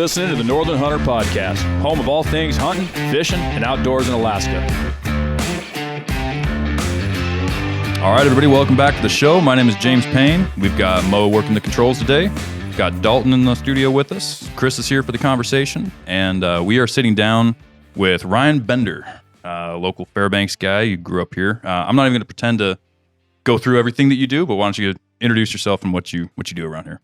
listening to the Northern Hunter Podcast, home of all things hunting, fishing, and outdoors in Alaska. All right, everybody, welcome back to the show. My name is James Payne. We've got Mo working the controls today. We've got Dalton in the studio with us. Chris is here for the conversation. And we are sitting down with Ryan Bender, local Fairbanks guy. You grew up here. I'm not even going to pretend to go through everything that you do, but why don't you introduce yourself and what you do around here?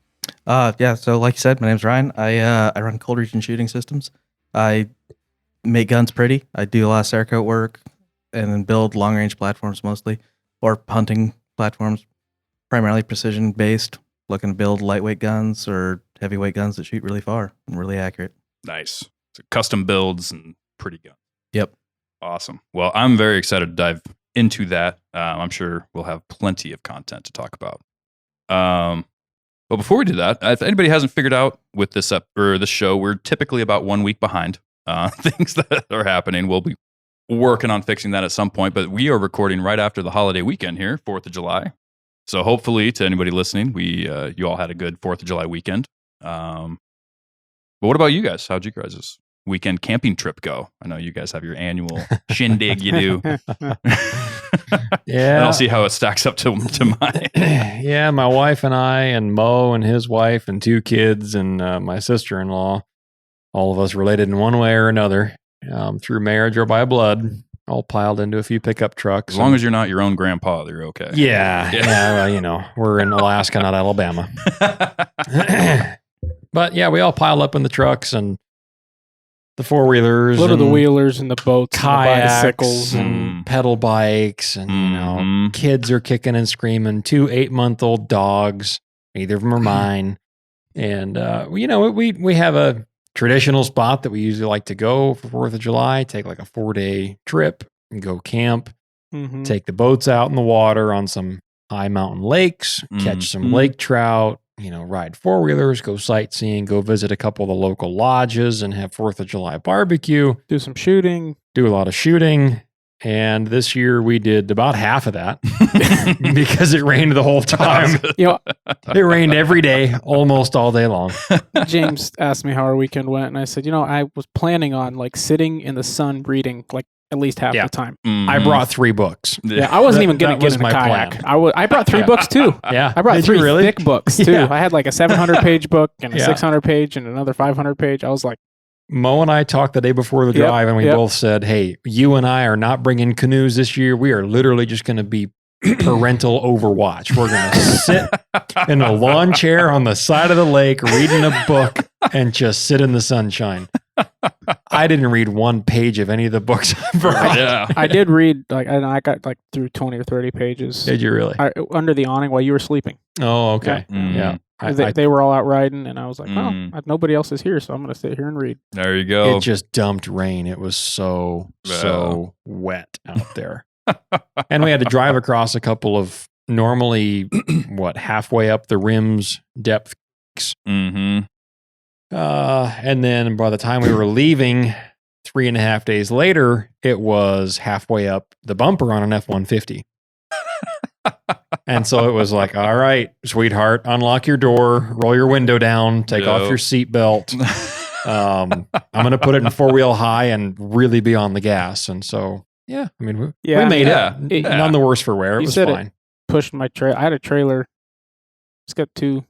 So like you said, my name's Ryan. I run Coldregionshooting systems. I make guns pretty. I do a lot of Cerakote work and then build long-range platforms mostly, or hunting platforms, primarily precision-based, looking to build lightweight guns or heavyweight guns that shoot really far and really accurate. Nice. So custom builds and pretty guns. Yep. Awesome. Well, I'm very excited to dive into that. I'm sure we'll have plenty of content to talk about. But before we do that, if anybody hasn't figured out with this show, we're typically about 1 week behind things that are happening. We'll be working on fixing that at some point, but we are recording right after the holiday weekend here, 4th of July. So hopefully, to anybody listening, you all had a good 4th of July weekend. But what about you guys? How'd you guys' weekend camping trip go? I know you guys have your annual shindig you do. Yeah. And I'll see how it stacks up to mine. Yeah, my wife and I and Mo and his wife and 2 kids and my sister-in-law, all of us related in one way or another, through marriage or by blood, all piled into a few pickup trucks. As long as you're not your own grandpa, you're okay. Yeah. Well, we're in Alaska, not Alabama. But yeah, we all piled up in the trucks and the 4-wheelers. What are the wheelers and the boats, kayaks, and the bicycles, and pedal bikes, and kids are kicking and screaming. 2 8-month-old dogs, neither of them are mine. And we have a traditional spot that we usually like to go for 4th of July. Take like a 4-day trip and go camp. Mm-hmm. Take the boats out in the water on some high mountain lakes. Catch some lake trout. Ride 4-wheelers, go sightseeing, go visit a couple of the local lodges and have 4th of July barbecue. Do some shooting. Do a lot of shooting. And this year we did about half of that because it rained the whole time. It rained every day, almost all day long. James asked me how our weekend went, and I said, I was planning on sitting in the sun reading at least half the time. I brought 3 books. Yeah, I wasn't even going to get in a kayak. Plan. I brought 3 books too. Yeah, I brought 3 thick books too. Yeah. I had like a 700-page book and a 600-page and another 500-page. I was like, Mo and I talked the day before the drive, and we both said, hey, you and I are not bringing canoes this year. We are literally just going to be parental overwatch. We're going to sit in a lawn chair on the side of the lake reading a book and just sit in the sunshine. I didn't read 1 page of any of the books I brought. Yeah. I did read, I got through 20 or 30 pages. Did you really? Under the awning while you were sleeping. Oh, okay. Yeah. They were all out riding, and I was like, nobody else is here, so I'm going to sit here and read. There you go. It just dumped rain. It was so wet out there. And we had to drive across a couple of normally, halfway up the rim's depth. Mm-hmm. And then by the time we were leaving 3.5 days later, it was halfway up the bumper on an F-150. And so it was like, all right, sweetheart, unlock your door, roll your window down, take off your seatbelt. I'm going to put it in 4-wheel high and really be on the gas. And so, we made it. None the worse for wear. It was fine. It pushed my trailer. I had a trailer. It's got two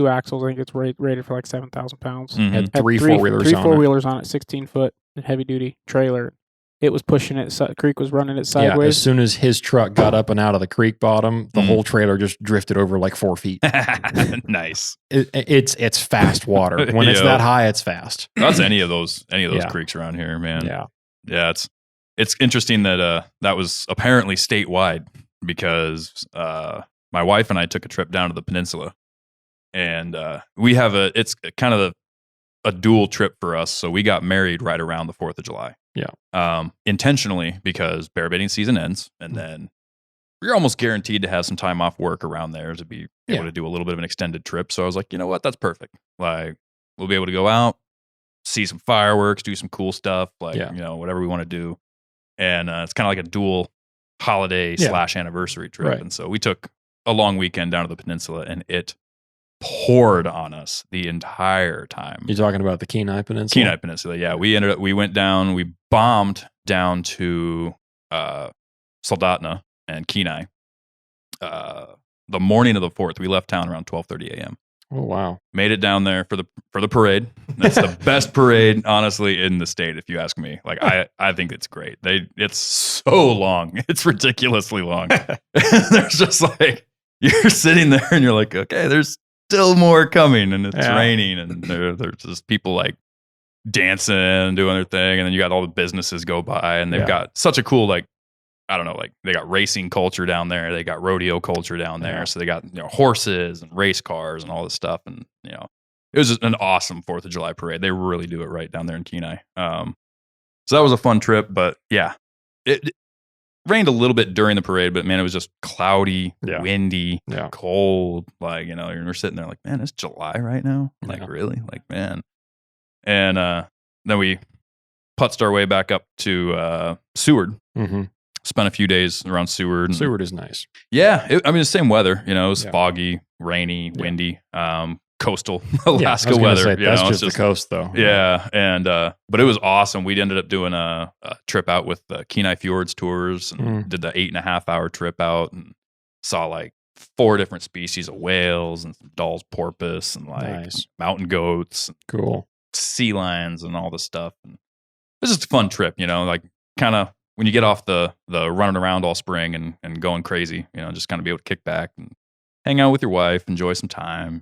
axles. I think it's rated for 7,000 pounds. Mm-hmm. Had 3 4-wheelers on it. 3 4-wheelers on it, 16-foot heavy duty trailer. It was pushing it. The creek was running it sideways. Yeah, as soon as his truck got up and out of the creek bottom, the whole trailer just drifted over 4 feet. Nice. It's fast water. When it's that high, it's fast. That's any of those creeks around here, man. Yeah. It's interesting that that was apparently statewide because my wife and I took a trip down to the peninsula, and we have it's kind of a dual trip for us. So we got married right around the 4th of July. Yeah. Intentionally, because bear baiting season ends, and then you're almost guaranteed to have some time off work around there to be able to do a little bit of an extended trip. So I was like, you know what? That's perfect. We'll be able to go out, see some fireworks, do some cool stuff, whatever we want to do. And it's kind of like a dual holiday / anniversary trip. Right. And so we took a long weekend down to the peninsula, and it poured on us the entire time. You're talking about the Kenai Peninsula? Kenai Peninsula, yeah. We went down, we bombed down to Soldotna and Kenai. The morning of the 4th, we left town around 12:30 a.m. Oh, wow. Made it down there for the parade. That's the best parade, honestly, in the state, if you ask me. Like, I think it's great. It's so long. It's ridiculously long. There's just like, you're sitting there and you're like, okay, there's still more coming, and it's raining, and there's just people like dancing and doing their thing, and then you got all the businesses go by, and they've got such a cool, like, I don't know, like they got racing culture down there, they got rodeo culture down there, so they got horses and race cars and all this stuff, and it was just an awesome 4th of July parade. They really do it right down there in Kenai. So that was a fun trip, but yeah, it rained a little bit during the parade, but man, it was just cloudy, windy, cold. Like, we're sitting there like, man, it's July right now. Like, really? Like, man. And then we putzed our way back up to Seward. Mm-hmm. Spent a few days around Seward. Seward is nice. Yeah. The same weather. It was foggy, rainy, windy, coastal Alaska weather. That's just the coast, though. Yeah. And, but it was awesome. We ended up doing a trip out with the Kenai Fjords tours and did the 8.5-hour trip out and saw like 4 different species of whales and some Dall's porpoise and like mountain goats. Cool. Sea lions and all this stuff. And it was just a fun trip, like kind of when you get off the running around all spring and going crazy, just kind of be able to kick back and hang out with your wife, enjoy some time,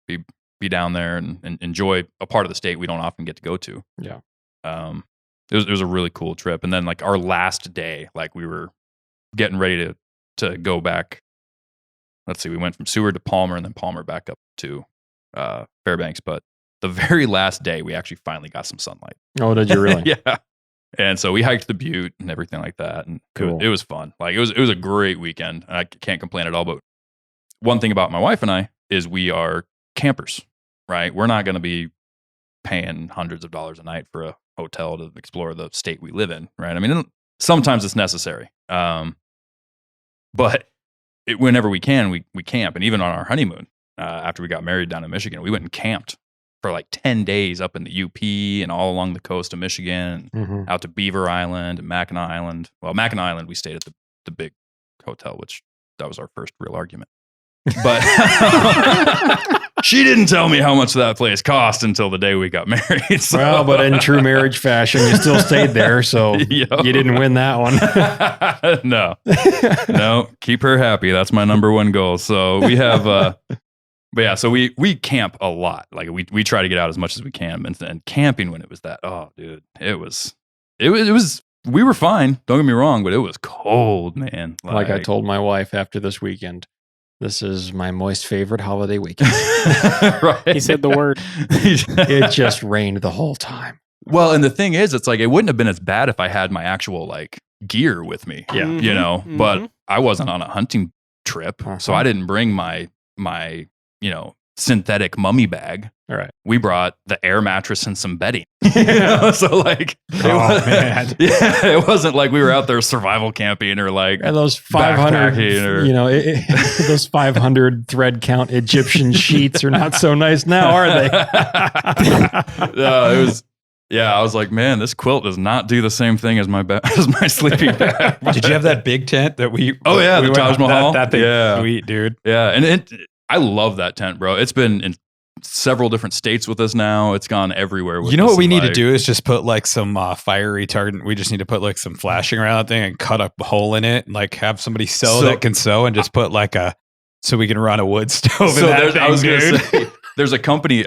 be down there and enjoy a part of the state we don't often get to go to. Yeah. It was a really cool trip. And then like our last day, like we were getting ready to go back. Let's see, we went from Seward to Palmer and then Palmer back up to Fairbanks. But the very last day, we actually finally got some sunlight. Oh, did you really? Yeah. And so we hiked the Butte and everything like that. And cool. It was fun. Like it was a great weekend. I can't complain at all. But one thing about my wife and I is we are campers, right? We're not going to be paying hundreds of dollars a night for a hotel to explore the state we live in, right? Sometimes it's necessary. But whenever we can, we camp. And even on our honeymoon, after we got married down in Michigan, we went and camped for like 10 days up in the UP and all along the coast of Michigan, out to Beaver Island and Mackinac Island. Well, Mackinac Island, we stayed at the big hotel, which that was our first real argument. But she didn't tell me how much that place cost until the day we got married. So. Well, but in true marriage fashion, you still stayed there, so you didn't win that one. No, keep her happy. That's my number one goal. So we have... But yeah, so we camp a lot. Like we try to get out as much as we can. And camping when it was that, oh dude, it was we were fine. Don't get me wrong, but it was cold, man. Like I told my wife after this weekend, this is my most favorite holiday weekend. Right. He said the word. It just rained the whole time. Well, and the thing is, it's like it wouldn't have been as bad if I had my actual like gear with me. Yeah. But I wasn't on a hunting trip, so I didn't bring my synthetic mummy bag. All right. We brought the air mattress and some bedding. So like, man. Yeah, it wasn't like we were out there survival camping or like and those 500, those 500 thread count Egyptian sheets are not so nice now, are they? It was. Yeah, I was like, man, this quilt does not do the same thing as my sleeping bag. Did you have that big tent that we? Oh yeah, the Taj Mahal. That thing, sweet dude. Yeah, and I love that tent, bro. It's been in several different states with us now. It's gone everywhere. With what we need to do is just put like some fire retardant. We just need to put like some flashing around that thing and cut a hole in it, and like have somebody sew that can sew, and just put like so we can run a wood stove. So I was going to say, there's a company.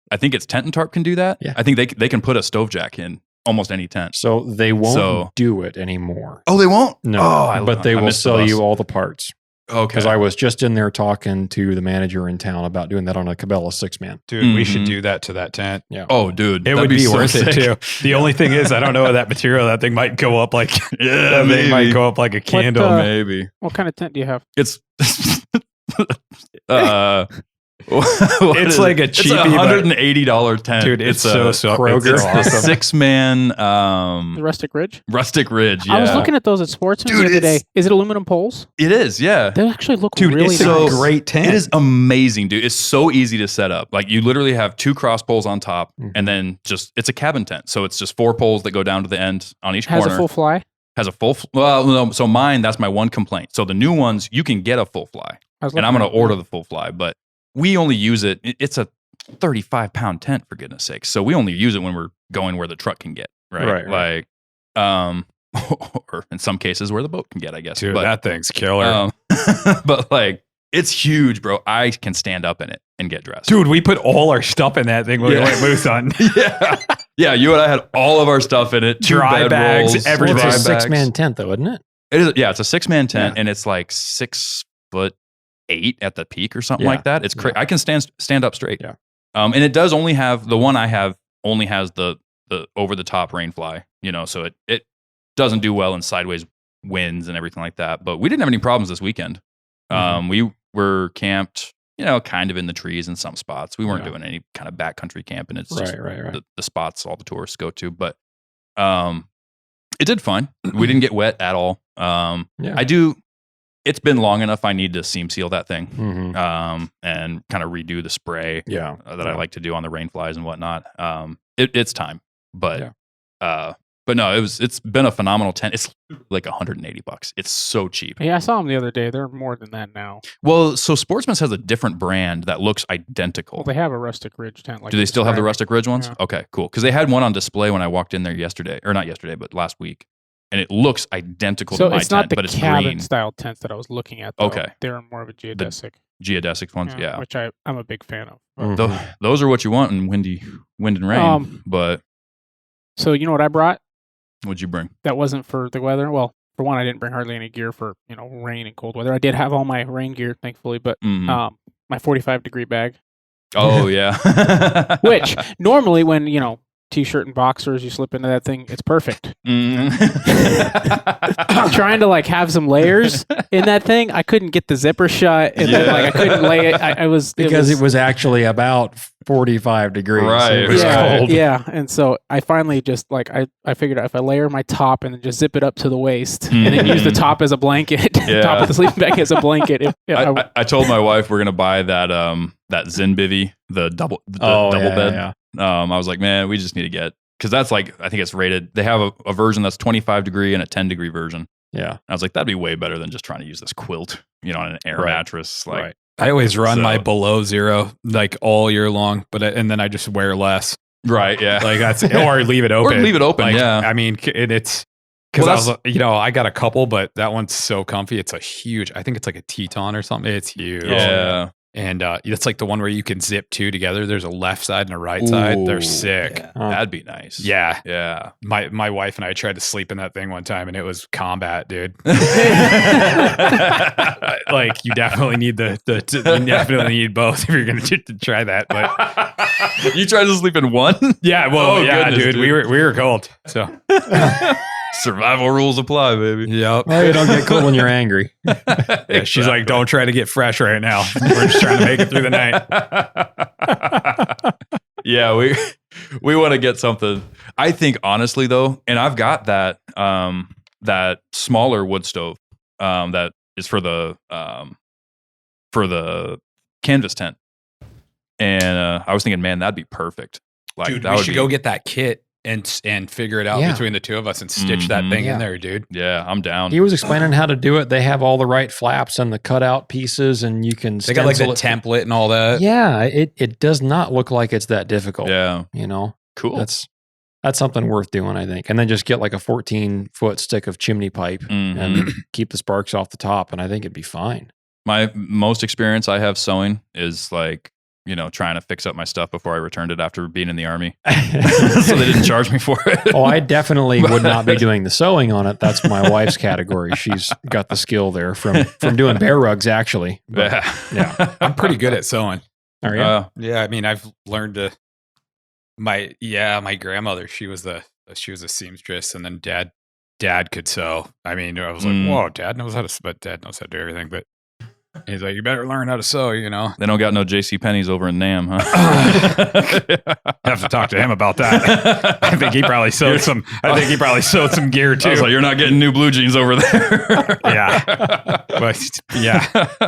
I think it's Tent and Tarp can do that. Yeah. I think they can put a stove jack in almost any tent. So they won't do it anymore. Oh, they won't? No, but they will sell you all the parts. Okay. Because I was just in there talking to the manager in town about doing that on a Cabela 6-man. Dude, we should do that to that tent. Yeah. Oh, dude. It would be so worth it too. The only thing is, I don't know that material. That thing might go up like, they might go up like a candle. Maybe. What kind of tent do you have? It's It's like a cheapie, It's $180 tent. dude, it's a so Kroger. it's It's the awesome. 6-man The Rustic Ridge. Rustic Ridge. Yeah, I was looking at those at Sportsman Dude, the other day. it's- Is it aluminum poles? It is. Yeah. They actually look Dude, really it's nice. a great tent. It is amazing, dude. It's so easy to set up. Like you literally have 2 cross poles on top, and then it's a cabin tent. So it's just 4 poles that go down to the end on each Has corner. a full fly. Has a full. Well, no. So mine, that's my one complaint. So the new ones, you can get a full fly, and I'm going to order the full fly. But we only use it. It's a 35-pound tent, for goodness sakes. So we only use it when we're going where the truck can get. Right. Like, or in some cases where the boat can get, I guess. Dude, but, that thing's killer. but like, it's huge, bro. I can stand up in it and get dressed. Dude, we put all our stuff in that thing when we went moose hunting. Yeah. Yeah, you and I had all of our stuff in it. 2 Dry bags, bedrolls, everything. Well, it's a dry bags. 6-man tent, though, isn't it? It is, yeah, it's a 6-man tent, and it's like 6'8" at the peak or something Yeah. like that. It's crazy. I can stand up straight. Yeah. And it does only have the one I have only has the over the top rain fly. So it doesn't do well in sideways winds and everything like that. But we didn't have any problems this weekend. We were camped, kind of in the trees in some spots. We weren't doing any kind of backcountry camping. It's just Right. the spots all the tourists go to. But it did fine. We didn't get wet at all. I do. It's been long enough. I need to seam seal that thing and kind of redo the spray that I like to do on the rain flies and whatnot. It's time, but no, it's been a phenomenal tent. It's like $180. It's so cheap. Yeah, I saw them the other day. They're more than that now. Well, so Sportsman's has a different brand that looks identical. Well, they have a Rustic Ridge tent. Do they still have the Rustic Ridge ones? Yeah. Okay, cool. Because they had one on display when I walked in there yesterday, or not yesterday, but last week, and it looks identical So to my it's not tent, the but it's cabin green. style tents that I was looking at. Though. Okay. They're more of a geodesic. Geodesic ones, yeah. Which I'm a big fan of. Those are what you want in wind and rain. But so you know what I brought? What'd you bring? That wasn't for the weather. Well, for one, I didn't bring hardly any gear for rain and cold weather. I did have all my rain gear, thankfully, but my 45-degree bag. Oh yeah. Which normally when t-shirt and boxers, you slip into that thing, it's perfect. I'm trying to have some layers in that thing. I couldn't get the zipper shut, and then I couldn't lay it. It was actually about 45 degrees. Right. It was cold. Yeah, and so I finally just I figured out if I layer my top and then just zip it up to the waist, and then use the top as a blanket, top of the sleeping bag as a blanket. I told my wife we're gonna buy that Zen bivy, the double bed. Yeah. I was like, man, we just need to get, because that's I think it's rated. They have a version that's 25 degree and a 10 degree version. Yeah. And I was like, that'd be way better than just trying to use this quilt, on an air mattress. I always run my below zero all year long, and then I just wear less. Right. Yeah. That's or leave it open. Or leave it open. Yeah. I mean, it's because I got a couple, but that one's so comfy. It's a huge. I think it's like a Teton or something. It's huge. Yeah. And it's like the one where you can zip 2 together. There's a left side and a right side. They're sick. Yeah. That'd be nice. Yeah. Yeah. My wife and I tried to sleep in that thing one time, and it was combat, dude. You definitely need you definitely need both if you're gonna try that. But You tried to sleep in one? yeah, well, Oh, yeah, goodness, dude, we were cold. So Survival rules apply, baby. yep. Well, you don't get cold when you're angry. Yeah, she's like, don't try to get fresh right now. We're just trying to make it through the night. Yeah, we want to get something. I think honestly though, and I've got that that smaller wood stove that is for the canvas tent, and I was thinking, man, that'd be perfect. Dude, that we would should be, go get that kit and figure it out between the 2 of us and stitch that thing in there, dude. Yeah, I'm down. He was explaining how to do it. They have all the right flaps and the cutout pieces, and you can They got the stencil it. template and all that. Yeah, it does not look like it's that difficult. Yeah, cool. That's something worth doing, I think. And then just get a 14-foot stick of chimney pipe and keep the sparks off the top, and I think it'd be fine. My most experience I have sewing is trying to fix up my stuff before I returned it after being in the Army. So they didn't charge me for it. Oh, I definitely would not be doing the sewing on it. That's my wife's category. She's got the skill there from doing bear rugs, actually. But, yeah. I'm pretty good at sewing. Are you? Yeah, I mean, I've learned to. My grandmother, she was a seamstress, and then dad could sew. I mean, I was like, whoa, dad knows how to do everything. But He's like, you better learn how to sew, They don't got no J.C. Penney's over in Nam, huh? Have to talk to him about that. I think he probably sewed some gear too. I was like, you're not getting new blue jeans over there. Yeah. But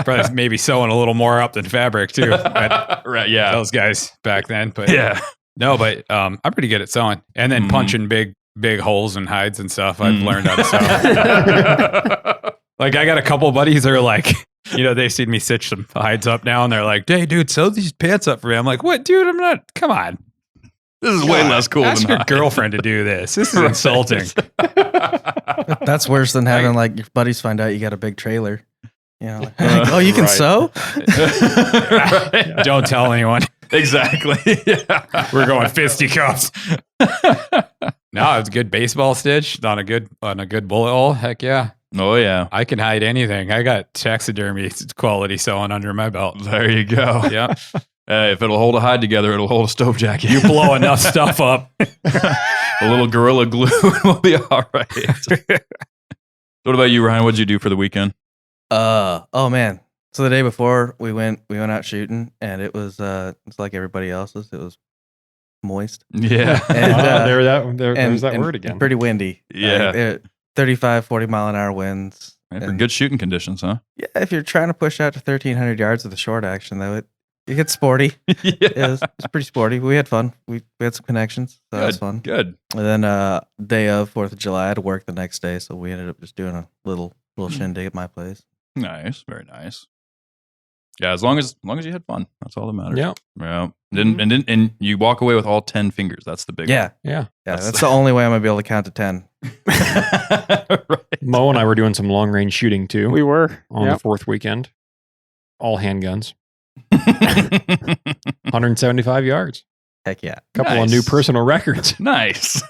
probably maybe sewing a little more up than fabric too. Right, yeah. Those guys back then. But Yeah. no, but I'm pretty good at sewing. And then punching big holes and hides and stuff. I've learned how to sew. Like I got a couple buddies that are like, they've seen me stitch some hides up now and they're like, hey dude, sew these pants up for me. I'm like, what, dude? I'm not, come on. This is way less cool Ask than your hides. girlfriend to do this. This is insulting. That's worse than having like your buddies find out you got a big trailer. Oh, you can Right. sew? Right. Don't tell anyone. Exactly. Yeah. We're going fisticuffs. No, it's a good baseball stitch on a good bullet hole. Heck yeah. Oh, yeah. I can hide anything. I got taxidermy quality sewing under my belt. There you go. Yeah. If it'll hold a hide together, it'll hold a stove jacket. You blow enough stuff up. A little Gorilla Glue and we'll be all right. What about you, Ryan? What'd you do for the weekend? Oh man. So the day before we went out shooting and it was it's like everybody else's. It was moist. Yeah. And, There's that and word again. Pretty windy. Yeah. 35, 40 mile an hour winds. Man, for And- good shooting conditions, huh? Yeah, if you're trying to push out to 1,300 yards with a short action, though, it gets sporty. Yeah. Yeah, it's pretty sporty. We had fun. We had some connections, so that was fun. Good. And then day of 4th of July, I had to work the next day, so we ended up just doing a little shindig at my place. Nice. Very nice. Yeah, as long as you had fun, that's all that matters. Yeah. Yeah. And you walk away with all 10 fingers. That's the big Yeah, Yeah. that's the only way I'm gonna be able to count to 10. one. Right. Mo and I were doing some long range shooting too We were. on Yep. the fourth weekend. All handguns. 175 yards. Heck yeah. Couple of Nice. new personal records. Nice.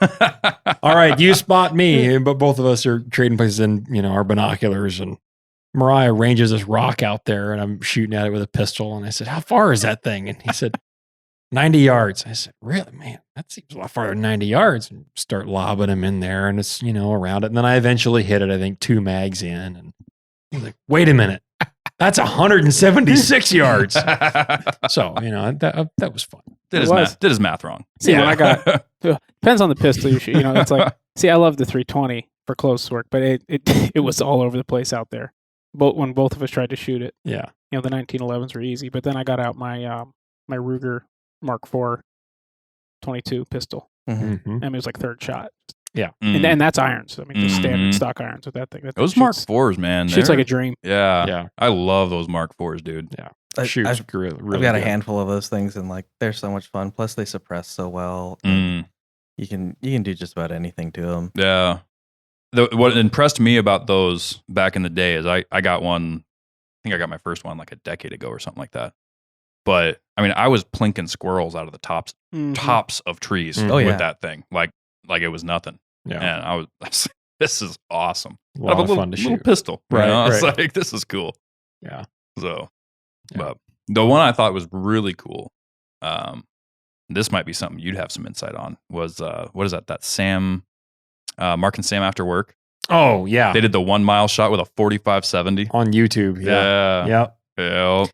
All right, you spot me, but both of us are trading places in, our binoculars. And Mariah ranges this rock out there, and I'm shooting at it with a pistol. And I said, "How far is that thing?" And he said, 90 yards. I said, "Really, man? That seems a lot farther than 90 yards." And start lobbing him in there, and it's around it. And then I eventually hit it. I think 2 mags in, and he's like, "Wait a minute, that's 176 yards." So that was fun. Did It his math wrong. See, when Yeah. I got depends on the pistol you shoot. It's like see, I love the 320 for close work, but it was all over the place out there. When both of us tried to shoot it, Yeah. the 1911s were easy, but then I got out my my Ruger Mark IV 22 pistol. Mhm. Mhm. It was like third shot, Mm. and that's irons. I mean, just standard Mhm. stock irons with that thing. That Those thing Mark shoots- IVs, man. shoots they're- like a dream. Yeah. Yeah. I love those Mark IVs, dude. Shoots I've really got a good. handful of those things, and like they're so much fun. Plus, they suppress so well. and Mm. You can do just about anything to them. Yeah. What impressed me about those back in the day is I got one. I think I got my first one like a decade ago or something like that. But I mean, I was plinking squirrels out of the tops of trees Mhm. Oh, with yeah. that thing, like it was nothing. Yeah. And I was this is awesome. A lot Out of of little, fun to little shoot. pistol, Right, I was right. like, this is cool. Yeah. So, Yeah. but the one I thought was really cool. This might be something you'd have some insight on. Was what is that? That Sam, Mark and Sam After Work. Oh, yeah. They did the 1 mile shot with a 45-70. On YouTube. Yeah. Yeah. Yeah. Yeah.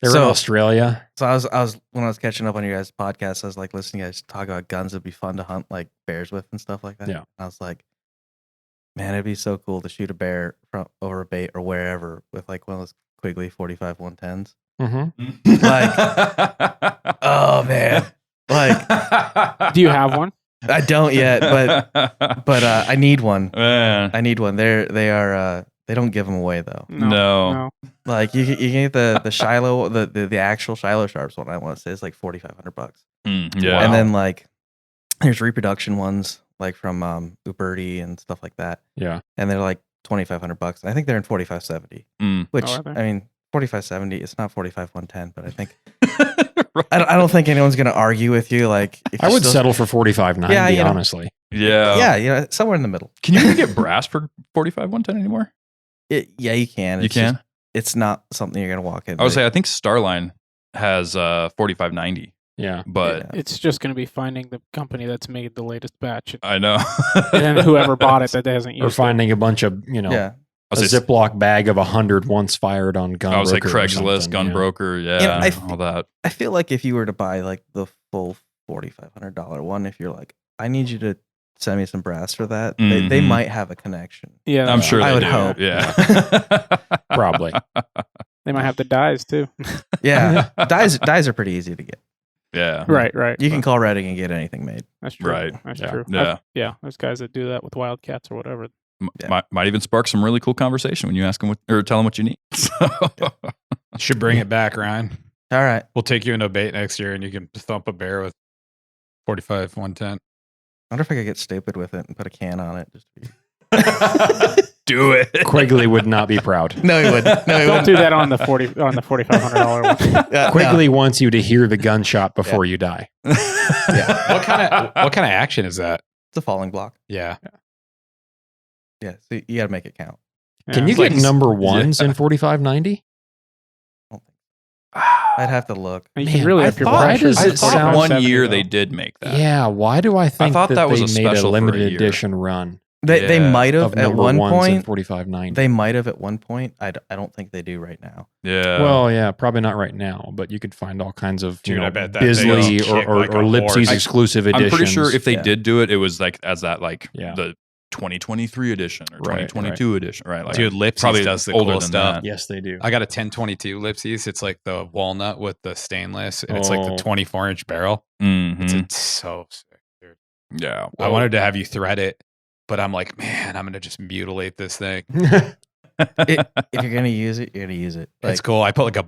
They were So- in Australia. So I was when I was catching up on your guys' podcast, I was like listening to you guys talk about guns that'd be fun to hunt like bears with and stuff like that. Yeah. I was like, man, it'd be so cool to shoot a bear from over a bait or wherever with like one of those Quigley 45 110s. Mm-hmm. Oh man, like Do you have one? I don't yet, but I need one. Man. I need one. They don't give them away though. No. Like you can get the Shiloh, the actual Shiloh Sharps one. I want to say it's like $4,500. Yeah. And then like there's reproduction ones like from Uberti and stuff like that, Yeah. and they're like $2,500. And I think they're in 4570, Mm. which Oh, are they? I mean 4570. It's not 45 110, but I think I don't think anyone's gonna argue with you. Like if I you would still- settle for 45.90, Yeah, honestly. Yeah. Yeah, somewhere in the middle. Can you even get brass for 45 110 anymore? Yeah, you can. You It's can? just- it's not something you're gonna walk in. I would say I think Starline has 4590, Yeah. but It's just going to be finding the company that's made the latest batch, I know. and then whoever bought it that hasn't Or used finding a bunch of, yeah. a Ziploc bag of 100 once fired on gun. I was like Broker or Craigslist, something, gun yeah. broker, all that. I feel like if you were to buy like the full $4,500 one, if you're like, I need you to send me some brass for that, they might have a connection. Yeah, I'm sure I they would do. hope. Yeah. Probably. they might have the dies too. Yeah, dies are pretty easy to get. Yeah. right. You can call Redding and get anything made. That's true. Right. That's Yeah. true. Yeah. There's guys that do that with wildcats or whatever. Might even spark some really cool conversation when you ask them or tell them what you need. So. Should bring it back, Ryan. All right. We'll take you into a bait next year, and you can thump a bear with 45 110. I wonder if I could get stupid with it and put a can on it. Just to be... Do it. Quigley would not be proud. No, he wouldn't. No, he Don't wouldn't. do that on the $4,500 one. Yeah, Quigley wants you to hear the gunshot before you die. Yeah. What kind of action is that? It's a falling block. Yeah. Yeah, so you got to make it count. Can you It's get like- number ones in 4590? I'd have to look. You Man, can really I up your thought- pressure. does I it thought sound- one 70 year though. they did make that. Yeah, why do I think thought that was they a made a special for a limited year. edition run They Yeah, might have of at number one ones in point. 4590? They might have at one point. I don't think they do right now. Yeah. Well, yeah, probably not right now, but you could find all kinds of Dude, I bet that Bisley thing will kick like a or Lipsy's horse. exclusive I'm editions. pretty sure if they Yeah. did do it, it was like as that like Yeah. the 2023 edition or Right, 2022 edition, right? Like Dude, Lipsy's probably does the older cool than stuff. that. Yes, they do. I got a 1022 Lipsy's. It's like the walnut with the stainless, and it's like the Oh. 24-inch barrel. Mhm. It's so sick, dude. Yeah. I wanted to have you thread it, but I'm like, man, I'm gonna just mutilate this thing. If you're gonna use it, you're gonna use it. It's cool. I put like a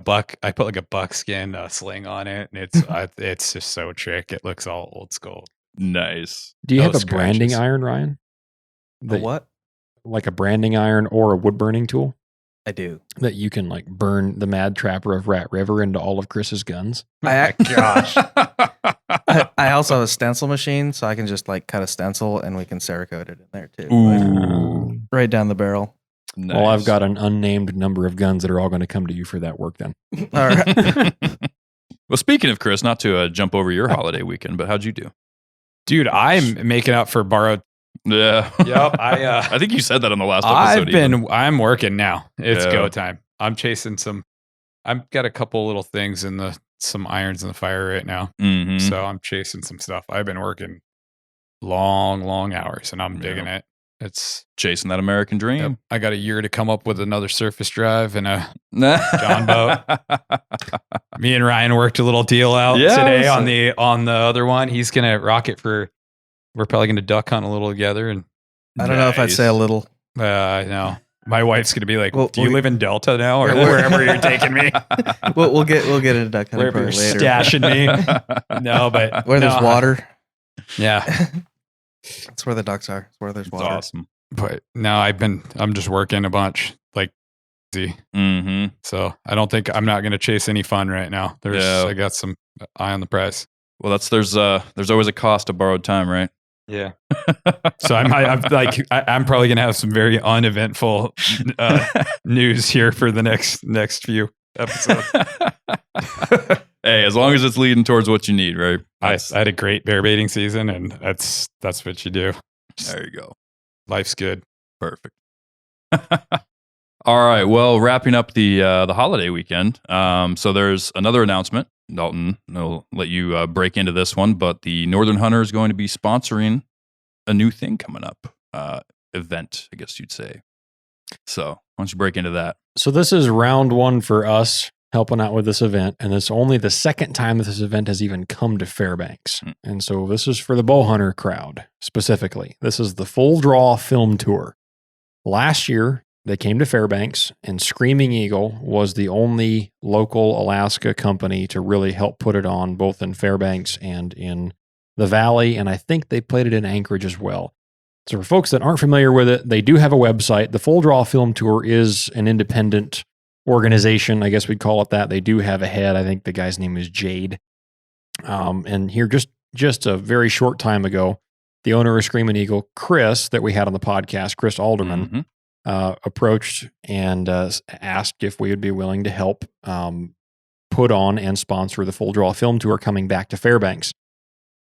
buckskin sling on it, and it's just so trick. It looks all old school. Nice. Do you No have a branding scratches. iron, Ryan? The what? Like a branding iron or a wood burning tool I do. that you can like burn the Mad Trapper of Rat River into all of Chris's guns? Gosh. I also have a stencil machine, so I can just like cut a stencil and we can Cerakote it in there too. Ooh. Like, right down the barrel. Nice. Well, I've got an unnamed number of guns that are all going to come to you for that work then. All right. Well, speaking of Chris, not to jump over your holiday weekend, but how'd you do? Dude, I'm making up for borrowed. Yeah. Yep. I think you said that on the last episode. I'm working now. It's Yeah. go time. I'm chasing I've got a couple little things some irons in the fire right now. Mm-hmm. So I'm chasing some stuff. I've been working long hours, and I'm Yeah. digging it. It's Chasing that American dream. yep, I got a year to come up with another surface drive, and John boat. me and Ryan worked a little deal out Yeah, today so- on the other one. He's gonna rock it we're probably gonna duck hunt a little together, and I don't know if I'd say a little. I know my wife's gonna be like, Well, "Do you we- live in Delta now, or We're- wherever you're taking me? We'll get into duck hunting Wherever you're probably later. stashing me?" No, but Where there's no, water, yeah. that's where the ducks are. It's where there's That's water. awesome. But no, I'm just working a bunch, like easy. Mm-hmm. So I'm not going to chase any fun right now. I got some eye on the prize. Well, there's always a cost to borrowed time, right? Yeah. So I'm probably going to have some very uneventful news here for the next few episodes. Hey, as long as it's leading towards what you need, right? I had a great bear baiting season, and that's what you do. There you go. Life's good. Perfect. All right. Well, wrapping up the holiday weekend. So there's another announcement. Dalton, I'll let you break into this one, but the Northern Hunter is going to be sponsoring a new thing coming up. Event, I guess you'd say. So why don't you break into that? So this is round one for us helping out with this event, and it's only the second time that this event has even come to Fairbanks. And so this is for the bow hunter crowd specifically. This is the Full Draw Film Tour. Last year, they came to Fairbanks, and Screaming Eagle was the only local Alaska company to really help put it on, both in Fairbanks and in the Valley, and I think they played it in Anchorage as well. So for folks that aren't familiar with it, they do have a website. The Full Draw Film Tour is an independent organization, I guess we'd call it that. They do have a head. I think the guy's name is Jade. And here, just a very short time ago, the owner of Screaming Eagle, Chris, that we had on the podcast, Chris Alderman, approached and asked if we would be willing to help put on and sponsor the Full Draw Film Tour coming back to Fairbanks.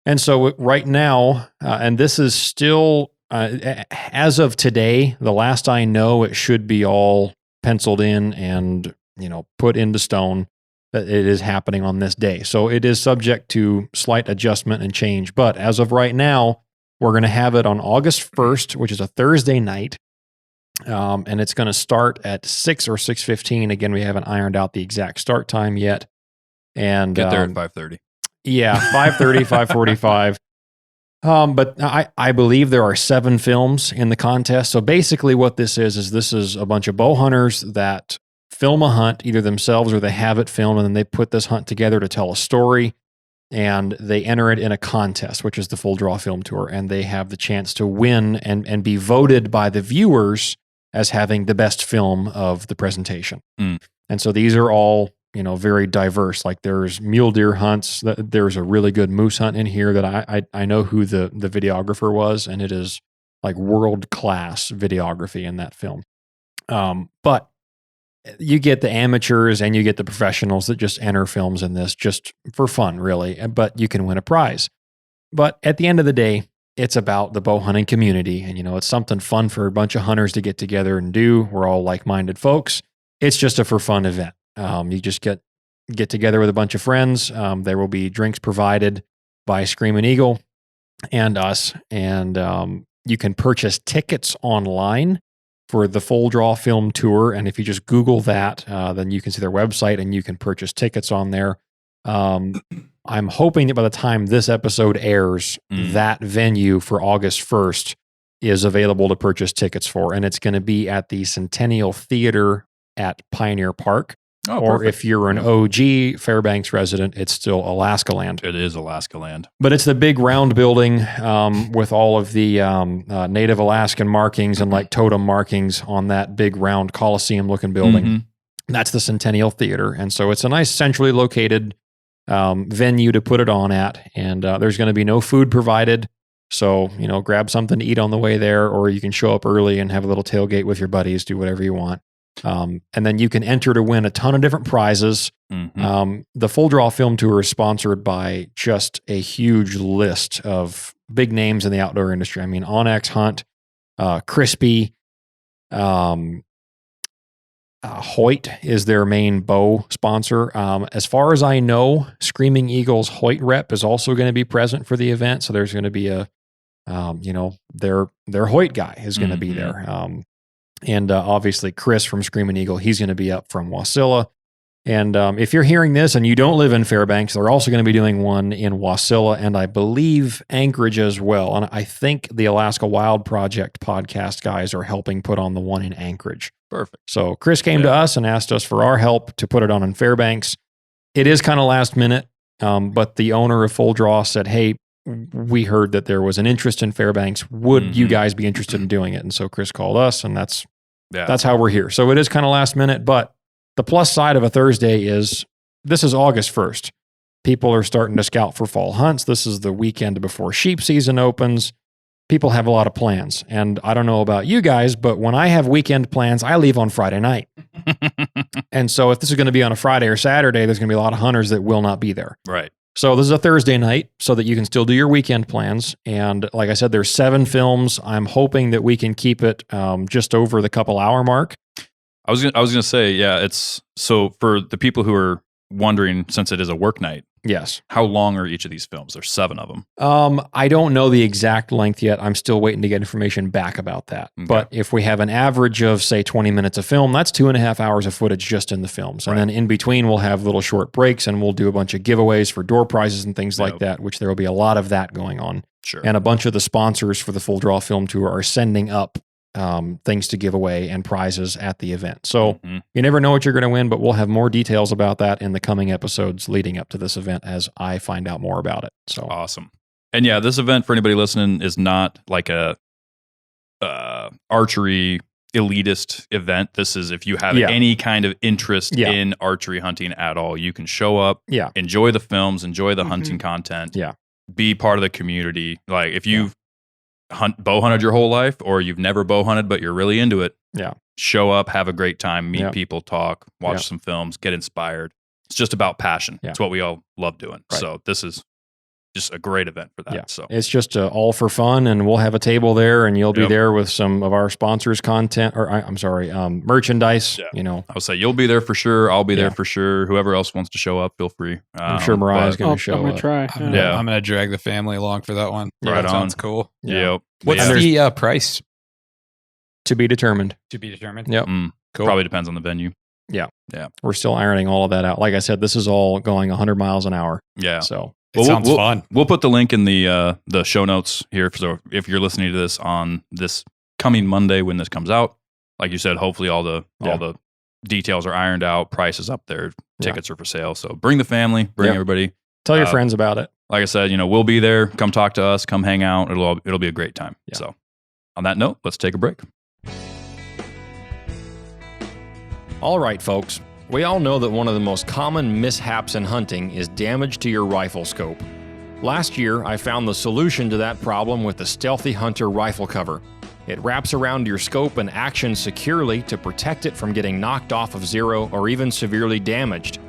And so right now, and this is still as of today, the last I know, it should be all penciled in and, put into stone that it is happening on this day. So it is subject to slight adjustment and change. But as of right now, we're going to have it on August 1st, which is a Thursday night. And it's going to start at 6 or 6:15. Again, we haven't ironed out the exact start time yet. And get there at 5:30. Yeah, 5:30, 5:45. But I believe there are 7 films in the contest. So basically what this is a bunch of bow hunters that film a hunt either themselves or they have it filmed, and then they put this hunt together to tell a story, and they enter it in a contest, which is the Full Draw Film Tour, and they have the chance to win and be voted by the viewers as having the best film of the presentation. And so these are all, very diverse. Like there's mule deer hunts. There's a really good moose hunt in here that I know who the videographer was, and it is like world-class videography in that film. But you get the amateurs and you get the professionals that just enter films in this just for fun, really, but you can win a prize. But at the end of the day, it's about the bow hunting community, and it's something fun for a bunch of hunters to get together and do. We're all like-minded folks. It's just a for fun event. You just get together with a bunch of friends. There will be drinks provided by Screaming Eagle and us, and you can purchase tickets online for the Full Draw Film Tour. And if you just Google that, then you can see their website and you can purchase tickets on there. I'm hoping that by the time this episode airs, that venue for August 1st is available to purchase tickets for. And it's going to be at the Centennial Theater at Pioneer Park. Oh, or perfect. if you're an OG Fairbanks resident, it's still Alaska Land. It is Alaska Land. But it's the big round building with all of the native Alaskan markings and like totem markings on that big round Coliseum-looking building. That's the Centennial Theater. And so it's a nice centrally located venue to put it on at. And there's going to be no food provided. So, grab something to eat on the way there, or you can show up early and have a little tailgate with your buddies, do whatever you want. And then you can enter to win a ton of different prizes. The Full Draw Film Tour is sponsored by just a huge list of big names in the outdoor industry. I mean, Onyx Hunt, Crispy, Hoyt is their main bow sponsor. As far as I know, Screaming Eagle's Hoyt rep is also going to be present for the event. So there's going to be their Hoyt guy is going to be there. And obviously Chris from Screaming Eagle, he's going to be up from Wasilla. And if you're hearing this and you don't live in Fairbanks, they're also going to be doing one in Wasilla and I believe Anchorage as well. And I think the Alaska Wild Project podcast guys are helping put on the one in Anchorage. Perfect. So Chris came to us and asked us for our help to put it on in Fairbanks. It is kind of last minute, but the owner of Full Draw said, hey, we heard that there was an interest in Fairbanks. Would you guys be interested in doing it? And so Chris called us, and that's how we're here. So it is kind of last minute, but the plus side of a Thursday is this is August 1st. People are starting to scout for fall hunts. This is the weekend before sheep season opens. People have a lot of plans. And I don't know about you guys, but when I have weekend plans, I leave on Friday night. And so if this is going to be on a Friday or Saturday, there's going to be a lot of hunters that will not be there. Right. So this is a Thursday night so that you can still do your weekend plans. And like I said, there's 7 films. I'm hoping that we can keep it just over the couple hour mark. I was gonna say, yeah, it's so for the people who are wondering, since it is a work night. Yes. How long are each of these films? There's 7 of them. I don't know the exact length yet. I'm still waiting to get information back about that. Okay. But if we have an average of, say, 20 minutes of film, that's 2.5 hours of footage just in the films. And then in between, we'll have little short breaks and we'll do a bunch of giveaways for door prizes and things like that, which there will be a lot of that going on. Sure. And a bunch of the sponsors for the Full Draw Film Tour are sending up things to give away and prizes at the event. So you never know what you're going to win, but we'll have more details about that in the coming episodes leading up to this event as I find out more about it. So awesome. And yeah, this event for anybody listening is not like a archery elitist event. This is if you have any kind of interest in archery hunting at all, you can show up, enjoy the films, enjoy the hunting content, be part of the community. Like if you've bow hunted your whole life, or you've never bow hunted but you're really into it, show up, have a great time, meet people, talk, watch some films, get inspired. It's just about passion. It's what we all love doing. So this is just a great event for that. Yeah. So It's just all for fun, and we'll have a table there, and you'll be Yep. there with some of our sponsors' content, or merchandise. Yeah. I would say you'll be there for sure. I'll be Yeah. there for sure. Whoever else wants to show up, feel free. I'm sure Mariah's but- going to show I'm gonna up. try. Yeah. I'm gonna drag the family along for that one. Right That on. sounds cool. Yeah. Yep. What's Yeah. the price To be determined. to be determined? Yep. Cool. Probably depends on the venue. We're still ironing all of that out. Like I said, this is all going 100 miles an hour. Yeah. So It sounds fun. We'll put the link in the show notes here. So if you're listening to this on this coming Monday when this comes out, like you said, hopefully all the details are ironed out. Price is up there. Tickets are for sale. So bring the family, bring Yep. everybody. tell your friends about it. Like I said, we'll be there. Come talk to us. Come hang out. It'll be a great time. Yeah. So on that note, let's take a break. All right, folks. We all know that one of the most common mishaps in hunting is damage to your rifle scope. Last year, I found the solution to that problem with the Stealthy Hunter rifle cover. It wraps around your scope and actions securely to protect it from getting knocked off of zero or even severely damaged.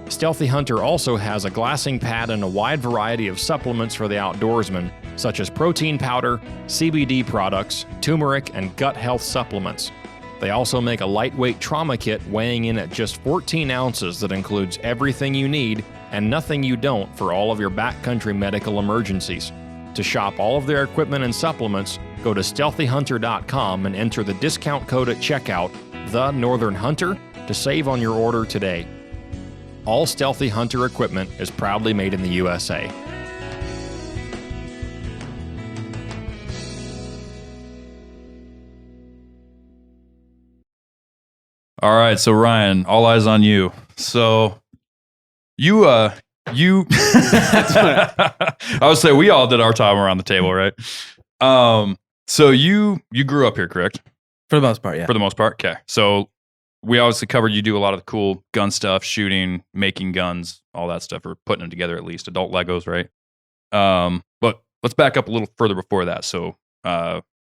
Stealthy Hunter also has a glassing pad and a wide variety of supplements for the outdoorsman, such as protein powder, CBD products, turmeric, and gut health supplements. They also make a lightweight trauma kit weighing in at just 14 ounces that includes everything you need and nothing you don't for all of your backcountry medical emergencies. To shop all of their equipment and supplements, go to stealthyhunter.com and enter the discount code at checkout, The Northern Hunter, to save on your order today. All Stealthy Hunter equipment is proudly made in the USA. All right, so Ryan, all eyes on you. So you I would say we all did our time around the table, right? So you grew up here, correct? For the most part, yeah. For the most part. Okay. So we obviously covered you do a lot of the cool gun stuff, shooting, making guns, all that stuff, or putting them together at least, adult Legos, right? But let's back up a little further before that. So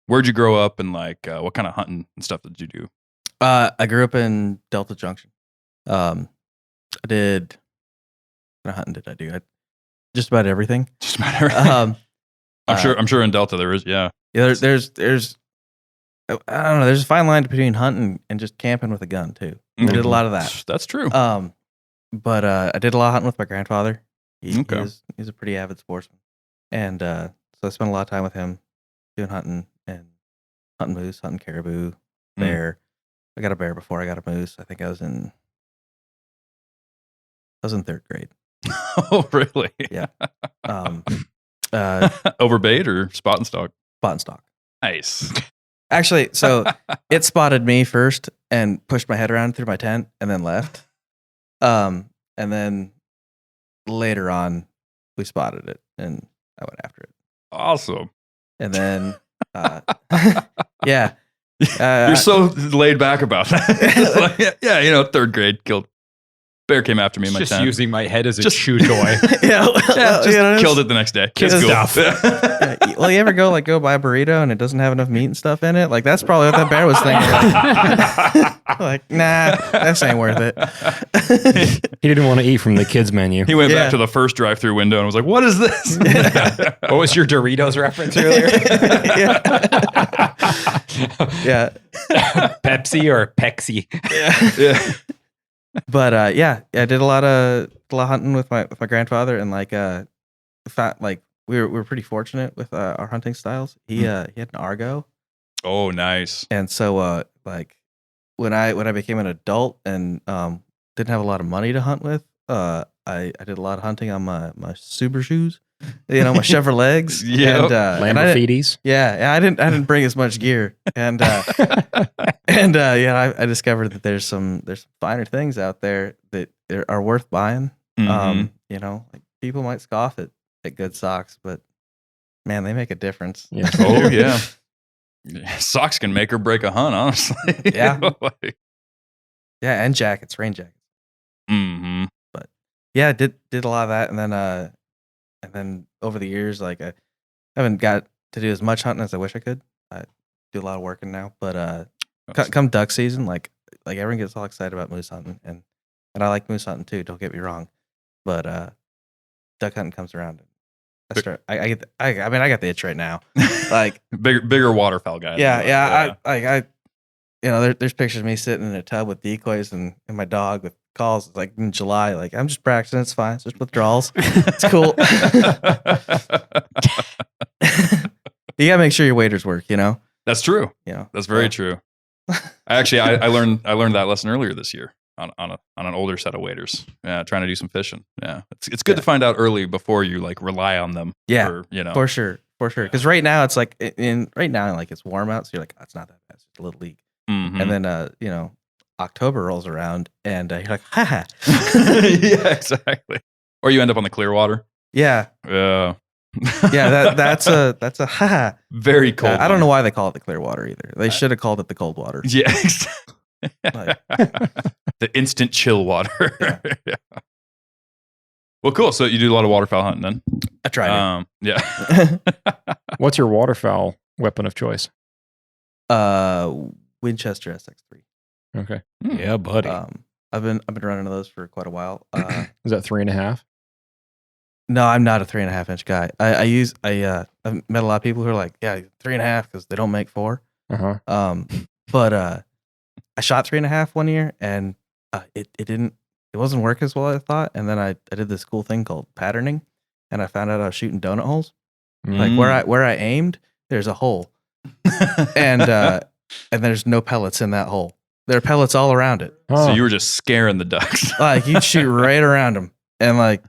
where'd you grow up, and like what kind of hunting and stuff did you do? I grew up in Delta Junction. I did. What kind of hunting did I do? Just about everything. Just about everything. Um, I'm sure in Delta there is, yeah. yeah. There's I don't know. There's a fine line between hunting and just camping with a gun too. I did a lot of that. That's true. But I did a lot of hunting with my grandfather. Okay. He's a pretty avid sportsman, and so I spent a lot of time with him doing hunting and hunting moose, hunting caribou, bear. I got a bear before I got a moose. I think I was in third grade. Oh, really? Yeah. Over bait or spot and stock? Spot and stock. Nice. Actually, so it spotted me first and pushed my head around through my tent and then left. And then later on, we spotted it and I went after it. Awesome. And then, yeah. You're so laid back about that. Like, yeah, third grade, killed. Bear came after me in my Just tent. using my head as a Just- chew toy. Yeah, Just killed it the next day. Kids It's cool. stuff. Yeah, well, you ever go buy a burrito and it doesn't have enough meat and stuff in it? Like that's probably what that bear was thinking. Like, nah, this ain't worth it. He didn't want to eat from the kids menu. He went Yeah. back to the first drive-through window and was like, "What is this?" What was your Doritos reference earlier? Yeah. Pepsi or Pexi? Yeah. But I did a lot of hunting with my grandfather, and we were pretty fortunate with our hunting styles. He had an Argo, Oh, nice. and so when I became an adult and didn't have a lot of money to hunt with, I did a lot of hunting on my super shoes, my Chevrolets. Yep. And I didn't, Lamborghinis. I didn't bring as much gear, and I discovered that there's some finer things out there that are worth buying. Mhm. Like people might scoff at good socks, but man, they make a difference. Yeah. Oh, yeah. Socks can make or break a hunt, honestly. Yeah. Like, Yeah, and jackets, rain jackets. mhm. Yeah, I did a lot of that, and then over the years, like I haven't got to do as much hunting as I wish I could. I do a lot of working now, but come duck season, like everyone gets all excited about moose hunting, and I like moose hunting too. Don't get me wrong, but duck hunting comes around. I get I mean I got the itch right now. Like bigger waterfowl guy. Yeah. I there's pictures of me sitting in a tub with decoys and my dog with calls. It's like in July. Like I'm just practicing. It's fine. It's just withdrawals. It's cool. You gotta make sure your waders work. That's true. That's very true. I learned that lesson earlier this year on an older set of waders. Yeah, trying to do some fishing. Yeah, it's good to find out early before you like rely on them. Yeah, for sure. Because right now it's like it's warm out, so you're like, oh, it's not that bad. It's just a little leak. Mm-hmm. And then October rolls around and you're like, ha. Yeah, exactly. Or you end up on the clear water. Yeah. Yeah. Yeah, that's a ha. Very cold. I don't know why they call it the clear water either. They should have called it the cold water. Yeah. The instant chill water. Yeah. Well, cool. So you do a lot of waterfowl hunting then? I try. Yeah. What's your waterfowl weapon of choice? Winchester SX3. Okay. Yeah, buddy. I've been running those for quite a while. Is that 3.5? No, I'm not a 3.5-inch guy. I've met a lot of people who are like, yeah, 3.5 because they don't make 4. But I shot 3.5 one year and it wasn't work as well as I thought. And then I did this cool thing called patterning, and I found out I was shooting donut holes. Like where I aimed, there's a hole, and there's no pellets in that hole. There are pellets all around it. So you were just scaring the ducks. Like you'd shoot right around them, and like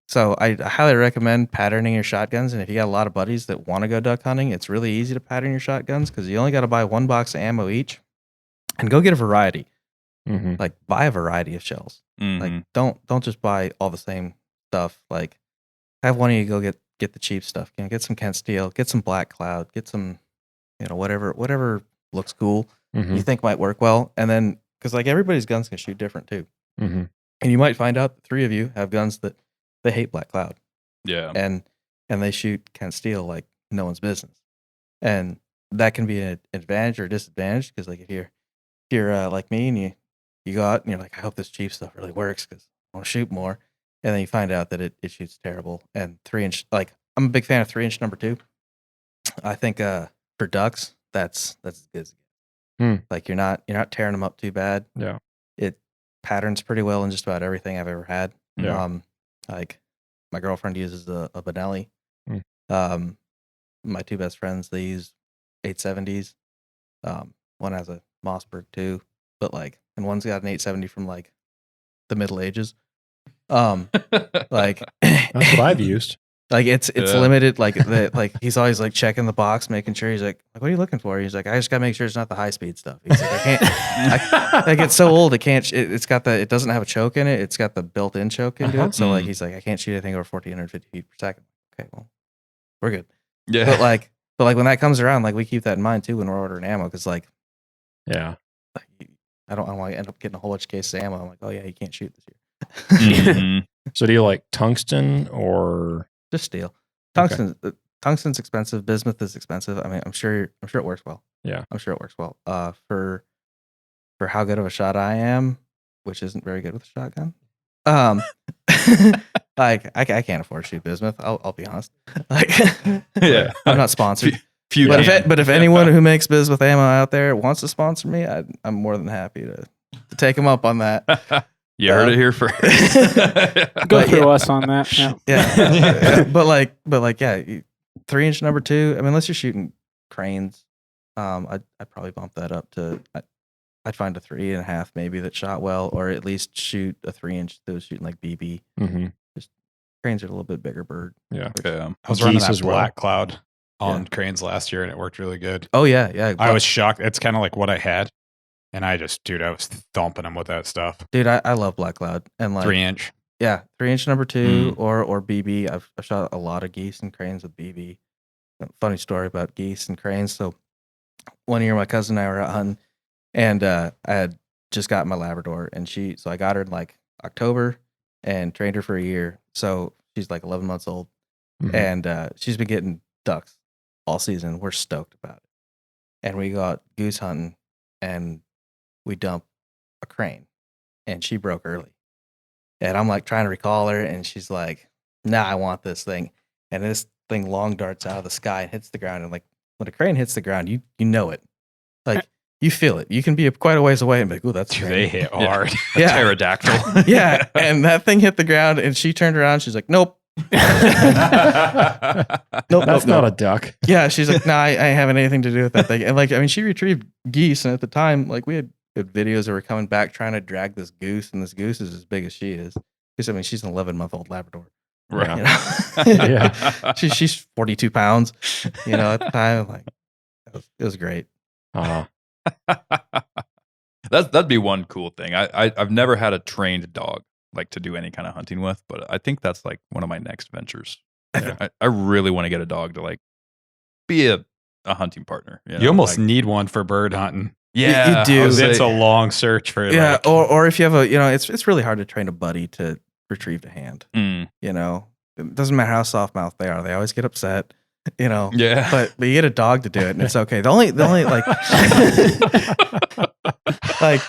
so I highly recommend patterning your shotguns. And if you got a lot of buddies that want to go duck hunting, it's really easy to pattern your shotguns because you only got to buy 1 box of ammo each, and go get a variety. Mm-hmm. Like buy a variety of shells. Mm-hmm. Like don't just buy all the same stuff. Like have one of you go get the cheap stuff. Get some Kent Steel, get some Black Cloud, get some whatever looks cool Mm-hmm. you think might work well. And then because like everybody's guns can shoot different too. Mm-hmm. And you might find out that 3 of you have guns that they hate Black Cloud. Yeah. And they shoot Kent Steel like no one's business. And that can be an advantage or disadvantage because like if you're like me and you go out and you're like, I hope this cheap stuff really works because I want to shoot more. And then you find out that it shoots terrible. And 3-inch, like I'm a big fan of 3-inch number 2. I think for ducks, that's as good as it gets. Like you're not tearing them up too bad. Yeah. It patterns pretty well in just about everything I've ever had. Yeah. Like my girlfriend uses a Benelli. Mm. My 2 best friends, they use 870s. One has a Mossberg too, but like, and one's got an 870 from like the Middle Ages. Like That's what I've used. Like it's limited. Like he's always like checking the box, making sure. He's like, what are you looking for? He's like, I just gotta make sure it's not the high speed stuff. He's like, I can't. Like it's so old, it can't. It doesn't have a choke in it. It's got the built-in choke into it. So like he's like, I can't shoot anything over 1,450 feet per second. Okay, well, we're good. Yeah. But like when that comes around, like we keep that in mind too when we're ordering ammo, because like, yeah, I don't want to end up getting a whole bunch of cases of ammo. I'm like, oh yeah, you can't shoot this year. Mm-hmm. So do you like tungsten or just steel? Tungsten's expensive. Bismuth is expensive. I mean, I'm sure it works well. Yeah, I'm sure it works well. For how good of a shot I am, which isn't very good with a shotgun. Like I can't afford to shoot bismuth. I'll be honest. Like, yeah, I'm not sponsored. But if anyone who makes bismuth ammo out there wants to sponsor me, I'm more than happy to take them up on that. You heard it here first. Go through us on that. Yeah. But like, yeah, 3-inch number 2. I mean, unless you're shooting cranes, I'd probably bump that up to. I'd find a 3.5 maybe that shot well, or at least shoot a 3-inch that was shooting like BB. Mm-hmm. Just cranes are a little bit bigger bird. Yeah. I was running Geese that as well. Black Cloud on cranes last year, and it worked really good. Oh yeah. I was shocked. It's kind of like what I had, and I was thumping them with that stuff. Dude, I love Black Cloud and like 3-inch. Yeah, 3-inch number 2 or BB. I've shot a lot of geese and cranes with BB. Funny story about geese and cranes. So one year, my cousin and I were out hunting, and I had just got my Labrador, and so I got her in like October and trained her for a year. So she's like 11 months old, and she's been getting ducks all season. We're stoked about it, and we go out goose hunting, and we dump a crane, and she broke early. And I'm like trying to recall her, and she's like, nah, I want this thing. and this thing long darts out of the sky and hits the ground. And like when a crane hits the ground, you know it, like you feel it. You can be quite a ways away and be like, "Oh, that's a crane." They hit hard. Yeah. Pterodactyl. Yeah, and that thing hit the ground, and she turned around. She's like, "Nope, nope, That's not a duck. Yeah, she's like, "Nah, I haven't anything to do with that thing." And like, I mean, she retrieved geese, and at the time, like, we had videos that were coming back trying to drag this goose, and this goose is as big as she is. Because I mean, she's an 11-month-old Labrador. Right. You know? Yeah. She's 42 pounds. You know, at the time, like, it was great. Oh, That'd be one cool thing. I've never had a trained dog like to do any kind of hunting with, but I think that's like one of my next ventures. Yeah. I really want to get a dog to like be a hunting partner. You almost like, need one for bird hunting. yeah, you do. I was It's a like- long search for Yeah, like, or if you have it's really hard to train a buddy to retrieve the hand. Mm, You know, it doesn't matter how soft mouth they are; they always get upset. You know, yeah, but you get a dog to do it, and it's okay. The only like, like,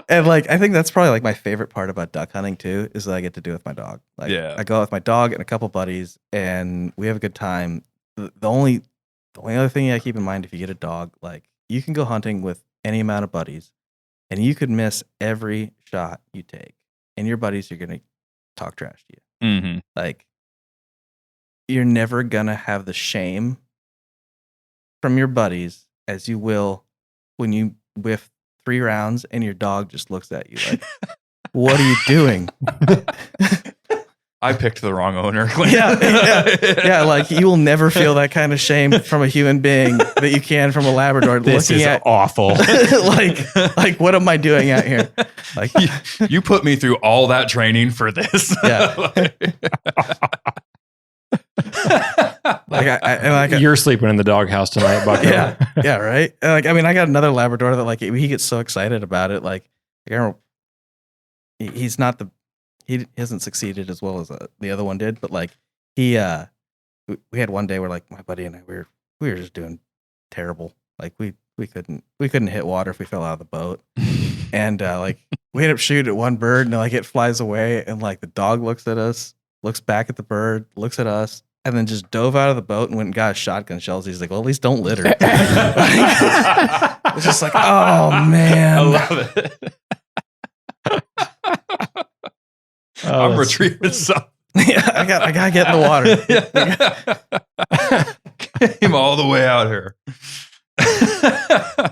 and like, I think that's probably like my favorite part about duck hunting too, is that I get to do it with my dog. Like, Yeah. I go out with my dog and a couple buddies, and we have a good time. The only other thing I keep in mind, if you get a dog, like, you can go hunting with any amount of buddies, and you could miss every shot you take, and your buddies are gonna talk trash to you. Mhm. Like, you're never gonna have the shame from your buddies as you will when you whiff 3 rounds and your dog just looks at you like, "What are you doing?" I picked the wrong owner. Yeah, like, you will never feel that kind of shame from a human being that you can from a Labrador this looking is at awful. like what am I doing out here? Like, you put me through all that training for this. Yeah. like you're sleeping in the doghouse tonight, Bucko. yeah, right. And like, I mean, I got another Labrador that like he gets so excited about it. Like I remember, he's not he hasn't succeeded as well as the other one did, but like we had one day where like my buddy and I we were just doing terrible. Like we couldn't hit water if we fell out of the boat, and like we ended up shooting at one bird and like it flies away, and like the dog looks at us, looks back at the bird, looks at us, and then just dove out of the boat and went and got his shotgun shells. He's like, "Well, at least don't litter." It's just like, oh man, I love it. Oh, I'm retrieving some. Yeah, I gotta get in the water. Came all the way out here.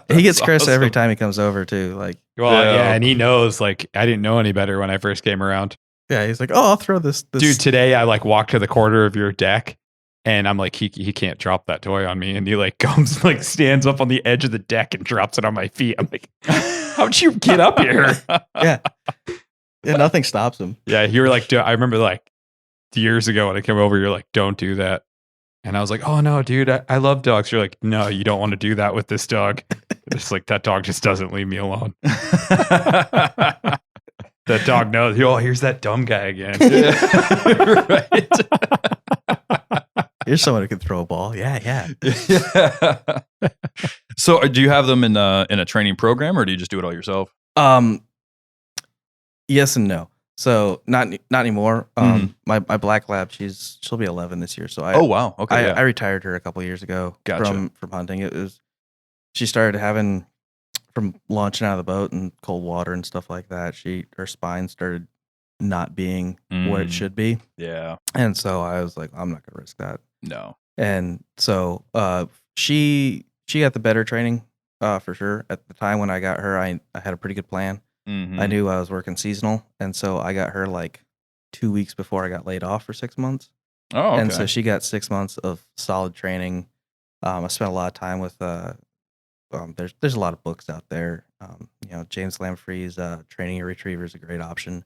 He gets That's Chris every awesome. time he comes over too. Like, Well, Yeah. yeah, and he knows. Like, I didn't know any better when I first came around. yeah, he's like, "Oh, I'll throw this." Dude, today I like walked to the corner of your deck, and I'm like, he can't drop that toy on me, and he like comes like stands up on the edge of the deck and drops it on my feet. I'm like, how'd you get up here? yeah, nothing stops him. Yeah, you were like, I remember like years ago when I came over, you're like, don't do that. And I was like, oh no, dude, I love dogs. You're like, no, you don't want to do that with this dog. It's like, that dog just doesn't leave me alone. That dog knows, oh, here's that dumb guy again. Right. Here's someone who can throw a ball. Yeah. Yeah. So, do you have them in a training program, or do you just do it all yourself? Yes and no. So not anymore. My black lab, she'll be 11 this year. So Oh wow. Okay. I retired her a couple of years ago Gotcha. from hunting. She started having, from launching out of the boat and cold water and stuff like that, her spine started not being what it should be. Yeah. And so I was like, I'm not gonna risk that. No. And so she got the better training for sure. At the time when I got her, I had a pretty good plan. Mhm. I knew I was working seasonal, and so I got her like 2 weeks before I got laid off for 6 months. Oh, okay. And so she got 6 months of solid training. I spent a lot of time with there's a lot of books out there. James Lamfree's Training Your Retriever is a great option.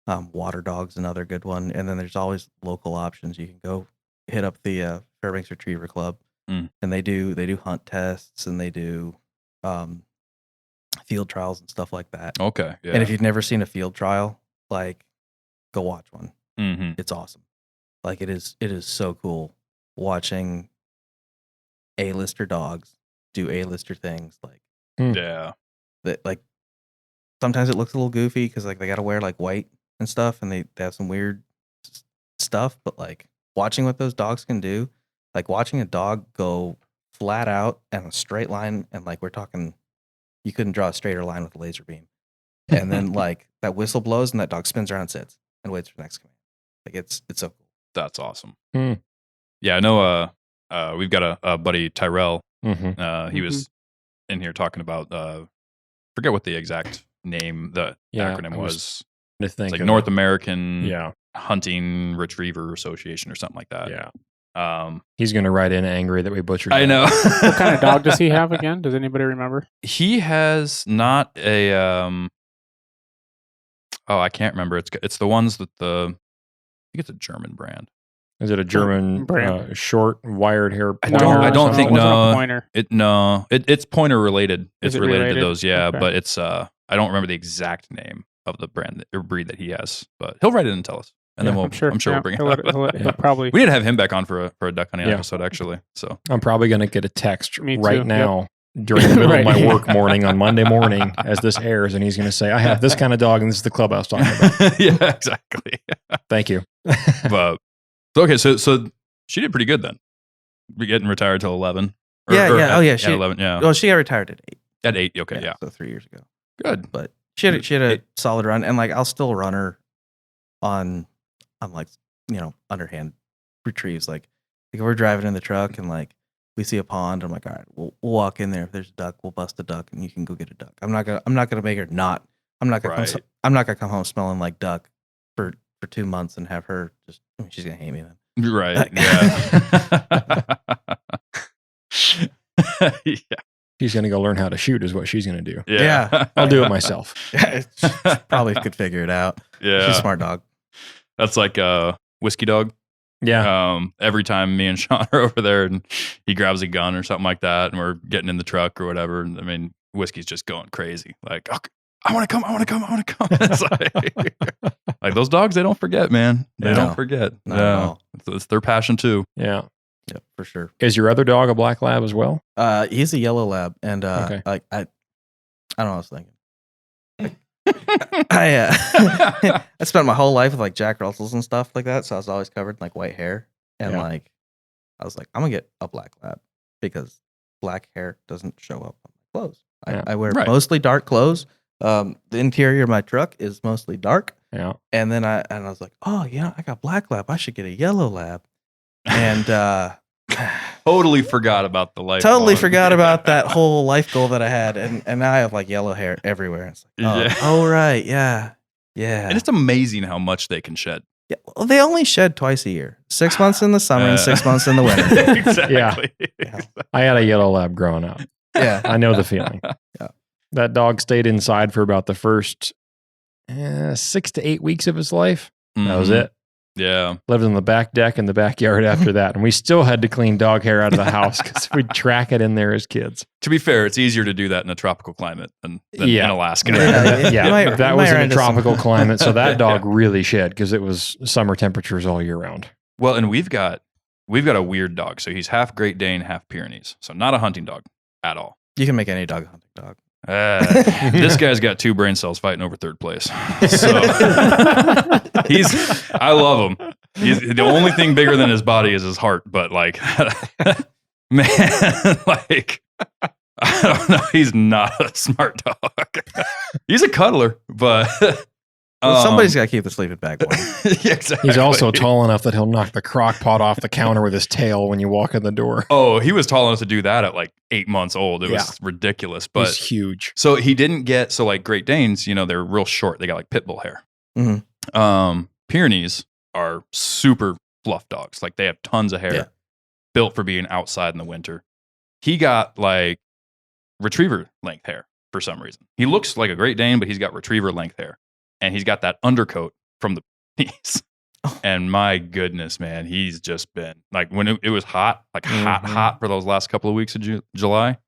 Water Dog's another good one, and then there's always local options. You can go hit up the Fairbanks Retriever Club, Mm. and they do hunt tests, and they do field trials and stuff like that. Okay. Yeah. And if you've never seen a field trial, like, go watch one. Mhm. It's awesome. Like, it is so cool watching A-lister dogs do A-lister things. Like, Yeah. that, like, sometimes it looks a little goofy because like they got to wear like white and stuff, and they have some weird stuff, but like watching what those dogs can do, like watching a dog go flat out and a straight line, and like we're talking, you couldn't draw a straighter line with a laser beam. And then like that whistle blows and that dog spins around, sits, and waits for the next command. Like it's so cool. That's awesome. Hmm. Yeah, I know. We've got a buddy Tyrell. Mm-hmm. He was in here talking about forget what the exact name the acronym was. To think It's like of North it. American Yeah. Hunting Retriever Association or something like that. Yeah. He's going to write in angry that we butchered I that. know. What kind of dog does he have again? Does anybody remember? He has not a I can't remember. It's the ones that I think it's a German brand. Is it a German Brand. short wired hair I pointer? don't- I or don't think- something? It wasn't no. a pointer. It's pointer related. Is It's it related to related? those, yeah. Okay. But it's I don't remember the exact name of the brand or breed that he has. But he'll write it and tell us, and then Yeah, I'm sure we'll bring it he'll up. he'll probably. We need to have him back on for a duck hunting Yeah. episode, actually. So I'm probably going to get a text Me too, right yep. now during the middle of my Right. work morning on Monday morning as this airs, and he's going to say, I have this kind of dog, and this is the club I was talking about. yeah, exactly. Thank you. But okay, so she did pretty good then. We getting retired till 11. Yeah, yeah. Oh, yeah, At she- 11. Yeah, Well, she got retired at 8. at 8. Okay, yeah. So 3 years ago. Good. But she had a solid run, and like I'll still run her on like underhand retrieves. Like if we're driving in the truck and like we see a pond, I'm like, all right, we'll walk in there. If there's a duck, we'll bust a duck, and you can go get a duck. I'm not gonna make her not. I'm not gonna Right. I'm not gonna come home smelling like duck for 2 months and have her just. She's gonna hate me then. Right. Yeah. yeah. She's going to go learn how to shoot is what she's going to do. Yeah. I'll do it myself. She probably could figure it out. Yeah. She's a smart dog. That's like Whiskey Dog. Yeah. Every time me and Sean are over there and he grabs a gun or something like that and we're getting in the truck or whatever, and I mean, Whiskey's just going crazy. Like, okay, I want to come. It's like those dogs, they don't forget, man. They No. don't forget. Not at all. It's their passion too. Yeah. Yep, for sure. Is your other dog a black lab as well? He's a yellow lab, and Okay. like I don't know what I was thinking. I spent my whole life with like Jack Russells and stuff like that, so I was always covered in like white hair, and Yeah. like I was like, I'm gonna get a black lab because black hair doesn't show up on my clothes. Yeah. I wear Right. mostly dark clothes. The interior of my truck is mostly dark, Yeah. and then I was like, oh yeah, I got black lab. I should get a yellow lab, and Totally forgot about the life. totally goal. forgot about that whole life goal that I had, and now I have like yellow hair everywhere. It's like, oh, Yeah. oh right, yeah. And it's amazing how much they can shed. Yeah, well, they only shed twice a year. 6 months in the summer and 6 months in the winter. Exactly. Yeah. I had a yellow lab growing up. Yeah. I know the feeling. Yeah. That dog stayed inside for about the first 6 to 8 weeks of his life. That was Mhm. it. Yeah. Lived on the back deck in the backyard after that. And we still had to clean dog hair out of the house because we'd track it in there as kids. To be fair, it's easier to do that in a tropical climate than Yeah. in Alaska. Yeah, Yeah, you might- that you was might in run a into some- tropical climate. So that dog really shed because it was summer temperatures all year round. Well, and we've got a weird dog. So he's half Great Dane, half Pyrenees. So not a hunting dog at all. You can make any dog a hunting dog. This guy's got 2 brain cells fighting over 3rd place. So I love him. He's the only thing bigger than his body is his heart. But like, man, like, I don't know. He's not a smart dog. He's a cuddler, but Well, somebody's got to keep the sleeping bag warm. yeah, exactly. He's also tall enough that he'll knock the crock pot off the counter with his tail when you walk in the door. Oh, he was tall enough to do that at like 8 months old. It Yeah. was ridiculous. But He's huge. so he didn't get, so like Great Danes, they're real short. They got like pit bull hair. Mhm. Pyrenees are super fluff dogs. Like they have tons of hair, Yeah. built for being outside in the winter. He got like retriever length hair for some reason. He looks like a Great Dane, but he's got retriever length hair. And he's got that undercoat from the Pyrenees. Oh. And my goodness, man, he's just been like when it was hot, like Mhm. hot for those last couple of weeks of July.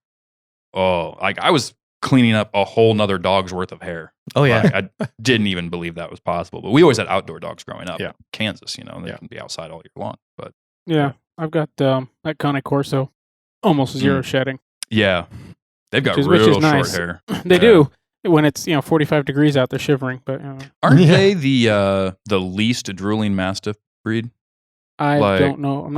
Oh, like I was cleaning up a whole nother dog's worth of hair. Oh yeah. Like, I didn't even believe that was possible. But we always had outdoor dogs growing up. Yeah. Kansas, they Yeah. can be outside all year long. But Yeah, I've got that Cane Corso, almost zero shedding. yeah, they've got Which is real short nice. hair. They Yeah. do when it's 45 degrees out. They're shivering, but Aren't Yeah. they the least drooling Mastiff breed? I Like- don't know. I'm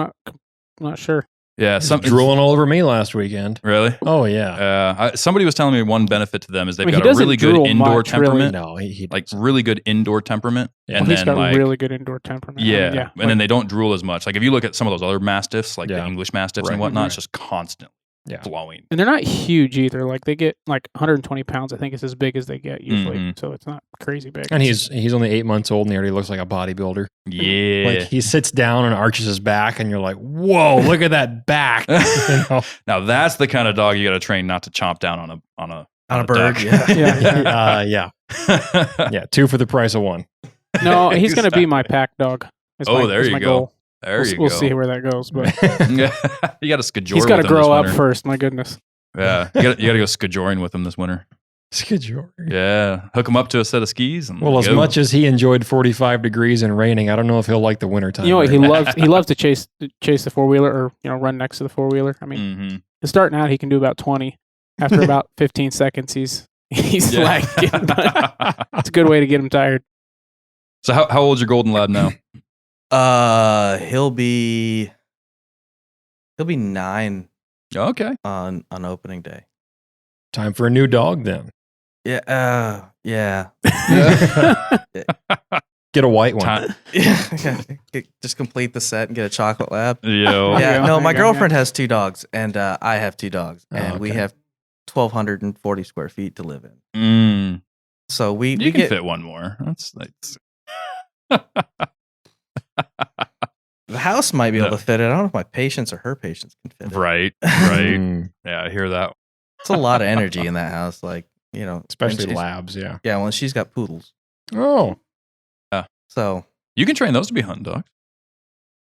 not sure. Yeah, He's drooling all over me last weekend. Really? Oh yeah. Somebody was telling me one benefit to them is they've I mean, he got a doesn't really good drool indoor much, really. temperament, No, he like doesn't. really good indoor temperament, Yeah. and He's then got like really good indoor temperament. yeah, I mean, and then they don't drool as much. Like if you look at some of those other mastiffs, like the Yeah. English mastiffs Right. and whatnot, it's just constant Yeah. blowing. and they're not huge either. Like they get like 120 pounds. I think it's as big as they get usually. Mhm. So it's not crazy big. And he's only 8 months old and he already looks like a bodybuilder. Yeah, Like he sits down and arches his back, and you're like, "Whoa, look at that back!" You know? now that's the kind of dog you got to train not to chomp down on a bird. duck. Yeah. Yeah, yeah. 2 for the price of 1. No, he's going to be my pack dog. Is Oh, my- there is you my go. goal. There you We'll go. see where that goes, but You got to skajor. he's got to with him this grow up winter. first. My goodness. Yeah, you got to go skajoring with him this winter. Schedule. Yeah, hook him up to a set of skis. And Well, as go. much as he enjoyed 45 degrees and raining, I don't know if he'll like the wintertime. You know what? He very much. loves to chase the 4-wheeler or run next to the 4-wheeler. I mean, Mhm. starting out he can do about 20. After about 15 seconds, he's Yeah. like getting done. It's a good way to get him tired. So how old's your golden lad now? He'll be 9 Okay. on opening day. Time for a new dog then. Yeah. Yeah. Get a white one. Time- Just complete the set and get a chocolate lab. Yo. Yeah. Yeah. No, my Yeah. girlfriend has 2 dogs, and I have 2 dogs, Oh, and we okay. have 1,240 square feet to live in. Mm. So we You can get fit one more. That's the house might be able No. to fit it. I don't know if my patients or her patients can fit it. right. Right. Mm, Yeah, I hear that. It's a lot of energy in that house. Like when especially she's- labs, yeah. Yeah, well, she's got poodles. Oh, So You can train those to be hunting dogs.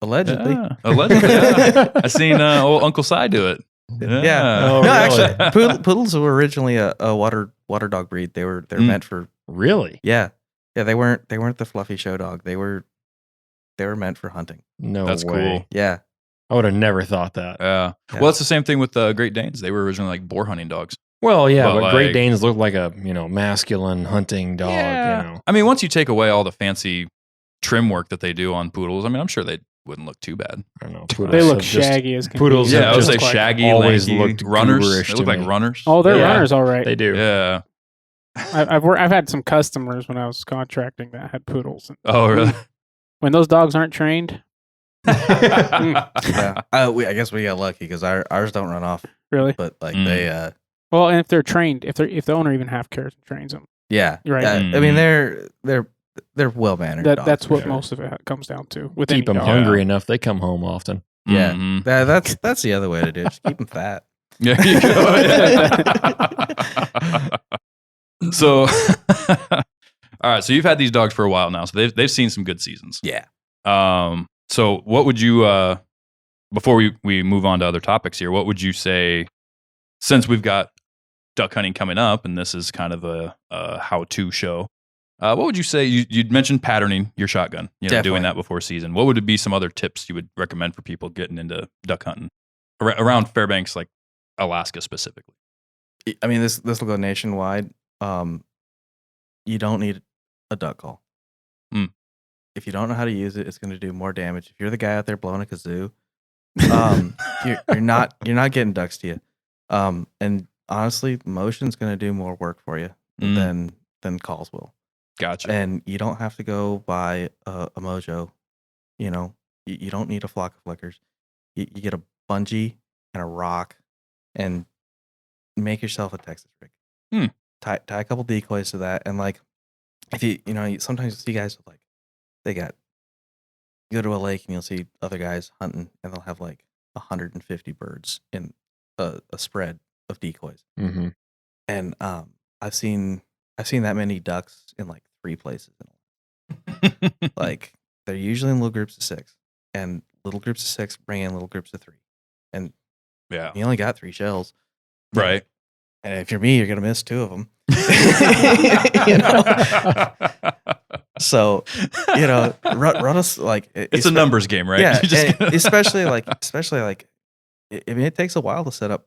allegedly. Yeah, allegedly. Yeah. I seen old Uncle Si do it. Yeah. Oh, No, really? actually, poodles were originally a water dog breed. They're Mm. meant for really? yeah. They weren't the fluffy show dog. They were meant for hunting. No That's way. cool. Yeah. I would have never thought that. Yeah. Yeah. Well, it's the same thing with Great Danes. They were originally like boar hunting dogs. Well, yeah, But, but Great like- Danes look like a masculine hunting dog. Yeah. You know, I mean, once you take away all the fancy trim work that they do on poodles, I mean, I'm sure they wouldn't look too bad. I don't know. They Poodles look have just- shaggy as can poodles be. have Yeah, I would just say like shaggy, always lanky looked runners. gooberish They to look like me. runners. Oh, they're Yeah. runners, all right. They do. Yeah. I've had some customers when I was contracting that had poodles. And Oh, really? when those dogs aren't trained, Yeah. I guess we got lucky because ours don't run off, really. but like Mm. they Well, and if they're trained, if the owner even half cares and trains them, yeah. Right. I Mm. mean they're well mannered. that's what yeah. most of it comes down to. With Keep any them dog. hungry enough, they come home often. Yeah. Mhm. That's the other way to do it. Just keep them fat. Yeah, you go. So, all right. So you've had these dogs for a while now. So they've seen some good seasons. Yeah. So what would you before we move on to other topics here, what would you say, since we've got duck hunting coming up and this is kind of a how-to show, what would you say? You'd mentioned patterning your shotgun, doing Definitely. that before season. What would be some other tips you would recommend for people getting into duck hunting around Fairbanks, like Alaska specifically? I mean this will go nationwide. You don't need a duck call. Mm. If you don't know how to use it, it's going to do more damage. If you're the guy out there blowing a kazoo, you're not getting ducks to you. And honestly, motion's going to do more work for you Mm. than calls will. Gotcha. And you don't have to go buy a mojo. You don't need a flock of flickers. You get a bungee and a rock, and make yourself a Texas rig. Hmm. Tie a couple decoys to that, and like if you sometimes you see guys with they got you go to a lake and you'll see other guys hunting, and they'll have like 150 birds in a spread of decoys. Mm-hmm. And I've seen that many ducks in like 3 places. Like they're usually in little groups of 6, and little groups of 6 bring in little groups of 3, and Yeah. you only got 3 shells. Right. And if you're me, you're gonna miss 2 of them. So run us like It's a numbers game, right? Yeah, You just and especially like I mean, it takes a while to set up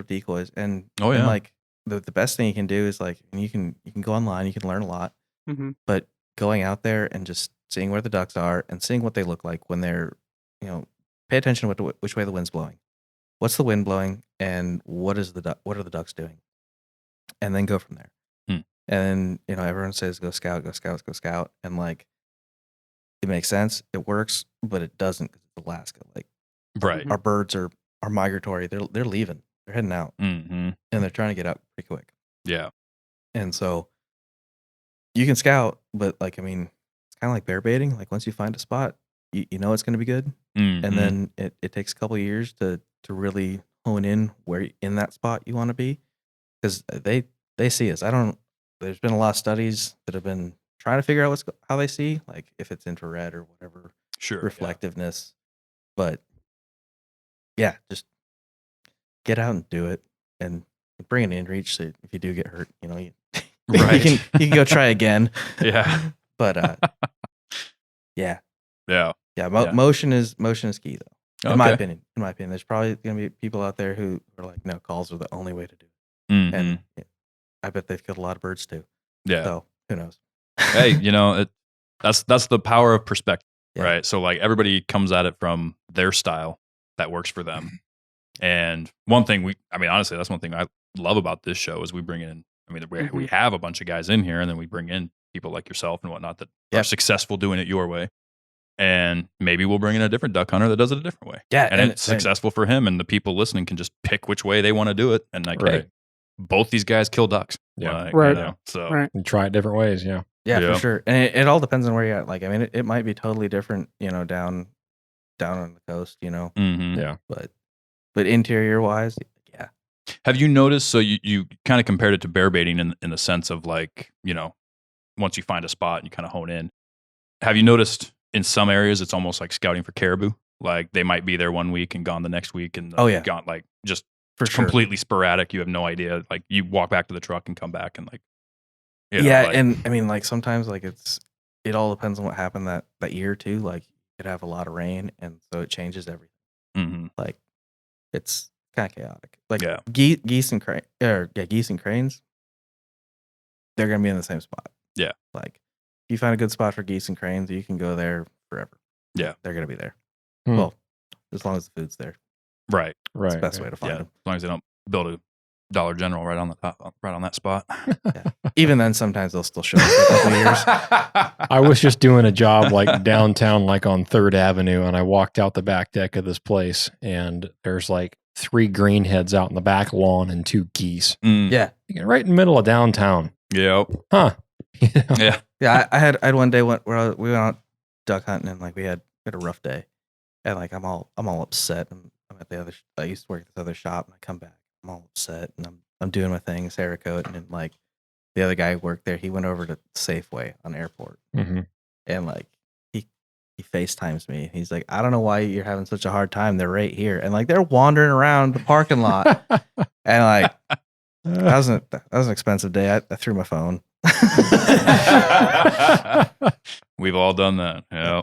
decoys, and Oh, and yeah. like the best thing you can do is like, and you can go online, you can learn a lot, Mhm. but going out there and just seeing where the ducks are and seeing what they look like when they're pay attention to which way the wind's blowing. What's the wind blowing, and what are the ducks doing? And then go from there. And everyone says go scout, and like it makes sense, it works, but it doesn't because it's Alaska. Like Right. our birds are migratory. They're leaving. They're heading out, Mm-hmm. and they're trying to get out pretty quick. Yeah. And so you can scout, but like it's kind of like bear baiting. Like once you find a spot, you know it's going to be good, Mm-hmm. and then it takes a couple of years to really hone in where in that spot you want to be, because they see us. There's been a lot of studies that have been trying to figure out how they see, like if it's infrared or whatever, Sure. reflectiveness. But yeah, just get out and do it, and bring an inReach. So if you do get hurt, you Right. you can go try again. Yeah. But yeah. Yeah. Yeah, Yeah. motion is key though. In my Okay. opinion, there's probably going to be people out there who are like, no, calls are the only way to do it, Mhm. and I bet they've killed a lot of birds too. Yeah. So who knows? Hey, that's the power of perspective, Yeah. right? So like everybody comes at it from their style that works for them. And one thing honestly, that's one thing I love about this show is we bring in, we have a bunch of guys in here, and then we bring in people like yourself and whatnot that Yep. are successful doing it your way. And maybe we'll bring in a different duck hunter that does it a different way. Yeah, And it's successful for him, and the people listening can just pick which way they want to do it. And like, hey, Right. both these guys kill ducks. Yeah. Like, Right. So Right. And try it different ways. Yeah. Yeah, Yeah. for sure. And it all depends on where you're at. Like, it might be totally different, down on the coast, mhm. Yeah. but interior wise, yeah. Have you noticed? So you kind of compared it to bear baiting in the sense of like, once you find a spot and you kind of hone in. Have you noticed in some areas it's almost like scouting for caribou? Like they might be there one week and gone the next week, and Oh, yeah. gone like just For sure. completely sporadic. You have no idea. Like you walk back to the truck and come back and like, And like sometimes like it all depends on what happened that year too. Like you could have a lot of rain, and so it changes everything. mhm. Like it's kind of chaotic. Like Yeah. geese and cranes, they're gonna be in the same spot. Yeah. Like if you find a good spot for geese and cranes, you can go there forever. Yeah. They're gonna be there. Hmm. Well, as long as the food's there, Right. it's Right. the best way to find Yeah. them. As long as they don't build a Dollar General right on the top, right on that spot. Even then, sometimes they'll still show up for a couple of years. I was just doing a job like downtown, like on 3rd Avenue, and I walked out the back deck of this place, and there's like 3 greenheads out in the back lawn and 2 geese. Mm. Yeah. Right in the middle of downtown. Yep. Huh. Yeah. Yeah, I had one day where we went out duck hunting, and like we had a rough day, and like I'm all upset. I'm at the other. I used to work at this other shop, and I come back, I'm all upset, and I'm doing my thing, Cerakoting, and like the other guy who worked there, he went over to Safeway on Airport, Mm-hmm. and like he FaceTimes me. He's like, I don't know why you're having such a hard time. They're right here, and like they're wandering around the parking lot, and like that was an expensive day. I threw my phone. We've all done that. Yeah.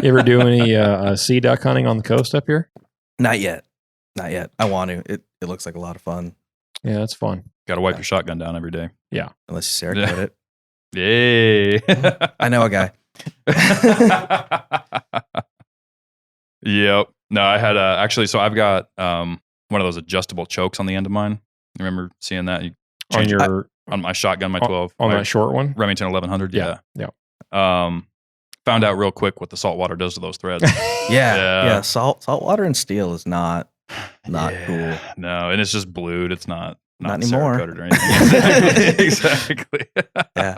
You ever do any sea duck hunting on the coast up here? Not yet. I want to. It looks like a lot of fun. Yeah, that's fun. Got to wipe your shotgun down every day. Unless you Cerakote it. Yay. I know a guy. Yep. No, I had actually. So I've got one of those adjustable chokes on the end of mine. You remember seeing that? You On change- your on my shotgun, my 12, on my that short one? Remington 1100. Yeah. Found out real quick what the salt water does to those threads. Yeah. Salt water and steel is not Yeah. cool. No, and it's just blued. It's not anymore. Cerakoted or anything. Exactly. Yeah.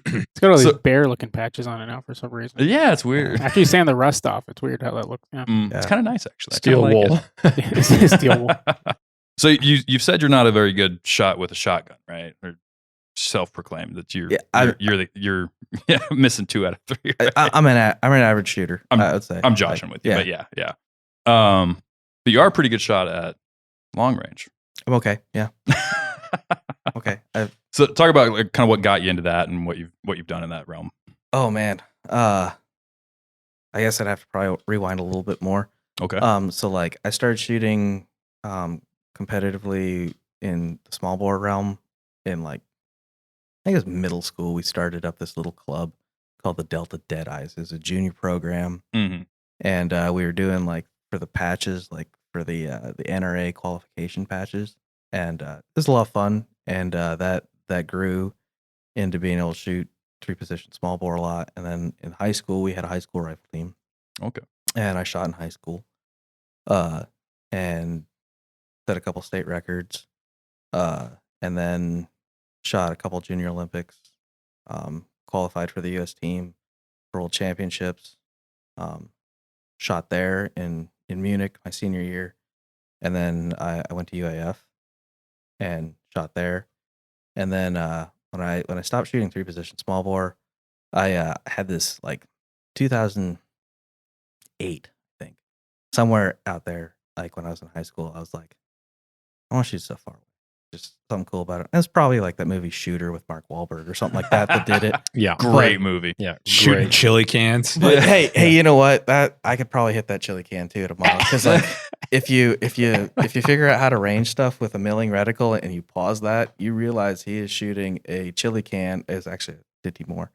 It's got all these So- bear-looking patches on it now for some reason. Yeah, it's weird. After you sand the rust off, it's weird how that looks. Yeah. It's Yeah. kind of nice actually. I Steel kinda like wool. it. Steel wool. So you've said you're not a very good shot with a shotgun, right? Or self-proclaimed that you're Yeah, you're missing 2 out of 3. Right? I'm an average shooter. I would say. I'm joshing with you, but yeah. But you are a pretty good shot at long range. I'm okay. Yeah. Okay. So talk about like kind of what got you into that and what you've done in that realm. Oh man. I guess I'd have to probably rewind a little bit more. Okay. So like I started shooting competitively in the small bore realm in like I think it was middle school. We started up this little club called the Delta Deadeyes. It was a junior program. Mhm. and we were doing like for the patches, like for the NRA qualification patches, and it was a lot of fun, and that grew into being able to shoot 3-position small bore a lot. And then in high school, we had a high school rifle team. Okay. And I shot in high school, and set a couple state records, and then shot a couple junior Olympics, qualified for the U.S. team for World Championships, shot there in Munich my senior year, and then I went to UAF and shot there, and then when I stopped shooting 3-position small bore, I had this like 2008, I think, somewhere out there, like when I was in high school, I was like, I want to shoot stuff far away. Just something cool about it. And it's probably like that movie Shooter with Mark Wahlberg or something like that did it. Yeah. Great movie. Yeah. Shooting Great. chili cans. But hey, you know what? That I could probably hit that chili can too tomorrow. Because like, if you figure out how to range stuff with a milling reticle and you pause that, you realize he is shooting a chili can. Is actually a Dinty Moore.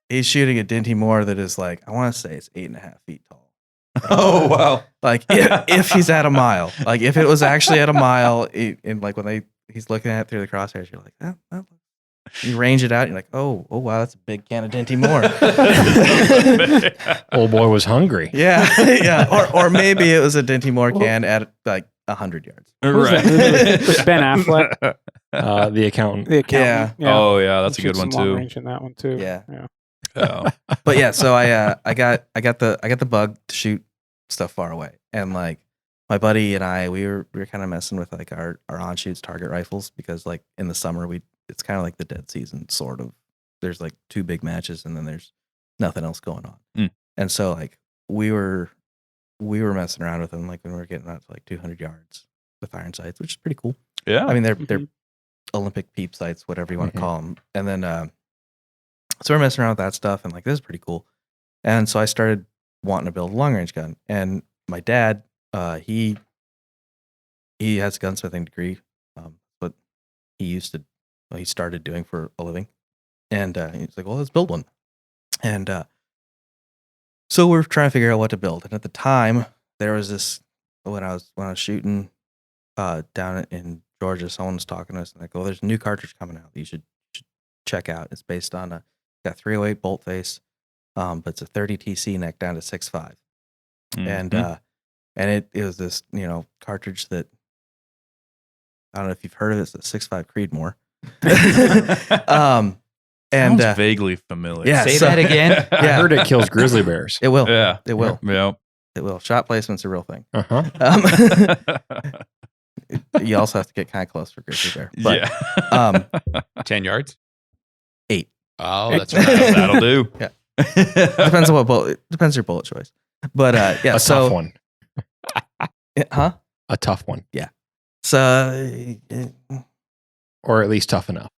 He's shooting a Dinty Moore that is like, I want to say it's 8.5 feet tall. Oh wow! Like if he's at a mile, like if it was actually at a mile, and like when he's looking at it through the crosshairs, you're like, you range it out, you're like, oh wow, that's a big can of Dinty Moore. Old boy was hungry. Yeah. Or maybe it was a Dinty Moore can at like 100 yards. Right. With Ben Affleck, The accountant. the accountant. Yeah. Oh yeah, that's a He good shoots one some long too. range in that one too. Yeah. Oh. But yeah, so I got the bug to shoot stuff far away, and like my buddy and I, we were kind of messing with like our on shoots target rifles, because like in the summer it's kind of like the dead season sort of. There's like 2 big matches and then there's nothing else going on, and so like we were messing around with them like when we were getting out to like 200 yards with iron sights, which is pretty cool. Yeah. I mean they're Olympic peep sights, whatever you want to call them, and then so we're messing around with that stuff, and like, this is pretty cool. And so I started wanting to build a long range gun. And my dad, he has a gunsmithing degree, but he started doing for a living. And he's like, well, let's build one. And so we're trying to figure out what to build. And at the time, there was this, when I was shooting down in Georgia, someone was talking to us and like, oh, there's a new cartridge coming out that you should check out. It's based on got 308 bolt face, but it's a 30 TC neck down to 6.5, and it was this cartridge that I don't know if you've heard of it. It's a 6.5 Creedmoor. And Sounds vaguely familiar. yeah, Say so- that again. I heard it kills grizzly bears. It will. Yeah. It will. Yeah. It will. Shot placement's a real thing. Uh-huh. You also have to get kind of close for grizzly bear. But, yeah. 10 yards? 8. Oh, that's right. That'll do. Yeah. Depends on what bullet. Depends on your bullet choice. But yeah, A so tough one. huh? A tough one. So Or at least tough enough.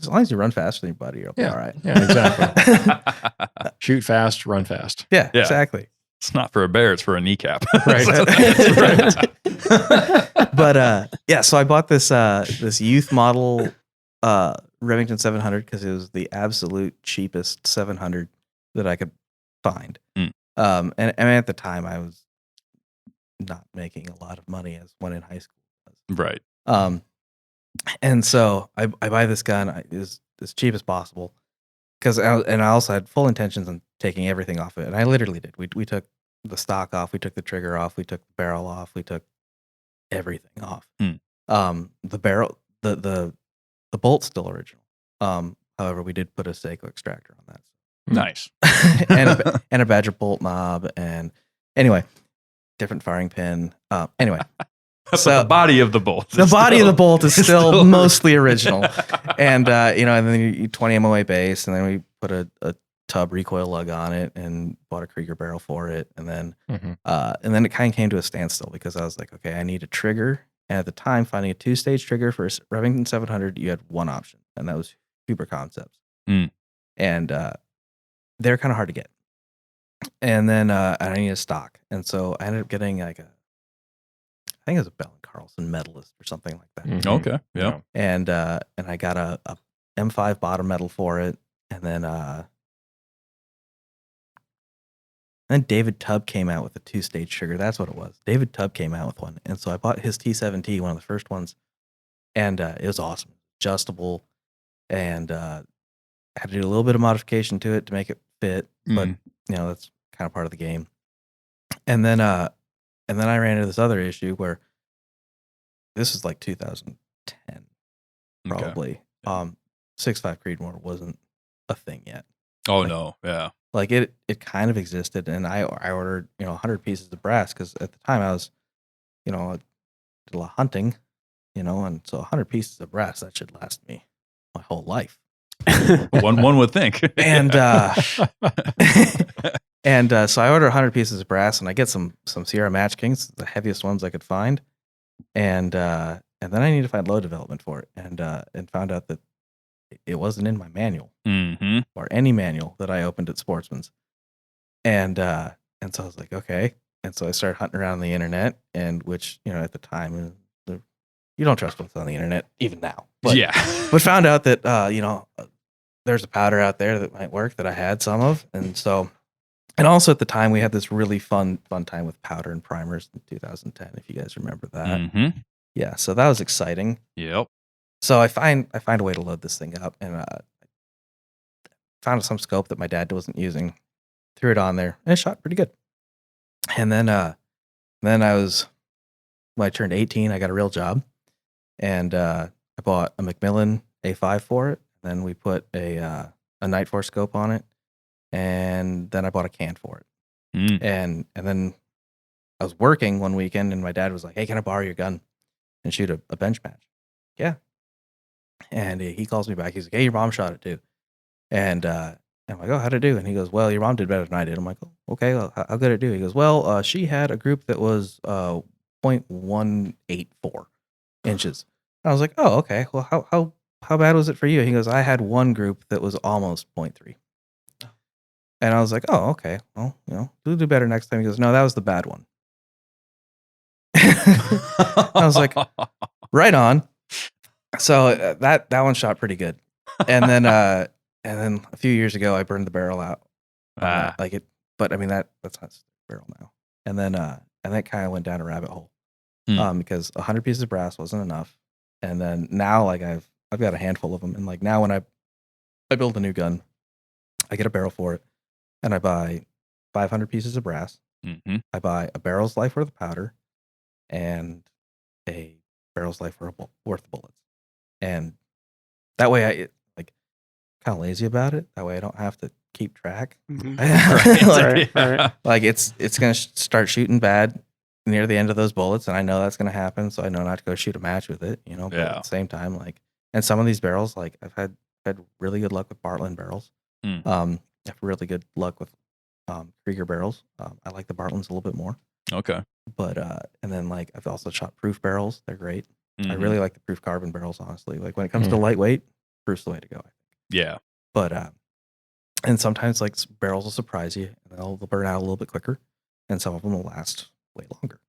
as long as you run faster than your buddy, you'll be all right. Yeah, exactly. Shoot fast, run fast. Yeah, Yeah. exactly. It's not for a bear, it's for a kneecap. Right. That's right. But yeah, so I bought this this youth model Remington 700 because it was the absolute cheapest 700 that I could find. Mm. And I mean, at the time, I was not making a lot of money as one in high school was. Right. And so I buy this gun. It was as cheap as possible because I also had full intentions on taking everything off it, and I literally did. We took the stock off, we took the trigger off, we took the barrel off, we took everything off. The barrel, the bolt's still original. However, we did put a Seiko extractor on that. Nice. and a Badger bolt knob, and anyway, different firing pin. Anyway, So the body of the bolt. the body of the bolt is still still mostly original, and and then you 20 MOA base, and then we put a tub recoil lug on it, and bought a Krieger barrel for it, and then it kind of came to a standstill because I was like, okay, I need a trigger, and at the time, finding a 2-stage trigger for a Remington 700, you had one option, and that was Huber Concepts, and they're kind of hard to get. And then I needed a stock, and so I ended up getting like I think it was a Bell & Carlson medalist or something like that. Okay. Yeah. And I got a M5 bottom medal for it, and then then David Tubb came out with a 2-stage trigger. That's what it was. David Tubb came out with one. And so I bought his T7T, one of the first ones. And it was awesome. Adjustable. And had to do a little bit of modification to it to make it fit. But, that's kind of part of the game. And then I ran into this other issue where this is like 2010, probably. Okay. 6.5 Creedmoor wasn't a thing yet. Oh, Like, no. Yeah. Like it kind of existed, and I ordered 100 pieces of brass because at the time I was, I did a lot of hunting, and so 100 pieces of brass that should last me my whole life. one would think. And so I ordered 100 pieces of brass, and I get some Sierra Match Kings, the heaviest ones I could find, and then I need to find load development for it, and found out that it wasn't in my manual or any manual that I opened at Sportsman's, and so I was like, okay, and so I started hunting around the internet, and which at the time you don't trust what's on the internet even now, but found out that there's a powder out there that might work that I had some of, and also at the time we had this really fun time with powder and primers in 2010, if you guys remember that. Yeah, so that was exciting. Yep. So I find a way to load this thing up, and found some scope that my dad wasn't using, threw it on there, and it shot pretty good. And then when I turned 18, I got a real job, and I bought a Macmillan A5 for it. Then we put a Night Force scope on it, and then I bought a can for it. And then I was working one weekend, and my dad was like, "Hey, can I borrow your gun and shoot a bench match?" Yeah. And he calls me back. He's like, "Hey, your mom shot it too." And I'm like, "Oh, how'd it do?" And he goes, "Well, your mom did better than I did." I'm like, "Oh, okay, well, how good did it do?" He goes, "Well, she had a group that was 0.184 inches." And I was like, "Oh, okay. Well, how bad was it for you?" He goes, "I had one group that was almost 0.3." And I was like, "Oh, okay. Well, we'll do better next time." He goes, "No, that was the bad one." I was like, "Right on." So that one shot pretty good, and then a few years ago I burned the barrel out, but I mean that's not barrel now, and that kind of went down a rabbit hole, because 100 pieces of brass wasn't enough, and then now like I've got a handful of them, and like now when I build a new gun, I get a barrel for it, and I buy 500 pieces of brass, I buy a barrel's life worth of powder, and a barrel's life worth of bullets. And that way I kind of lazy about it. That way I don't have to keep track. Like it's going to start shooting bad near the end of those bullets, and I know that's going to happen, so I know not to go shoot a match with it, But at the same time, and some of these barrels, I've had really good luck with Bartland barrels. I have really good luck with Krieger barrels. I like the Bartlands a little bit more. Okay. But and then I've also shot proof barrels. They're great. I really like the proof carbon barrels, honestly. Like when it comes to lightweight, proof's the way to go, I think. Yeah. But and sometimes barrels will surprise you, and they'll burn out a little bit quicker, and some of them will last way longer.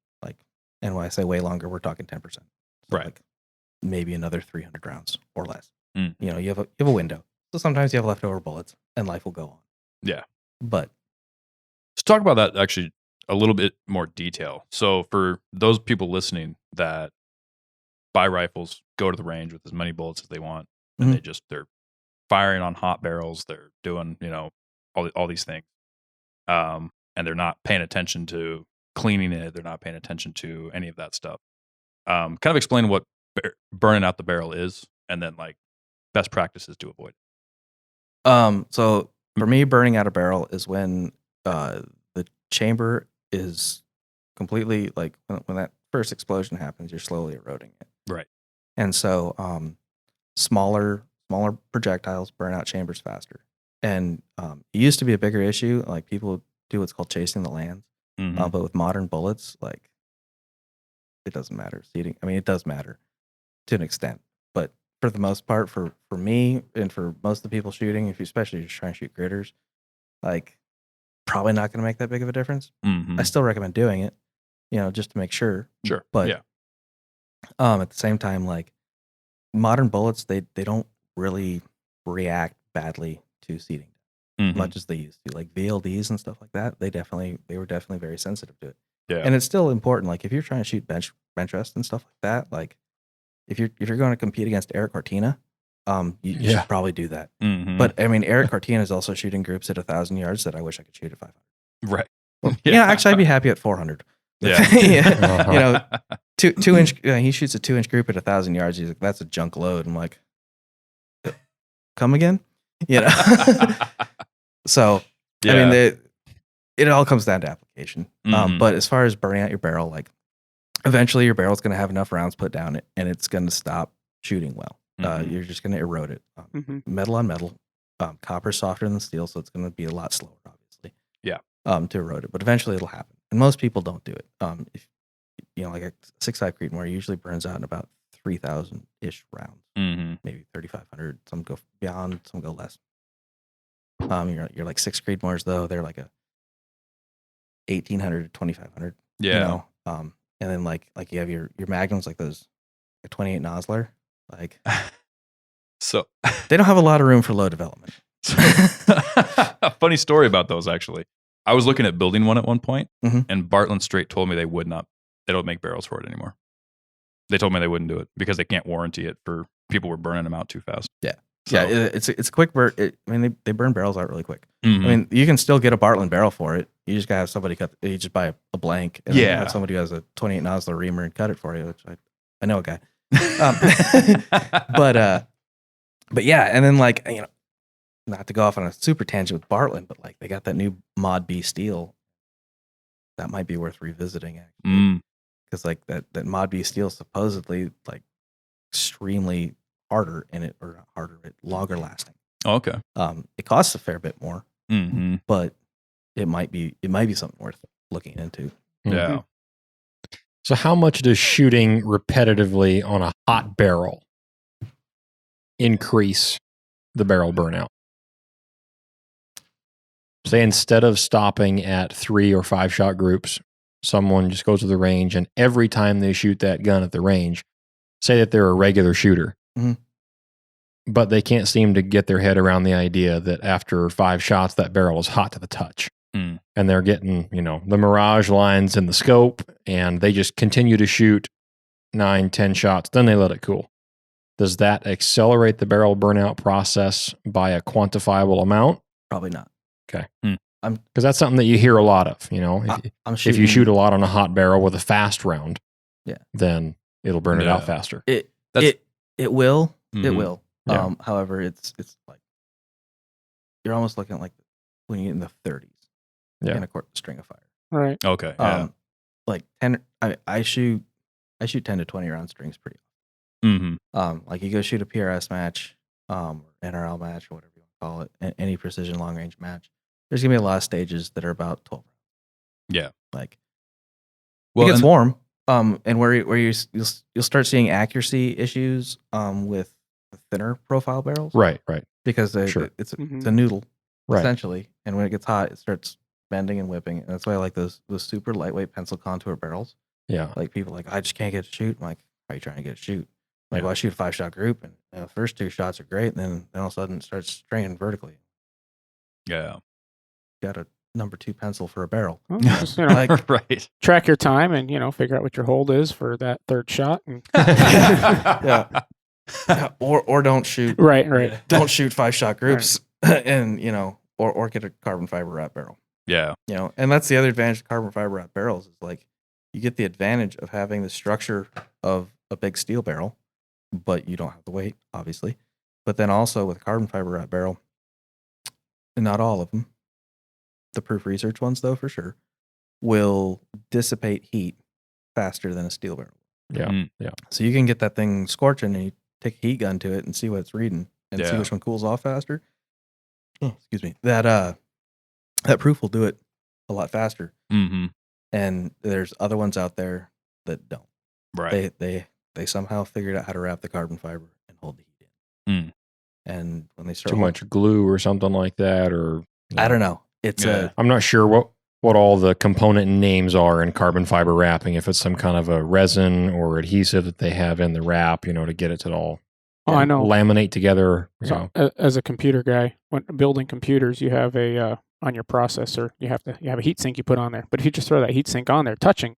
And when I say way longer, we're talking 10%. So right. Maybe another 300 rounds or less. You have a window. So sometimes you have leftover bullets, and life will go on. Yeah. But let's talk about that actually a little bit more detail. So for those people listening that buy rifles, go to the range with as many bullets as they want, and they're firing on hot barrels, they're doing all these things, and they're not paying attention to cleaning it, they're not paying attention to any of that stuff. Kind of explain what burning out the barrel is, and then best practices to avoid it. So for me, burning out a barrel is when the chamber is completely when that first explosion happens, you're slowly eroding it. Right. And so smaller projectiles burn out chambers faster. And it used to be a bigger issue. Like people do what's called chasing the lands. But with modern bullets, it doesn't matter. Seating, I mean, it does matter to an extent. But for the most part, for me and for most of the people shooting, if you especially just trying to shoot gritters, probably not going to make that big of a difference. I still recommend doing it, just to make sure. Sure. But yeah. At the same time, modern bullets, they don't really react badly to seating. Mhm. much as they used to. Like VLDs and stuff like that, they were definitely very sensitive to it. Yeah. And it's still important. Like if you're trying to shoot bench rest and stuff like that, like if you're going to compete against Eric Cortina, you should probably do that. Mhm. But I mean, Eric Cortina is also shooting groups at 1,000 yards that I wish I could shoot at 500. Right. Well, yeah, actually, I'd be happy at 400. Yeah. Yeah. You know, 2-inch. He shoots a 2-inch group at 1,000 yards. He's like, that's a junk load. I'm like, come again? You know. So Yeah. I mean, it all comes down to application. Mhm. But as far as burning out your barrel, like eventually your barrel's going to have enough rounds put down it, and it's going to stop shooting well. Mhm. You're just going to erode it. Mhm. Metal on metal. Copper's softer than steel, so it's going to be a lot slower, obviously. Yeah. To erode it, but eventually it'll happen. And most people don't do it. If like a 6.5 Creedmoor usually burns out in about 3,000 ish rounds, Mhm. maybe 3,500. Some go beyond, some go less. You're like 6 Creedmoors though. They're like a 1,800 to 2,500. Yeah. You know. And then like you have your magnums like those, a 28 Nosler. Like So they don't have a lot of room for low development. funny story about those actually. I was looking at building one at one point, Mhm. and Bartlett straight told me they don't make barrels for it anymore. They told me they wouldn't do it because they can't warranty it for people were burning them out too fast. Yeah. So, Yeah, it's a quick burn. I mean, they burn barrels out really quick. mhm. I mean, you can still get a Bartlett barrel for it. You just gotta have somebody cut. You just buy a blank. And then Yeah. have somebody who has a 28 Nosler reamer and cut it for you. Which I know a guy. But yeah, and then like not to go off on a super tangent with Bartlett, but like they got that new Mod B steel. That might be worth revisiting actually, Mm. because like that Mod B steel is supposedly like extremely harder in it, or not harder, but longer lasting. Okay. It costs a fair bit more, Mhm. but it might be something worth looking into. Yeah. So how much does shooting repetitively on a hot barrel increase the barrel burnout? Say instead of stopping at 3 or 5 shot groups, someone just goes to the range, and every time they shoot that gun at the range, say that they're a regular shooter, Mhm. but they can't seem to get their head around the idea that after 5 shots, that barrel is hot to the touch. Mm. And they're getting, the mirage lines in the scope, and they just continue to shoot 9, 10 shots, then they let it cool. Does that accelerate the barrel burnout process by a quantifiable amount? Probably not. Okay. Hmm. Because that's something that you hear a lot of, I'm if you shoot a lot on a hot barrel with a fast round, Yeah. then it'll burn it Yeah. out faster. It That's- will. It Mhm. will. Yeah. However, it's like you're almost looking at like when you get in the 30s Yeah. in a string of fire. Right. Okay. Yeah. Like 10. I shoot 10 to 20 round strings pretty. Mhm. Like you go shoot a PRS match, NRL match, or whatever you want to call it, any precision long range match. There's gonna be a lot of stages that are about 12 rounds. Yeah. Like Well, it gets and- warm. And where you'll start seeing accuracy issues with the thinner profile barrels, Right. because Sure. it's Mhm. a noodle Right. essentially, and when it gets hot, it starts bending and whipping. And that's why I like those super lightweight pencil contour barrels. Yeah. Like people are like, I just can't get a shoot. I'm like, how are you trying to get a shoot? Like, Yeah. well, I shoot a 5-shot group, and the first 2 shots are great, and then all of a sudden it starts straining vertically. Yeah. Got a number 2 pencil for a barrel. Well, just, Like, Right. track your time and figure out what your hold is for that third shot. And Yeah. or don't shoot. right. Don't shoot 5-shot groups, and or get a carbon fiber wrap barrel. Yeah. And that's the other advantage of carbon fiber wrap barrels is like you get the advantage of having the structure of a big steel barrel, but you don't have the weight, obviously. But then also with a carbon fiber wrap barrel, and not all of them, the proof research ones though for sure, will dissipate heat faster than a steel barrel. Yeah. Mm. Yeah. So you can get that thing scorching, and you take a heat gun to it and see what it's reading, and see Yeah. which one cools off faster. Oh, excuse me. That proof will do it a lot faster. Mm-hmm. And there's other ones out there that don't. Right. They somehow figured out how to wrap the carbon fiber and hold the heat in. Mm. And when they start Too much glue or something like that, or I don't know. It's Yeah. I'm not sure what all the component names are in carbon fiber wrapping. If it's some kind of a resin or adhesive that they have in the wrap, to get it to all Oh, I know. laminate together. So, as a computer guy, when building computers, you have a on your processor, you have a heat sink you put on there. But if you just throw that heat sink on there, touching,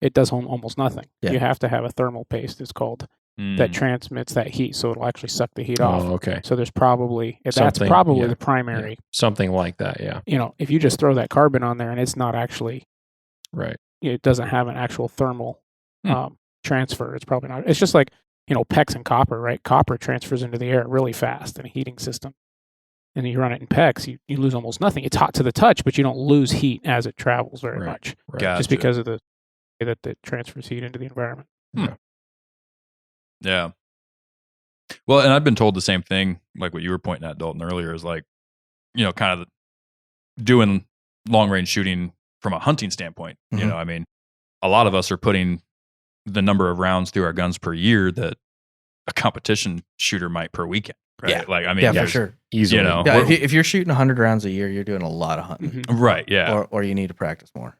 it does almost nothing. Yeah. You have to have a thermal paste, it's called, that transmits that heat, so it'll actually suck the heat off. Oh, okay. So there's probably that's Something, probably yeah. the primary. Something like that, yeah. If you just throw that carbon on there and it's not actually Right. it doesn't have an actual thermal transfer. It's probably not. It's just like, PEX and copper, right? Copper transfers into the air really fast in a heating system. And you run it in PEX, you lose almost nothing. It's hot to the touch, but you don't lose heat as it travels very much. Right. Gotcha. Just because of the way that it transfers heat into the environment. Yeah. Well, and I've been told the same thing, like what you were pointing at, Dalton, earlier, is like, kind of doing long range shooting from a hunting standpoint. Mhm. I mean, a lot of us are putting the number of rounds through our guns per year that a competition shooter might per weekend. Right. Yeah. Like, I mean, Yeah, for sure. Easily. Yeah, if you're shooting 100 rounds a year, you're doing a lot of hunting. Mhm. Right. Yeah. Or you need to practice more.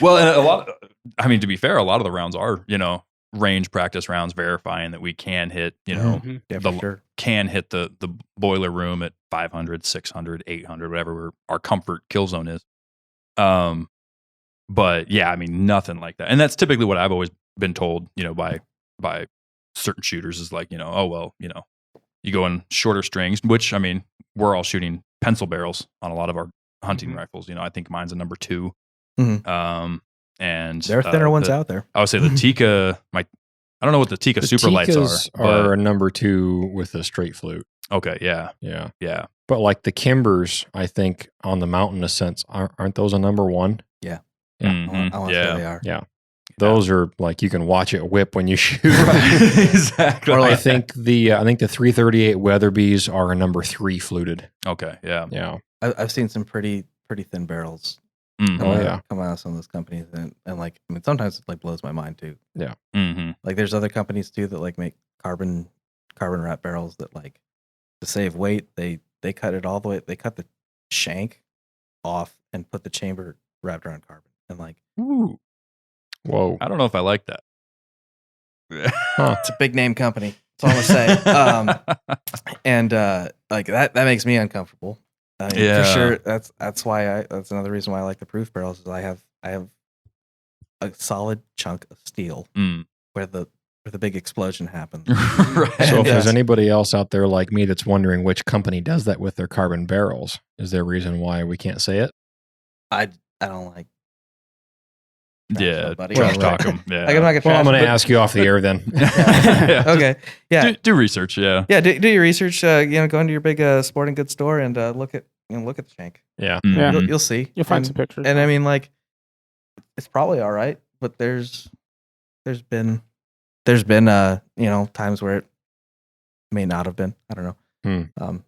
Well, and to be fair, a lot of the rounds are, range practice rounds verifying that we can hit, Mhm. Yeah, the- for sure. can hit the boiler room at 500, 600, 800, whatever our comfort kill zone is. But yeah, I mean, nothing like that. And that's typically what I've always been told, by certain shooters is like, oh, well, you go in shorter strings, which, I mean, we're all shooting pencil barrels on a lot of our hunting rifles. I think mine's a number 2. Mhm. And There are thinner ones out there. I would say the Tikka, I don't know what the Tikka The super lights Tikkas are. are a number 2 with a straight flute. Okay. Yeah. Yeah. Yeah. But like the Kimbers, I think on the mountain ascents, aren't those a number 1? Yeah. Mhm. I want to say they are. Yeah. Those are like you can watch it whip when you shoot. Exactly. Or I think the 338 Weatherbies are a number 3 fluted. Okay. Yeah. Yeah. I've seen some pretty thin barrels Mhm. come out of some of those companies, and like, I mean, sometimes it like blows my mind too. Mhm. Like, there's other companies too that like make carbon wrap barrels that, like, to save weight, they cut it all the way. They cut the shank off and put the chamber wrapped around carbon, and like, Ooh. Whoa. I don't know if I like that. it's a big name company. That's all I'm gonna say. And like that makes me uncomfortable. I mean, Yeah. for sure. That's why that's another reason why I like the proof barrels is I have a solid chunk of steel Mm. where the big explosion happens. Right. So if Yeah. there's anybody else out there like me that's wondering which company does that with their carbon barrels, is there a reason why we can't say it? I don't like. Yeah. buddy. Trash Well, talk 'em. Yeah. Like, I'm not gonna. Well, I'm trash, going to but- ask you off the air then. Yeah. Okay. Yeah. Do research. Yeah. Yeah. Do your research. Go into your big sporting goods store and look at the shank. Yeah. Yeah. Mhm. You'll see. You'll find And- some pictures. And I mean, like, it's probably all right, but there's been times where it may not have been. I don't know.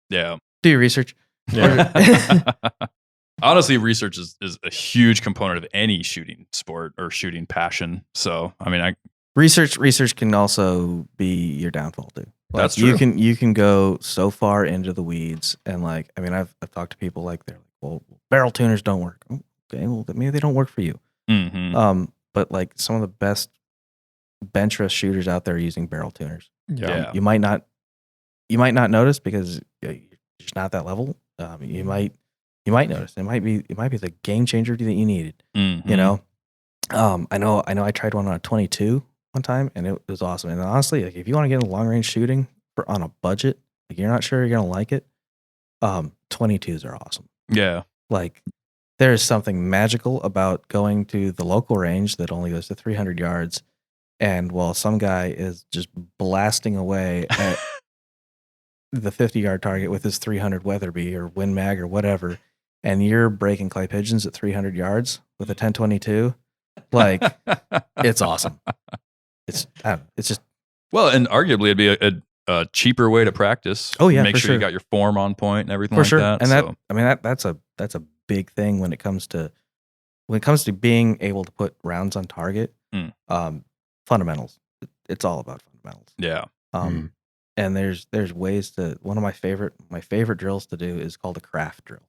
Yeah. Do your research. Yeah. Honestly, research is a huge component of any shooting sport or shooting passion. So, I mean, Research can also be your downfall too. Like, That's true. You can go so far into the weeds, and like, I mean, I've talked to people like they're like, well, barrel tuners don't work. Okay, well, maybe they don't work for you. mhm. But like some of the best bench rest shooters out there are using barrel tuners. Yeah. You might not notice because you're just not that level. You might notice. It might be the game changer that you needed. Mhm. You know, I know. I tried one on a 22 one time, and it was awesome. And honestly, like, if you want to get into long range shooting on a budget, like, you're not sure you're gonna like it, 22s are awesome. Yeah. Like, there is something magical about going to the local range that only goes to 300 yards, and while some guy is just blasting away at the 50-yard target with his 300 Weatherby or Win Mag or whatever, and you're breaking clay pigeons at 300 yards with a 1022, like, it's awesome. It's just Well, and arguably it'd be a cheaper way to practice. Oh, yeah, Make for sure you sure. got your form on point and everything for like sure. that. And so. that's a big thing when it comes to being able to put rounds on target. Fundamentals. It's all about fundamentals. Yeah. And there's ways to. One of my favorite drills to do is called a craft drill.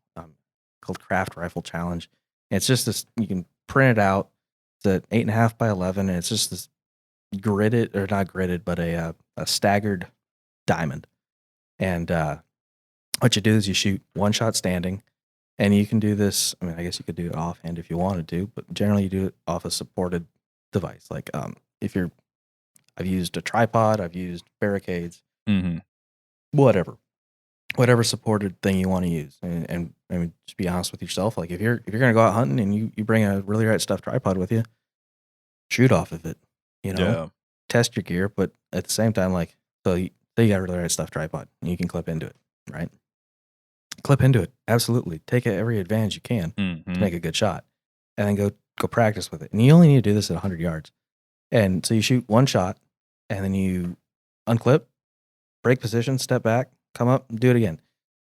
Called Craft Rifle Challenge. And it's just this. You can print it out. It's at 8.5 by 11, and it's just this gridded, or not gridded, but a staggered diamond. And what you do is you shoot one shot standing, and you can do this. I mean, I guess you could do it offhand if you wanted to, but generally you do it off a supported device. Like I've used a tripod, I've used barricades, whatever supported thing you want to use. And I mean, just be honest with yourself. Like if you're gonna go out hunting and you bring a really right stuffed tripod with you, shoot off of it. Test your gear, but at the same time, like so you got a really right stuffed tripod, and you can clip into it, right? Clip into it, absolutely. Take every advantage you can to make a good shot, and then go practice with it. And you only need to do this at 100 yards. And so you shoot one shot, and then you unclip, break position, step back, come up, do it again.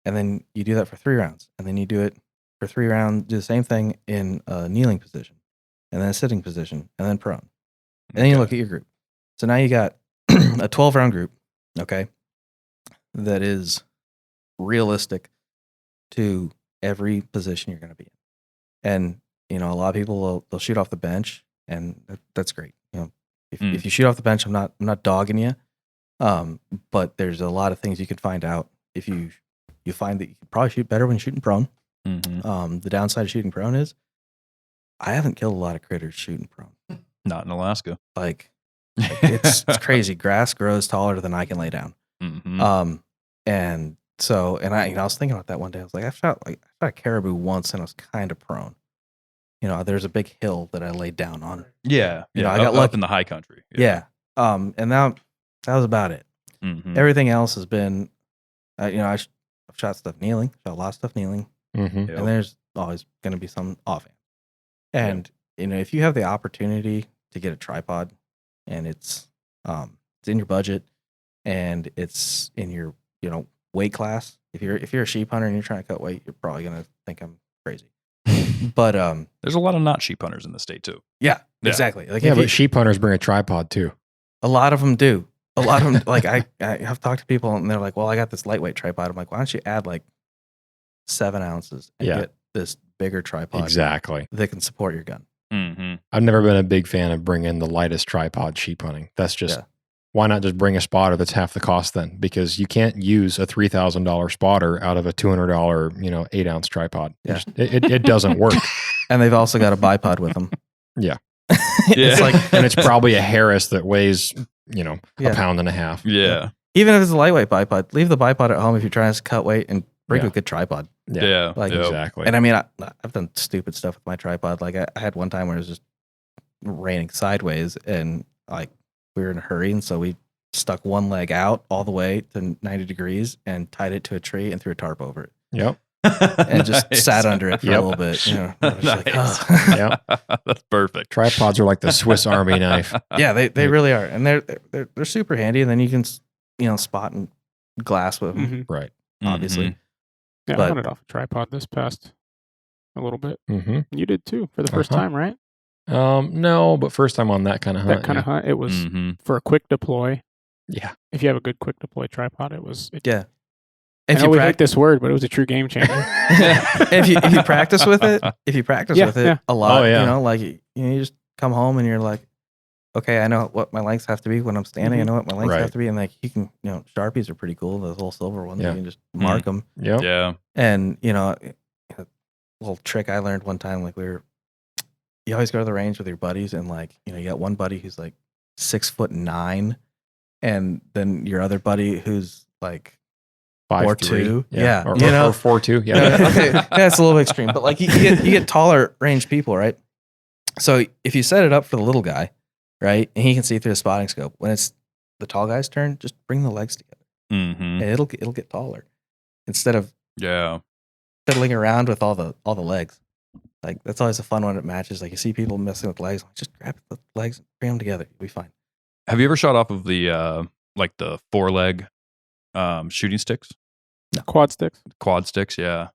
And then you do that for 3 rounds. And then you do it for 3 rounds, do the same thing in a kneeling position, and then a sitting position, and then prone. And then you look at your group. So now you got a 12-round group, okay, that is realistic to every position you're going to be in. And, a lot of people, they'll shoot off the bench, and that's great. If you shoot off the bench, I'm not dogging you. But there's a lot of things you can find out if you find that you can probably shoot better when shooting prone. The downside of shooting prone is I haven't killed a lot of critters shooting prone. Not in Alaska. Like it's crazy. Grass grows taller than I can lay down. And so, I was thinking about that one day. I was like, I shot a caribou once, and I was kind of prone. There's a big hill that I laid down on. Yeah. I got lucky up in the high country. Yeah. And that was about it. Everything else has been, I've shot stuff kneeling, shot a lot of stuff kneeling, and there's always going to be some offhand. And if you have the opportunity to get a tripod, and it's in your budget, and it's in your weight class. If you're a sheep hunter and you're trying to cut weight, you're probably going to think I'm crazy. But there's a lot of not sheep hunters in the state too. Yeah, exactly. Like but sheep hunters bring a tripod too. A lot of them do. A lot of them, like I have talked to people, and they're like, "Well, I got this lightweight tripod." I'm like, "Why don't you add like 7 ounces and get this bigger tripod exactly that can support your gun?" I've never been a big fan of bringing the lightest tripod sheep hunting. That's just why not just bring a spotter that's half the cost then? Because you can't use a $3,000 spotter out of a $200 8-ounce tripod. Yeah. It doesn't work. And they've also got a bipod with them. Yeah. It's like, and it's probably a Harris that weighs a pound and a half. Yeah. Even if it's a lightweight bipod, leave the bipod at home if you're trying to cut weight, and bring a good tripod. Yeah. Like, exactly. And I mean, I've done stupid stuff with my tripod. Like I had one time where it was just raining sideways, and like we were in a hurry, and so we stuck one leg out all the way to 90 degrees and tied it to a tree and threw a tarp over it. Yep. And just sat under it for a little bit. Nice. That's perfect. Tripods are like the Swiss Army knife. Yeah, they really are, and they're super handy. And then you can spot and glass with them, Right? Obviously. Yeah, I hunted off a tripod this past a little bit. You did too for the first time, right? No, but first time on that kind of hunt. That kind of hunt. It was for a quick deploy. Yeah. If you have a good quick deploy tripod, it was. Yeah. If you hate this word, but it was a true game changer. if you practice with it, a lot, like you just come home and you're like, okay, I know what my lengths have to be when I'm standing. I know what my lengths have to be, and like you can, Sharpies are pretty cool. Those little silver ones, you can just mark them. Yeah. And a little trick I learned one time, like you always go to the range with your buddies, and like you got one buddy who's like 6'9", and then your other buddy who's like 5'2", or 4'2", okay, that's a little extreme, but like you get taller range people, right? So if you set it up for the little guy, right, and he can see through the spotting scope, when it's the tall guy's turn, just bring the legs together, and it'll get taller instead of fiddling around with all the legs. Like that's always a fun one at matches. Like you see people messing with legs, just grab the legs, and bring them together, you'll be fine. Have you ever shot off of the like the 4-leg shooting sticks? No. Quad sticks, yeah.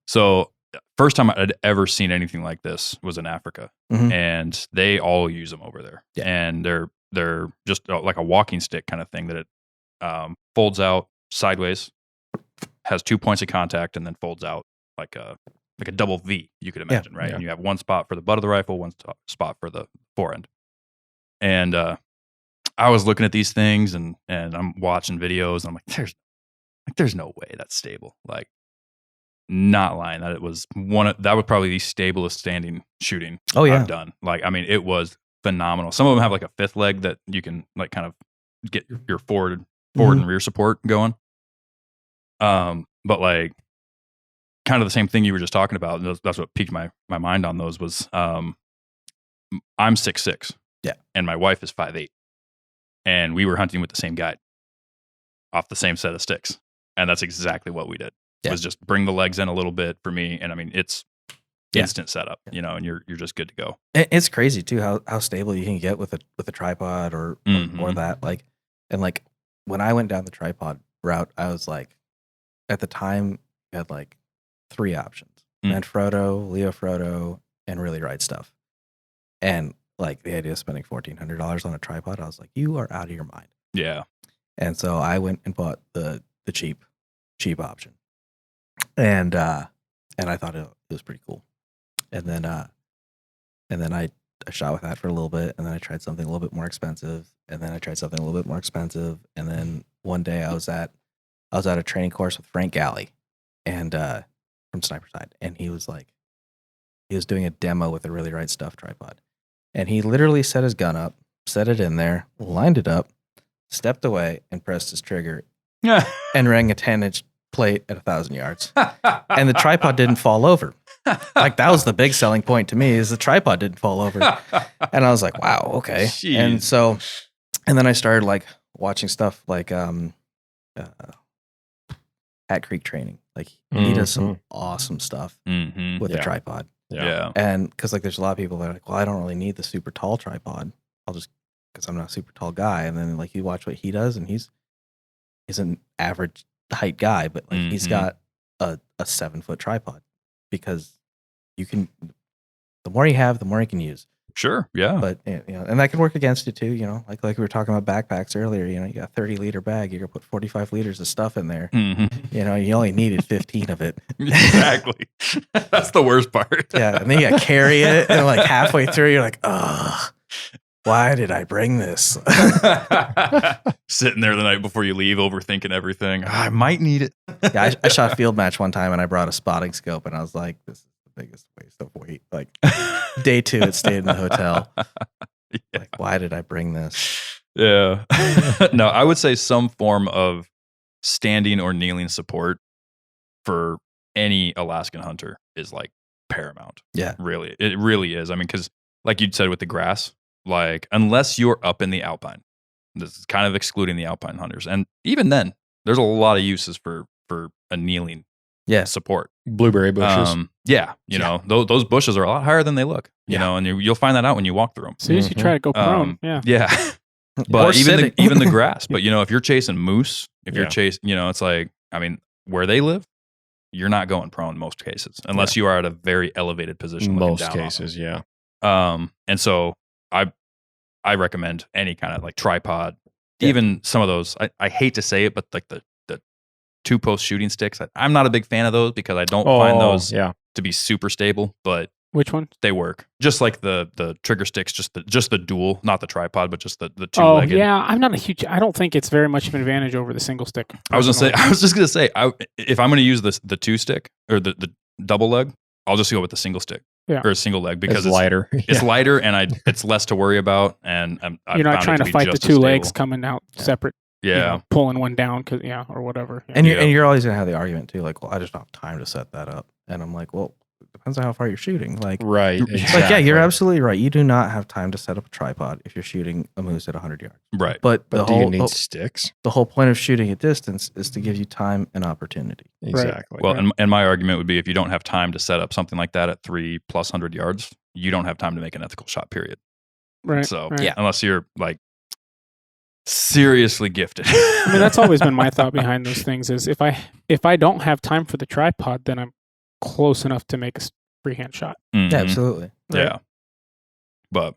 So first time I'd ever seen anything like this was in Africa, and they all use them over there. And they're just like a walking stick kind of thing that it folds out sideways, has 2 points of contact, and then folds out like a double V, you could imagine, right? And you have one spot for the butt of the rifle, one spot for the forend. And I was looking at these things and I'm watching videos and I'm like, there's no way that's stable. Like, not lying that it was that was probably the stablest standing shooting I've done. Like, I mean, it was phenomenal. Some of them have like a fifth leg that you can like kind of get your forward and rear support going. But like kind of the same thing you were just talking about. And that's what piqued my mind on those was, I'm 6'6". Yeah. And my wife is 5'8". And we were hunting with the same guide off the same set of sticks. And that's exactly what we did. Yeah. Was just bring the legs in a little bit for me. And I mean, it's instant setup, you know, and you're just good to go. It's crazy too how stable you can get with a tripod or that. Like, and like when I went down the tripod route, I was like, at the time, I had like 3 options: Manfrotto, Leo Frodo, and Really Right Stuff. And like the idea of spending $1,400 on a tripod, I was like, you are out of your mind. Yeah. And so I went and bought the cheap option. And I thought it was pretty cool. And then I shot with that for a little bit, and then I tried something a little bit more expensive, and then I tried something a little bit more expensive, and then one day I was at a training course with Frank Galley, and from Sniper Side, and he was doing a demo with a Really Right Stuff tripod, and he literally set his gun up, set it in there, lined it up, stepped away, and pressed his trigger, and rang a 10-inch plate at 1,000 yards, and the tripod didn't fall over. Like, that was the big selling point to me, is the tripod didn't fall over. And I was like, wow, okay. Jeez. And then I started like watching stuff like Hat Creek Training. Like, he does some awesome stuff with the tripod. Yeah. And because like there's a lot of people that are like, well, I don't really need the super tall tripod. I'll just, because I'm not a super tall guy. And then like you watch what he does, and he's an average height guy, but like he's got a 7-foot tripod, because you can, the more you have, the more you can use. Sure. Yeah. But you know, and that can work against you too. You know, like we were talking about backpacks earlier. You know, you got a 30-liter bag. You're gonna put 45 liters of stuff in there. You know, you only needed 15 of it. Exactly. That's the worst part. Yeah, and then you got to carry it, and like halfway through, you're like, ugh, why did I bring this? Sitting there the night before you leave, overthinking everything. I might need it. Yeah, I shot a field match one time, and I brought a spotting scope, and I was like, this is the biggest waste of weight. Like, day 2, it stayed in the hotel. Yeah. Like, why did I bring this? Yeah. No, I would say some form of standing or kneeling support for any Alaskan hunter is like paramount. Yeah. Really. It really is. I mean, because like you said with the grass, like, unless you're up in the Alpine, this is kind of excluding the Alpine hunters. And even then, there's a lot of uses for a kneeling support. Blueberry bushes. You know, those bushes are a lot higher than they look, you know, and you'll find that out when you walk through them. As soon as you try to go prone, Yeah. But even the grass. But, you know, if you're chasing moose, if you're chasing, you know, it's like, I mean, where they live, you're not going prone in most cases, unless you are at a very elevated position. Most cases, yeah. And so I recommend any kind of like tripod, even some of those, I hate to say it, but like the 2-post shooting sticks, I'm not a big fan of those, because I don't find those to be super stable, but which one? They work. Just like the trigger sticks, just the dual, not the tripod, but just the two-legged. Oh, yeah. I'm not a huge, I don't think it's very much of an advantage over the single stick. I was just going to say, if I'm going to use the 2-stick or the double leg, I'll just go with the single stick or a single leg, because it's lighter. It's lighter, and it's less to worry about. And you're not trying to fight the 2 legs coming out separate. Yeah. You know, pulling one down or whatever. Yeah. And you're always gonna have the argument too, like, well, I just don't have time to set that up. And I'm like, well, it depends on how far you're shooting. Like, right. Exactly. Like, yeah, you're absolutely right. You do not have time to set up a tripod if you're shooting a moose at 100 yards. Right. But do you need sticks? The whole point of shooting at distance is to give you time and opportunity. Exactly. Well, and my argument would be, if you don't have time to set up something like that at 3+ hundred yards, you don't have time to make an ethical shot, period. Right. So unless you're like seriously gifted. I mean, that's always been my thought behind those things, is if I don't have time for the tripod, then I'm close enough to make a freehand shot. Mm-hmm. Yeah, absolutely. Right? Yeah. But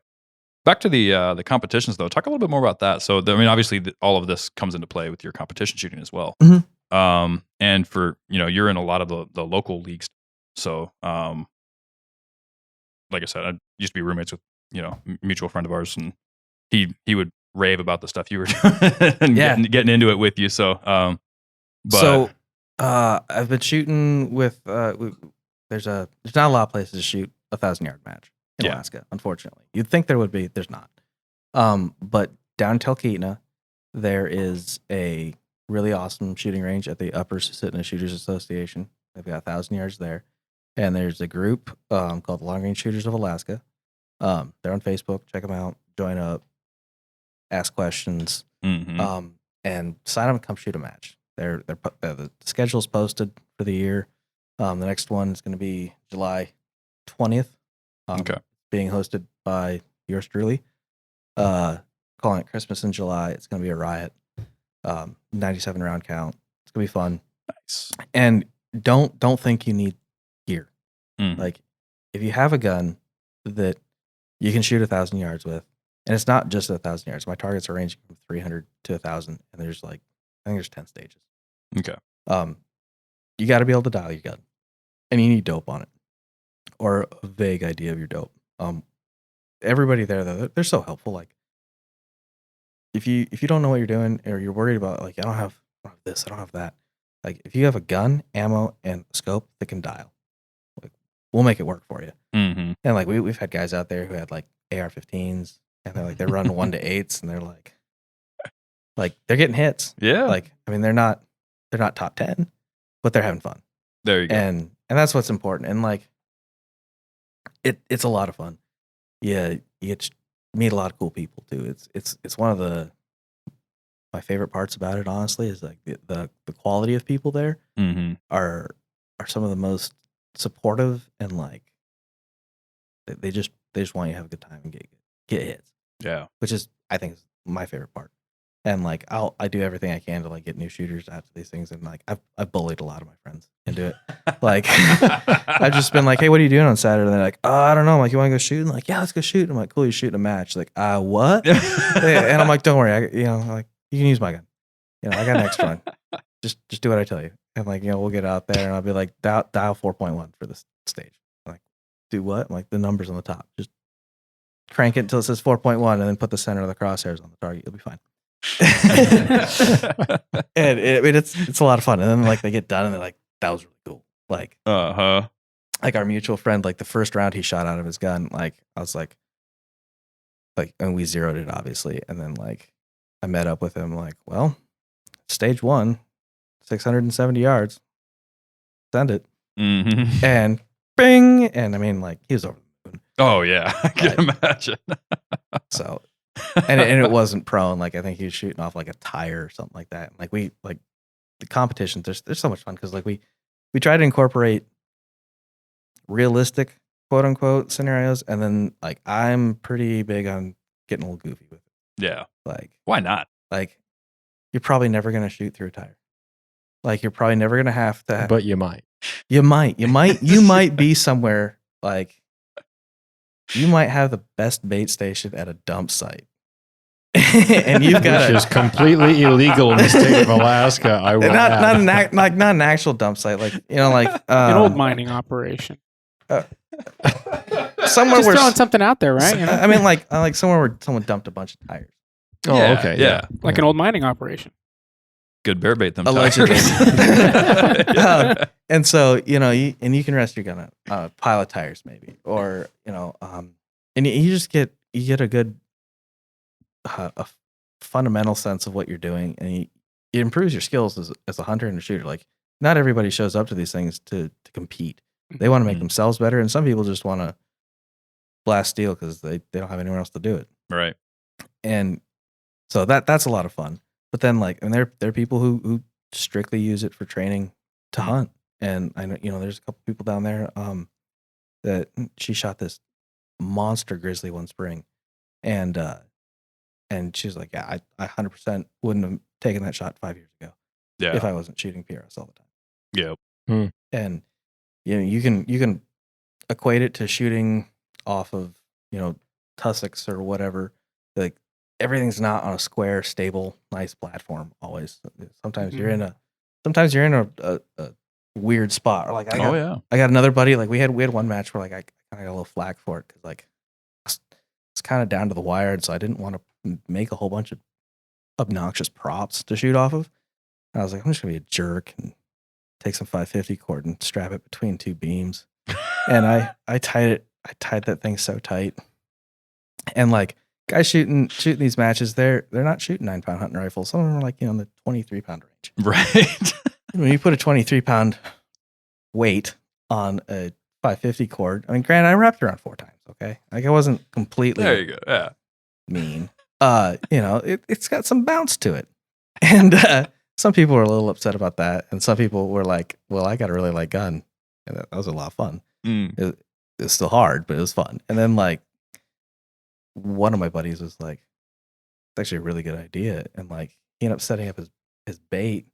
back to the competitions, though. Talk a little bit more about that. So, I mean, obviously, all of this comes into play with your competition shooting as well. Mm-hmm. And for, you know, you're in a lot of the local leagues. So, like I said, I used to be roommates with, you know, a mutual friend of ours, and he would rave about the stuff you were doing and getting into it with you. So, I've been shooting with. There's not a lot of places to shoot 1,000-yard match in Alaska. Unfortunately, you'd think there would be. There's not. But down in Talkeetna, there is a really awesome shooting range at the Upper Susitna Shooters Association. They've got 1,000 yards there, and there's a group called the Long Range Shooters of Alaska. They're on Facebook. Check them out. Join up. Ask questions. And sign up and come shoot a match. The schedule's posted for the year. The next one is going to be July 20th. Being hosted by yours truly. Calling it Christmas in July. It's going to be a riot. 97 round count. It's going to be fun. Nice. And don't think you need gear. Like, if you have a gun that you can shoot 1,000 yards with, and it's not just 1,000 yards. My targets are ranging from 300 to 1,000, and there's I think there's 10 stages. Okay. You got to be able to dial your gun, and you need dope on it, or a vague idea of your dope. Everybody there though, they're so helpful. Like, if you don't know what you're doing, or you're worried about I don't have this, I don't have that. Like, if you have a gun, ammo, and a scope that can dial, we'll make it work for you. And we've had guys out there who had AR-15s, and they're running 1-8s, and they're they're getting hits. Yeah. I mean, they're not top 10, but they're having fun. There you go. And that's what's important. And it's a lot of fun. Yeah, you get to meet a lot of cool people too. It's one of my favorite parts about it, honestly, is the quality of people there are some of the most supportive, and they just want you to have a good time and get hits. Yeah, which is, I think, is my favorite part. And I do everything I can to get new shooters out to these things, and I've bullied a lot of my friends into it. I've just been hey, what are you doing on Saturday? And they're like, oh, I don't know. I'm like, you want to go shoot? And yeah, let's go shoot. And I'm like, cool, you're shooting a match. What? And I'm like, don't worry, you can use my gun. I got an extra one. Just do what I tell you. And we'll get out there, and I'll be dial 4.1 for this stage. I'm like, do what? I'm the numbers on the top. Just crank it until it says 4.1, and then put the center of the crosshairs on the target. You'll be fine. And it's a lot of fun. And then they get done, and they're like, that was really cool. Our mutual friend, the first round he shot out of his gun, I was and we zeroed it, obviously. And then I met up with him, well, stage 1, 670 yards. Send it. And bing. And I mean, he was over the moon. Oh yeah, I can imagine. So, and it wasn't prone. I think he was shooting off a tire or something like that. The competitions, there's so much fun because we try to incorporate realistic, quote unquote, scenarios, and then I'm pretty big on getting a little goofy with it. Yeah. Why not? You're probably never gonna shoot through a tire. You're probably never gonna have to. But you might. You might be somewhere you might have the best bait station at a dump site. And you've got which is completely illegal in the state of Alaska. I will not an actual dump site, an old mining operation. Somewhere just where throwing something out there, right? I mean, somewhere where someone dumped a bunch of tires. Oh, yeah, okay, yeah. An old mining operation. Good bear bait them allegedly. tires. And so you can rest your gun on a pile of tires, maybe, or and you just get a good a fundamental sense of what you're doing, and it improves your skills as a hunter and a shooter. Not everybody shows up to these things to compete. They want to make themselves better, and some people just want to blast steel because they don't have anywhere else to do it. Right. And so that's a lot of fun. But then there are people who strictly use it for training to hunt. And I know there's a couple people down there that she shot this monster grizzly one spring, and she's like, yeah, I 100% wouldn't have taken that shot 5 years ago. Yeah. If I wasn't shooting PRS all the time. Yeah. And you can equate it to shooting off of tussocks or whatever. Everything's not on a square, stable, nice platform always. Sometimes you're in a weird spot. Or I got another buddy. We had one match where I kind of got a little flack for it because was kind of down to the wire, and so I didn't want to make a whole bunch of obnoxious props to shoot off of. I was like, I'm just gonna be a jerk and take some 550 cord and strap it between two beams. And I tied that thing so tight. And like guys shooting these matches, they're not shooting 9-pound hunting rifles. Some of them are like, in the 23-pound range. Right. When you put a 23-pound weight on a 550 cord, I mean, granted, I wrapped around 4 times. Okay, like I wasn't completely There you go. Yeah. mean. It's got some bounce to it, and some people were a little upset about that, and some people were like, "Well, I got a really light gun." And that was a lot of fun. It was still hard, but it was fun. And then like one of my buddies was like, "It's actually a really good idea," and like he ended up setting up his bait,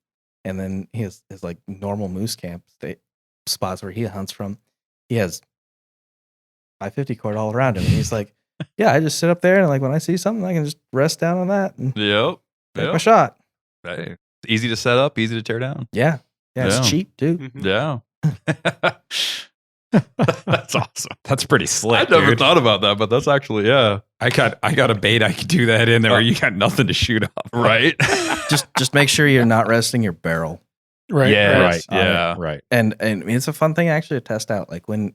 and then his like normal moose camp spots where he hunts from. He has 550 cord all around him, and he's like, "Yeah, I just sit up there, and like when I see something, I can just rest down on that and Yep. take my shot." Hey, easy to set up, easy to tear down. Yeah, Yeah. it's cheap too. Mhm. Yeah. That's awesome. That's pretty slick. I never dude. thought about that, but that's actually, yeah. I got a bait I could do that in there where you got nothing to shoot off. Right. Just make sure you're not resting your barrel. Right. Yes, right. yeah. Right. And I mean, it's a fun thing actually to test out, like when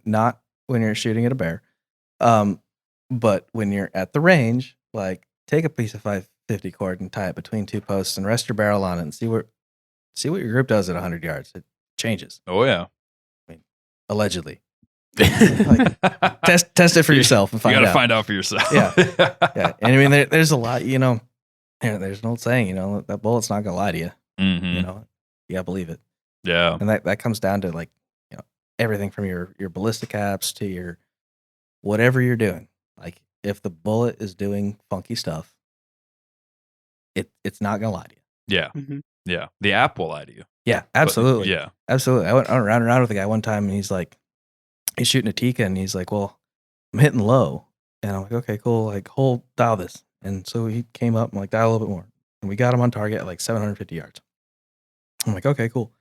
you're shooting at a bear, but when you're at the range, like take a piece of 550 cord and tie it between two posts and rest your barrel on it and see what your group does at 100 yards. It changes, Oh, yeah. allegedly. Test it for yourself and You find got to out. find out for yourself. Yeah. Yeah, and I mean, there's a lot. There's an old saying. That bullet's not gonna lie to you. Mhm. You gotta believe it. Yeah. And that comes down to like, everything from your ballistic caps to your whatever you're doing. Like if the bullet is doing funky stuff, it's not gonna lie to you. Yeah. Mhm. Yeah. The app will lie to you. Yeah, absolutely. Yeah. Absolutely. I went around with a guy one time and he's shooting a Tika and he's like, "Well, I'm hitting low." And I'm like, "Okay, cool. Like dial this." And so he came up and like dial a little bit more. And we got him on target at like 750 yards. I'm like, "Okay, cool."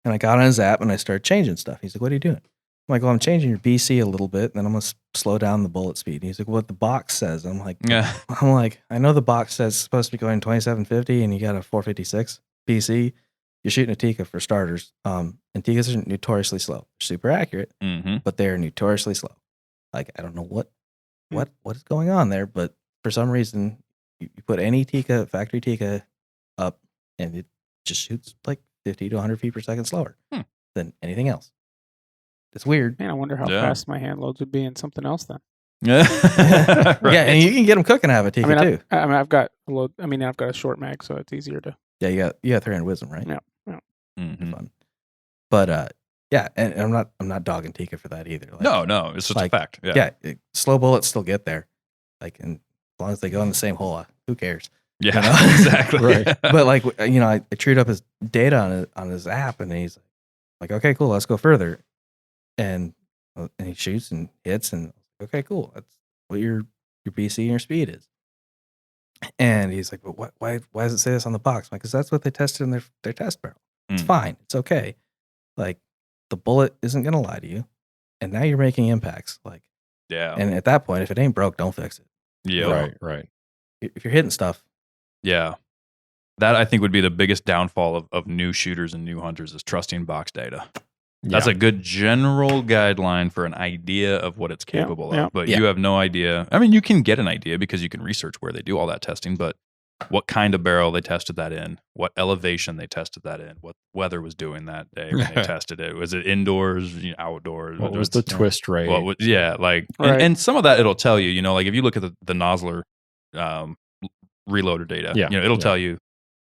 And I got on his app and I started changing stuff. He's like, "What are you doing?" I'm like, "Well, I'm changing your BC a little bit, and then I'm gonna slow down the bullet speed." And he's like, "What the box says?" I'm like, Yeah. I know the box says it's supposed to be going 2750 and you got a 456 BC. You're shooting a Tika for starters. And Tikas are notoriously slow. They're super accurate, Mm-hmm. but they're notoriously slow. Like I don't know what is going on there, but for some reason you put any Tika, factory Tika up and it just shoots like 50 to 100 feet per second slower than anything else. It's weird. Man, I wonder how Yeah. fast my hand loads would be in something else then. Yeah. Yeah, and you can get them cooking out of a Tika too. I've got a load. I've got a short mag, so it's easier to. Yeah, you got 300 wisdom, right? Yeah. Mhm. Fun. But yeah, and I'm not dogging Tika for that either. Like, No, it's just like, a fact. Yeah. slow bullets still get there. Like, and as long as they go in the same hole, who cares? Yeah, You know? exactly. Right. But like, I trued up his data on his app, and he's like, "Okay, cool, let's go further." And he shoots and hits, and okay, cool, that's what your BC and your speed is. And he's like, "But why does it say this on the box?" I'm like, "Because that's what they tested in their test barrel. It's Mm. fine. It's okay. Like the bullet isn't gonna lie to you, and now you're making impacts. Like, Yeah. and at that point, if it ain't broke, don't fix it. Yeah. Right. If you're hitting stuff, Yeah. That I think would be the biggest downfall of new shooters and new hunters is trusting box data. That's a good general guideline for an idea of what it's Yeah, capable yeah. of, but Yeah. you have no idea. I mean, you can get an idea because you can research where they do all that testing, but what kind of barrel they tested that in, what elevation they tested that in, what weather was doing that day when they tested it. Was it indoors, outdoors? What was the twist rate? Like, Right. and some of that it'll tell you, like if you look at the Nosler reloader data, Yeah, it'll yeah. tell you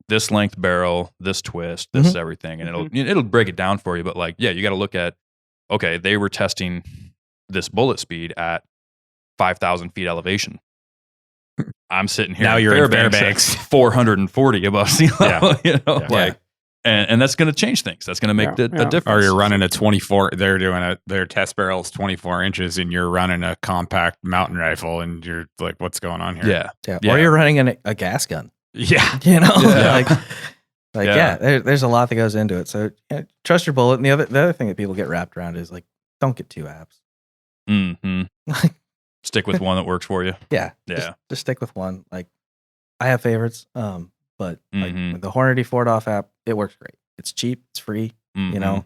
this length barrel, this twist, this everything, and it'll break it down for you. But like, yeah, you got to look at, okay, they were testing this bullet speed at 5,000 feet elevation. I'm sitting here Now in you're in Fairbanks, Fairbanks. 440 above sea level. Yeah. And that's going to change things. That's going to make a difference. Or you're running a 24. They're doing their test barrel's 24 inches, and you're running a compact mountain rifle, and you're like, "What's going on here?" Yeah. yeah. Or you're running a gas gun. yeah. Yeah. Yeah, there's a lot that goes into it. So trust your bullet. And the other thing that people get wrapped around is like, don't get two apps. Mm-hmm. Stick with one that works for you. Yeah. Yeah. Just stick with one. Like I have favorites. But like Mhm. with the Hornady 4DOF app, it works great. It's cheap, it's free, you know.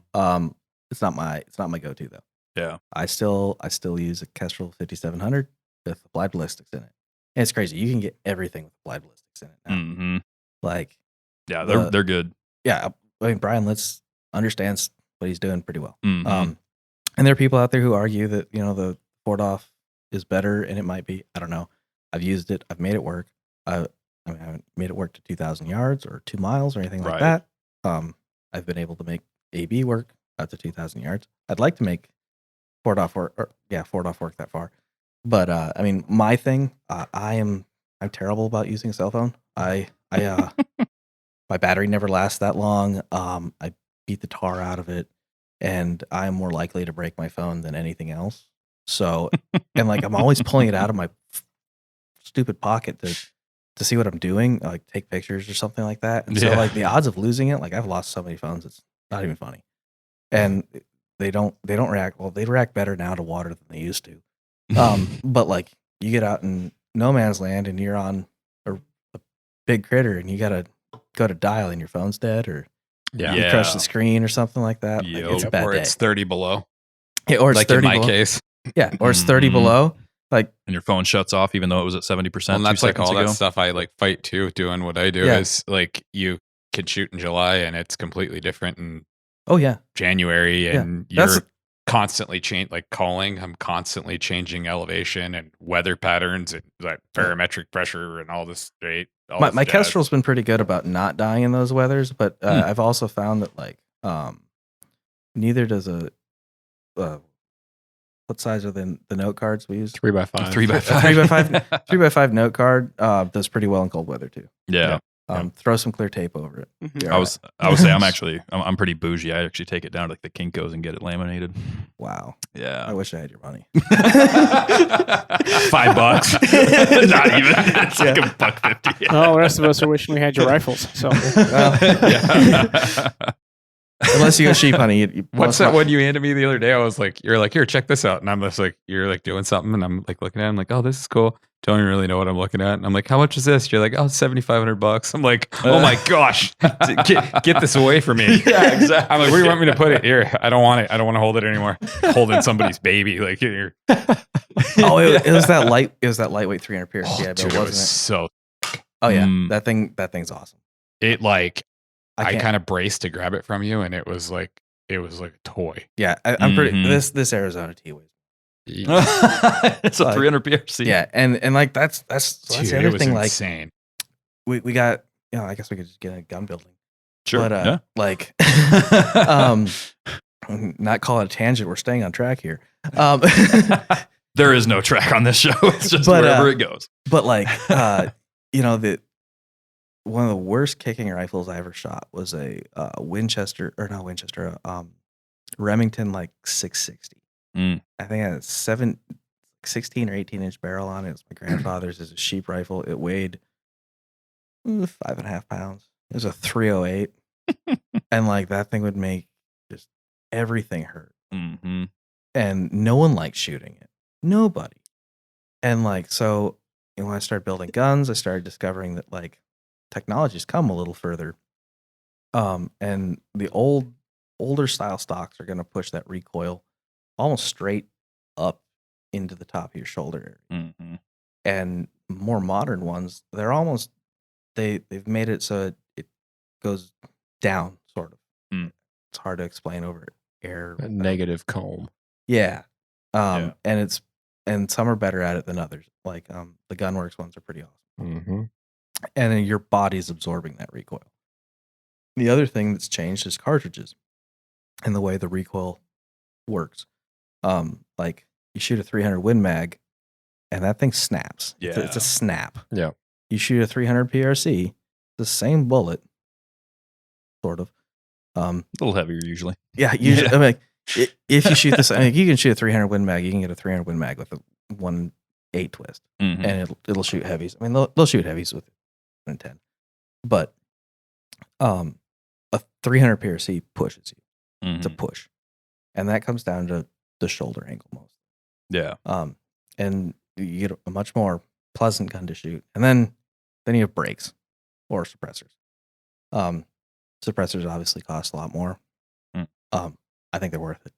It's not my go-to though. Yeah. I still use a Kestrel 5700 with applied ballistics in it. And it's crazy. You can get everything with applied ballistics in it now. Mm-hmm. Like Yeah, they're good. yeah, I mean Brian Litz understands what he's doing pretty well. Mhm. And there are people out there who argue that, you know, the 4DOF is better, and it might be. I don't know. I've used it. I've made it work. I haven't made it work to 2,000 yards or 2 miles or anything like Right. that. I've been able to make AB work out to 2,000 yards. I'd like to make 4DOF work. 4DOF work that far. But I mean, my thing. I'm terrible about using a cell phone. My battery never lasts that long. I beat the tar out of it, and I'm more likely to break my phone than anything else. So, and like I'm always pulling it out of my stupid pocket to see what I'm doing, like take pictures or something like that. And so Yeah. like the odds of losing it, like I've lost so many phones, it's not even funny. And they don't react well. They react better now to water than they used to. But like you get out in no man's land and you're on a big critter and you gotta go to dial and your phone's dead or Yeah. you crush the screen or something like that. Like, it's a bad Or day. it's 30 below. Yeah, or it's Like 30 in my below. case. Yeah, or it's 30 Mhm. below. Like And your phone shuts off even though it was at 70%. Well, and that's 2 like seconds all ago. that stuff I like fight too. Doing what I do Yeah. is like you can shoot in July and it's completely different in oh yeah. January, and That's- you're constantly like calling. I'm constantly changing elevation and weather patterns and like barometric pressure and all this straight. My Kestrel's been pretty good about not dying in those weathers, but I've also found that like neither does what size are the note cards we use? 3x5. 3x5. 3x5 note card does pretty well in cold weather too. Yeah. Throw some clear tape over it. Mhm. You're I all would say I'm pretty bougie. I actually take it down to like the Kinko's and get it laminated. right. Wow. I Yeah. wish I had your money. $5. Not even. It's like $1.50. Oh, the rest of us are wishing we had your rifles. So Yeah. Unless you go sheep hunting, you What's that one you handed me the other day? I was like, you're like, here, check this out. And I'm just like, you're like doing something. And I'm like looking at it. I'm like, oh, this is cool. Don't even really know what I'm looking at. And I'm like, how much is this? You're like, oh, $7,500. I'm like, oh my gosh, get this away from me. Yeah, exactly. I'm like, where do you want me to put it? Here, I don't want it. I don't want to hold it anymore. Holding somebody's baby. Like, here. Oh, it was that light. It was that lightweight 300 pierce. Oh, Yeah, dude, but it was wasn't so, it? Oh yeah, Mm. that thing's awesome. it like, I can't- kind of braced to grab it from you. And it was like a toy. yeah. I'm pretty. Mhm. This Arizona T weighs. It's a Like, 300 PRC. Yeah, and like that's Dude, the it other was thing. Like insane. we got, you know, I guess we could just get a gun building. Sure. But like not call it a tangent. We're staying on track here. There is no track on this show. It's just But, wherever it goes. But like you know, one of the worst kicking rifles I ever shot was a Remington like 660. Mm. I think it had 16 or 18-inch barrel on it. It was my grandfather's. It's a sheep rifle. It weighed 5.5 pounds. It was a 308. And like that thing would make just everything hurt. Mm-hmm. And no one liked shooting it. Nobody. And like, so you know, when I started building guns, I started discovering that like technology's come a little further. And the older style stocks are going to push that recoil almost straight up into the top of your shoulder area. Mm-hmm. And more modern ones, they're almost they've made it so it goes down sort of. Mm. It's hard to explain over air. A negative comb. Yeah. Yeah. And some are better at it than others. Like the Gunworks ones are pretty awesome. Mm-hmm. And then your body's absorbing that recoil. The other thing that's changed is cartridges and the way the recoil works. Like you shoot a 300 Win Mag and that thing snaps. It's Yeah. a snap. Yeah. You shoot a 300 PRC, the same bullet, sort of. A little heavier usually. Yeah, usually, I mean, like, if you shoot this, I mean, you can shoot a 300 Win Mag. You can get a 300 Win Mag with a 1.8 twist, Mm-hmm. and it'll shoot heavies. I mean, they'll shoot heavies with 110, but a 300 PRC pushes you. It's a Mm-hmm. push, and that comes down to the shoulder angle most. Yeah. And you get a much more pleasant gun to shoot. And then you have brakes or suppressors. Suppressors obviously cost a lot more. I think they're worth it.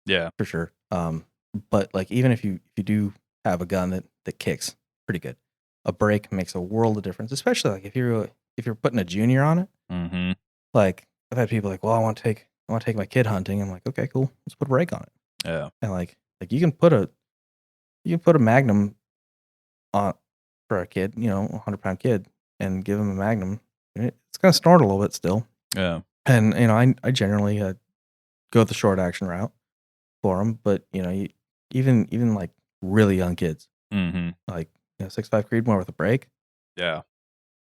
Yeah, for sure. But like even if you do have a gun that kicks pretty good, a brake makes a world of difference. Especially like if you're putting a junior on it. Mm-hmm. Like I've had people like, well, I want to take my kid hunting. I'm like, okay, cool. Let's put a brake on it. Yeah. And like you can put a Magnum on for a kid, you know, 100-pound kid, and give him a Magnum. It's gonna snort a little bit still. Yeah. And you know, I generally go the short action route for them, but you know, even like really young kids, Mm-hmm. like 6.5 Creedmoor with a brake, Yeah.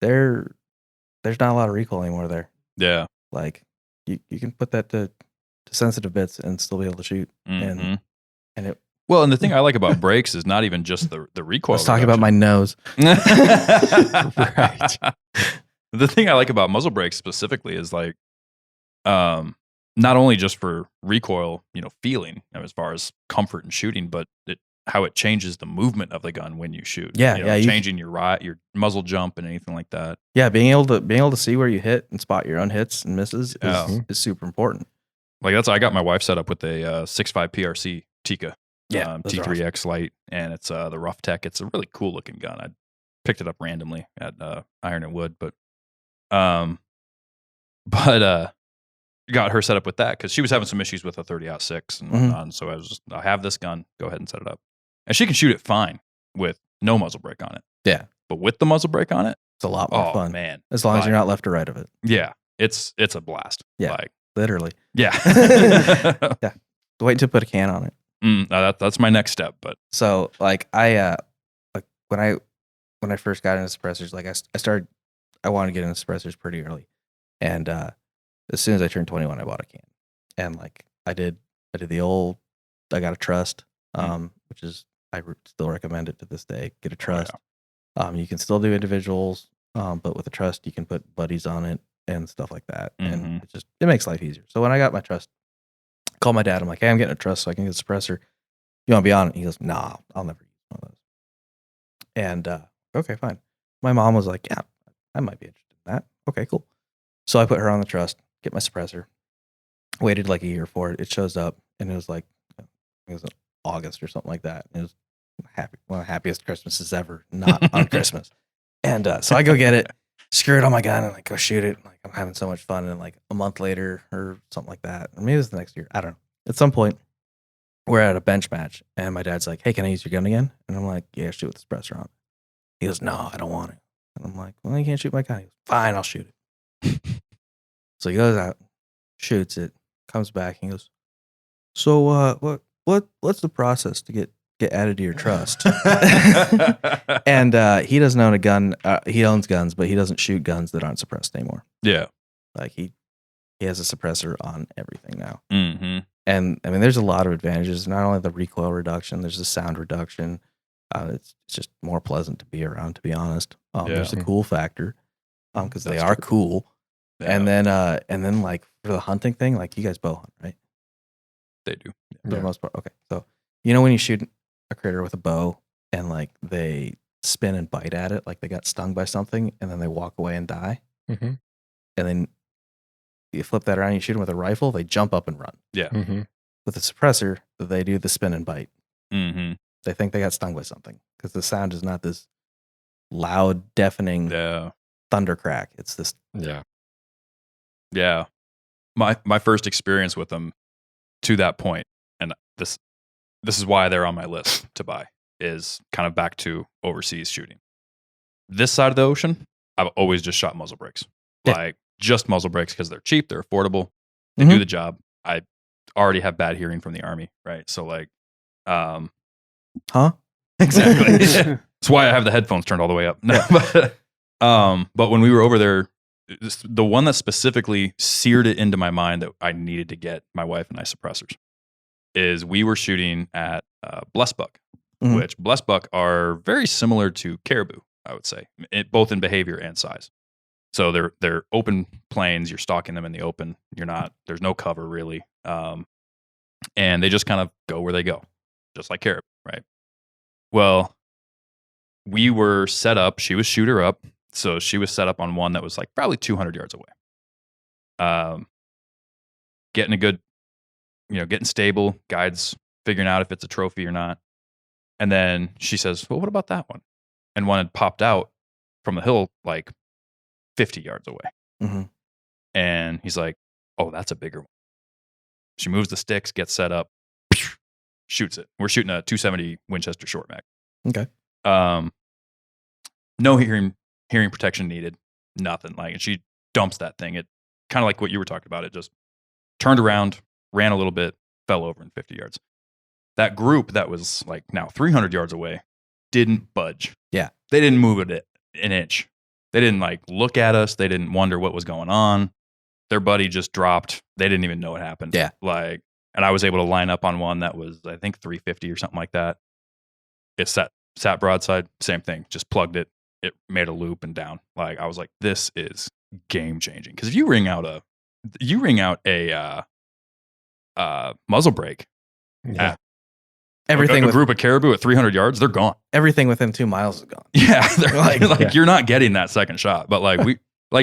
there's not a lot of recoil anymore there. Yeah. Like you can put that to sensitive bits and still be able to shoot. Mm-hmm. And it. Well, and the thing I like about brakes is not even just the recoil. Let's talk about my nose. Right. Right. The thing I like about muzzle brakes specifically is like, not only just for recoil, you know, feeling as far as comfort and shooting, but how it changes the movement of the gun when you shoot. Yeah, you know, yeah, changing your muzzle jump and anything like that. Yeah, being able to see where you hit and spot your own hits and misses Yeah. is super important. Like I got my wife set up with a 6.5 PRC Tika. Yeah, those are T3X Lite, and it's the Rough Tech. It's a really cool looking gun. I picked it up randomly at Iron and Wood, but got her set up with that because she was having some issues with a 30-06 and whatnot. And so I have this gun. Go ahead and set it up, and she can shoot it fine with no muzzle brake on it. Yeah, but with the muzzle brake on it, it's a lot more fun, man. As long as you're not left or right of it. Yeah, it's a blast. Yeah, like literally. Yeah, yeah. Wait to put a can on it. That's my next step. But so like I like when I first got into suppressors, like I wanted to get into suppressors pretty early, and as soon as I turned 21, I bought a can, and like I did the old I got a trust, which is I still recommend it to this day. Get a trust. Oh, yeah. You can still do individuals, but with a trust you can put buddies on it and stuff like that, and it makes life easier. So when I got my trust, I called my dad. I'm like, hey, I'm getting a trust so I can get a suppressor. You want to be on it? He goes, nah, I'll never use one of those. And okay, fine. My mom was like, yeah, I might be interested in that. Okay, cool. So I put her on the trust, get my suppressor. Waited like a year for it. It shows up, and it was like it was August or something like that. And it was one of the happiest Christmases ever, not on Christmas. And so I go get it, screw it on my gun, and like go shoot it. Like I'm having so much fun. And like a month later or something like that, or maybe it was the next year. I don't know. At some point, we're at a bench match, and my dad's like, "Hey, can I use your gun again?" And I'm like, "Yeah, shoot with the suppressor on." He goes, "No, I don't want it." And I'm like, "Well, you can't shoot my gun." He goes, "Fine, I'll shoot it." So he goes out, shoots it, comes back, and he goes, "So, what's the process to get added to your trust?" And he doesn't own a gun. He owns guns, but he doesn't shoot guns that aren't suppressed anymore. Yeah, like he has a suppressor on everything now. Mm-hmm. And I mean, there's a lot of advantages. Not only the recoil reduction, there's the sound reduction. It's just more pleasant to be around, to be honest. There's a cool factor because they are cool. Yeah. And then like for the hunting thing, like you guys bow hunt, right? They do for the most part. Okay, so you know when you shoot a critter with a bow and like they spin and bite at it, like they got stung by something, and then they walk away and die, and then you flip that around, you shoot them with a rifle, they jump up and run. Yeah. Mm-hmm. With a suppressor, they do the spin and bite. Mm-hmm. They think they got stung by something because the sound is not this loud, deafening thunder crack. It's this. Yeah. My first experience with them to that point, and this is why they're on my list to buy, is kind of back to overseas shooting. This side of the ocean, I've always just shot muzzle brakes. Yeah. Like just muzzle brakes because they're cheap, they're affordable, they do the job. I already have bad hearing from the Army, right? So like, exactly. That's why I have the headphones turned all the way up. No, but when we were over there, the one that specifically seared it into my mind that I needed to get my wife and I suppressors is we were shooting at blessed buck, which blessed buck are very similar to caribou, I would say, both in behavior and size. So they're open plains. You're stalking them in the open. There's no cover really. And they just kind of go where they go, just like caribou, right? Well, we were set up. She was shooter up. So she was set up on one that was like probably 200 yards away. Getting a good, getting stable, guides figuring out if it's a trophy or not. And then she says, well, what about that one? And one had popped out from the hill like 50 yards away. Mm-hmm. And he's like, oh, that's a bigger one. She moves the sticks, gets set up, shoots it. We're shooting a 270 Winchester short mag. Okay. No hearing protection needed. Nothing. Like, and she dumps that thing. It kind of like what you were talking about. It just turned around, ran a little bit, fell over in 50 yards. That group that was like now 300 yards away didn't budge. Yeah. They didn't move it an inch. They didn't like look at us. They didn't wonder what was going on. Their buddy just dropped. They didn't even know what happened. Yeah. Like, and I was able to line up on one that was, I think, 350 or something like that. It sat broadside, same thing. Just plugged it. It made a loop and down. Like, I was like, this is game changing. Because if you ring out a muzzle brake Yeah. at Everything a group of caribou at 300 yards, they're gone. everything within 2 miles is gone. Yeah, they're like Yeah. you're not getting that second shot. But like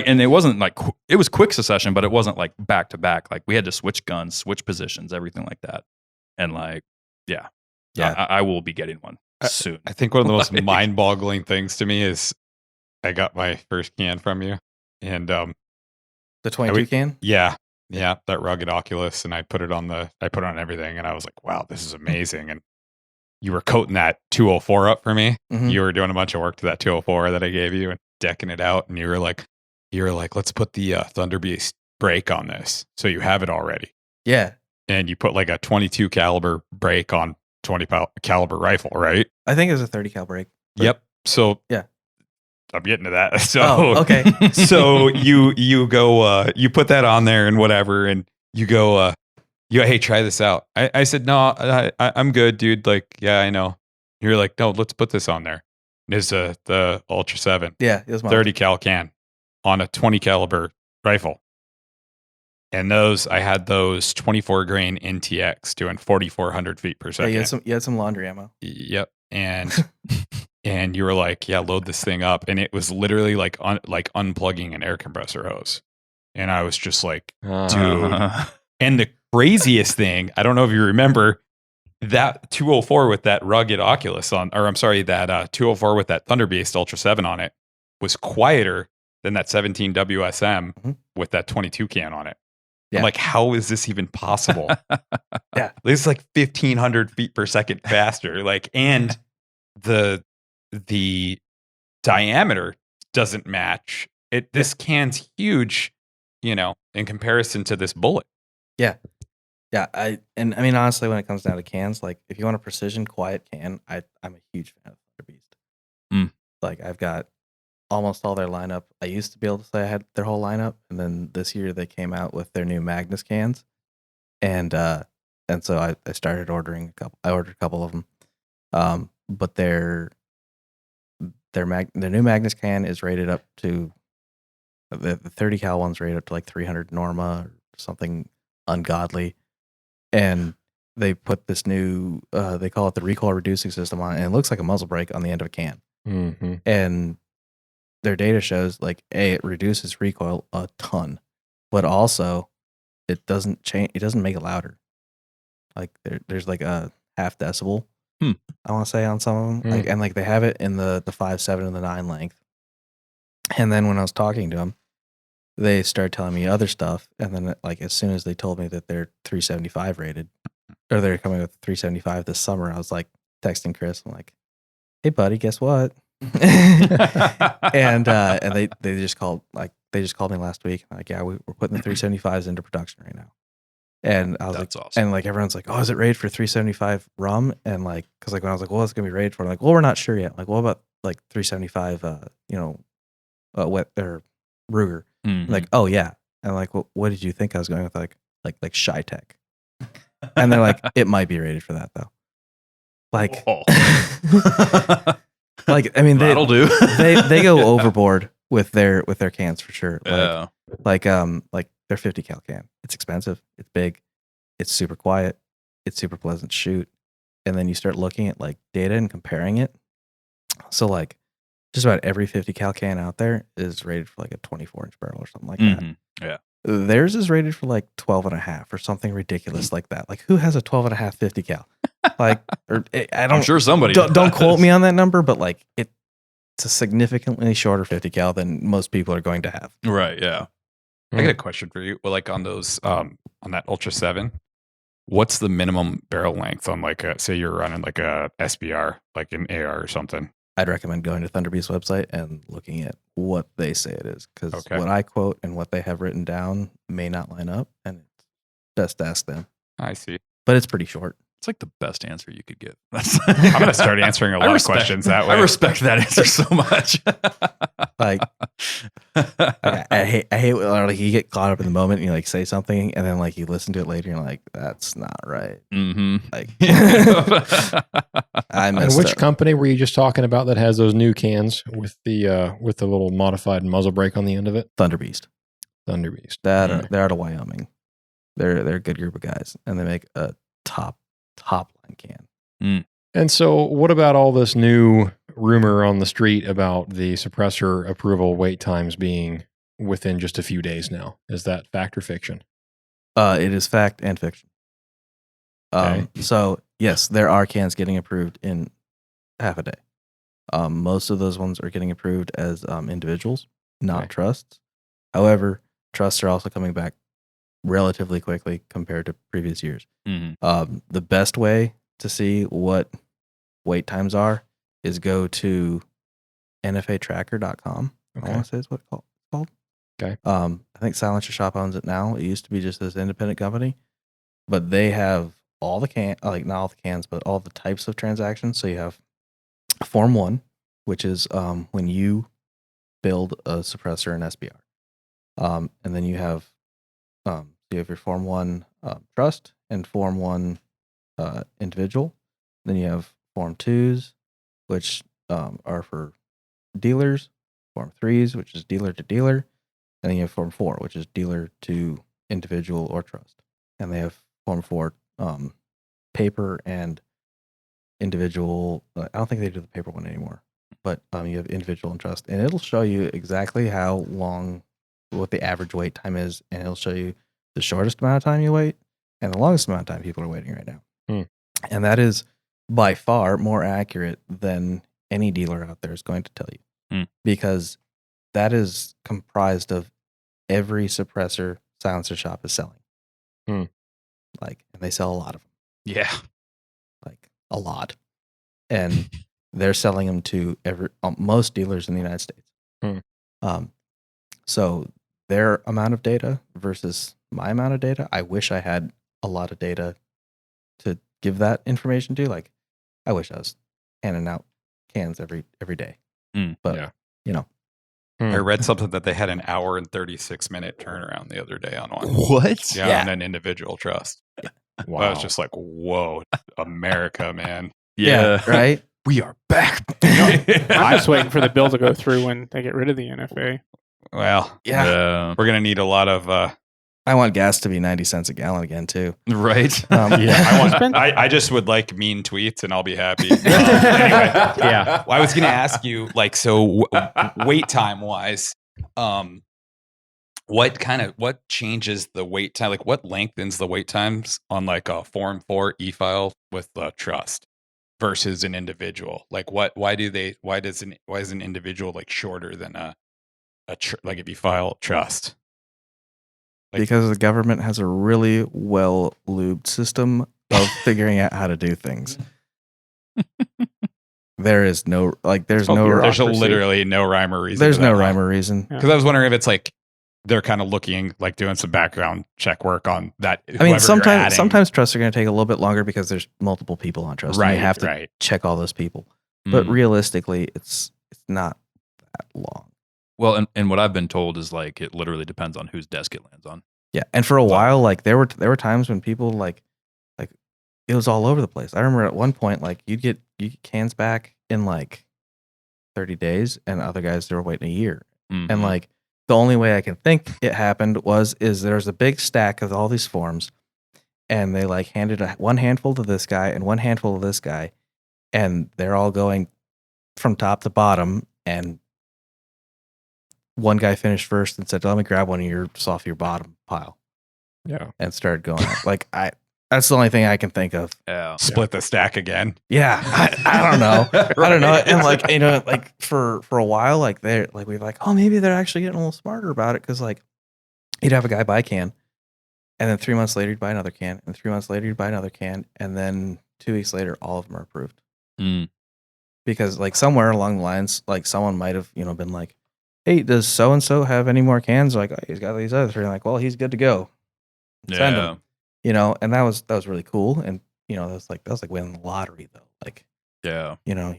and it wasn't like it was quick succession, but it wasn't like back to back. Like we had to switch guns, switch positions, everything like that. And like, yeah, I will be getting one soon. I think one of the most Like- mind-boggling things to me is I got my first can from you, and The 22 can? yeah, that rugged Oculus, and I put it on everything, and I was like, wow, this is amazing. And you were coating that 204 up for me. Mhm. You were doing a bunch of work to that 204 that I gave you and decking it out, and you were like, let's put the Thunder Beast brake on this, so you have it already. Yeah. And you put like a 22 caliber brake on 20 caliber rifle, right? I think it was a 30 cal break. But- Yep. So Yeah. I'm getting to that. So Oh, okay. so you go you put that on there and whatever, and you go hey, try this out. I said, no, I'm good, dude. Like, yeah, I know. You're like, no, let's put this on there. It's the Ultra 7 Yeah, it was my 30 cal can on a 20 caliber rifle. And I had those 24 grain NTX doing 4,400 feet per Yeah, second. you had some laundry ammo. Yep. And you were like, yeah, load this thing up. And it was literally like unplugging an air compressor hose. And I was just like, dude. And the craziest thing, I don't know if you remember, that 204 with that rugged Oculus on, or I'm sorry, that 204 with that Thunder Beast Ultra 7 on it was quieter than that 17 WSM Mhm. with that 22 can on it. Yeah. I'm like, how is this even possible? Yeah. This is like 1,500 feet per second faster. Like, and the diameter doesn't match. This can's huge, in comparison to this bullet. Yeah, I mean honestly, when it comes down to cans, like if you want a precision quiet can, I'm a huge fan of Thunder Beast. Mm. Like I've got almost all their lineup. I used to be able to say I had their whole lineup, and then this year they came out with their new Magnus cans, and so I started ordering a couple. I ordered a couple of them, but their new Magnus can is rated up to the 30 cal one's rated up to like 300 Norma or something ungodly, and they put this new they call it the recoil reducing system on it, and it looks like a muzzle brake on the end of a can. Mm-hmm. And their data shows like it reduces recoil a ton, but also it doesn't change. It doesn't make it louder. Like there's like a half decibel. I want to say on some of them, Hmm. like they have it in the 5.7 and the 9 length. And then when I was talking to them, they started telling me other stuff. And then like as soon as they told me that they're 375 rated, or they're coming with 375 this summer, I was like texting Chris. I'm like, hey buddy, guess what? and they just called me last week. Like, yeah, we're putting the 375s into production right now. And I was That's like, awesome. and like everyone's like, oh, is it rated for 375 rum? And like, because like when I was like, well, it's gonna be rated for, I'm like, well, we're not sure yet. Like, what about like 375? Wet or Ruger? Mhm. Like, oh yeah. And like, what did you think I was going with? Like Shy-Tech. And they're like, it might be rated for that though. Like, Oh. like I mean, That'll do. they go overboard with their cans for sure. Yeah. Like their 50 cal can. It's expensive. It's big. It's super quiet. It's super pleasant to shoot. And then you start looking at like data and comparing it. So like just about every 50 cal can out there is rated for like a 24-inch barrel or something like that. Yeah. Theirs is rated for like 12 and a half or something ridiculous like that. Like who has a 12 and a half 50 cal? Like, or I don't, I'm sure somebody don't quote me on that number, but like it's a significantly shorter 50 cal than most people are going to have. Right. Yeah. I got a question for you. Well, like on those, on that Ultra 7, what's the minimum barrel length on like say you're running like a SBR, like an AR or something? I'd recommend going to Thunderbeast's website and looking at what they say it is, because Okay. what I quote and what they have written down may not line up, and it's best to ask them. I see. But it's pretty short. It's like the best answer you could give. I'm going to start answering a lot of questions that way. I respect that answer so much. Like, I hate like you get caught up in the moment and you like say something and then like you listen to it later and you're like, that's not right. Mm-hmm. Like, I And messed which up. company were you just talking about that has those new cans with the little modified muzzle brake on the end of it? Thunderbeast. Thunderbeast. They're out of Wyoming. They're a good group of guys, and they make a top line can. And so, what about all this new rumor on the street about the suppressor approval wait times being within just a few days now? Is that fact or fiction? It is fact and fiction. Okay. So yes, there are cans getting approved in half a day. Most of those ones are getting approved as individuals, not Okay. trusts. However, trusts are also coming back relatively quickly compared to previous years. Mm-hmm. The best way to see what wait times are is go to nfatracker.com. Okay. I want to say is what it's called. Okay. I think Silencer Shop owns it now. It used to be just this independent company, but they have all the not all the cans, but all the types of transactions. So you have Form 1, which is when you build a suppressor in SBR. And then you have your Form 1 trust and Form 1 individual. Then you have Form 2s, which are for dealers. Form 3s, which is dealer to dealer. And then you have Form 4, which is dealer to individual or trust. And they have Form 4 paper and individual. I don't think they do the paper one anymore, but you have individual and trust. And it'll show you exactly how long, what the average wait time is. And it'll show you the shortest amount of time you wait and the longest amount of time people are waiting right now. And that is by far more accurate than any dealer out there is going to tell you, because that is comprised of every suppressor Silencer Shop is selling. Like, and they sell a lot of them. Yeah. Like a lot. And they're selling them to most dealers in the United States. So their amount of data versus my amount of data, I wish I had a lot of data to give that information to. Like, I wish I was handing out cans every day. But Yeah. you know, I read something that they had an hour and 36-minute turnaround the other day on one. What? Yeah, on an individual trust. Wow. I was just like, whoa, America, man. Yeah. right. We are back. I'm just waiting for the bill to go through when they get rid of the NFA. Well, Yeah. we're going to need a lot of... I want gas to be 90 cents a gallon again too. Right. I just would like mean tweets and I'll be happy. Anyway, yeah. Well, I was going to ask you, like, so wait time wise, what changes the wait time? Like, what lengthens the wait times on like a Form 4 e-file with trust versus an individual? Like, why is an individual like shorter than like if you file trust? Because the government has a really well lubed system of figuring out how to do things. There's literally no rhyme or reason. There's no rhyme or reason. Because I was wondering if it's like they're kind of looking, like doing some background check work on that. I mean, sometimes trusts are going to take a little bit longer because there's multiple people on trust. Right, and you have to right. check all those people. But realistically, it's not that long. Well, and what I've been told is like it literally depends on whose desk it lands on. Yeah, and for a while, like there were times when people like it was all over the place. I remember at one point, like you get cans back in like 30 days, and other guys they were waiting a year. And like the only way I can think it happened is there's a big stack of all these forms, and they like handed one handful to this guy and one handful to this guy, and they're all going from top to bottom, and one guy finished first and said, "Let me grab one of yours off your bottom pile," Yeah. and started going up. Like that's the only thing I can think of. Yeah. Split the stack again. Yeah, I don't know. I don't know. And like, you know, like for a while, like we're like, oh, maybe they're actually getting a little smarter about it, because like you'd have a guy buy a can, and then 3 months later you'd buy another can, and 3 months later you'd buy another can, and then 2 weeks later all of them are approved. Mm. Because like somewhere along the lines, like someone might have, you know, been like, hey, does so and so have any more cans? Like, oh, he's got these other 3. Like, well, he's good to go. Send him. You know, and that was really cool. And you know, that was like winning the lottery though. Like, Yeah. you know,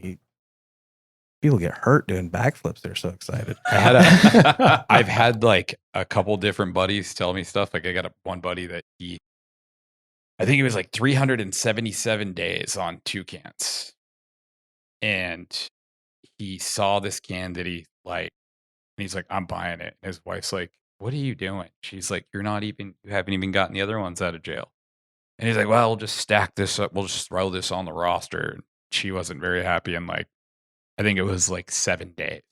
people get hurt doing backflips. They're so excited. I've had like a couple different buddies tell me stuff. Like I got one buddy that I think it was like 377 days on 2 cans. And he saw this can that he liked, and he's like, I'm buying it. And his wife's like, what are you doing? She's like, you haven't even gotten the other ones out of jail. And he's like, well, we'll just stack this up. We'll just throw this on the roster. And she wasn't very happy. And like, I think it was like 7 days.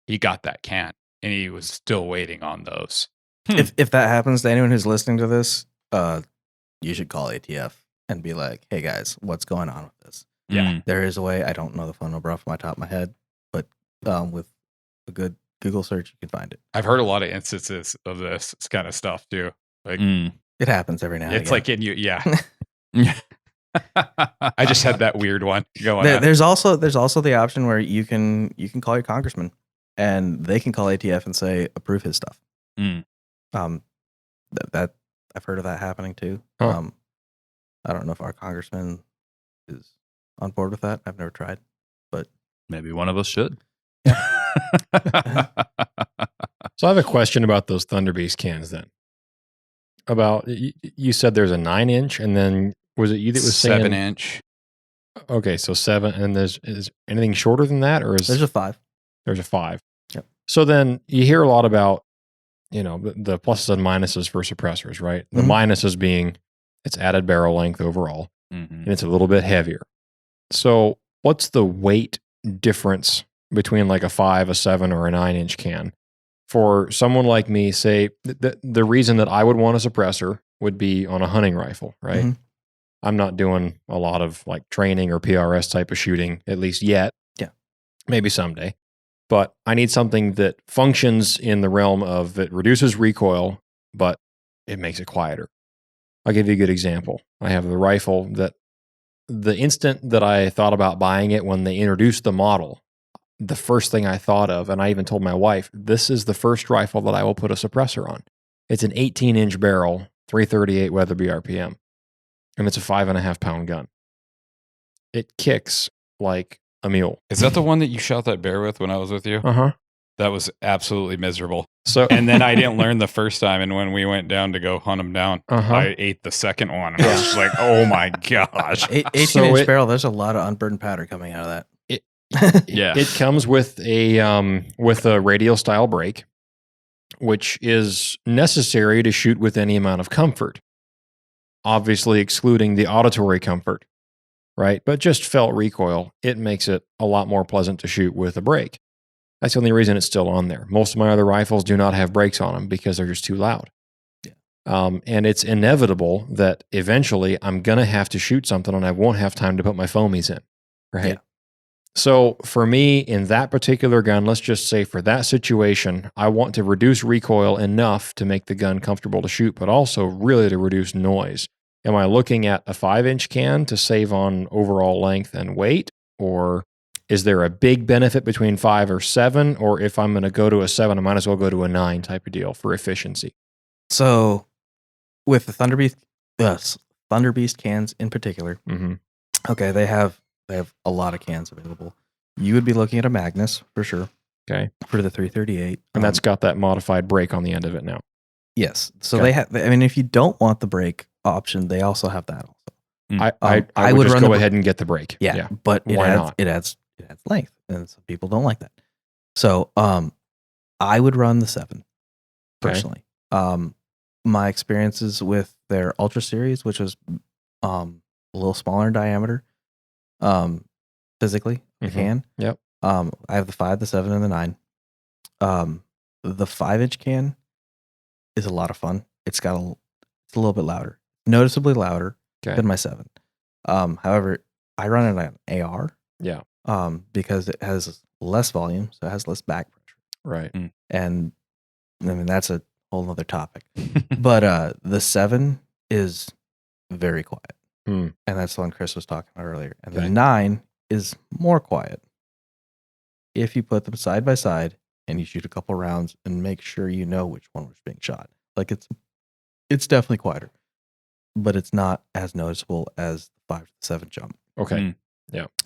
He got that can, and he was still waiting on those. If that happens to anyone who's listening to this, you should call ATF and be like, hey guys, what's going on with this? Yeah. There is a way. I don't know the phone number off my top of my head, but with a good Google search, you can find it. I've heard a lot of instances of this kind of stuff too. Like It happens every now and it's again. like in you, yeah. I just had that weird one going on. There's also the option where you can call your congressman, and they can call ATF and say approve his stuff. That I've heard of that happening too. Huh. I don't know if our congressman is on board with that. I've never tried, but Maybe one of us should. So I have a question about those Thunder Beast cans then. About, you said there's a 9-inch, and then was it you that was saying 7-inch? Okay, so 7, and is anything shorter than that, or is there's a 5. there's a 5? Yep. So then you hear a lot about, you know, the pluses and minuses for suppressors, right? The Mhm. minuses being it's added barrel length overall, and it's a little bit heavier. So what's the weight difference between like a 5, a 7, or a 9-inch can? For someone like me, say, the reason that I would want a suppressor would be on a hunting rifle, right? Mhm. I'm not doing a lot of like training or PRS type of shooting, at least yet. Yeah. Maybe someday. But I need something that functions in the realm of it reduces recoil, but it makes it quieter. I'll give you a good example. I have the rifle that the instant that I thought about buying it, when they introduced the model, the first thing I thought of, and I even told my wife, this is the first rifle that I will put a suppressor on. It's an 18-inch barrel, 338 Weatherby RPM, and it's a 5.5 pound gun. It kicks like a mule. Is that the one that you shot that bear with when I was with you? Uh-huh. That was absolutely miserable. So, And then I didn't learn the first time, and when we went down to go hunt him down, I ate the second one, and I was just like, "Oh my gosh!" 18-inch barrel. There's a lot of unburdened powder coming out of that. Yeah. It comes with a radial style brake, which is necessary to shoot with any amount of comfort. Obviously excluding the auditory comfort, right? But just felt recoil, it makes it a lot more pleasant to shoot with a brake. That's the only reason it's still on there. Most of my other rifles do not have brakes on them because they're just too loud. Yeah. And it's inevitable that eventually I'm going to have to shoot something and I won't have time to put my foamies in, right? Yeah. So for me, in that particular gun, let's just say for that situation, I want to reduce recoil enough to make the gun comfortable to shoot, but also really to reduce noise. Am I looking at a 5-inch can to save on overall length and weight? Or is there a big benefit between 5 or 7? Or if I'm going to go to a 7, I might as well go to a 9 type of deal for efficiency. So with the Thunder Beast cans in particular, okay, they have a lot of cans available. You would be looking at a Magnus for sure. Okay. For the 338. And that's got that modified brake on the end of it now. Yes. So they have, I mean, if you don't want the brake option, they also have that also. I would just go ahead and get the brake. Yeah. But it adds length. And some people don't like that. So I would run the 7 personally. Okay. My experiences with their Ultra Series, which was a little smaller in diameter, physically, the can. Yep. I have the 5, the 7, and the 9. The 5-inch can is a lot of fun. It's a little bit louder, noticeably louder Okay. than my 7. However, I run it on AR. Yeah. Because it has less volume, so it has less back pressure. Right. And I mean, that's a whole nother topic. But the 7 is very quiet. Hmm. And that's the one Chris was talking about earlier. And Okay. the 9 is more quiet. If you put them side by side and you shoot a couple rounds and make sure you know which one was being shot. Like it's definitely quieter, but it's not as noticeable as the 5 to 7 jump. Okay.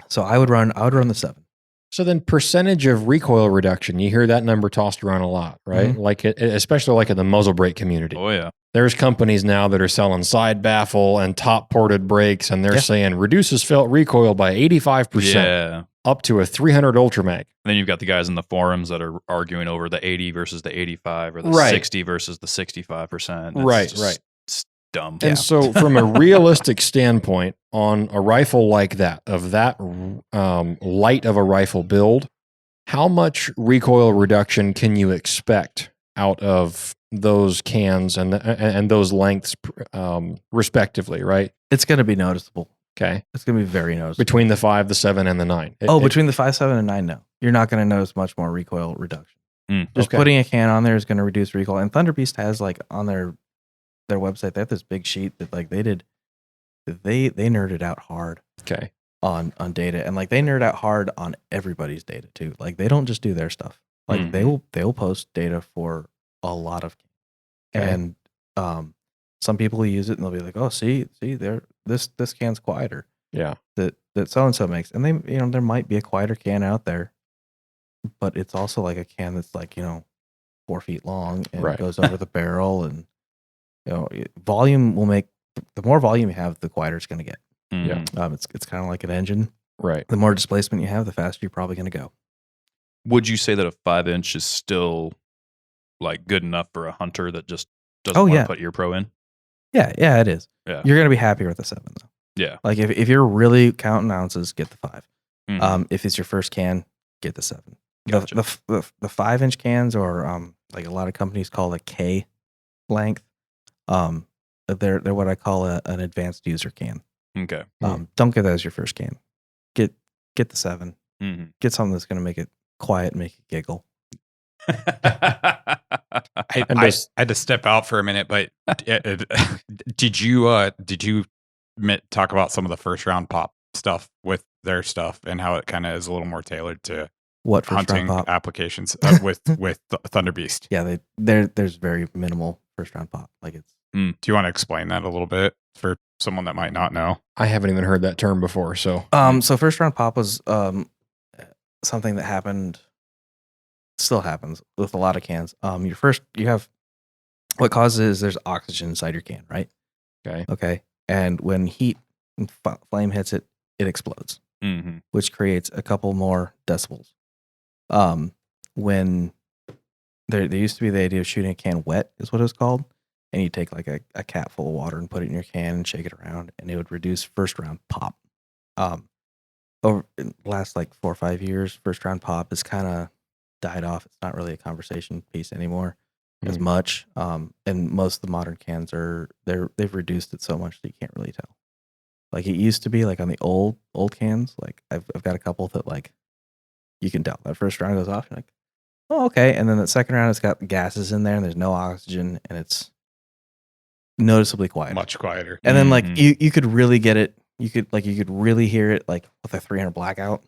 So I would run the 7. So then percentage of recoil reduction, you hear that number tossed around a lot, right? Mhm. Like especially like in the muzzle brake community. Oh yeah. There's companies now that are selling side baffle and top ported brakes, and they're Yeah. saying reduces felt recoil by 85% Yeah. up to a 300 Ultra Mag. And then you've got the guys in the forums that are arguing over the 80 versus the 85 or the Right. 60 versus the 65%. It's Right, just- right. It's dumb. And so, from a realistic standpoint, on a rifle like that, of that light of a rifle build, how much recoil reduction can you expect out of those cans and those lengths, respectively? Right? It's going to be noticeable. Okay. It's going to be very noticeable. Between the 5, the 7, and the 9. Between the 5, 7, and 9, no. You're not going to notice much more recoil reduction. Just Okay. putting a can on there is going to reduce recoil. And Thunder Beast has like on their website, they have this big sheet that like they nerded out hard Okay. on data, and like they nerd out hard on everybody's data too. Like they don't just do their stuff. Like they will post data for a lot of cans. Okay. And some people will use it and they'll be like, oh, see there this can's quieter. Yeah. That so and so makes. And they there might be a quieter can out there, but it's also like a can that's like 4 feet long and Right. goes over the barrel, and volume will make the more volume you have, the quieter it's going to get. Yeah. It's kind of like an engine. Right. The more displacement you have, the faster you're probably going to go. Would you say that a 5-inch is still like good enough for a hunter that just doesn't Oh, want yeah. to put your pro in? Yeah, it is. Yeah. You're going to be happier with the 7 though. Yeah. Like if you're really counting ounces, get the 5. Mhm. If it's your first can, get the 7. Gotcha. The 5-inch cans, or like a lot of companies call it K length. They're what I call an advanced user can. Okay. Don't get that as your first can. Get the 7. Mm-hmm. Get something that's going to make it quiet, and make it giggle. I had to step out for a minute, but did you talk about some of the first round pop stuff with their stuff and how it kind of is a little more tailored to What first hunting round pop? applications with Thunder Beast? Yeah, there's very minimal first round pop. Like it's Do you want to explain that a little bit for someone that might not know? I haven't even heard that term before. So, so first round pop was something that happened, still happens with a lot of cans. You have what causes is there's oxygen inside your can, right? Okay, and when heat and flame hits it, it explodes, Mm-hmm. which creates a couple more decibels. When there used to be the idea of shooting a can wet, is what it was called, and you take like a cap full of water and put it in your can and shake it around, and it would reduce first round pop. Over the last like 4 or 5 years, first round pop has kind of died off. It's not really a conversation piece anymore as much. And most of the modern cans they've reduced it so much that you can't really tell. Like it used to be like on the old cans, like I've got a couple that like you can tell that first round goes off, you're like, oh, okay. And then the second round it's got gases in there and there's no oxygen and it's noticeably quiet. Much quieter. And then like Mhm. you could really get it. You could really hear it like with a 300 blackout.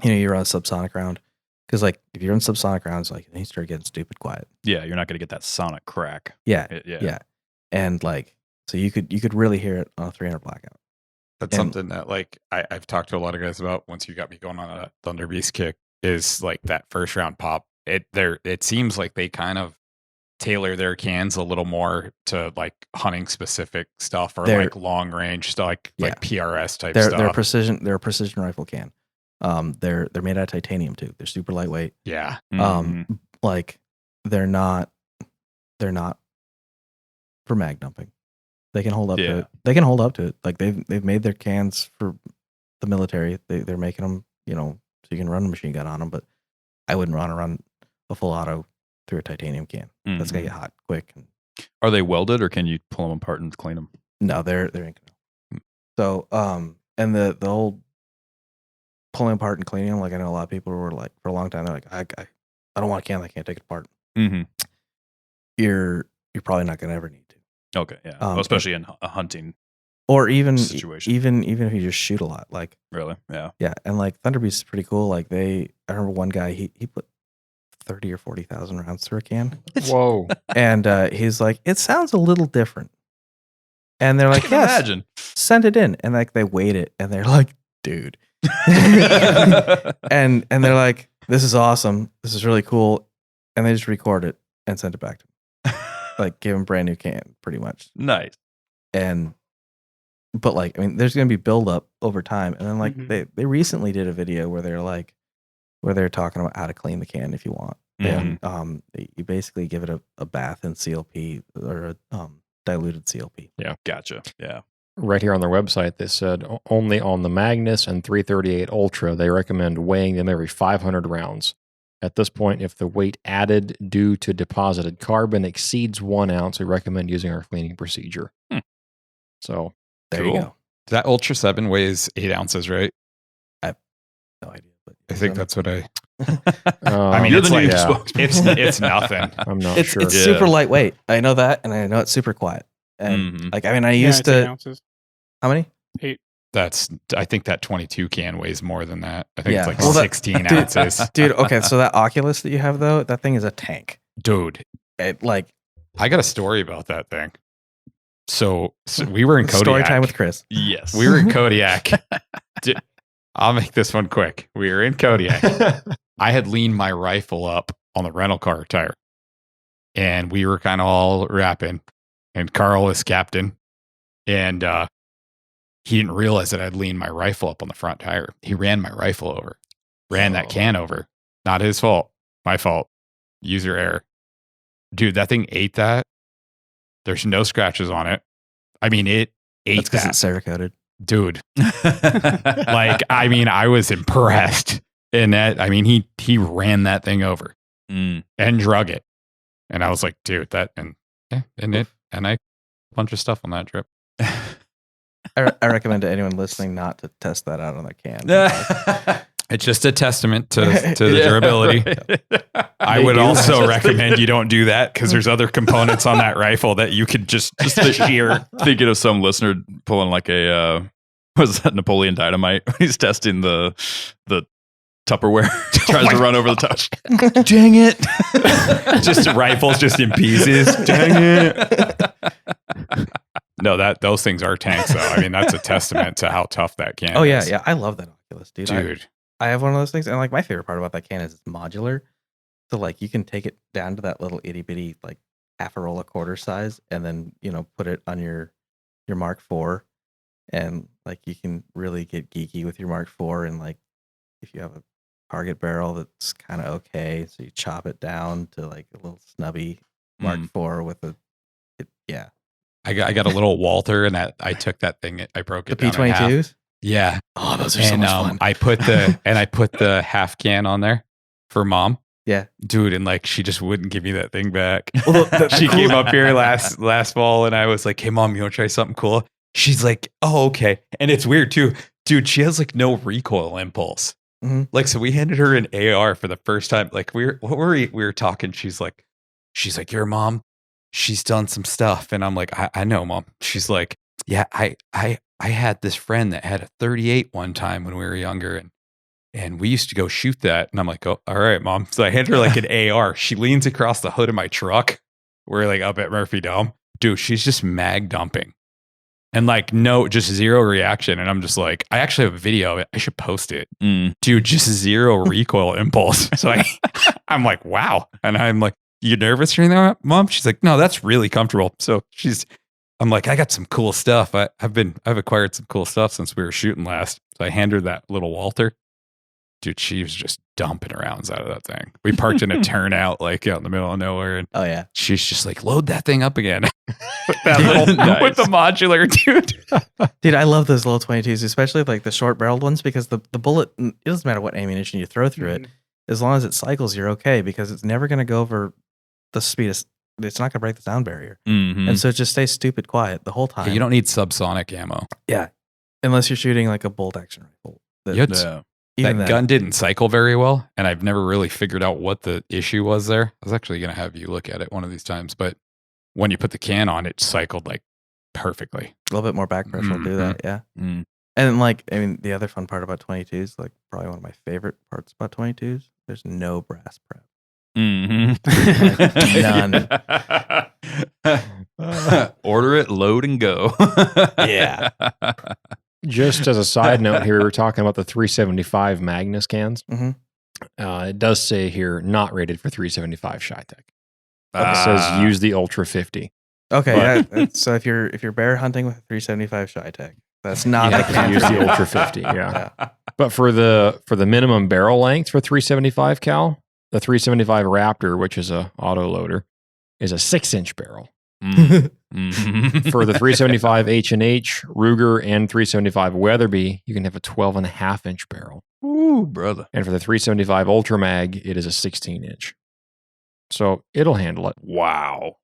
You're on a subsonic round. Because like if you're in subsonic rounds, like then you start getting stupid quiet. Yeah, you're not going to get that sonic crack. Yeah. Yeah. Yeah. And like so you could really hear it on a 300 blackout. That's And- something that like I've talked to a lot of guys about once you got me going on a Thunder Beast kick is like that first round pop. It seems like they kind of tailor their cans a little more to like hunting specific stuff or They're- like long range stuff, like PRS type They're stuff. a precision rifle can. They're made out of titanium too. They're super lightweight. Yeah. Mhm. Like they're not for mag dumping. They can hold up to Yeah. it. They can hold up to it. Like they've made their cans for the military. They're making them, so you can run a machine gun on them. But I wouldn't want to run a full auto through a titanium can. That's gonna get hot quick. Are they welded, or can you pull them apart and clean them? No, they're Inconel. So and the old pulling apart and cleaning them, like I know a lot of people were like for a long time they're like I don't want a can, I can't take it apart. You're probably not gonna ever need to. Okay, yeah, well, especially in a hunting or even situation. even if you just shoot a lot, like really, yeah, and like Thunderbeast is pretty cool. Like I remember one guy he put 30 or 40,000 rounds through a can. Whoa! And he's like, it sounds a little different. And they're like, yes, imagine. Send it in. And like they weighed it, and they're like, dude, and they're like, this is awesome, this is really cool, and they just record it and send it back to him, like give him a brand new can, pretty much. Nice. But like, I mean, there's gonna be build up over time, and then like they recently did a video where they're talking about how to clean the can if you want, and you basically give it a bath in CLP or a diluted CLP. Yeah, gotcha. Yeah. Right here on their website, they said only on the Magnus and 338 Ultra, they recommend weighing them every 500 rounds. At this point, if the weight added due to deposited carbon exceeds 1 ounce, we recommend using our cleaning procedure. So there you go. That Ultra 7 weighs 8 ounces, right? I have no idea. But I think that's what I. I mean, you're it's the like new it's nothing. I'm not it's sure. it's super lightweight. I know that, and I know it's super quiet. And like, I mean, I used it's 8 to. ounces. How many? 8. I think that 22 can weighs more than that. I think Yeah. it's like Well, 16 ounces. Dude, okay, so that Oculus that you have though, that thing is a tank. Dude, Like I got a story about that thing. So we were in Kodiak. story time with Chris. Yes. We were in Kodiak. I'll make this one quick. We were in Kodiak. I had leaned my rifle up on the rental car tire, and we were kind of all rapping, and Carl was captain, and he didn't realize that I'd leaned my rifle up on the front tire. He ran my rifle over, ran that can over. Not his fault. My fault. User error. Dude, that thing ate that. There's no scratches on it. I mean, it ate That's because that. it's Cerakoted. Dude. Like, I mean, I was impressed in that. I mean, he ran that thing over and drug it. And I was like, dude, that, and I bunch of stuff on that trip. I recommend to anyone listening not to test that out on their can. It's just a testament to the durability. Right. I would also recommend you don't do that because there's other components on that rifle that you could just the sheer. Thinking of some listener pulling like a was that Napoleon Dynamite? He's testing the Tupperware. Tries to run over the top. Dang it! Just rifles just in pieces. Dang it! No, those things are tanks though. I mean, that's a testament to how tough that can. Oh yeah, is. yeah. I love that Oculus, dude. I have one of those things, and like my favorite part about that can is it's modular. So like you can take it down to that little itty bitty like half a roll of quarter size, and then put it on your Mark IV, and like you can really get geeky with your Mark IV, and like if you have a target barrel that's kind of okay, so you chop it down to like a little snubby Mark IV with yeah. I got a little Walther, and I took that thing. I broke it The down in half. P22s. Yeah. Oh, those are so much fun. I put the half can on there for mom. Yeah, dude, and like she just wouldn't give me that thing back. Well, she came up here last fall, and I was like, "Hey, mom, you want to try something cool?" She's like, "Oh, okay." And it's weird too, dude. She has like no recoil impulse. Mm-hmm. Like, so we handed her an AR for the first time. Like, we were talking. She's like, "Your mom, she's done some stuff," and I'm like, "I know, mom." She's like, "Yeah, I had this friend that had a 38 one time when we were younger, and we used to go shoot that." And I'm like, "Oh, all right, mom." So I hand her like an AR. She leans across the hood of my truck. We're like up at Murphy Dome. Dude, she's just mag dumping. And like, just zero reaction. And I'm just like, I actually have a video of it. I should post it. Dude, just zero recoil impulse. So I'm like, wow. And I'm like, you nervous or anything, mom? She's like, no, that's really comfortable. So I'm like, I got some cool stuff. I've acquired some cool stuff since we were shooting last. So I hand her that little Walther. dude, she was just dumping rounds out of that thing. We parked in a turnout, like out in the middle of nowhere, and Oh yeah. she's just like, load that thing up again. with Nice. with the modular, dude. Dude, I love those little 22s, especially like the short barreled ones, because the bullet, it doesn't matter what ammunition you throw through it, as long as it cycles, you're okay, because it's never going to go over the speed. It's not going to break the sound barrier. Mhm. And so it just stays stupid quiet the whole time. You don't need subsonic ammo. Yeah. Unless you're shooting like a bolt action rifle. Yeah. Even That gun didn't cycle very well, and I've never really figured out what the issue was there. I was actually going to have you look at it one of these times, but when you put the can on, it cycled like perfectly. a little bit more back pressure will do that. Yeah. Mm. And like, I mean, the other fun part about 22s, like probably one of my favorite parts about 22s, there's no brass prep. None. Order it, load, and go. Yeah. Just as a side note here, we were talking about the 375 Magnus cans. Mhm. It does say here, not rated for 375 Shytech. It says use the Ultra 50. Okay. So if you're bear hunting with a 375 Shytech, that's not You the have to can use for the you. Ultra 50. Yeah. Yeah. But for the minimum barrel length for 375 cal, the 375 Raptor, which is a auto loader, is a 6-inch barrel. For the 375 H&H, Ruger, and 375 Weatherby, you can have a 12.5-inch barrel. Ooh, brother. And for the 375 Ultra Mag, it is a 16-inch. So it'll handle it. Wow.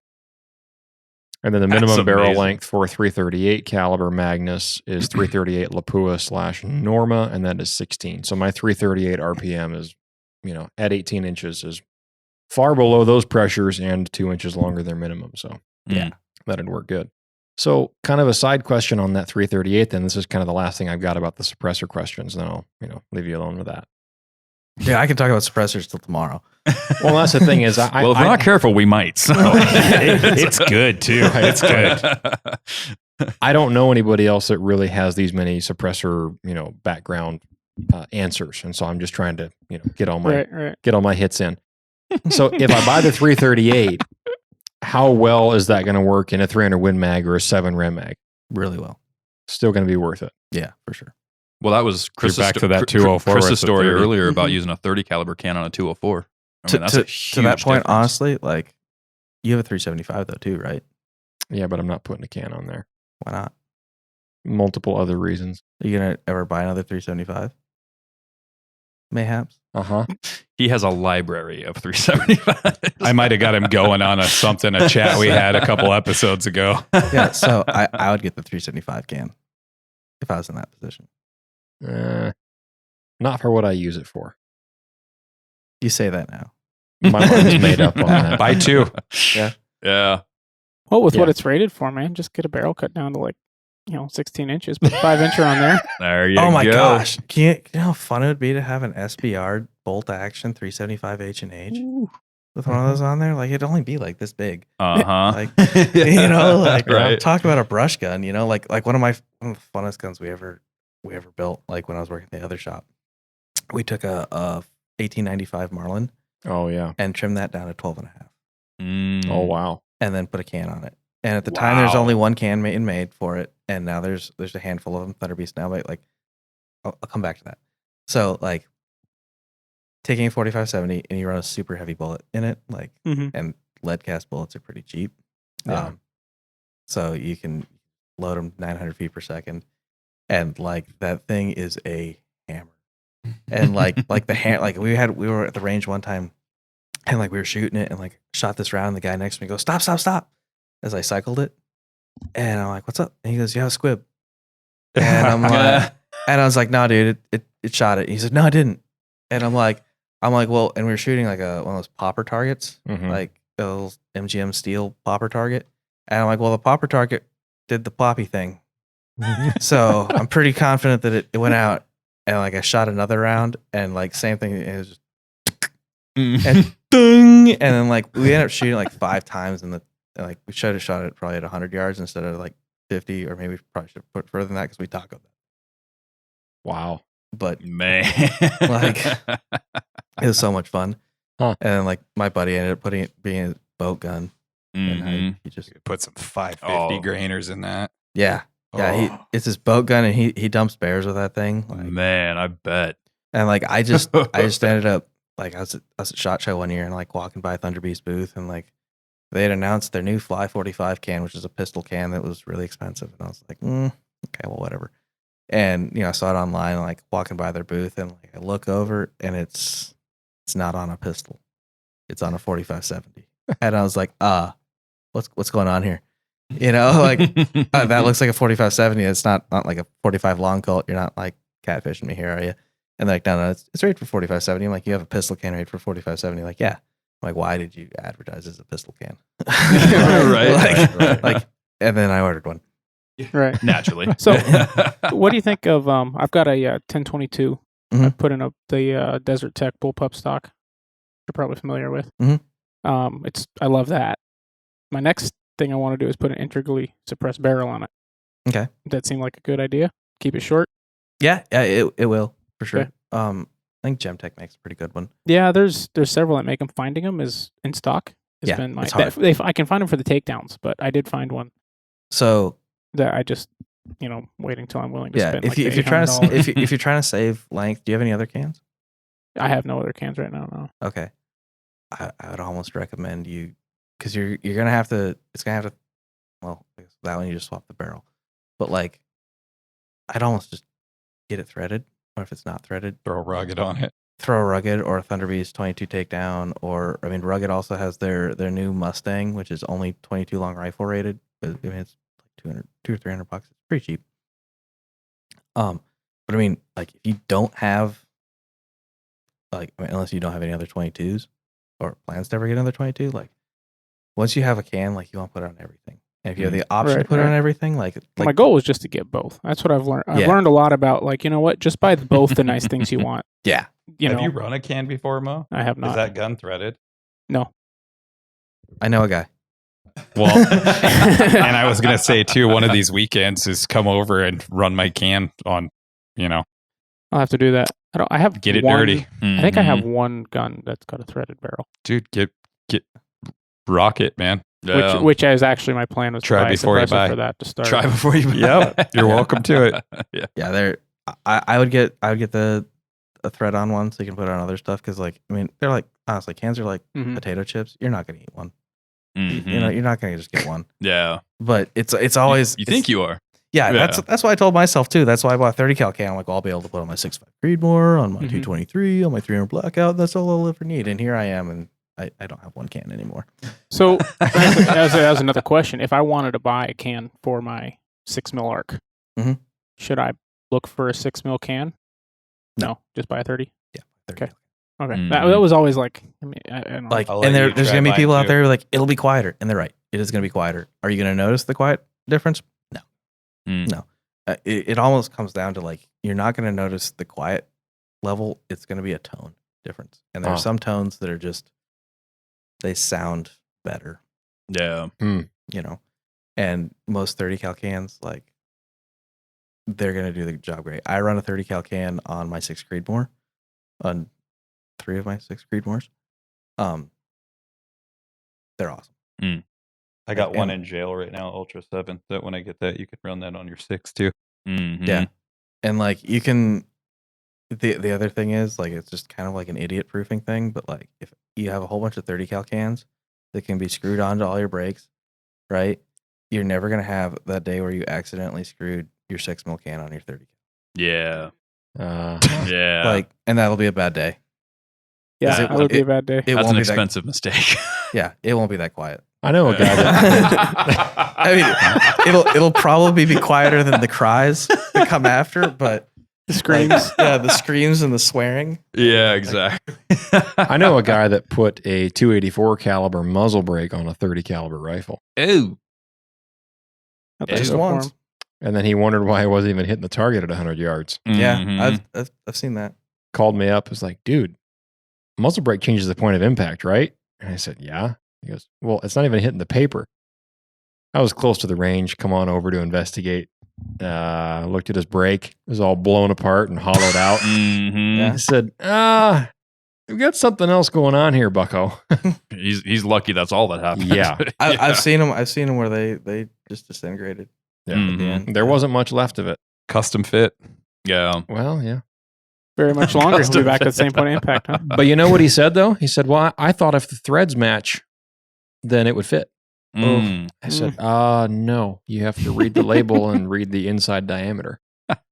And then the That's minimum barrel amazing. length for 338 caliber Magnus is 338 Lapua / Norma, and that is 16. So my 338 RPM is, at 18 inches is far below those pressures and 2 inches longer than minimum. So Yeah. that'd work good. So kind of a side question on that 338 then. This is kind of the last thing I've got about the suppressor questions. Then I'll, leave you alone with that. Yeah, I can talk about suppressors till tomorrow. Well, that's the thing is, Well, if we're not careful, we might. So. It's good too. It's good. I don't know anybody else that really has these many suppressor, background answers, and so I'm just trying to, get all my hits in. So if I buy the 338, how well is that going to work in a 300 Win Mag or a 7 Rem Mag? Really well. Still going to be worth it. Yeah, for sure. Well, that was Chris's, back to that 204 Chris's with the story 30. earlier about Mhm. using a 30 caliber can on a 204. I To mean, that's a to that huge point, difference. honestly, like you have a 375 though too, right? Yeah, but I'm not putting a can on there. Why not? Multiple other reasons. Are you gonna ever buy another 375? Mayhaps. He has a library of 375. I might have got him going on a chat we had a couple episodes ago. Yeah, so I would get the 375 can if I was in that position. Not for what I use it for. You say that now. My mind's made up on that. Buy 2. Yeah. Well, with what Yeah. it's rated for, man, just get a barrel cut down to 16 inches, put a 5-incher on there. There you go. Oh my gosh! You know how fun it would be to have an SBR bolt action 375 H&H with one of those on there? Like it'd only be like this big. Uh-huh. Like like Right. talk about a brush gun. Like one of the funnest guns we ever built. Like when I was working at the other shop, we took a 1895 Marlin Oh, yeah. and trimmed that down to 12.5, Mm. Oh, wow. and then put a can on it. And at the time, there's Wow. only one can made for it, and now there's a handful of them that are beast now. But like, I'll come back to that. So like, taking a 4570 and you run a super heavy bullet in it, like, Mhm. and lead cast bullets are pretty cheap. Yeah. So you can load them 900 feet per second, and like that thing is a hammer. And like we were at the range one time, and like we were shooting it, and like shot this round. And the guy next to me goes, "Stop!" As I cycled it, and I'm like, "What's up?" And he goes, "You have a squib." And I'm like, and I was like, "No, dude, it shot it." He said, "No, I didn't." And I'm like, well, and we were shooting like one of those popper targets, Mhm. like those MGM steel popper target. And I'm like, well, the popper target did the poppy thing. So I'm pretty confident that it went out. And like I shot another round, and like same thing. It was just and ding, and then like we ended up shooting like 5 times, and like we should have shot it probably at 100 yards instead of like 50, or maybe we probably should have put further than that because we tacoed that. Wow. But Man. Like- it was so much fun. Huh. And then like my buddy ended up putting it being a boat gun, and Mhm. he just Put some 550 Oh. grainers in that. yeah. Oh. It's his boat gun, and he dumps bears with that thing. Like, Man, I bet. And like I just ended up like I was at SHOT Show one year and like walking by Thunder Beast booth and like they had announced their new Fly 45 can, which is a pistol can that was really expensive, and I was like, okay, well, whatever. And I saw it online, like walking by their booth, and like I look over and it's not on a pistol, it's on a 45-70, and I was like, what's going on here? Like that looks like a 45-70. It's not like a 45 long Colt. You're not like catfishing me here, are you? And they're like, no, it's rated for 45-70. I'm like, you have a pistol can rated for 45-70? Like, yeah. I'm like, why did you advertise as a pistol can? Right. And then I ordered one. Right. Naturally. So, what do you think of? I've got a 1022. Mhm. I put in the Desert Tech bullpup stock. You're probably familiar with. Mhm. I love that. My next thing I want to do is put an integrally suppressed barrel on it. Okay. That seemed like a good idea. Keep it short. Yeah, it will for sure. Okay. I think Gemtech makes a pretty good one. Yeah, there's several that make them. Finding them is in stock. Has been my. it's hard. I can find them for the takedowns, but I did find one So that I just waiting until I'm willing to spend. if like you're trying to $800. if you're trying to save length, do you have any other cans? I have no other cans right now. No. Okay, I would almost recommend you because you're gonna have to. It's gonna have to. Well, I guess that one you just swap the barrel, but like, I'd almost just get it threaded, or if it's not threaded, Throw a rugged on it. throw a Rugged or a Thunder Beast 22 takedown, or I mean, Rugged also has their new Mustang, which is only 22 long rifle rated. But I mean, it's like $200 or $300. It's pretty cheap. But I mean, like if you don't have, unless you don't have any other 22s or plans to ever get another 22, like once you have a can, like you want to put it on everything. And if you have the option to put it on everything, like my goal was just to get both. That's what I've learned. I've learned a lot about just buy both the nice things you want. Yeah. Have you run a can before, Mo? I have not. Is that gun threaded? No. I know a guy. Well, and I was gonna say too, one of these weekends is come over and run my can on, I'll have to do that. I have get it one, dirty. I think I have one gun that's got a threaded barrel. Dude, get rocket, man. Yeah. Which is actually my plan was Try to buy a before you suppressor buy. for that to start. Try before you buy. Yep, you're welcome to it. Yeah, I would get the thread on one so you can put it on other stuff because they're like honestly cans are like potato chips. You're not gonna eat one. Mhm. You're not gonna just get one. Yeah. But it's always You think you are? Yeah, Yeah. that's what I told myself too. That's why I bought a 30 cal can. I'm like, I'll be able to put on my 6.5 Creedmoor, on my 223, on my 300 Blackout. That's all I'll ever need. And here I am, and I don't have one can anymore. So that was another question. If I wanted to buy a can for my 6 mil arc, should I look for a 6 mil can? No, just buy a 30. Yeah, 30. Okay. Okay, that was always like, I don't know. Like, I'll and let you there's try gonna be mine people out too. there who are like, it'll be quieter, and they're right. It is gonna be quieter. Are you gonna notice the quiet difference? No, no. It almost comes down to like you're not gonna notice the quiet level. It's gonna be a tone difference, and there are some tones that are just they sound better. Yeah. And most 30 cal cans like they're gonna do the job great. I run a 30 cal can on my 6 Creedmoor, on 3 of my 6 Creedmoors. They're awesome. I got one in jail right now, Ultra 7. That when I get that, you could run that on your 6 too. Mm-hmm. Yeah. And like you can the other thing is like it's just kind of like an idiot proofing thing, but like if you have a whole bunch of 30 cal cans that can be screwed onto all your brakes, right? You're never gonna have that day where you accidentally screwed your 6 mil can on your 30 cal. Yeah. Yeah. Like, and that'll be a bad day. Yeah, that would be a bad day. It That's won't an be expensive mistake. Yeah, it won't be that quiet. I know a guy that I mean, it'll probably be quieter than the cries that come after, but The screams. the screams and the swearing. Yeah, exactly. I know a guy that put a 284 caliber muzzle brake on a 30 caliber rifle, Ooh. Just once. and then he wondered why he wasn't even hitting the target at 100 yards. Yeah, Mhm. I've seen that. Called me up, was like, "Dude, muzzle brake changes the point of impact, right?" And I said, "Yeah." He goes, "Well, it's not even hitting the paper." I was close to the range. Come on over to investigate. Looked at his brake. It was all blown apart and hollowed out. Mhm. I said, we've got something else going on here, bucko. He's lucky that's all that happened. Yeah. I've seen them where they just disintegrated. Yeah. At the end. There wasn't much left of it. Custom fit. Yeah. Well, yeah. very much longer. He'll be back at the same point of impact, huh? But you know what he said though? He said, "Well, I thought if the threads match, then it would fit." Mm. I said, no, you have to read the label and read the inside diameter.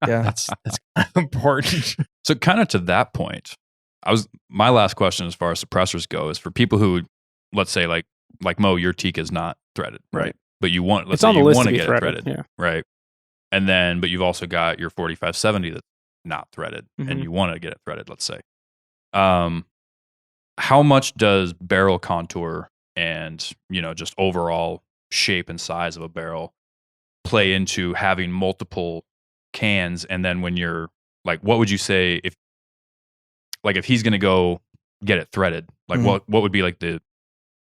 Yeah. That's kind of important. So kind of to that point, my last question as far as suppressors go is for people who, let's say like Mo, your teak is not threaded, right? But you want, let's It's say on the you list want to to be get threaded. it threaded, Yeah. right? And then, but you've also got your 4570 that's not threaded, Mhm. and you want to get it threaded, let's say. How much does barrel contour and, you know, just overall shape and size of a barrel play into having multiple cans? And then when you're like, what would you say if he's going to go get it threaded, like Mhm. what would be like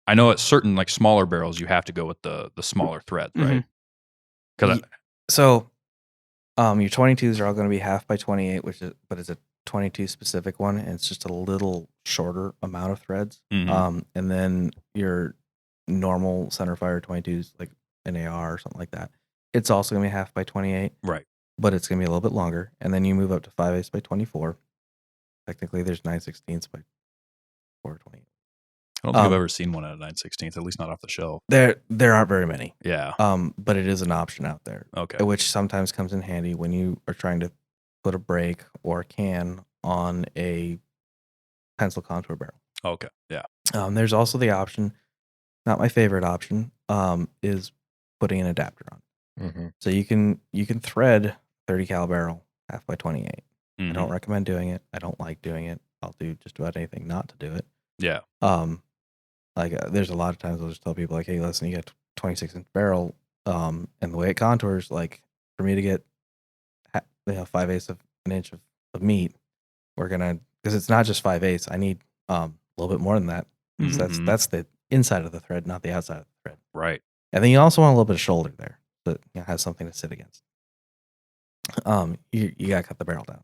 I know at certain like smaller barrels, you have to go with the smaller threads, right? Because So, your 22s are all going to be 1/2 by 28, but it's a 22 specific one, and it's just a little shorter amount of threads. Mhm. And then your normal centerfire 22s, like an AR or something like that, it's also going to be 1/2 by 28, right. but it's going to be a little bit longer. And then you move up to 5/8 by 24. Technically, there's 9/16 by 4/28. I don't think I've ever seen one at a 9/16, at least not off the shelf. There aren't very many. Yeah. But it is an option out there. Okay. Which sometimes comes in handy when you are trying to put a brake or a can on a pencil contour barrel. Okay. Yeah. There's also the option, not my favorite option, is putting an adapter on. Mm-hmm. So you can thread 30 cal barrel 1/2 by 28. I Mhm. don't recommend doing it. I don't like doing it. I'll do just about anything not to do it. Yeah. There's a lot of times I'll just tell people like, hey, listen, you got 26-inch barrel, and the way it contours, like for me to get 5/8 of an inch of meat, we're gonna, because it's not just 5/8. I need a little bit more than that. So Mhm. that's the inside of the thread, not the outside of the thread. Right. And then you also want a little bit of shoulder there, so that has something to sit against. You gotta cut the barrel down,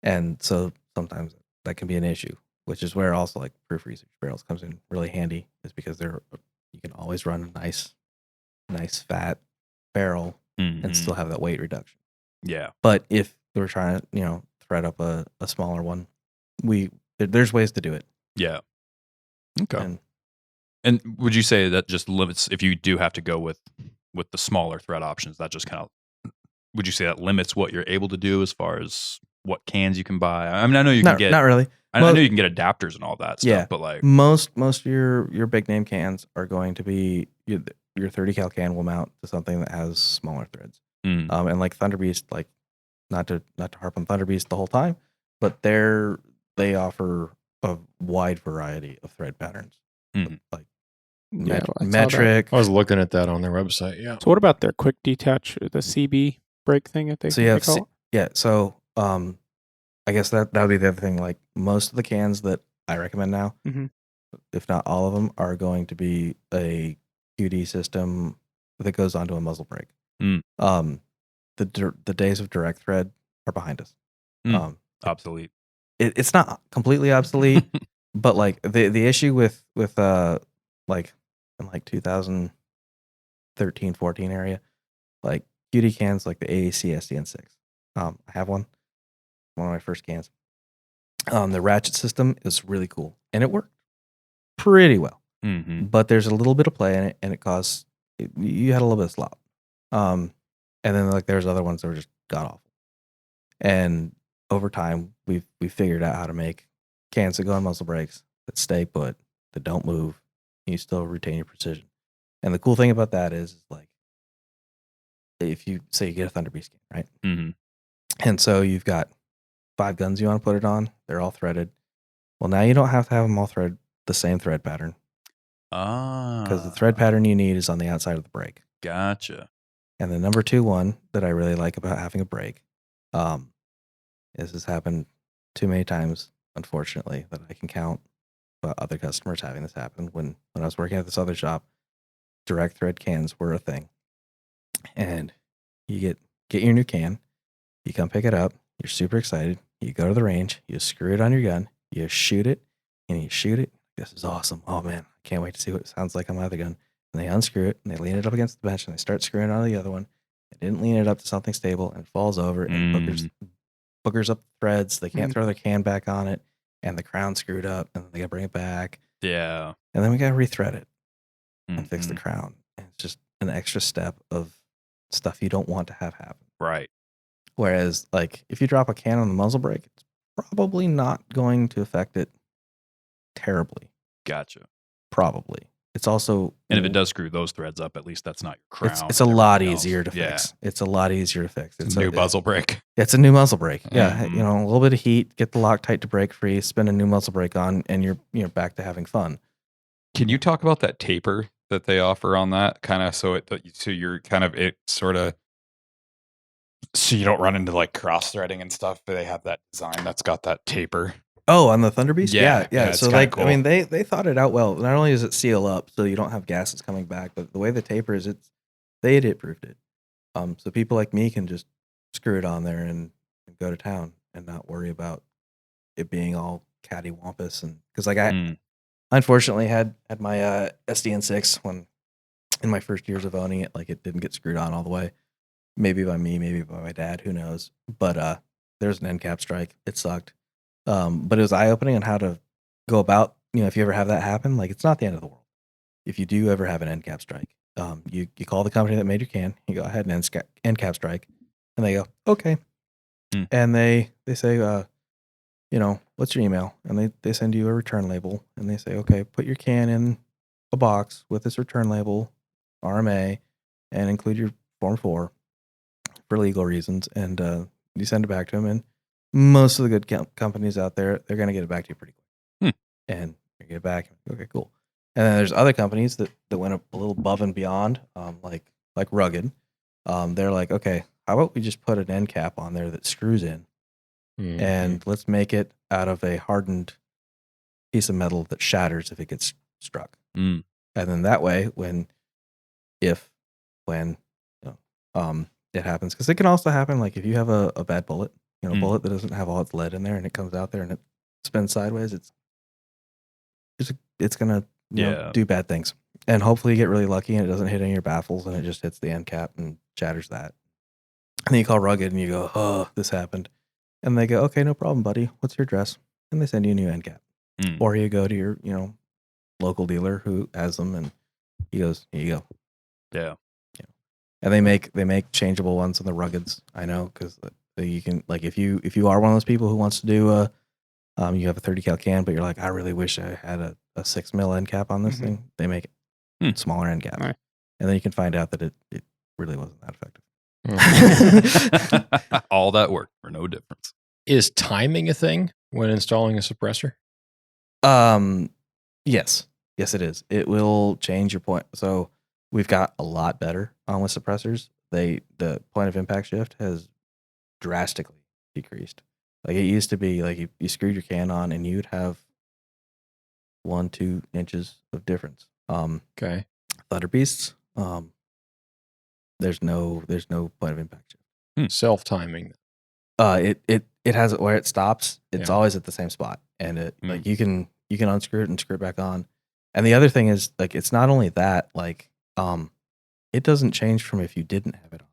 and so sometimes that can be an issue, which is where also like proof research barrels comes in really handy, is because you can always run a nice fat barrel Mhm. and still have that weight reduction. Yeah. But if we're trying to thread up a smaller one, there's ways to do it. Yeah. Okay. And And would you say that just limits, if you do have to go with the smaller thread options, that just kind of, would you say that limits what you're able to do as far as what cans you can buy? I mean, I know you can get, not really. I know you can get adapters and all that stuff, Yeah. but like, Most of your big name cans are going to be your 30 cal can will mount to something that has smaller threads. mm, And like Thunder Beast, like not to harp on Thunder Beast the whole time, but they offer a wide variety of thread patterns, Mhm. like Yeah, I saw that. metric. I was looking at that on their website. Yeah. So what about their quick detach, the CB brake thing that they, So you have call it? Yeah, so I guess that would be the other thing. Like most of the cans that I recommend now, Mhm. if not all of them, are going to be a QD system that goes onto a muzzle brake. Mm. The days of direct thread are behind us. Mm. obsolete. It's not completely obsolete, but like the issue with like in like 2013, 14 area, like QD cans like the AAC SDN6. I have one of my first cans. The ratchet system is really cool, and it worked pretty well. Mm-hmm. But there's a little bit of play in it, and you had a little bit of slop. And then like there's other ones that were just god awful. And over time, we figured out how to make cans that go on muzzle brakes that stay put, that don't move, and you still retain your precision. And the cool thing about that is like, if you say you get a Thunder Beast can, right? Mm-hmm. And so you've got 5 guns you want to put it on. They're all threaded. Well, now you don't have to have them all thread the same thread pattern, because the thread pattern you need is on the outside of the brake. Gotcha. And the number 2 one that I really like about having a brake, this has happened too many times, unfortunately, that I can count. But other customers having this happen. When I was working at this other shop, direct thread cans were a thing. And you get your new can, you come pick it up, you're super excited, you go to the range, you screw it on your gun, you shoot it, and you shoot it. This is awesome. Oh man, I can't wait to see what it sounds like on my other gun. And they unscrew it, and they lean it up against the bench, and they start screwing on the other one. They didn't lean it up to something stable, and it falls over, and the hooker's boogers up threads. They can't throw their can back on it, and the crown's screwed up, and they got to bring it back. Yeah. And then we got to rethread it and fix the Mhm. crown. And it's just an extra step of stuff you don't want to have happen. Right. Whereas, like, if you drop a can on the muzzle brake, it's probably not going to affect it terribly. Gotcha. Probably. It's also, And if it does screw those threads up, at least that's not your crown. it's a and lot everything else. easier to Yeah. fix. It's a lot easier to fix. It's a new muzzle brake. It's a new muzzle brake. Yeah, Mhm. you know, a little bit of heat, get the Loctite to break free, spin a new muzzle brake on, and you're back to having fun. Can you talk about that taper that they offer on that kind of so you're kind of it sort of so you don't run into like cross threading and stuff? But they have that design that's got that taper. Oh, on the Thunder Beast? Yeah, Yeah. it's So kinda like, cool. I mean, they thought it out well. Not only does it seal up so you don't have gases coming back, but the way the taper is, they idiot proofed it. So people like me can just screw it on there and go to town and not worry about it being all cattywampus. And because like I unfortunately had my SDN6 when in my first years of owning it, like it didn't get screwed on all the way. Maybe by me, maybe by my dad, who knows? But there's an end cap strike. It sucked. But it was eye opening on how to go about, you know, if you ever have that happen, like it's not the end of the world. If you do ever have an end cap strike, you call the company that made your can, you go ahead and end cap strike, and they go, okay. And they say, you know, what's your email? And they send you a return label, and they say, okay, put your can in a box with this return label, RMA, and include your Form 4 for legal reasons. And you send it back to them, and most of the good companies out there, they're going to get it back to you pretty quick. And you get it back. Okay, cool. And then there's other companies that went a little above and beyond, like Rugged. They're like, okay, how about we just put an end cap on there that screws in, and let's make it out of a hardened piece of metal that shatters if it gets struck. And then that way, when it happens, because it can also happen, like if you have a bad bullet, you know, a bullet that doesn't have all its lead in there, and it comes out there and it spins sideways, it's gonna do bad things. And hopefully you get really lucky and it doesn't hit any of your baffles and it just hits the end cap and shatters that. And then you call Rugged and you go, oh, this happened. And they go, okay, no problem, buddy. What's your address? And they send you a new end cap. Or you go to your, you know, local dealer who has them, and he goes, here you go. Yeah. And they make changeable ones on the Ruggeds. I know, because you can, like, if you are one of those people who wants to do you have a 30 cal can, but you're like, I really wish I had a 6 mil end cap on this thing. They make it smaller end cap, Right. and then you can find out that it really wasn't that effective. All that work for no difference. Is timing a thing when installing a suppressor? Yes, it is. It will change your point. So we've got a lot better on with suppressors. The point of impact shift has drastically decreased. Like it used to be, like you screwed your can on and you'd have 1-2 inches of difference. Okay. Thunder Beasts, there's no point of impact shift. Self timing. It has it where it stops. It's Yeah. always at the same spot, and it like you can unscrew it and screw it back on. And the other thing is, like, it's not only that, like, it doesn't change from if you didn't have it on.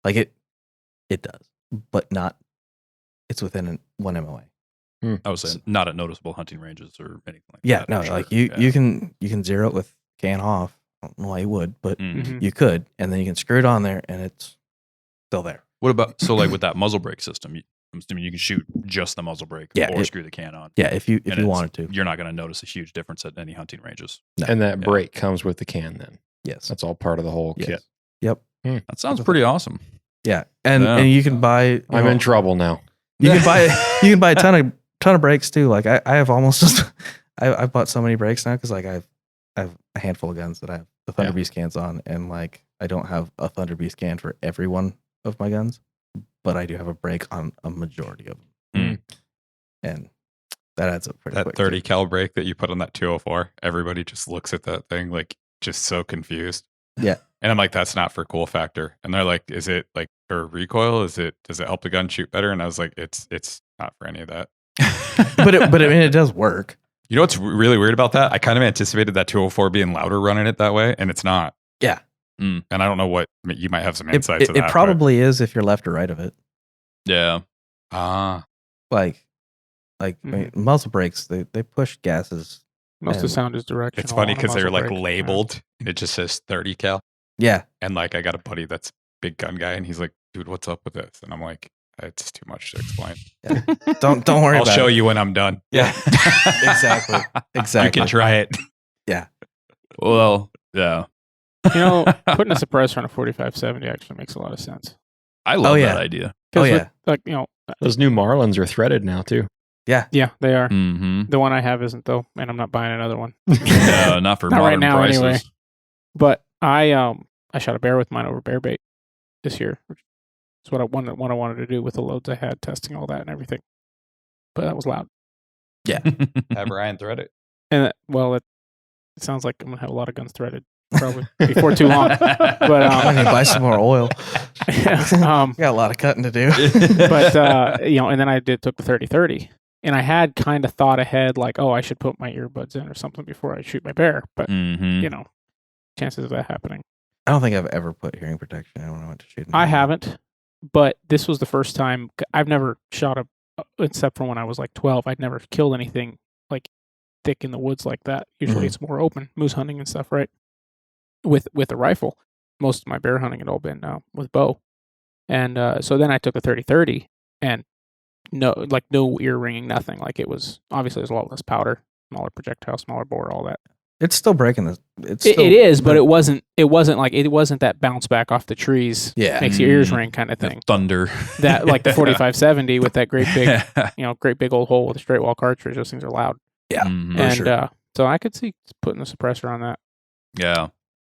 Like it does, but not. It's within 1 MOA. I would say not at noticeable hunting ranges or anything like Yeah, that. no, for like sure. you can zero it with can off. I don't know why you would, but you could, and then you can screw it on there, and it's still there. What about, so like with that muzzle brake system, I'm assuming you can shoot just the muzzle brake or screw the can on. Yeah, if you And wanted to. You're not going to notice a huge difference at any hunting ranges. No. And that brake comes with the can then. Yes. That's all part of the whole Yes. kit. Yep. That sounds pretty awesome. Yeah, and you can buy. I'm in trouble now. You can buy a ton of brakes too. Like I have almost just I've bought so many brakes now because like I have a handful of guns that I have the Thunder Beast cans on, and like I don't have a Thunder Beast can for every one of my guns, but I do have a brake on a majority of them, and that adds up pretty That quick. 30 cal brake that you put on that 204, everybody just looks at that thing like just so confused. Yeah. And I'm like, that's not for cool factor. And they're like, is it like for recoil? Does it help the gun shoot better? And I was like, it's not for any of that. but I mean it does work. You know what's really weird about that? I kind of anticipated that 204 being louder running it that way, and it's not. Yeah. And I don't know what, I mean, you might have some insights of that. It probably is if you're left or right of it. Yeah. Like Mhm. muzzle brakes, they push gases. Most of the sound is directional. It's funny on a because they're muzzle like brake. labeled. It just says 30 cal. Yeah. And like I got a buddy that's a big gun guy, and he's like, "Dude, what's up with this?" And I'm like, "It's too much to explain. Don't worry I'll about show it. you when I'm done." Yeah. Exactly. You Exactly. can try it. Well, yeah. You know, putting a suppressor on a 4570 actually makes a lot of sense. I love yeah. that idea. 'Cause Oh, with, yeah. like, you know, Those new Marlins are threaded now too. yeah, they are. Mm-hmm. The one I have isn't though, and I'm not buying another one. Yeah, not for Not right modern now, prices. anyway. But I shot a bear with mine over bear bait this year. That's what I wanted to do with the loads I had, testing all that and everything. But that was loud. Have Ryan thread it. And it sounds like I'm gonna have a lot of guns threaded probably before too long. But I need to buy some more oil. But Got a lot of cutting to do. you know, and then I took the 30-30, and I had kind of thought ahead, like, oh, I should put my earbuds in or something before I shoot my bear. But Mm-hmm. you know, chances of that happening, I don't think I've ever put hearing protection in when I went to shoot. I haven't. But this was the first time I've never shot except for when I was like 12. I'd never killed anything like thick in the woods like that. Usually Mhm. it's more open, moose hunting and stuff, right? With a rifle. Most of my bear hunting had all been with bow. And so then I took a 30-30 and no ear ringing, nothing. Like it was obviously there's a lot less powder, smaller projectile, smaller bore, all that. It's still breaking this. It is, but it wasn't that bounce back off the trees, Yeah. makes your ears ring kind of thing. Thunder. That like the 4570 with that great big, great big old hole with a straight wall cartridge. Those things are loud. Yeah. Mhm. And sure. so I could see putting the suppressor on that. Yeah.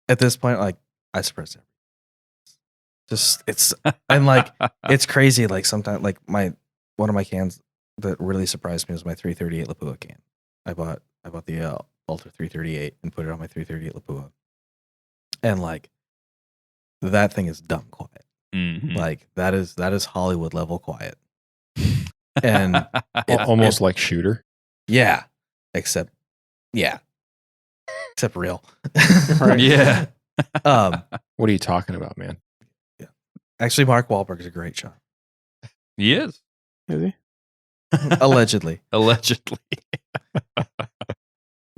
At this point, like I suppress it. Just it's and like it's crazy. Like sometimes, like one of my cans that really surprised me was my 338 Lapua can. I bought the Ultra 338 and put it on my 338 Lapua, and like that thing is dumb quiet. Mhm. Like that is Hollywood level quiet. And Almost like shooter. yeah, except real. Right. Yeah. What are you talking about, man? Actually, Mark Wahlberg is a great shot. He is. Is he? Allegedly. Allegedly.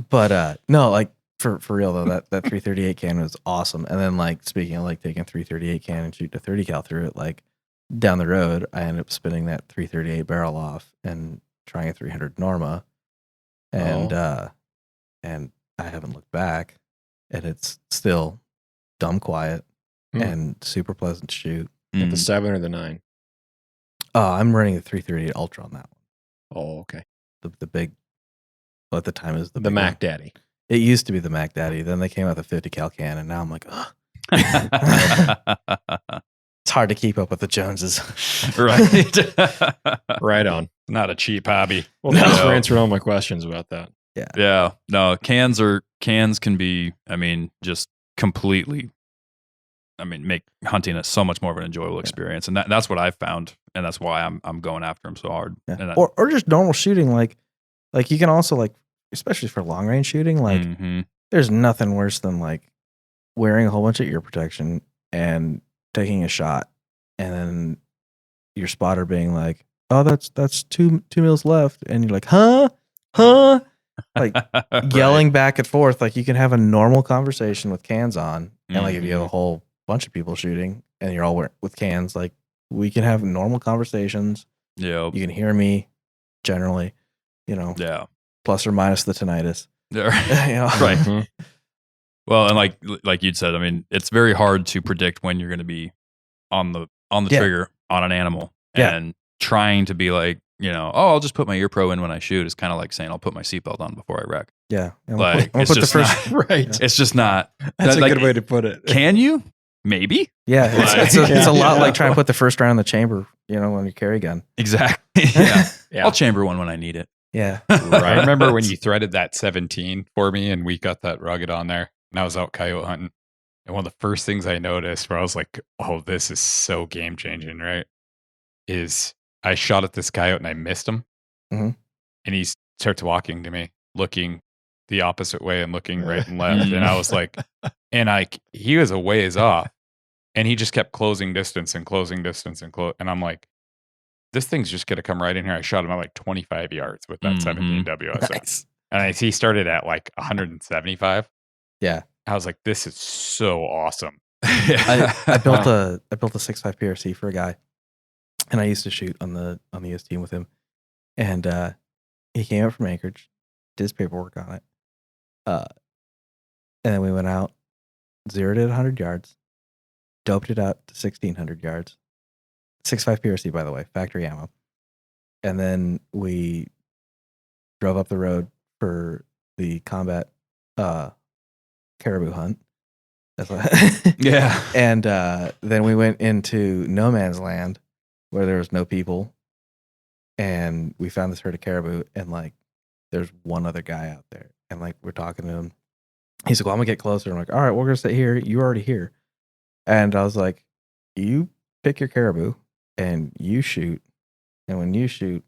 But no, like for real though, that 338 can was awesome. And then like speaking of like taking 338 can and shooting a 30 cal through it, like down the road, I ended up spinning that 338 barrel off and trying a 300 Norma, and I haven't looked back, and it's still dumb quiet and super pleasant to shoot. The Mhm. 7 or the 9? I'm running the 338 Ultra on that one. Oh, okay. The big, well, at the time is the The big Mac one. Daddy. It used to be the Mac Daddy. Then they came out the 50 cal can, and now I'm like, ugh. It's hard to keep up with the Joneses. Right. Right on. Not a cheap hobby. Well, thanks No. for answering all my questions about that. Yeah. No, cans can be, just completely, make hunting so much more of an enjoyable experience. And that's what I've found. And that's why I'm going after them so hard. Yeah. And Or just normal shooting, like you can also like, especially for long range shooting, like Mhm. there's nothing worse than like wearing a whole bunch of ear protection and taking a shot, and then your spotter being like, "Oh, that's two mils left," and you're like, "Huh, like yelling back and forth. Like you can have a normal conversation with cans on, and like if you have a whole bunch of people shooting and you're all with cans, like we can have normal conversations. Yeah. You can hear me generally, Yeah. plus or minus the tinnitus. Yeah. Right. Mhm. Well, and like you'd said, it's very hard to predict when you're going to be on the Yeah. trigger on an animal, Yeah. and trying to be like, I'll just put my ear pro in when I shoot is kind of like saying I'll put my seatbelt on before I wreck. Yeah. Like, I'm it's put the just first. Right. It's just not. That's like, a good way to put it. Can you? Maybe. Yeah, it's Like- a lot Yeah. like trying to put the first round in the chamber, when you carry a gun. Exactly. Yeah. Yeah. I'll chamber one when I need it. Yeah. I remember when you threaded that 17 for me and we got that rugged on there, and I was out coyote hunting. And one of the first things I noticed where I was like, oh, this is so game changing, right? Is I shot at this coyote and I missed him. Mhm. And he starts walking to me, looking the opposite way and looking right and left. And I was like, he was a ways off. And he just kept closing distance and closing distance and I'm like, this thing's just going to come right in here. I shot him at like 25 yards with that 17 WSS. Nice. And he started at like 175. Yeah. I was like, this is so awesome. I built a 6.5 PRC for a guy, and I used to shoot on the ES team with him. And he came up from Anchorage, did his paperwork on it. And then we went out, zeroed it at 100 yards, doped it out to 1,600 yards. 6.5 PRC, by the way, factory ammo. And then we drove up the road for the combat caribou hunt. That's what Yeah. And then we went into no man's land where there was no people. And we found this herd of caribou, and like there's one other guy out there. And like we're talking to him. He's like, well, I'm gonna get closer. I'm like, all right, we're gonna sit here. You're already here. And I was like, you pick your caribou and you shoot. And when you shoot,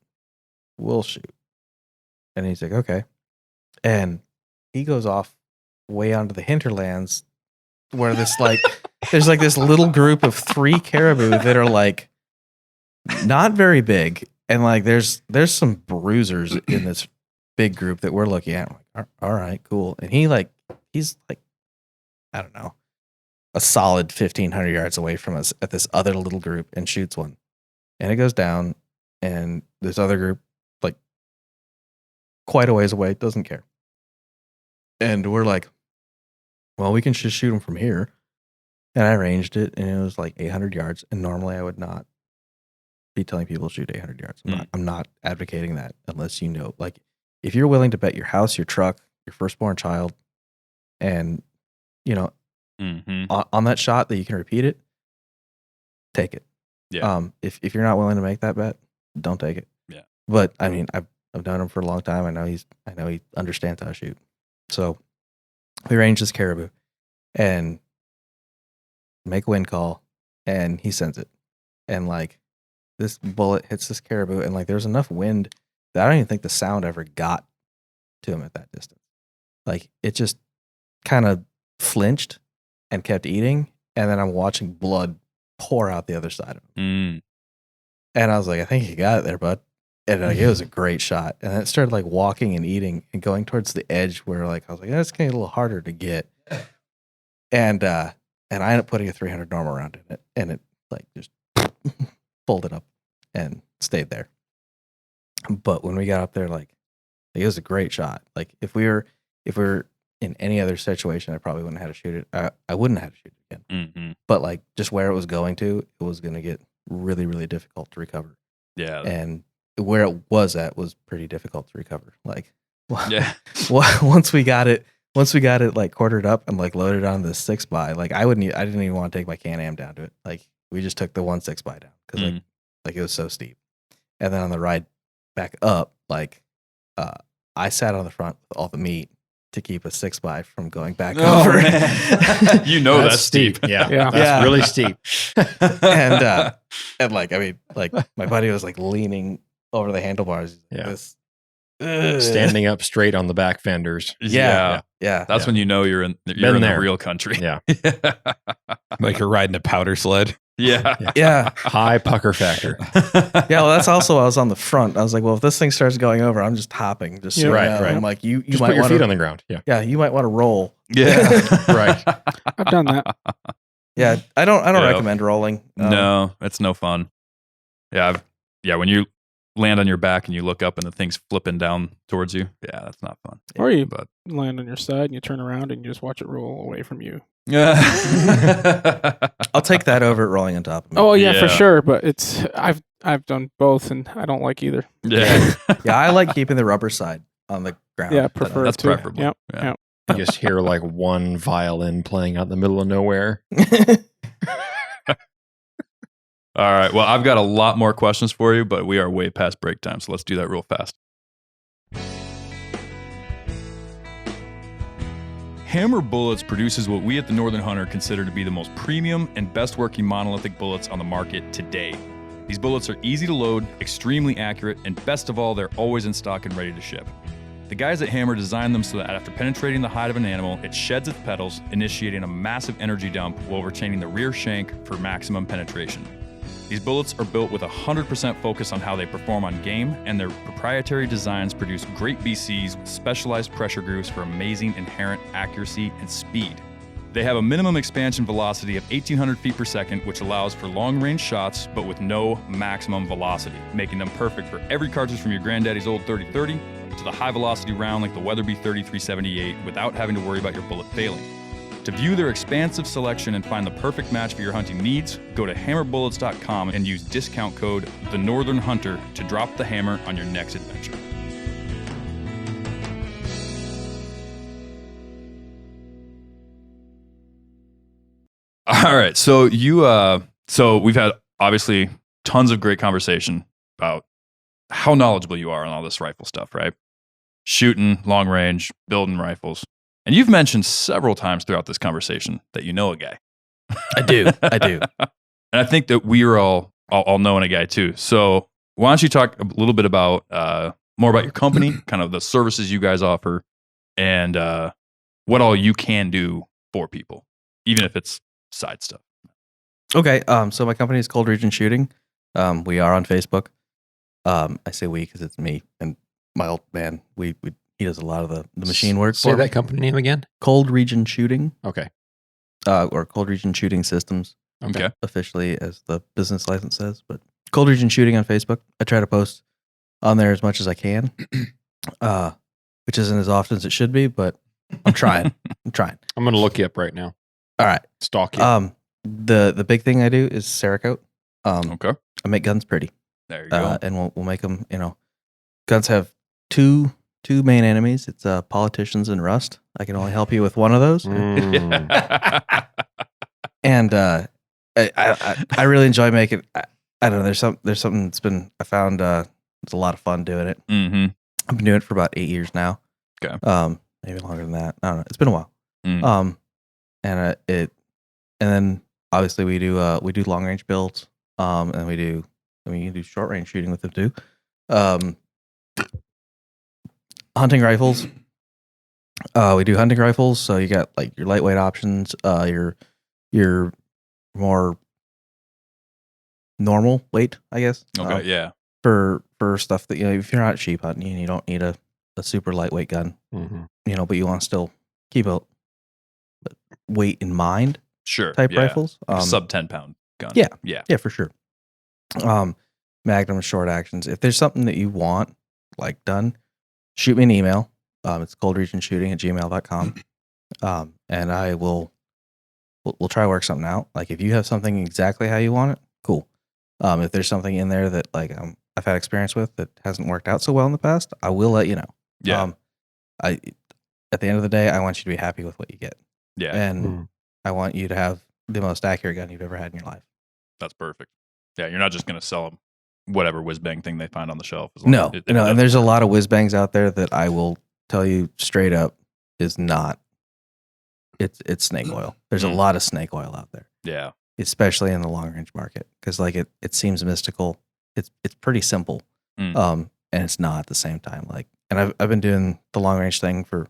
we'll shoot. And he's like, okay. And he goes off way onto the hinterlands where this like there's like this little group of 3 caribou that are like not very big. And like there's some bruisers in this big group that we're looking at. I'm like, all right, cool. And he's like, I don't know, a solid 1,500 yards away from us at this other little group and shoots one. And it goes down, and this other group, like quite a ways away, doesn't care. And we're like, well, we can just shoot them from here. And I ranged it, and it was like 800 yards. And normally I would not be telling people to shoot 800 yards. I'm not advocating that unless you know, like, if you're willing to bet your house, your truck, your firstborn child, and, you know, on that shot that you can repeat it, take it. Yeah. If you're not willing to make that bet, don't take it. Yeah. But I mean, I've known him for a long time. I know he understands how to shoot. So we range this caribou and make a wind call, and he sends it. And like this bullet hits this caribou, and like there's enough wind that I don't even think the sound ever got to him at that distance. Like it just kind of flinched and kept eating, and then I'm watching blood pour out the other side of him. And I was like, I think you got it there, bud. And like, it was a great shot. And then it started like walking and eating and going towards the edge where like I was like, that's getting a little harder to get. And I ended up putting a 300 normal round in it, and it like just folded up and stayed there. But when we got up there, like it was a great shot. Like if we were in any other situation, I probably wouldn't have had to shoot it. I wouldn't have to shoot it again. But like just where it was going to, it was going to get really, really difficult to recover. Yeah. And where it was at was pretty difficult to recover. Like, Yeah. once we got it like quartered up and like loaded on the 6x, like I didn't even want to take my Can-Am down to it. Like we just took the 1 6x down because like it was so steep. And then on the ride back up, like I sat on the front with all the meat to keep a 6x from going back over. You know that's steep. Yeah. Yeah. That's really steep. And like I mean, like my buddy was like leaning over the handlebars. Yeah. This, Standing up straight on the back fenders. Yeah. That's when you know you're in the real country. Yeah. Like you're riding a powder sled. Yeah. Yeah. High pucker factor. Yeah, well, that's also, I was on the front. I was like, well, if this thing starts going over, I'm just hopping. Just so right, you know. right. I'm like, you Just might put your wanna, feet on the ground. Yeah. Yeah, you might want to roll. Yeah. Right. I've done that. Yeah, I don't Yeah. recommend rolling. No, it's no fun. Yeah. When you land on your back and you look up and the thing's flipping down towards you. Yeah, that's not fun. Or you But land on your side and you turn around and you just watch it roll away from you. yeah. I'll take that over rolling on top of me. Oh yeah, for Yeah. sure. But I've done both and I don't like either. Yeah. Yeah, I like keeping the rubber side on the ground. Yeah, prefer That's it too. preferable. Yep. Yeah. Yep. You just hear like one violin playing out in the middle of nowhere. All right. Well, I've got a lot more questions for you, but we are way past break time. So let's do that real fast. Hammer Bullets produces what we at the Northern Hunter consider to be the most premium and best working monolithic bullets on the market today. These bullets are easy to load, extremely accurate, and best of all, they're always in stock and ready to ship. The guys at Hammer designed them so that after penetrating the hide of an animal, it sheds its petals, initiating a massive energy dump while retaining the rear shank for maximum penetration. These bullets are built with 100% focus on how they perform on game, and their proprietary designs produce great BCs with specialized pressure grooves for amazing inherent accuracy and speed. They have a minimum expansion velocity of 1,800 feet per second, which allows for long-range shots, but with no maximum velocity, making them perfect for every cartridge from your granddaddy's old 30-30 to the high-velocity round like the Weatherby 30-378 without having to worry about your bullet failing. To view their expansive selection and find the perfect match for your hunting needs, go to hammerbullets.com and use discount code TheNorthernHunter to drop the hammer on your next adventure. All right, so we've had obviously tons of great conversation about how knowledgeable you are on all this rifle stuff, right? Shooting, long range, building rifles. And you've mentioned several times throughout this conversation that you know a guy. I do. And I think that we are all knowing a guy too. So why don't you talk a little bit about more about your company, kind of the services you guys offer, and what all you can do for people, even if it's side stuff. Okay. So my company is Cold Region Shooting. We are on Facebook. I say we because it's me and my old man. He does a lot of the machine work. Say for that me. company name again. Cold Region Shooting, Okay. or Cold Region Shooting Systems, Okay. officially as the business license says. But Cold Region Shooting on Facebook. I try to post on there as much as I can, which isn't as often as it should be, but I'm trying. I'm going to look you up right now. All right. Stalk you. The big thing I do is Cerakote. Okay. I make guns pretty. There you go. And we'll make them. Guns have two main enemies. It's politicians and rust. I can only help you with one of those. And I really enjoy making. I don't know. There's something that's been I found it's a lot of fun doing it. Mm-hmm. I've been doing it for about 8 years now. Okay. Maybe longer than that. I don't know. It's been a while. Mm. And then obviously we do long range builds. And you can do short range shooting with them too. Hunting rifles. We do hunting rifles. So you got like your lightweight options, your more normal weight, I guess. Okay. Yeah. For stuff that, if you're not sheep hunting and you don't need a super lightweight gun, Mm-hmm. but you want to still keep a weight in mind Sure. type yeah. rifles. Like a sub 10-pound gun. Yeah. Yeah. Yeah, for sure. Magnum short actions. If there's something that you want like done, shoot me an email. It's coldregionshooting@gmail.com. And we'll try to work something out. Like if you have something exactly how you want it, cool. If there's something in there that like I've had experience with that hasn't worked out so well in the past, I will let you know. Yeah. At the end of the day, I want you to be happy with what you get. Yeah. And I want you to have the most accurate gun you've ever had in your life. That's perfect. Yeah. You're not just going to sell them whatever whiz bang thing they find on the shelf. as long No, as and there's a lot of whiz bangs out there that I will tell you straight up is not. It's snake oil. There's a lot of snake oil out there. Yeah. Especially in the long range market, because like it seems mystical. It's pretty simple, and it's not at the same time. Like, and I've been doing the long range thing for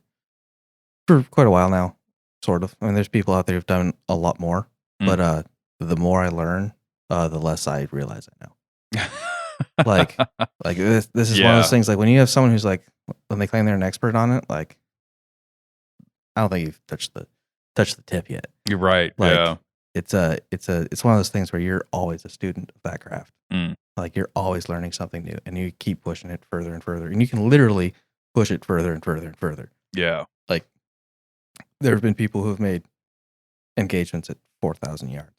quite a while now, sort of. I mean, there's people out there who've done a lot more, but the more I learn, the less I realize I know. like this is one of those things. Like when you have someone who's like, when they claim they're an expert on it, like I don't think you've touched the tip yet. You're right. Like, yeah. It's one of those things where you're always a student of that craft. Like you're always learning something new, and you keep pushing it further and further, and you can literally push it further and further and further. Yeah. Like there have been people who have made engagements at 4,000 yards.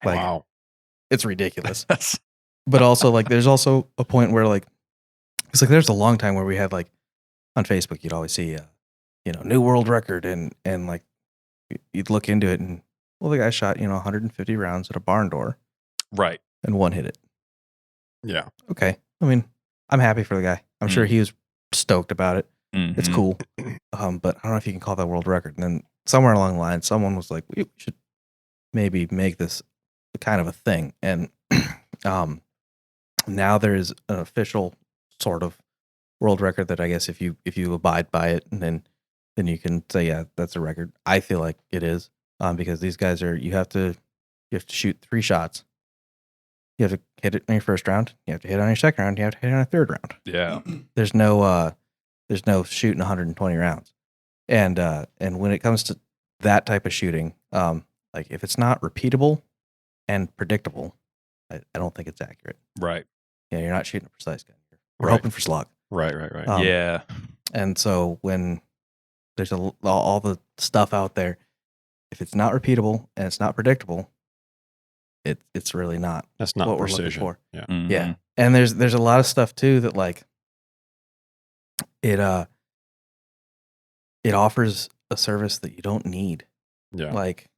Like, wow, it's ridiculous. But also, like, there's also a point where, like, it's like there's a long time where we had like on Facebook, you'd always see, new world record, and like you'd look into it, and well, the guy shot 150 rounds at a barn door, Right. and one hit it. yeah. Okay, I mean, I'm happy for the guy. I'm sure he was stoked about it. It's Mhm. cool, but I don't know if you can call that world record. And then somewhere along the line, someone was like, we should maybe make this kind of a thing, and now there's an official sort of world record that I guess if you abide by it, and then you can say, yeah, that's a record. I feel like it is, because these guys you have to shoot 3 shots You have to hit it on your first round. You have to hit it on your second round. You have to hit it on a third round. Yeah. There's no shooting 120 rounds. And when it comes to that type of shooting, like if it's not repeatable and predictable, I don't think it's accurate. Right. Yeah, you're not shooting a precise gun. We're Right. hoping for slug. Right. Yeah. And so when there's all the stuff out there, if it's not repeatable and it's not predictable, it's really not That's not what we're looking precision. for. Yeah. Mhm. Yeah. And there's a lot of stuff too that like it offers a service that you don't need. Yeah. Like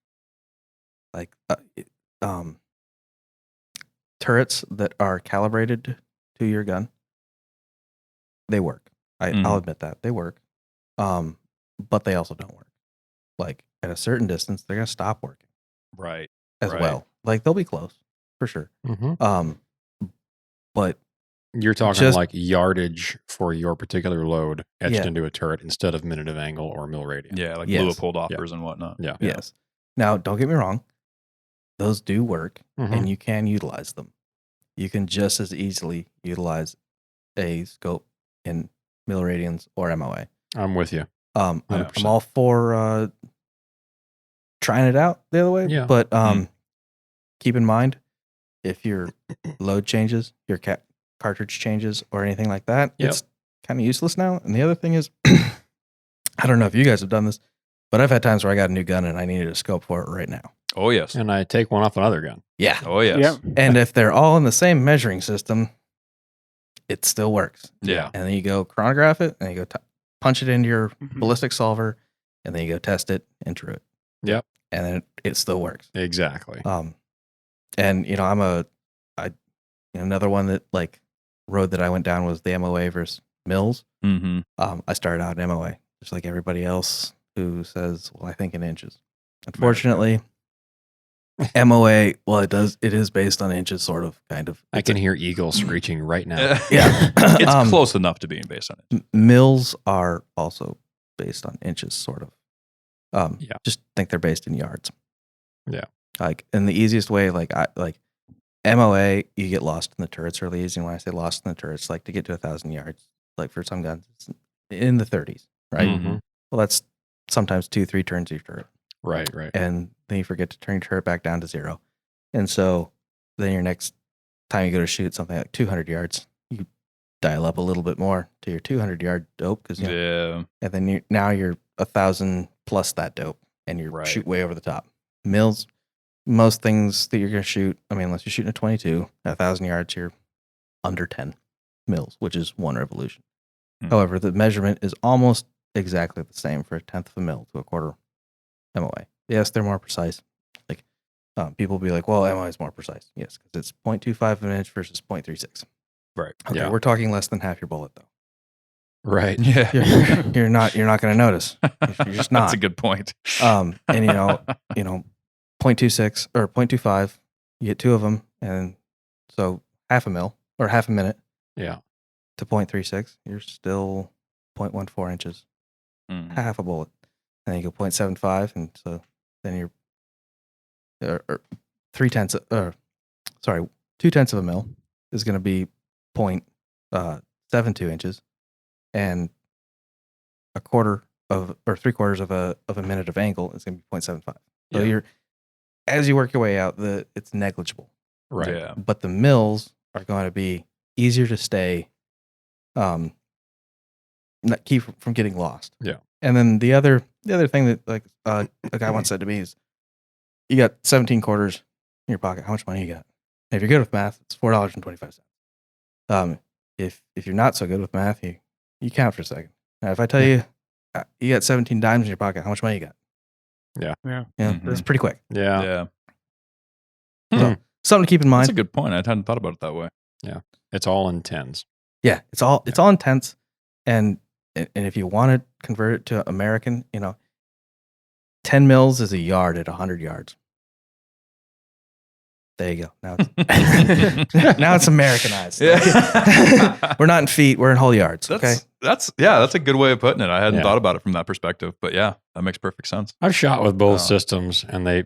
turrets that are calibrated to your gun, they work. I'll admit that they work. But they also don't work. Like at a certain distance, they're gonna stop working Right. as Right. well. Like they'll be close for sure. Mm-hmm. But You're talking Just- like yardage for your particular load etched Yeah. into a turret instead of minute of angle or mil radius. Yeah, like Yes. Leopold offers and whatnot. Yeah. yes. Now, don't get me wrong. Those do work Mhm. and you can utilize them. You can just as easily utilize a scope in milliradians or MOA. I'm with you. I'm 100%. all for trying it out the other way. Yeah. But keep in mind, if your load changes, your cartridge changes, or anything like that, Yep. it's kind of useless now. And the other thing is, I don't know if you guys have done this, but I've had times where I got a new gun and I needed a scope for it right now. Oh yes. And I take one off another gun. Yeah. Oh yes. Yep. And if they're all in the same measuring system, it still works. Yeah. And then you go chronograph it, and you go punch it into your Mhm. ballistic solver, and then you go test it into it. Yep. And then it still works. Exactly. And another one that like road that I went down was the MOA versus mills. Mm-hmm. I started out in MOA, just like everybody else who says, "Well, I think in inches." Unfortunately, MOA, well, it is based on inches, sort of, kind of. I can hear eagles screeching right now. Yeah. It's close enough to being based on it. Mills are also based on inches, sort of. Yeah. Just think they're based in yards. Yeah. Like, and the easiest way, like MOA, you get lost in the turrets really easy. And when I say lost in the turrets, like to get to 1,000 yards, like for some guns, it's in the 30s, right? Mhm. Well, that's sometimes 2-3 turns of your turret. Right. And then you forget to turn your turret back down to 0. And so then your next time you go to shoot something like 200 yards, you dial up a little bit more to your 200-yard dope. Yeah. And then now you're 1,000 plus that dope, and you Right. shoot way over the top. Mills, most things that you're going to shoot, I mean, unless you're shooting a 22, at 1,000 yards, you're under 10 mils, which is 1 revolution. Hmm. However, the measurement is almost exactly the same for 1/10 of a mil to a quarter MOA. Yes, they're more precise. Like people will be like, well, MOA is more precise. Yes, because it's 0.25 of an inch versus 0.36. Right. Okay, Yeah. we're talking less than half your bullet, though. Right. Yeah. You're not going to notice. You're just not. That's a good point. And 0.26 or 0.25, you get 2 of them, and so half a mil or half a minute Yeah. to 0.36, you're still 0.14 inches, Mhm. half a bullet. And then you go 0.75, and so then you're 2/10 of a mil is going to be 0.72 inches, and a quarter of or 3/4 of a minute of angle is going to be 0.75. So Yeah. as you work your way out, it's negligible. Right. Yeah. But the mills are going to be easier to stay, not keep from getting lost. Yeah. And then the other thing that like a guy once said to me is, you got 17 quarters in your pocket. How much money you got? And if you're good with math, it's $4.25. If you're not so good with math, you count for a second. Now, if I tell you you got 17 dimes in your pocket, how much money you got? Yeah. Yeah. Mhm. That's pretty quick. Yeah. Yeah. Something to keep in mind. That's a good point. I hadn't thought about it that way. It's all in tens. Yeah, it's all intense, and if you want to convert it to American, 10 mils is a yard at 100 yards. There you go. Now it's Americanized. Yeah. We're not in feet; we're in whole yards. Okay. That's a good way of putting it. I hadn't Yeah. thought about it from that perspective, but yeah, that makes perfect sense. I've shot with both Oh. systems, and they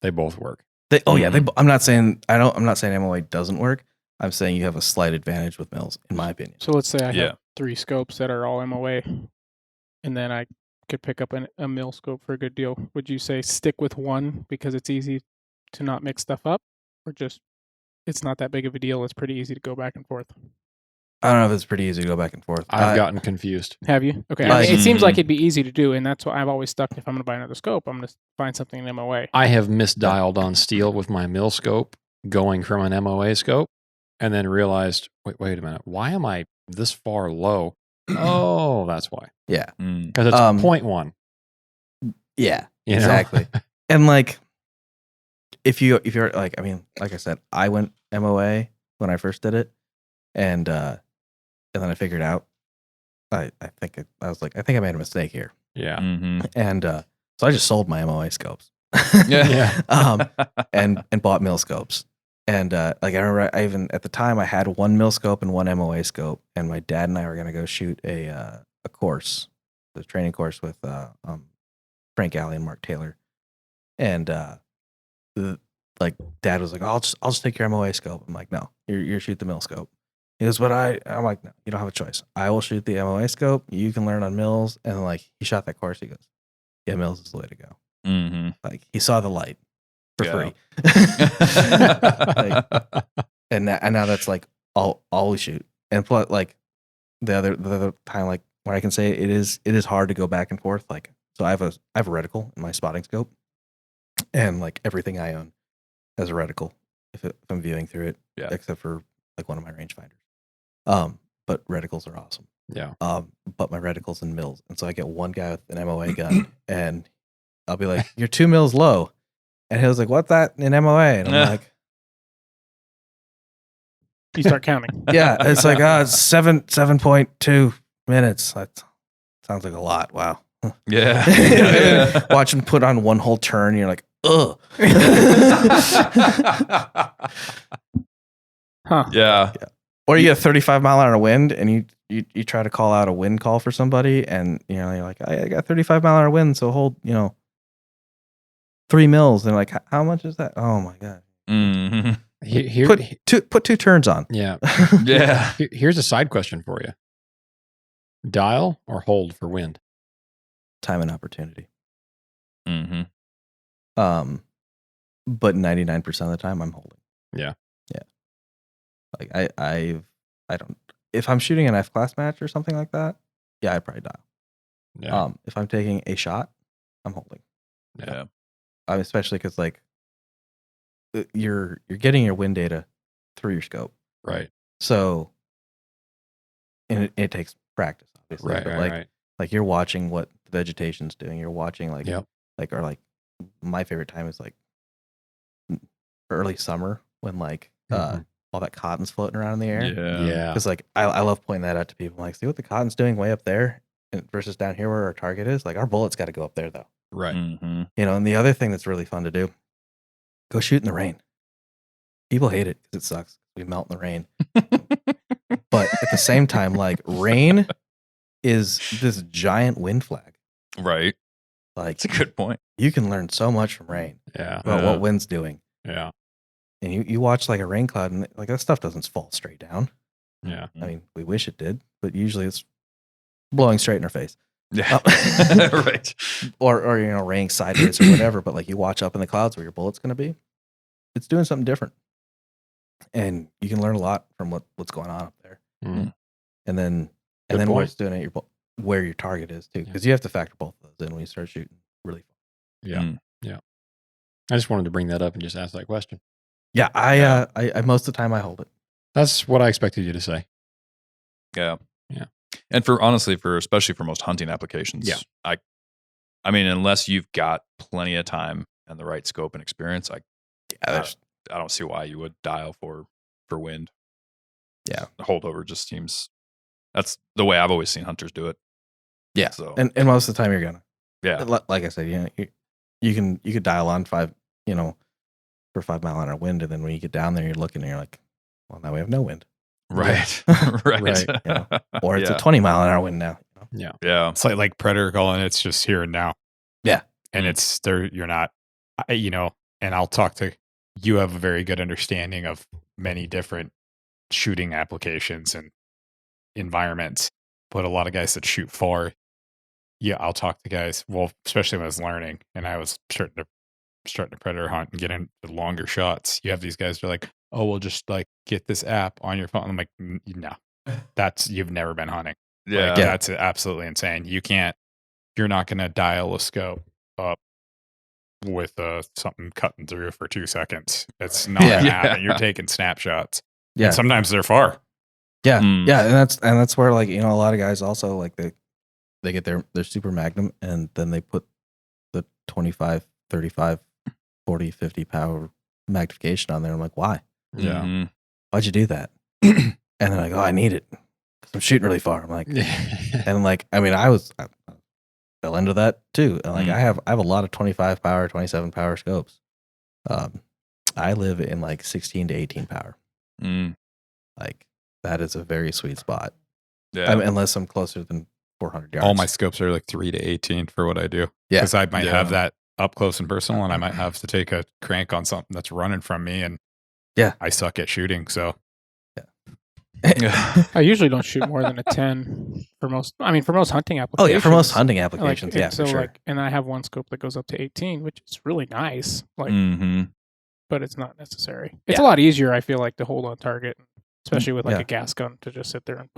both work. I'm not saying MOA doesn't work. I'm saying you have a slight advantage with mills, in my opinion. So let's say I Yeah. have 3 scopes that are all MOA, and then I could pick up a mill scope for a good deal. Would you say stick with one because it's easy to not mix stuff up, or just it's not that big of a deal? It's pretty easy to go back and forth. I don't know if it's pretty easy to go back and forth. I've gotten confused. Have you? Okay. Like- it seems like it'd be easy to do, and that's why I've always stuck. If I'm going to buy another scope, I'm going to find something in MOA. I have misdialed on steel with my mill scope going from an MOA scope and then realized, wait a minute, why am I this far low? Oh, that's why. Yeah. Because it's 0.1. Yeah. You know? Exactly. And like, if you're like, I mean, like I said, I went MOA when I first did it, and then I figured out, I think I made a mistake here, Yeah. and so I just sold my MOA scopes, Yeah. and bought mill scopes, and like I remember, I even at the time I had one mill scope and one MOA scope, and my dad and I were gonna go shoot a course, the training course with Frank Alley and Mark Taylor, and like Dad was like, I'll just take your MOA scope. I'm like, no, you shoot the mill scope. He goes, but I'm like, no, you don't have a choice. I will shoot the MOA scope. You can learn on mills. And like he shot that course. He goes, yeah, mills is the way to go. Mm-hmm. Like he saw the light for free. and now that's like all we shoot. And plus, like the other time, like where I can say it is hard to go back and forth. Like so, I have a reticle in my spotting scope, and like everything I own has a reticle if I'm viewing through it, except for like one of my rangefinders. But reticles are awesome. Yeah. But my reticles and mills, and so I get one guy with an MOA gun, and I'll be like, "You're 2 mils low," and he was like, "What's that in MOA?" And I'm like, You start counting. "Yeah, it's like it's 7.2 minutes. That sounds like a lot. Wow." Yeah. Watch him put on one whole turn, and you're like, "Ugh." Huh. Yeah. Or you get a 35 mile an hour wind, and you try to call out a wind call for somebody, and you're like, I got 35 mile an hour wind, so hold 3 mils. And like, how much is that? Oh my god! Mm-hmm. Here, Put 2 turns on. yeah. Yeah. Here's a side question for you: dial or hold for wind? Time and opportunity. Mm-hmm. But 99% of the time, I'm holding. Yeah. Like I don't. If I'm shooting an F class match or something like that, yeah, I'd probably dial. Yeah. If I'm taking a shot, I'm holding. Yeah. Especially because like you're getting your wind data through your scope, Right. so and it takes practice, obviously. Right. But Right. like you're watching what the vegetation's doing. You're watching like Yep. like my favorite time is like early summer when like Mhm. all that cotton's floating around in the air. Yeah. Because like I love pointing that out to people. I'm like, see what the cotton's doing way up there versus down here where our target is. Like our bullet's got to go up there though. Right. Mm-hmm. And the other thing that's really fun to do, go shoot in the rain. People hate it because it sucks. We melt in the rain. But at the same time, like rain is this giant wind flag. Right. Like That's a good point. you can learn so much from rain Yeah. about what wind's doing. Yeah. And you watch like a rain cloud and like that stuff doesn't fall straight down. Yeah. I mean, we wish it did, but usually it's blowing straight in our face. Yeah. Right. Or raining sideways or whatever. But like you watch up in the clouds where your bullet's going to be, it's doing something different, and you can learn a lot from what's going on up there. Mhm. And then Good when point. it's doing it, where your target is too, because you have to factor both of those in when you start shooting. Really fun. Yeah. Mm. Yeah. I just wanted to bring that up and just ask that question. Yeah, I most of the time I hold it. That's what I expected you to say. Yeah. Yeah. And especially for most hunting applications. Yeah. I mean, unless you've got plenty of time and the right scope and experience, I don't see why you would dial for wind. Yeah. The holdover just seems, that's the way I've always seen hunters do it. Yeah. So And most of the time you're gonna. yeah. Like I said, you could dial on 5, for 5 mile an hour wind, and then when you get down there, you're looking and you're like, well, now we have no wind. Right. Right. Right, or it's Yeah. a 20 mile an hour wind now. Yeah. It's like Predator calling it's just here and now. Yeah. And it's there, you're not, and I'll talk to you have a very good understanding of many different shooting applications and environments. But a lot of guys that shoot far, yeah, I'll talk to guys. Well, especially when I was learning and I was starting to predator hunt and get into longer shots. You have these guys who are like, oh, we'll just like get this app on your phone. I'm like, no, you've never been hunting. Yeah. Like, that's absolutely insane. You're not going to dial a scope up with something cutting through for 2 seconons. It's not going to happen. You're taking snapshots. Yeah. And sometimes they're far. Yeah. Mm. Yeah. And that's where, like, you know, a lot of guys also, like, they get their super magnum and then they put the 25, 35, 40, 50 power magnification on there. I'm like, why? Yeah. Mhm. Why'd you do that? And they're like, oh, I need it because I'm shooting really far. I'm like, and like, I mean, I fell into that too. And like, I have a lot of 25 power, 27 power scopes. I live in like 16 to 18 power. Mm. Like, that is a very sweet spot. Yeah. I mean, unless I'm closer than 400 yards. All my scopes are like 3 to 18 for what I do. Yeah. Because I might Yeah. have that up close and personal, and I might have to take a crank on something that's running from me. And Yeah. I suck at shooting. So I usually don't shoot more than a 10 for most hunting Oh applications. yeah, for most hunting Like, applications, and yeah, so for sure. like, and I have one scope that goes up to 18, which is really nice. Like, Mm-hmm. but it's not necessary. It's Yeah. a lot easier, I feel like, to hold on target, especially with like Yeah. a gas gun, to just sit there and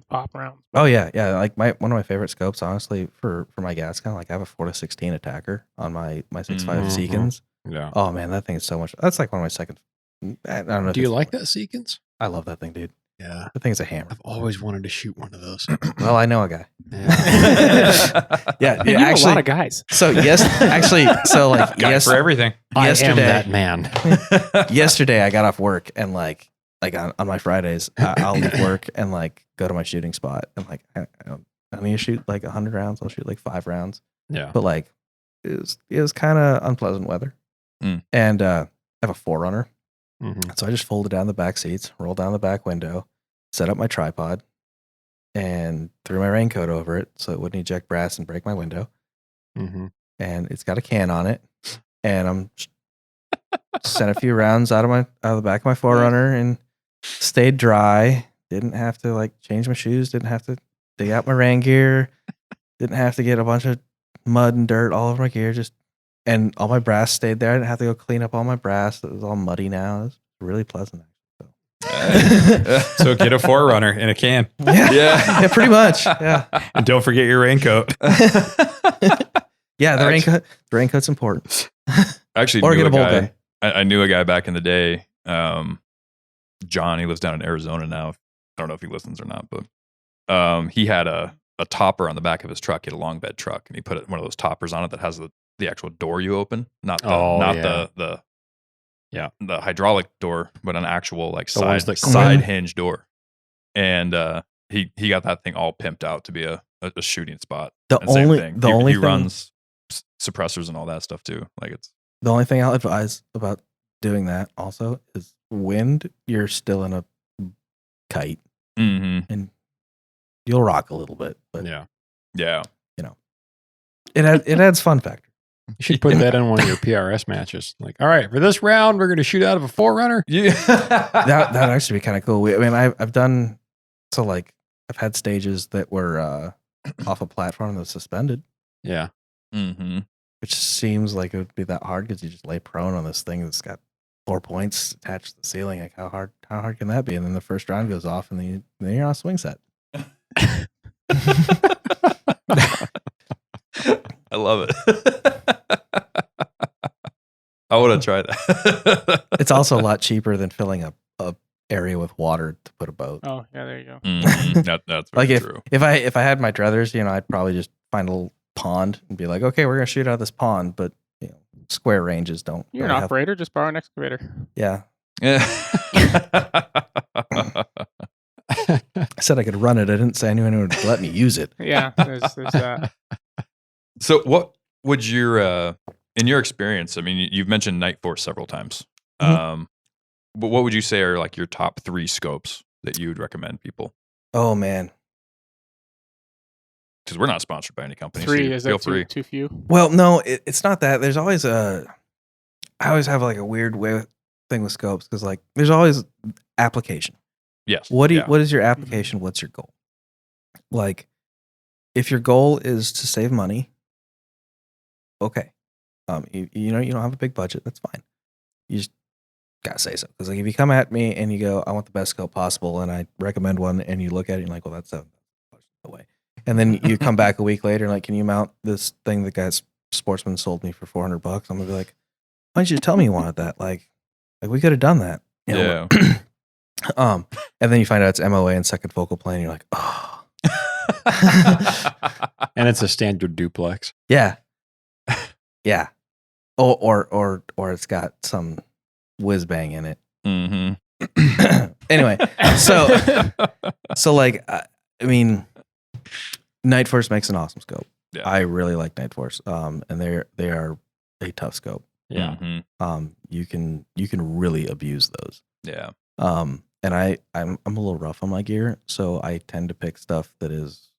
pop rounds. Oh yeah, yeah. Like one of my favorite scopes, honestly, for my gas gun. Like I have a 4-16 attacker on my 6.5 Mhm. Seekins. yeah. Oh man, that thing is so much. That's like one of my second. I don't know. if Do you it's- like that Seekins? I love that thing, dude. Yeah. The thing's a hammer. I've always wanted to shoot one of those. Well, I know a guy. Yeah, And you know a lot of guys. So yes, actually, so like Guy for everything. I am yesterday, that man. yesterday I got off work and like on my Fridays I'll leave work and like go to my shooting spot and like I need to shoot like 100 rounds. I'll shoot like 5 rounds. Yeah. But like it was kind of unpleasant weather, and I have a 4Runner, so I just folded down the back seats, rolled down the back window, set up my tripod, and threw my raincoat over it so it wouldn't eject brass and break my window. Mm-hmm. And it's got a can on it, and I'm sent a few rounds out of the back of my 4Runner and stayed dry. Didn't have to like change my shoes. Didn't have to dig out my rain gear. Didn't have to get a bunch of mud and dirt all over my gear. And all my brass stayed there. I didn't have to go clean up all my brass. It was all muddy now. It was really pleasant. So get a 4Runner in a can. Yeah, pretty much. Yeah, And don't forget your raincoat. yeah. The raincoat's important. Actually, Or knew get a bolt guy. gun. I knew a guy back in the day. John, he lives down in Arizona now. I don't know if he listens or not, but he had a topper on the back of his truck. He had a long bed truck, and he put one of those toppers on it that has the actual door you open, not the hydraulic door, but an actual like The ones that side close. hinge door. And he got that thing all pimped out to be a shooting spot. The And same only thing. the he, only he thing, runs suppressors and all that stuff too. Like it's the only thing I'll advise about doing that also is wind. You're still in a kite, and you'll rock a little bit, but Yeah. it adds fun factor. You should put that in one of your PRS matches. Like, all right, for this round, we're going to shoot out of a 4Runner. Yeah. That'd actually be kind of cool. I mean, I've done so like I've had stages that were off a platform that was suspended, Yeah. which seems like it would be that hard because you just lay prone on this thing that's got 4 points attached to the ceiling. Like how hard can that be? And then the first round goes off, and then you're on a swing set. I love it. I want to try that. It's also a lot cheaper than filling a area with water to put a boat. Oh, yeah, there you go. That's Like very true. if I had my druthers, I'd probably just find a little pond and be like, okay, we're gonna shoot out of this pond, but square ranges don't. You're an really have- operator, just borrow an excavator. Yeah, Yeah. I said I could run it. I didn't say anyone would let me use it. Yeah, there's that. So what would in your experience, I mean, you've mentioned Night Force several times. But what would you say are like your top 3 scopes that you would recommend people? Oh man. Because we're not sponsored by any company. 3 so is feel that free. too few? Well, no, it's not that. There's always I always have like a weird way thing with scopes because like there's always application. Yes. What Yeah. is your application? What's your goal? Like, if your goal is to save money, okay. You know, you don't have a big budget. That's fine. You just gotta say so. Because like, if you come at me and you go, I want the best scope possible, and I recommend one, and you look at it and you're like, well, that's $7,000 away. And then you come back a week later and like, can you mount this thing that guy's Sportsman sold me for $400? I'm gonna be like, why didn't you tell me you wanted that? Like we could have done that. You know? Yeah. And then you find out it's MOA and second focal plane. And you're like, oh, And it's a standard duplex. yeah, yeah. Oh, or it's got some whiz bang in it. Mm-hmm. Anyway, so like, I mean, Night Force makes an awesome scope. Yeah. I really like Night Force. And they are a tough scope. Yeah. Mm-hmm. You can really abuse those. Yeah. And I'm a little rough on my gear, so I tend to pick stuff that is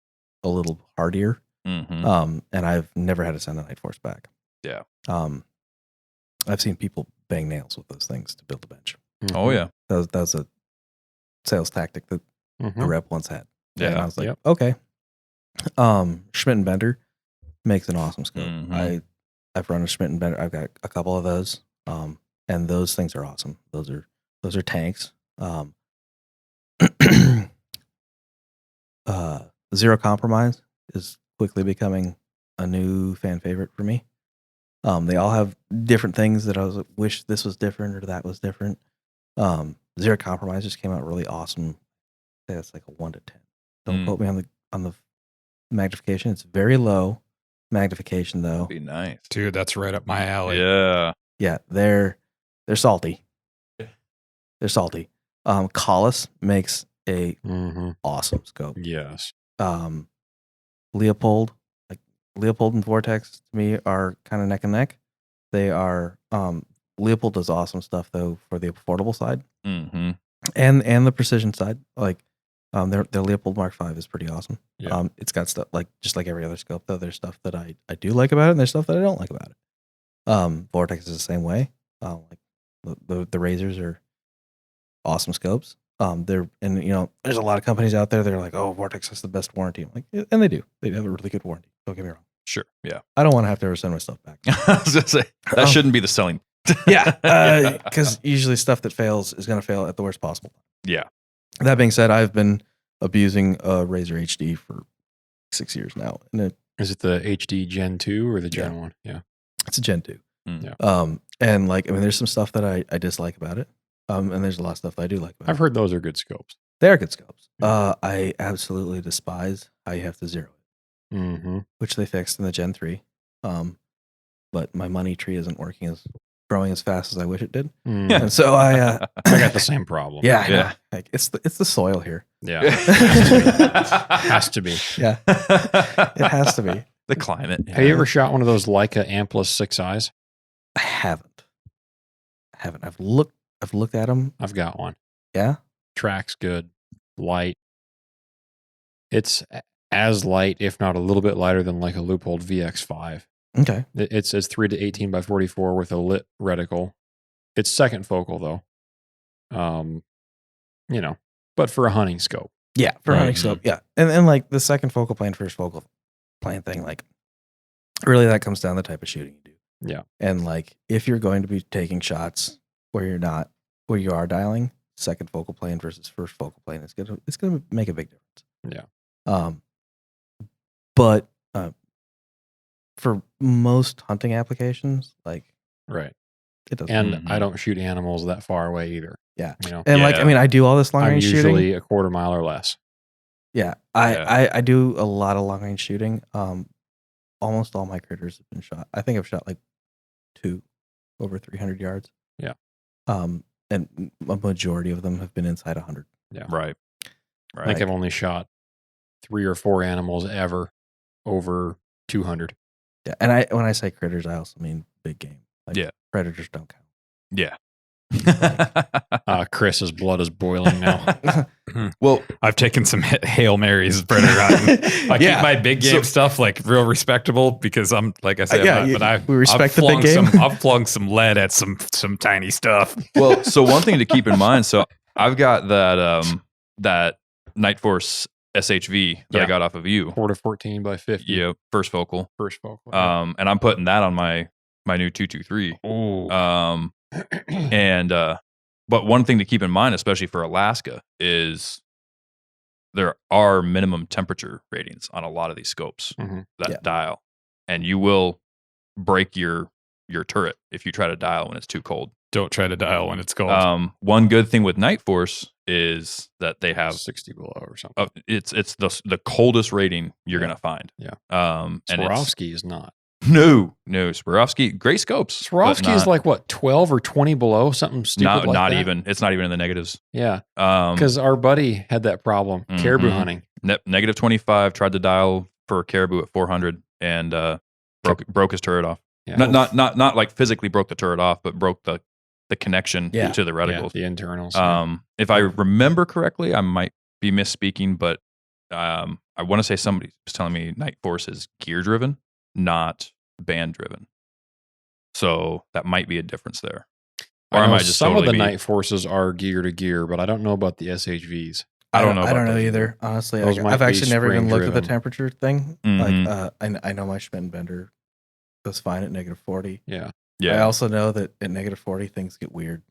a little hardier. Mm-hmm. And I've never had to send a Night Force back. Yeah. I've seen people bang nails with those things to build a bench. Oh yeah. That was a sales tactic that a rep once had. Yeah. And I was like, Yep. okay. Schmidt and Bender makes an awesome scope. Mhm. I've run a Schmidt and Bender. I've got a couple of those. And those things are awesome. Those are tanks. Zero Compromise is quickly becoming a new fan favorite for me. They all have different things that I was wish this was different or that was different. Zero Compromise just came out really awesome. I think it's like a 1 to 10. Don't quote me on the magnification. It's very low magnification though. Be nice. Dude, that's right up my alley. Yeah. Yeah, they're salty. They're salty. Collis makes a awesome scope. Yes. Leopold and Vortex to me are kind of neck and neck. They are Leopold does awesome stuff though for the affordable side Mm-hmm. and the precision side. Like their Leopold Mark V is pretty awesome. Yeah. It's got stuff like just like every other scope though. There's stuff that I do like about it, and there's stuff that I don't like about it. Vortex is the same way. Like the razors are awesome scopes. There's a lot of companies out there that are like, oh, Vortex has the best warranty. I'm like, yeah, and they do. They have a really good warranty. Don't get me wrong. Sure. Yeah. I don't want to have to ever send my stuff back. I was gonna say that shouldn't be the selling. Yeah, because usually stuff that fails is going to fail at the worst possible time. Yeah. That being said, I've been abusing a Razor HD for 6 years now, and Is it the HD Gen 2 or the Gen Yeah. 1? Yeah. it's a Gen 2. Mm. And like, I mean, there's some stuff that I dislike about it. And there's a lot of stuff that I do like about I've it. heard those are good scopes. They are good scopes. I absolutely despise how you have to zero it, Mm-hmm. which they fixed in the Gen 3. But my money tree isn't growing as fast as I wish it did. And so I got the same problem. Yeah, I know. Yeah. Like it's the soil here. Yeah. Has to be. Yeah, it has to be. The climate. Have you ever shot one of those Leica Amplus 6Is? I haven't. I've looked at them. I've got one. Yeah. Track's good. Light. It's as light, if not a little bit lighter than like a Leupold VX5. Okay. It's 3 to 18 by 44 with a lit reticle. It's second focal though. But for a hunting scope. Yeah, for Right. hunting scope. Yeah, and like the second focal plane, first focal plane thing, like really that comes down to the type of shooting you do. Yeah. And like if you're going to be taking shots where you are dialing, second focal plane versus first focal plane, it's gonna make a big difference. Yeah. But for most hunting applications, like Right. it doesn't. And I don't shoot animals that far away either. Yeah. You know, And like, I Yeah. mean, I do all this long I'm range usually shooting. a quarter mile or less. Yeah, I do a lot of long range shooting. Almost all my critters have been shot. I think I've shot like 2 over 300 yards. Yeah. And a majority of them have been inside 100. Yeah. Right. I think I've only shot 3 or 4 animals ever over 200. Yeah, and when I say critters, I also mean big game. Like Yeah. predators don't count. Yeah. Chris's blood is boiling now. Well, I've taken some Hail Marys predator hunting. I Yeah. keep my big game stuff like real respectable because I'm like I said, Yeah, we respect the big game. I've flung some lead at some tiny stuff. well, so one thing to keep in mind. So I've got that Night Force SHV that I Yeah. got off of you. 4-14 by 50. Yeah, first focal. First focal. And I'm putting that on my new 223. Oh. But one thing to keep in mind, especially for Alaska, is there are minimum temperature ratings on a lot of these scopes that dial, and you will break your turret if you try to dial when it's too cold. Don't try to dial when it's cold. One good thing with Night Force is that they have 60 below or something. it's the coldest rating you're gonna find. Yeah. And Swarovski is not. no Swarovski, great scopes. but Swarovski is not- like what, 12 or 20 below, something stupid not like not that? even. It's not even in the negatives. Yeah, Um, because our buddy had that problem, caribou Mhm. hunting. negative 25. Tried to dial for caribou at 400 and broke his turret off. Yeah. Not like physically broke the turret off, but broke the connection Yeah. to the Yeah, reticles. the internals. If I remember correctly, I might be misspeaking, but I want to say somebody was telling me Night Force is gear driven, not band driven. So that might be a difference there. Or I am know I just some of totally the be- Night Forces are gear to gear, but I don't know about the SHVs. I don't know. I about don't know those either. Honestly, Those like, might I've be actually never even looked at the spring-driven. temperature thing. Mhm. Like, I know my Schmidt bender was fine at negative 40. Yeah. I Yeah. also know that at negative 40 things get weird.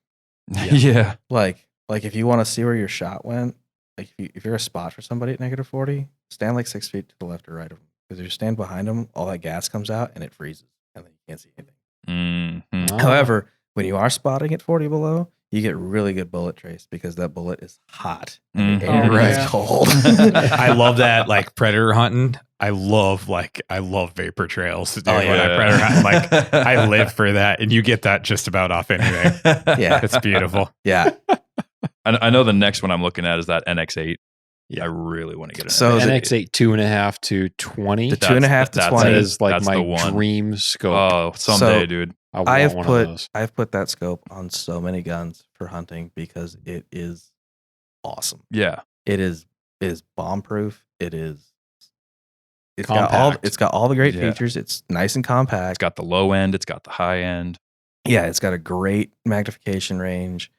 Yeah. Like if you want to see where your shot went, like if you're a spot for somebody at negative 40, stand like 6 feet to the left or right of them. Because if you stand behind them, all that gas comes out and it freezes, and then you can't see anything. Mhm. Oh. However, when you are spotting at 40 below, you get really good bullet trace because that bullet is hot and the Mhm. air Right. is cold. I love that, like predator hunting. I love vapor trails. Dude, Oh, when yeah. I predator hunt, like I live for that, and you get that just about off anyway. Yeah. It's beautiful. Yeah. I know the next one I'm looking at is that NX8. Yeah. I really want to get an So is it- NX8 2.5 to 20. The 2.5 to that's- 20. That is like that's my the one. dream scope. Oh, someday, So- dude. I want I've one of put those. I've put that scope on so many guns for hunting because it is awesome. Yeah. It is bomb proof. It's Compact. got all the great Yeah. features. It's nice and It's compact. got the low end. It's got the high end. Yeah, it's got a great magnification range.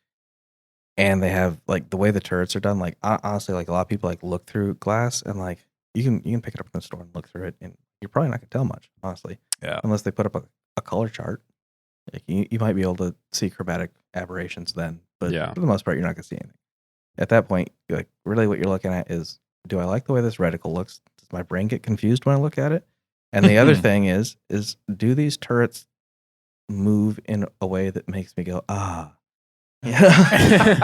And they have like the way the turrets are done, like honestly, like a lot of people like look through glass and like you can pick it up in the store and look through it and you're probably not gonna tell much, honestly. Yeah. Unless they put up a color chart. Like you might be able to see chromatic aberrations then, but Yeah. for the most part, you're not gonna see anything. At that point, like really what you're looking at is, do I like the way this reticle looks? Does my brain get confused when I look at it? And the other thing is do these turrets move in a way that makes me go, ah. Yeah.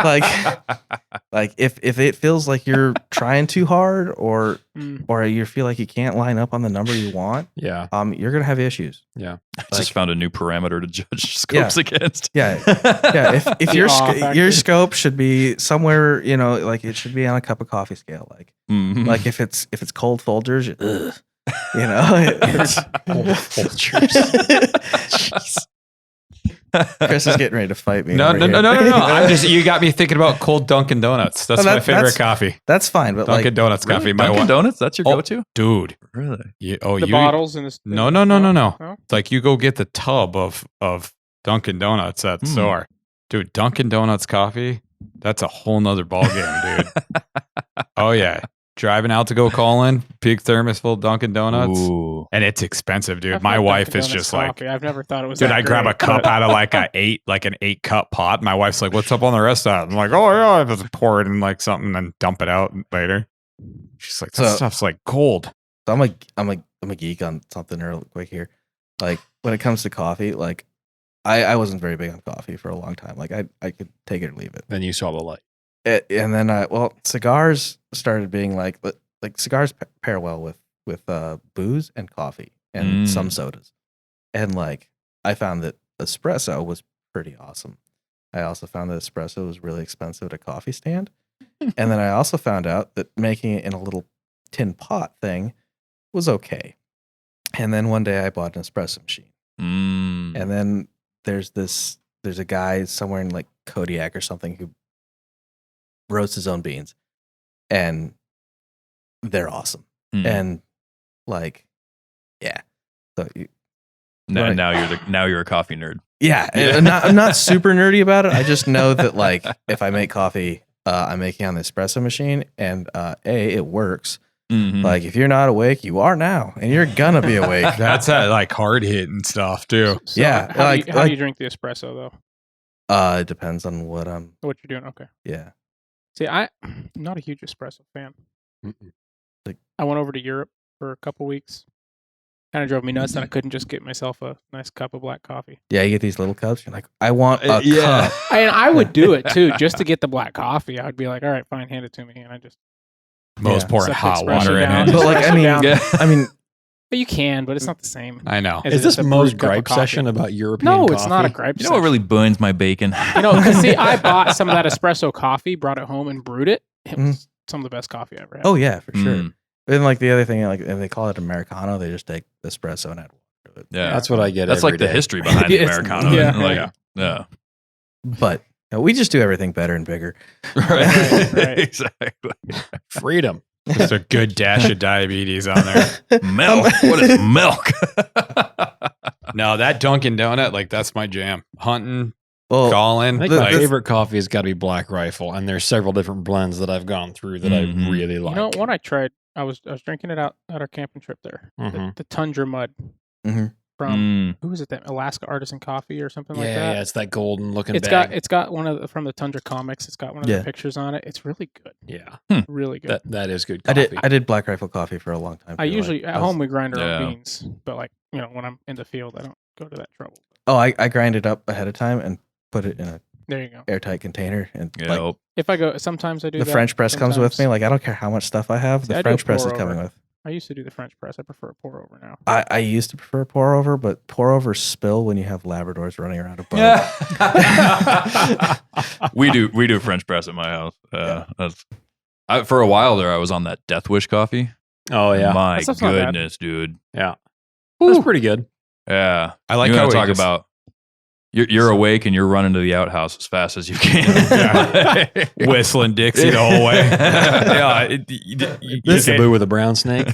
like if it feels like you're trying too hard or you feel like you can't line up on the number you want, Yeah. you're gonna have issues. I just found a new parameter to judge Yeah. scopes against. Yeah. Yeah, if your awe your factor. scope should be somewhere, like it should be on a cup of coffee scale. Like Mhm. like if it's cold Folgers, it's Jeez. Chris is getting ready to fight me. No. over here. I'm just, you got me thinking about cold Dunkin' Donuts. That's Well, my favorite that's- coffee. That's fine, but Dunkin' like Donuts Really? coffee. Dunkin' Donuts? That's your Oh. go-to? Dude. Really? You The bottles and the No. It's like you go get the tub of Dunkin' Donuts at the Hmm. store. Dude, Dunkin' Donuts coffee, that's a whole nother ballgame, dude. Oh, yeah. Driving out to go call in, big thermos full of Dunkin' Donuts. Ooh. And it's expensive, dude. I've My had wife Dunkin' is Donuts just like, coffee. I've never thought it was. dude, that I grab a great, cup but- out of like an 8-cup pot. My wife's like, what's up on the rest of that? I'm like, oh, yeah, I just pour it in like something and dump it out later. She's like, that So- stuff's like gold. So I'm a geek on something real quick here. Like when it comes to coffee, like I wasn't very big on coffee for a long time. Like I could take it or leave it. Then you saw the light. And then cigars started being like cigars pair well with booze and coffee and some sodas. And like I found that espresso was pretty awesome. I also found that espresso was really expensive at a coffee stand. And then I also found out that making it in a little tin pot thing was okay. And then one day I bought an espresso machine. Mm. And then there's a guy somewhere in like Kodiak or something who roasts his own beans, and they're awesome. Mm. And like, yeah. So Now you're a coffee nerd. yeah, I'm not super nerdy about it. I just know that like if I make coffee, I'm making on the espresso machine, and it works. Mhm. Like if you're not awake, you are now, and you're gonna be awake. That's like hard hit and stuff too. So Yeah, How, like- do, you, how like- do you drink the espresso though? It depends on what I'm. What you're doing? Okay. Yeah, See, I'm not a huge espresso fan. Mm-mm. I went over to Europe for a couple weeks. Kind of drove me nuts that I couldn't just get myself a nice cup of black coffee. yeah. You get these little cups. You're like, I want a Yeah. cup. And I would do it too, just to get the black coffee. I'd be like, all right, fine, hand it to me. And I just, Mo's Yeah. pouring Set the hot espresso water in down. it. But like, I Espresso mean, down. Yeah. I mean, but you can, but it's not the same. I know. as Is it this a Mo's brewed cup of gripe coffee. session about European No, coffee? it's not a gripe You know what session. really burns my bacon? You know, because see, I bought some of that espresso coffee, brought it home, and brewed it. It Mhm. was some of the best coffee I ever had. oh yeah, for sure. Mm. Then like the other thing, like if they call it Americano, they just take espresso and add water to it. Yeah, That's what I get. that's every like the day. history behind the It's- Americano. yeah. Like, yeah. But we just do everything better and bigger. Right. Exactly. freedom. There's a good dash of diabetes on there. Milk. What is milk? No, that Dunkin' Donut, like that's my jam. Hunting, Well, calling. I think The- my the- favorite coffee has got to be Black Rifle, and there's several different blends that I've gone through that Mhm. I really like. You know, one I tried, I was drinking it out at our camping trip there. Mhm. The Tundra Mud Mhm. from, Mm. who was it, that Alaska Artisan Coffee or something yeah, like that? yeah, it's that golden looking It's bag. got one of the, from the Tundra comics. It's got one of Yeah. the pictures on it. It's really good. yeah, Really good. that is good I coffee. did Black Rifle coffee for a long time. I too, usually like, at home we grind our Yeah. own beans, but like when I'm in the field, I don't go to that trouble. Oh, I grind it up ahead of time and put it in an There you go. airtight container, and Yeah. like well, If I go, sometimes I do the that, French press comes with me. sometimes- Like I don't care how much stuff I have, See, the I do French a press is pour coming over. with. I used to do the French press. I prefer a pour over now. I used to prefer pour over, but pour over spill when you have Labradors running around a boat. we do French press at my house. That's for a while there. I was on that Death Wish coffee. oh yeah, My That stuff's not bad. goodness, dude. that's pretty good. Yeah, I like you how want we to talk just- about. You're awake and you're running to the outhouse as fast as you can. whistling Dixie the whole way. Yeah, This the boo with a brown snake.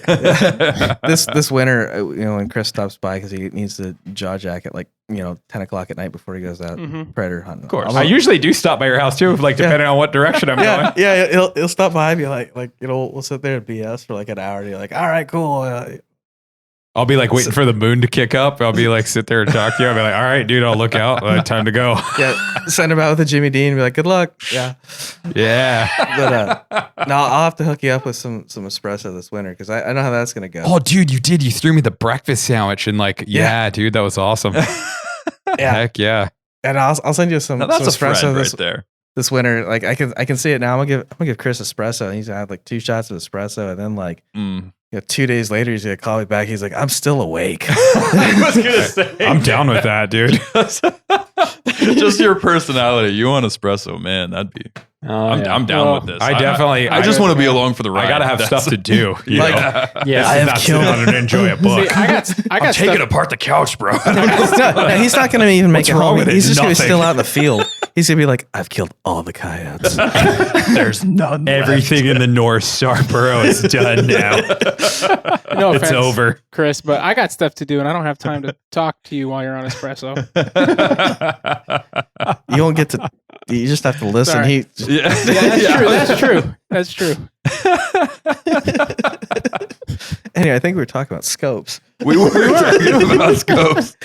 This winter, when Chris stops by because he needs to jaw jacket, like 10 o'clock at night before he goes out Mhm. predator hunting. Of course. I usually do stop by your house too, like depending on what direction I'm yeah, going. yeah, he'll stop by and be like we'll sit there and BS for like an hour. And you're like, all right, cool. I'll be like waiting for the moon to kick up. I'll be like sit there and talk to you. I'll be like, all right, dude, I'll look out. Time to go. Yeah, send him out with a Jimmy Dean. Be like, good luck. Yeah, Yeah. but no, I'll have to hook you up with some espresso this winter because I know how that's gonna go. Oh, dude, you did. You threw me the breakfast sandwich and like, yeah, dude, that was awesome. Yeah. Heck yeah. And I'll send you some Now that's a espresso friend this right there. this winter. Like I can see it now. I'm gonna give Chris espresso. And he's gonna have like 2 shots of espresso, and then like Mm. 2 days later he's gonna call me back. He's like, I'm still awake. I was gonna say, I'm down with that, dude. Just your personality. You want espresso, man? That'd be. Oh, I'm, yeah. I'm down Well, with this. I definitely- I just want to be along for the ride. I gotta have That's- stuff to do. You Like- know? Yeah, I This is have not killed- sitting down and enjoy a book. See, I got I'm taking stuff. apart the couch, bro. He's not gonna even make What's it wrong home. with it? He's just gonna be Nothing. still out in the field. He's gonna be like, I've killed all the coyotes. There's none. Everything in the North Starborough is done now. No It's offense, over. Chris, but I got stuff to do, and I don't have time to talk to you while you're on espresso. You won't get to. You just have to listen. Sorry. Yeah, That's true. That's true. Anyway, I think we were talking about scopes. We were talking about scopes.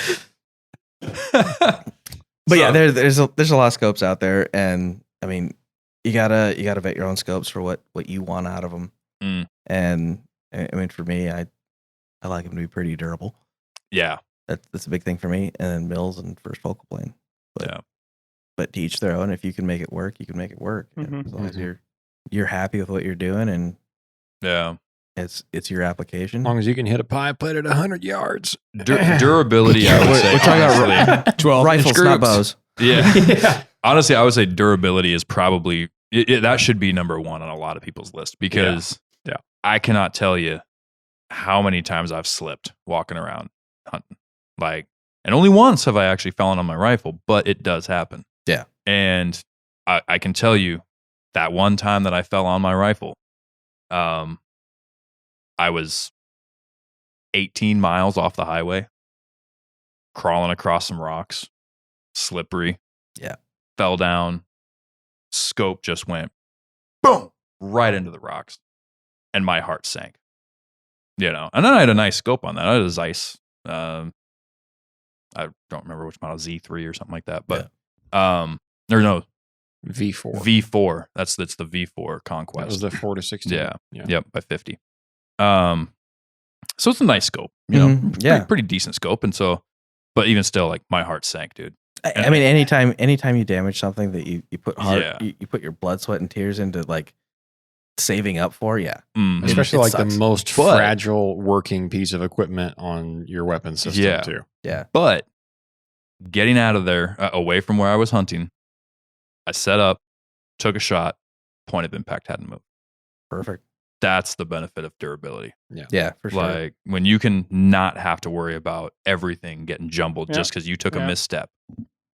But yeah, So- there's a lot of scopes out there, and I mean, you gotta vet your own scopes for what you want out of them. Mm. And I mean, for me, I like them to be pretty durable. Yeah, That's a big thing for me. And then mills and first focal plane. But to each their own. If you can make it work, you can make it work. Mhm. As long as you're happy with what you're doing and yeah. it's your application. as long as you can hit a pie plate at 100 yards. Durability, I would say. We're talking about honestly. 12 rifles, not bows. Yeah. Honestly, I would say durability is probably that should be number one on a lot of people's list because Yeah. I cannot tell you how many times I've slipped walking around hunting. And only once have I actually fallen on my rifle, but it does happen. Yeah. And I can tell you that one time that I fell on my rifle, I was 18 miles off the highway, crawling across some rocks, slippery. Yeah. Fell down. Scope just went boom right into the rocks, and my heart sank. And then I had a nice scope on that. I had a Zeiss. I don't remember which model, Z3 or something like that. But or no, V4. V4. That's the V4 Conquest. That was the 4 to 16. Yeah. Yep, by 50. So it's a nice scope, pretty decent scope. And so, but even still, like, my heart sank, dude. I mean, anytime you damage something that you put you put your blood, sweat, and tears into, like, saving up for, Especially like sucks. the most fragile working piece of equipment on your weapon system too. Yeah. But getting out of there, away from where I was hunting, I set up, took a shot, point of impact hadn't moved. Perfect. That's the benefit of durability. Yeah, for sure. Like, when you can not have to worry about everything getting jumbled just because you took a misstep.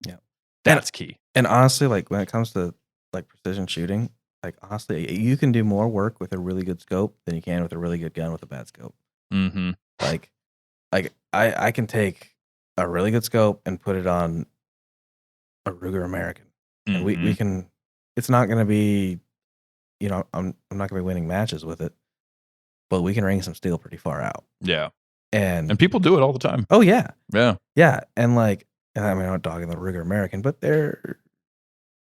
Yeah. That's key. And honestly, like, when it comes to, like, precision shooting, like, honestly, you can do more work with a really good scope than you can with a really good gun with a bad scope. Mm-hmm. Like I can take a really good scope and put it on a Ruger American, and we can. It's not going to be, I'm not going to be winning matches with it, but we can ring some steel pretty far out. Yeah, and people do it all the time. Oh yeah, yeah, and like, I mean, I'm not dogging the Ruger American, but they're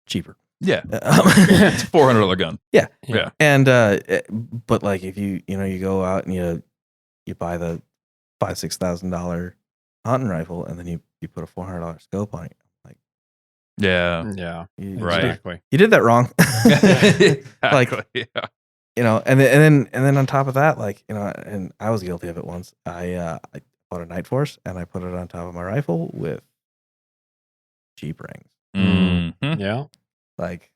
cheaper. Yeah, it's a $400 gun. Yeah. And but like, if you go out and you buy the $5,000-$6,000 hunting rifle, and then you put a $400 scope on it, like, exactly. You did that wrong. Like, yeah. and then on top of that, like, and I was guilty of it once. I bought a Night Force and I put it on top of my rifle with cheap rings. Mm-hmm. Yeah. Like,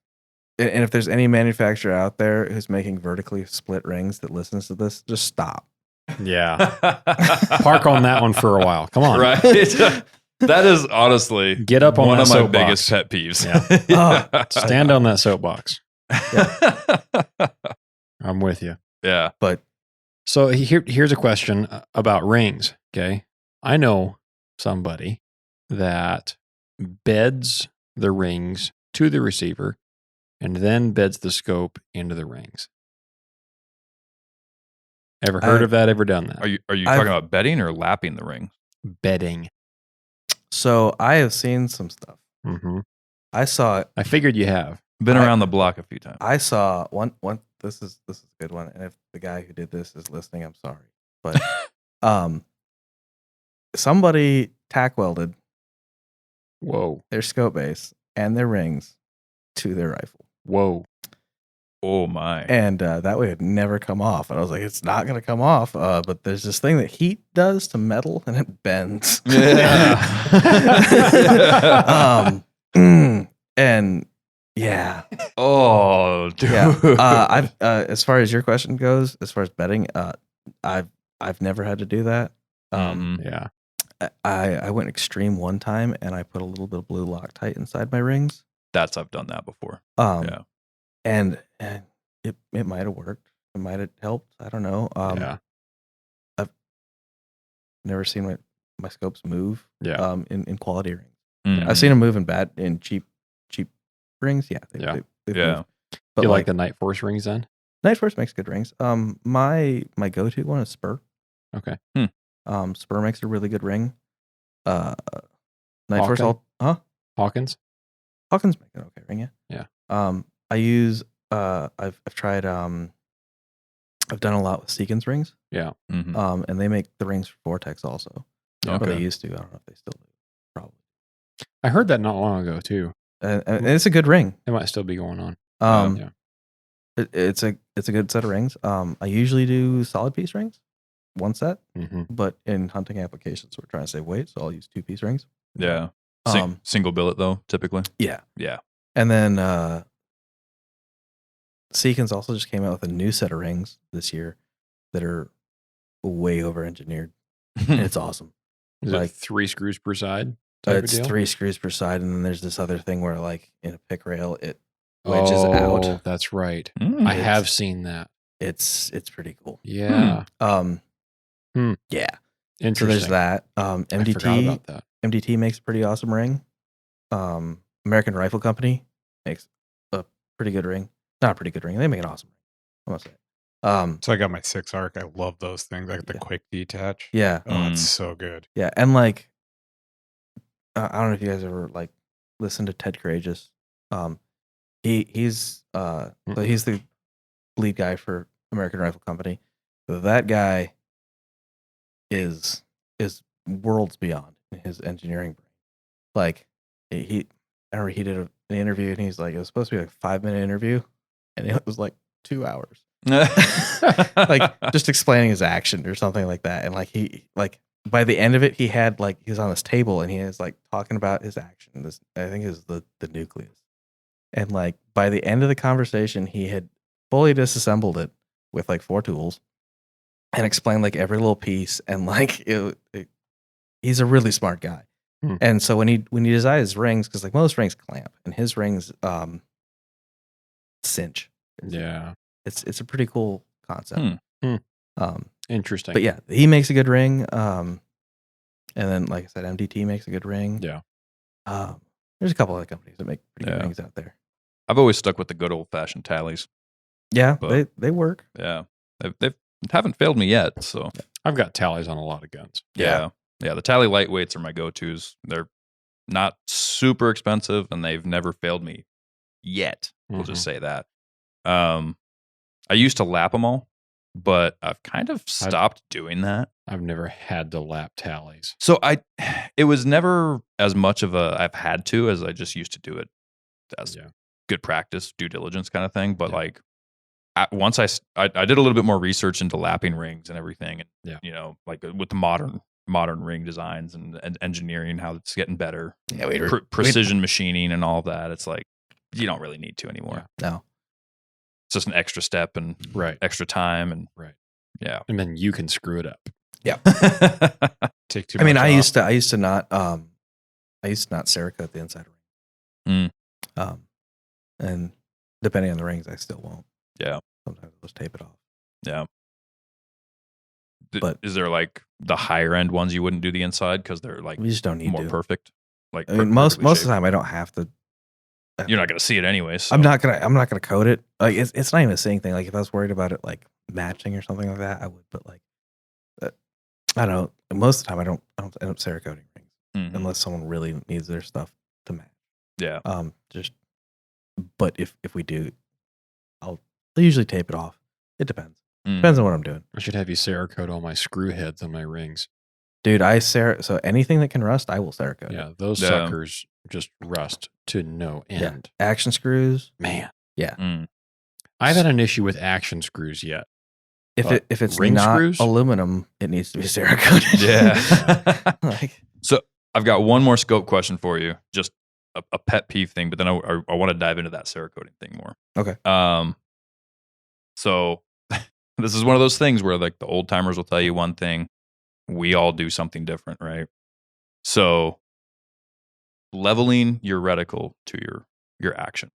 and if there's any manufacturer out there who's making vertically split rings that listens to this, just stop. Yeah. Park on that one for a while. Come on. Right. That is honestly get up on one that of my soapbox. biggest pet peeves. Yeah. Stand on that soapbox. I'm with you. Yeah. But so here's a question about rings. Okay. I know somebody that beds the rings to the receiver and then beds the scope into the rings. Ever heard of that? Ever done that? Are you talking about bedding or lapping the ring? Bedding. So I have seen some stuff. Mm-hmm. I saw it. I figured you have been around the block a few times. I saw one. This is a good one. And if the guy who did this is listening, I'm sorry. But somebody tack welded their scope base and their rings to their rifle. Whoa. Oh my. And that way it'd never come off. And I was like, it's not going to come off. But there's this thing that heat does to metal and it bends. Yeah. And yeah. Oh, dude. Yeah. As far as your question goes, as far as bedding, I've never had to do that. Yeah. I went extreme one time and I put a little bit of blue Loctite inside my rings. I've done that before. Yeah. And it might have worked. It might have helped. I don't know. I've never seen my scopes move. Yeah. In quality rings. Mm-hmm. I've seen them move in cheap rings. Yeah. They yeah. But you like the Night Force rings then? Night Force makes good rings. My go-to one is Spur. Okay. Spur makes a really good ring. Night Force, Hawkins. Hawkins make an okay ring. Yeah. I use. I've tried. I've done a lot with Seekins rings. Yeah. Mm-hmm. And they make the rings for Vortex also. Okay. But they used to. I don't know if they still do. Probably. I heard that not long ago too. And it's a good ring. It might still be going on. It's a good set of rings. I usually do solid piece rings, one set. Mm-hmm. But in hunting applications, we're trying to save weight, so I'll use 2-piece rings. Yeah. Single billet though, typically. Yeah. Yeah. And then Seekins also just came out with a new set of rings this year that are way over engineered. And it's awesome. Is it 3 screws per side? type of It's deal? 3 screws per side, and then there's this other thing where, like, in a pick rail, it wedges out. That's right. Mm. I have seen that. It's pretty cool. Yeah. Yeah. So Interesting. there's that. I forgot MDT about that. MDT makes a pretty awesome ring. American Rifle Company makes a pretty good ring. Not a pretty good ring. They make an awesome ring. I must say. So I got my 6 arc. I love those things, like the Yeah. quick detach. Yeah. Oh, it's so good. Yeah, and like, I don't know if you guys ever like listen to Ted Courageous. He's so he's the lead guy for American Rifle Company. So that guy is worlds beyond in his engineering brain. Like I remember he did an interview, and he's like, it was supposed to be like a 5-minute interview, and it was like 2 hours. Like just explaining his action or something like that, and like he like by the end of it, he had like he was on this table, and he was like talking about his action. This I think is the nucleus, and like by the end of the conversation, he had fully disassembled it with like 4 tools, and explained like every little piece, and like he's a really smart guy. And so when he designed his rings, because like most rings clamp, and his rings cinch. Yeah. It's a pretty cool concept. Interesting. But yeah, he makes a good ring. And then, like I said, MDT makes a good ring. Yeah. There's a couple other companies that make pretty good Yeah. rings out there. I've always stuck with the good old fashioned tallies. Yeah, But- they work. Yeah, they haven't failed me yet. So I've got tallies on a lot of guns. yeah. The tally lightweights are my go-tos. They're not super expensive, and they've never failed me yet. We'll just say that. I used to lap them all, but I've kind of stopped doing that. I've never had to lap tallies. So it was never as much of a I've had to as I just used to do it as good practice, due diligence kind of thing. But like once I did a little bit more research into lapping rings and everything, and you know, like with the modern ring designs and engineering, how it's getting better. Yeah, precision machining and all that. It's like you don't really need to anymore. No. It's just an extra step and extra time and yeah. And then you can screw it up. Yeah. Take too I mean, much I off. used to not Cerakote the inside ring. And depending on the rings, I still won't. Yeah. Sometimes I'll just tape it off. Yeah. But is there like the higher end ones you wouldn't do the inside because they're like we just don't need more to. perfect? Like I mean, most of the time I don't have to. You're not going to see it anyways. So. I'm not gonna code it. Like it's not even a seeing thing. Like if I was worried about it like matching or something like that, I would. But like, I don't know. Most of the time I don't end up Cerakoting rings unless someone really needs their stuff to match. Yeah. But if we do, I'll usually tape it off. It depends. Depends on what I'm doing. I should have you Cerakote all my screw heads on my rings. Dude, so anything that can rust, I will Cerakote. Yeah, those suckers just rust to no end. Yeah. Action screws. Man. Yeah. I haven't had an issue with action screws yet. If it's ring not screws? aluminum, it needs to be Cerakoted. Yeah. So I've got one more scope question for you. Just a pet peeve thing, but then I want to dive into that Cerakoting thing more. Okay. So this is one of those things where like the old timers will tell you one thing. We all do something different, right? So leveling your reticle to your action.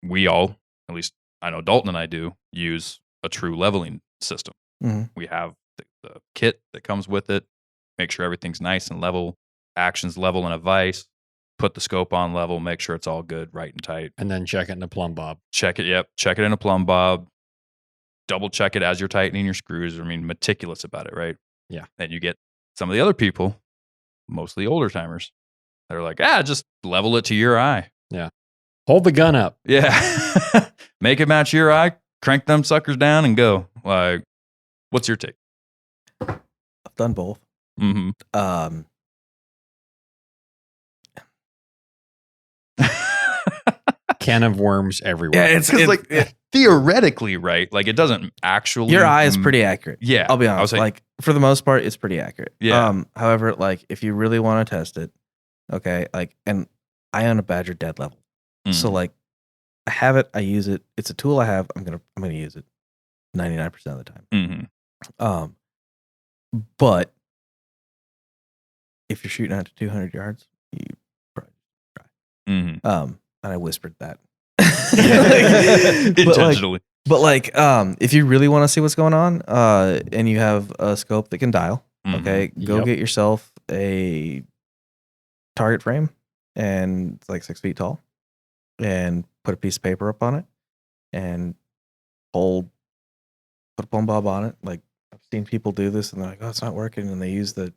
We all, at least I know Dalton and I do, use a true leveling system. We have the kit that comes with it. Make sure everything's nice and level. Actions level in a vise. Put the scope on level. Make sure it's all good, right and tight. And then check it in a plumb bob. Check it. Yep. Check it in a plumb bob. Double check it as you're tightening your screws. I mean, meticulous about it, right? Yeah. Then you get some of the other people, mostly older timers, they're like, just level it to your eye. Yeah. Hold the gun up. Yeah. Make it match your eye. Crank them suckers down and go. Like, what's your take? I've done both. Can of worms everywhere. Yeah, it's like theoretically, right? Like it doesn't actually. Your eye is pretty accurate. Yeah. I'll be honest. saying, like for the most part, it's pretty accurate. Yeah. However, like if you really want to test it, okay, like, and I own a Badger dead level, so like I have it, I use it. It's a tool I have. I'm gonna use it 99% of the time. But if you're shooting out to 200 yards, you probably try. Mhm. And I whispered that. Intentionally. But like, if you really want to see what's going on, and you have a scope that can dial, Mhm. okay, go Yep. get yourself a target frame, and it's like 6 feet tall, and put a piece of paper up on it, and put a plumb bob on it. Like I've seen people do this, and they're like, "Oh, it's not working," and they use a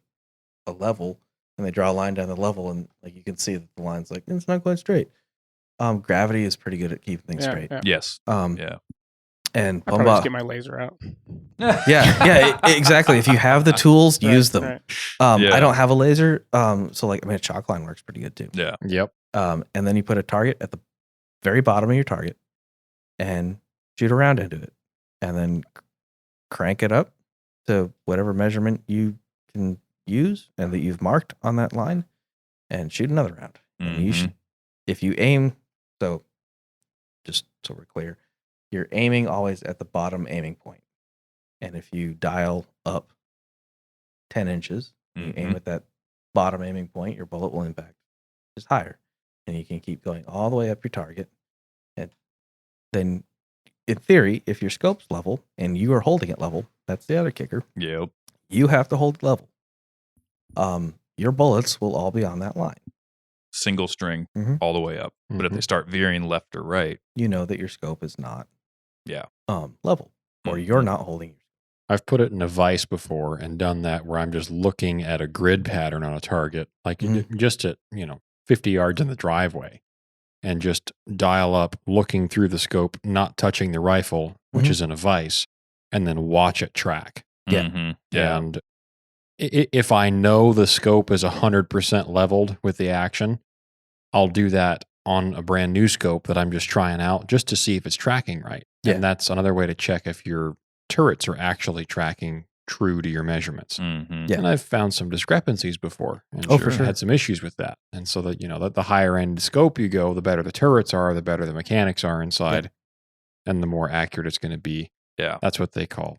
level, and they draw a line down the level, and like you can see that the line's like it's not quite straight. Gravity is pretty good at keeping things straight. Yeah. Yes. Yeah. And I plumb probably just bob. get my laser out. Exactly. If you have the tools, use them. Right. Yeah. I don't have a laser, so like a chalk line works pretty good too. Yeah. Yep. And then you put a target at the very bottom of your target and shoot around into it, and then crank it up to whatever measurement you can use and that you've marked on that line, and shoot another round. And you Mhm. should, if you aim, so just so we're clear, you're aiming always at the bottom aiming point. And if you dial up 10 inches, you aim Mhm. at that bottom aiming point, your bullet will impact just higher. And you can keep going all the way up your target. And then, in theory, if your scope's level and you are holding it level, that's the other kicker. Yep. You have to hold it level. Your bullets will all be on that line. Single string Mhm. all the way up. But if they start veering left or right, You know that your scope is not Yeah. level, or you're Mhm. not holding. I've put it in a vise before and done that where I'm just looking at a grid pattern on a target, like Mhm. just at 50 yards in the driveway, and just dial up, looking through the scope, not touching the rifle, which Mhm. is in a vise, and then watch it track. Yeah. Mhm. Yeah. And if I know the scope is 100% leveled with the action, I'll do that on a brand new scope that I'm just trying out just to see if it's tracking right. Yeah. And that's another way to check if your turrets are actually tracking true to your measurements. Mhm. Yeah. And I've found some discrepancies before and Oh, for sure. had some issues with that. And so that the higher end scope you go, the better the turrets are, the better the mechanics are inside, and the more accurate it's going to be. Yeah. That's what they call,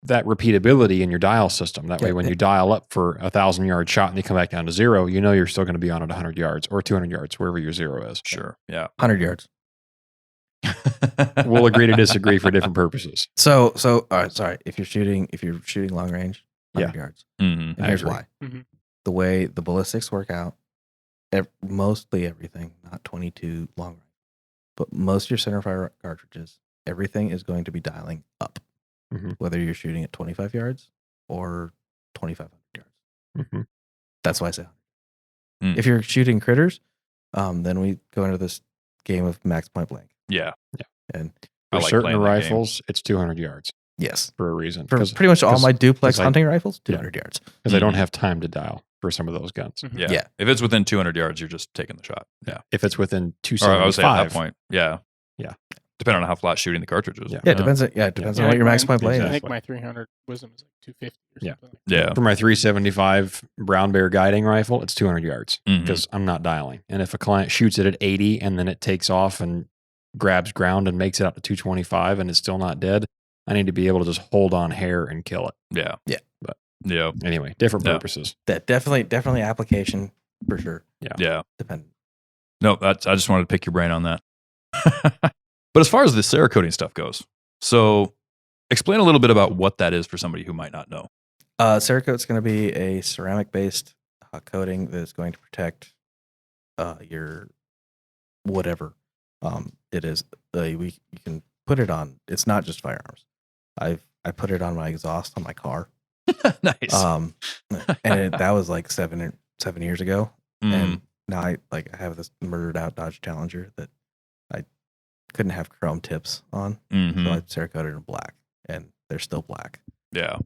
that repeatability in your dial system. That way, Yeah, when yeah. you dial up for a 1,000-yard shot and you come back down to 0, you're still going to be on at 100 yards or 200 yards, wherever your 0 is. Sure. Yeah. 100 yards. We'll agree to disagree for different purposes. So, sorry. If you're shooting long range, 100 yards. Mhm. And I here's agree. why. Mhm. The way the ballistics work out, mostly everything, not 22 long range, but most of your centerfire cartridges, everything is going to be dialing up, Mhm. whether you're shooting at 25 yards or 2,500 yards. Mhm. That's why I say 100. Mm. If you're shooting critters, then we go into this game of max point blank. Yeah. And I For like certain playing that game. rifles, it's 200 yards yes, for a reason. for Because pretty much all 'cause- my duplex 'cause I- hunting rifles, 200 yards. I don't Mhm. have time to dial for some of those guns. Mhm. Yeah. Yeah. If it's within 200 yards, you're just taking the shot. Yeah. If it's within Or I would 275, say at that point. Yeah. Yeah. Depending on how flat shooting the cartridges. Yeah. Yeah, it depends. It depends on what your max point blank I is. think my 300 wisdom is like 250 or Yeah. something. Yeah. for my 375 brown bear guiding rifle, it's 200 yards Mhm. because I'm not dialing. And if a client shoots it at 80 and then it takes off and grabs ground and makes it out to 225 and it's still not dead, I need to be able to just hold on hair and kill it. Yeah. Yeah. But Yeah. anyway, different Yeah. purposes. That definitely application for sure. Yeah. Dependent. No, I just wanted to pick your brain on that. But as far as the Cerakoting stuff goes, so explain a little bit about what that is for somebody who might not know. Cerakote's going to be a ceramic-based coating that's going to protect your whatever it is. You can put it on. It's not just firearms. I put it on my exhaust on my car. Nice. And that was like 7 years ago. Mm. And now I have this murdered out Dodge Challenger that I couldn't have chrome tips on, Mhm. so I Cerakoted in black, and they're still black. Yeah.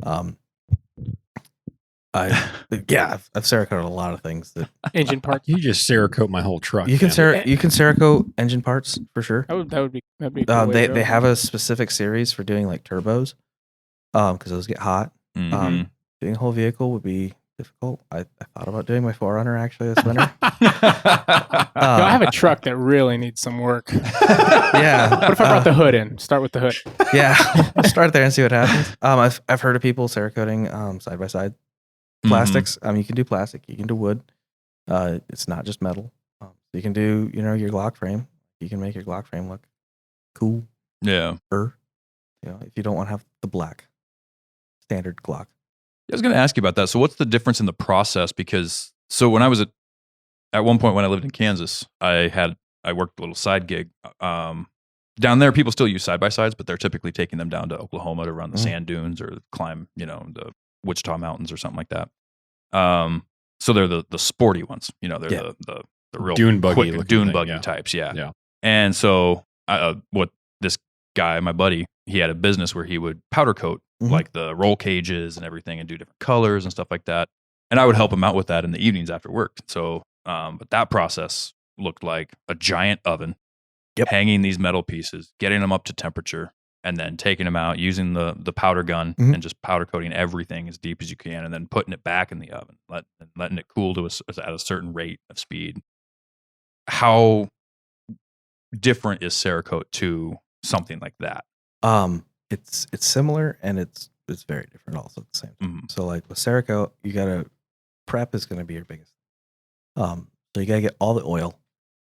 I've Cerakoted a lot of things that Engine parts. You just Cerakote my whole truck. you can man. you can Cerakote engine parts for sure. That'd be a good way to go. They have a specific series for doing like turbos, because those get hot. Mhm. Doing a whole vehicle would be difficult. I thought about doing my 4Runner actually this winter. I have a truck that really needs some work. Yeah. What if I brought the hood in? Start with the hood. Yeah, we'll start there and see what happens. I've heard of people Cerakoting side by side. Plastics. You can do plastic. You can do wood. It's not just metal. You can do, your Glock frame. You can make your Glock frame look cool. Yeah. If you don't want to have the black standard Glock. I was going to ask you about that. So what's the difference in the process? Because when I was at one point when I lived in Kansas, I worked a little side gig. Down there, people still use side-by-sides, but they're typically taking them down to Oklahoma to run the sand dunes or climb, the Wichita Mountains or something like that. So they're the sporty ones, they're the real dune buggy quick dune buggy types. Yeah. And so what this guy, my buddy, he had a business where he would powder coat like the roll cages and everything and do different colors and stuff like that. And I would help him out with that in the evenings after work. So, but that process looked like a giant oven, hanging these metal pieces, getting them up to temperature, and then taking them out, using the powder gun and just powder coating everything as deep as you can, and then putting it back in the oven, letting it cool to at a certain rate of speed. How different is Cerakote to something like that? It's similar, and it's very different also at the same time. So like with Cerakote, you gotta prep is gonna be your biggest. So you gotta get all the oil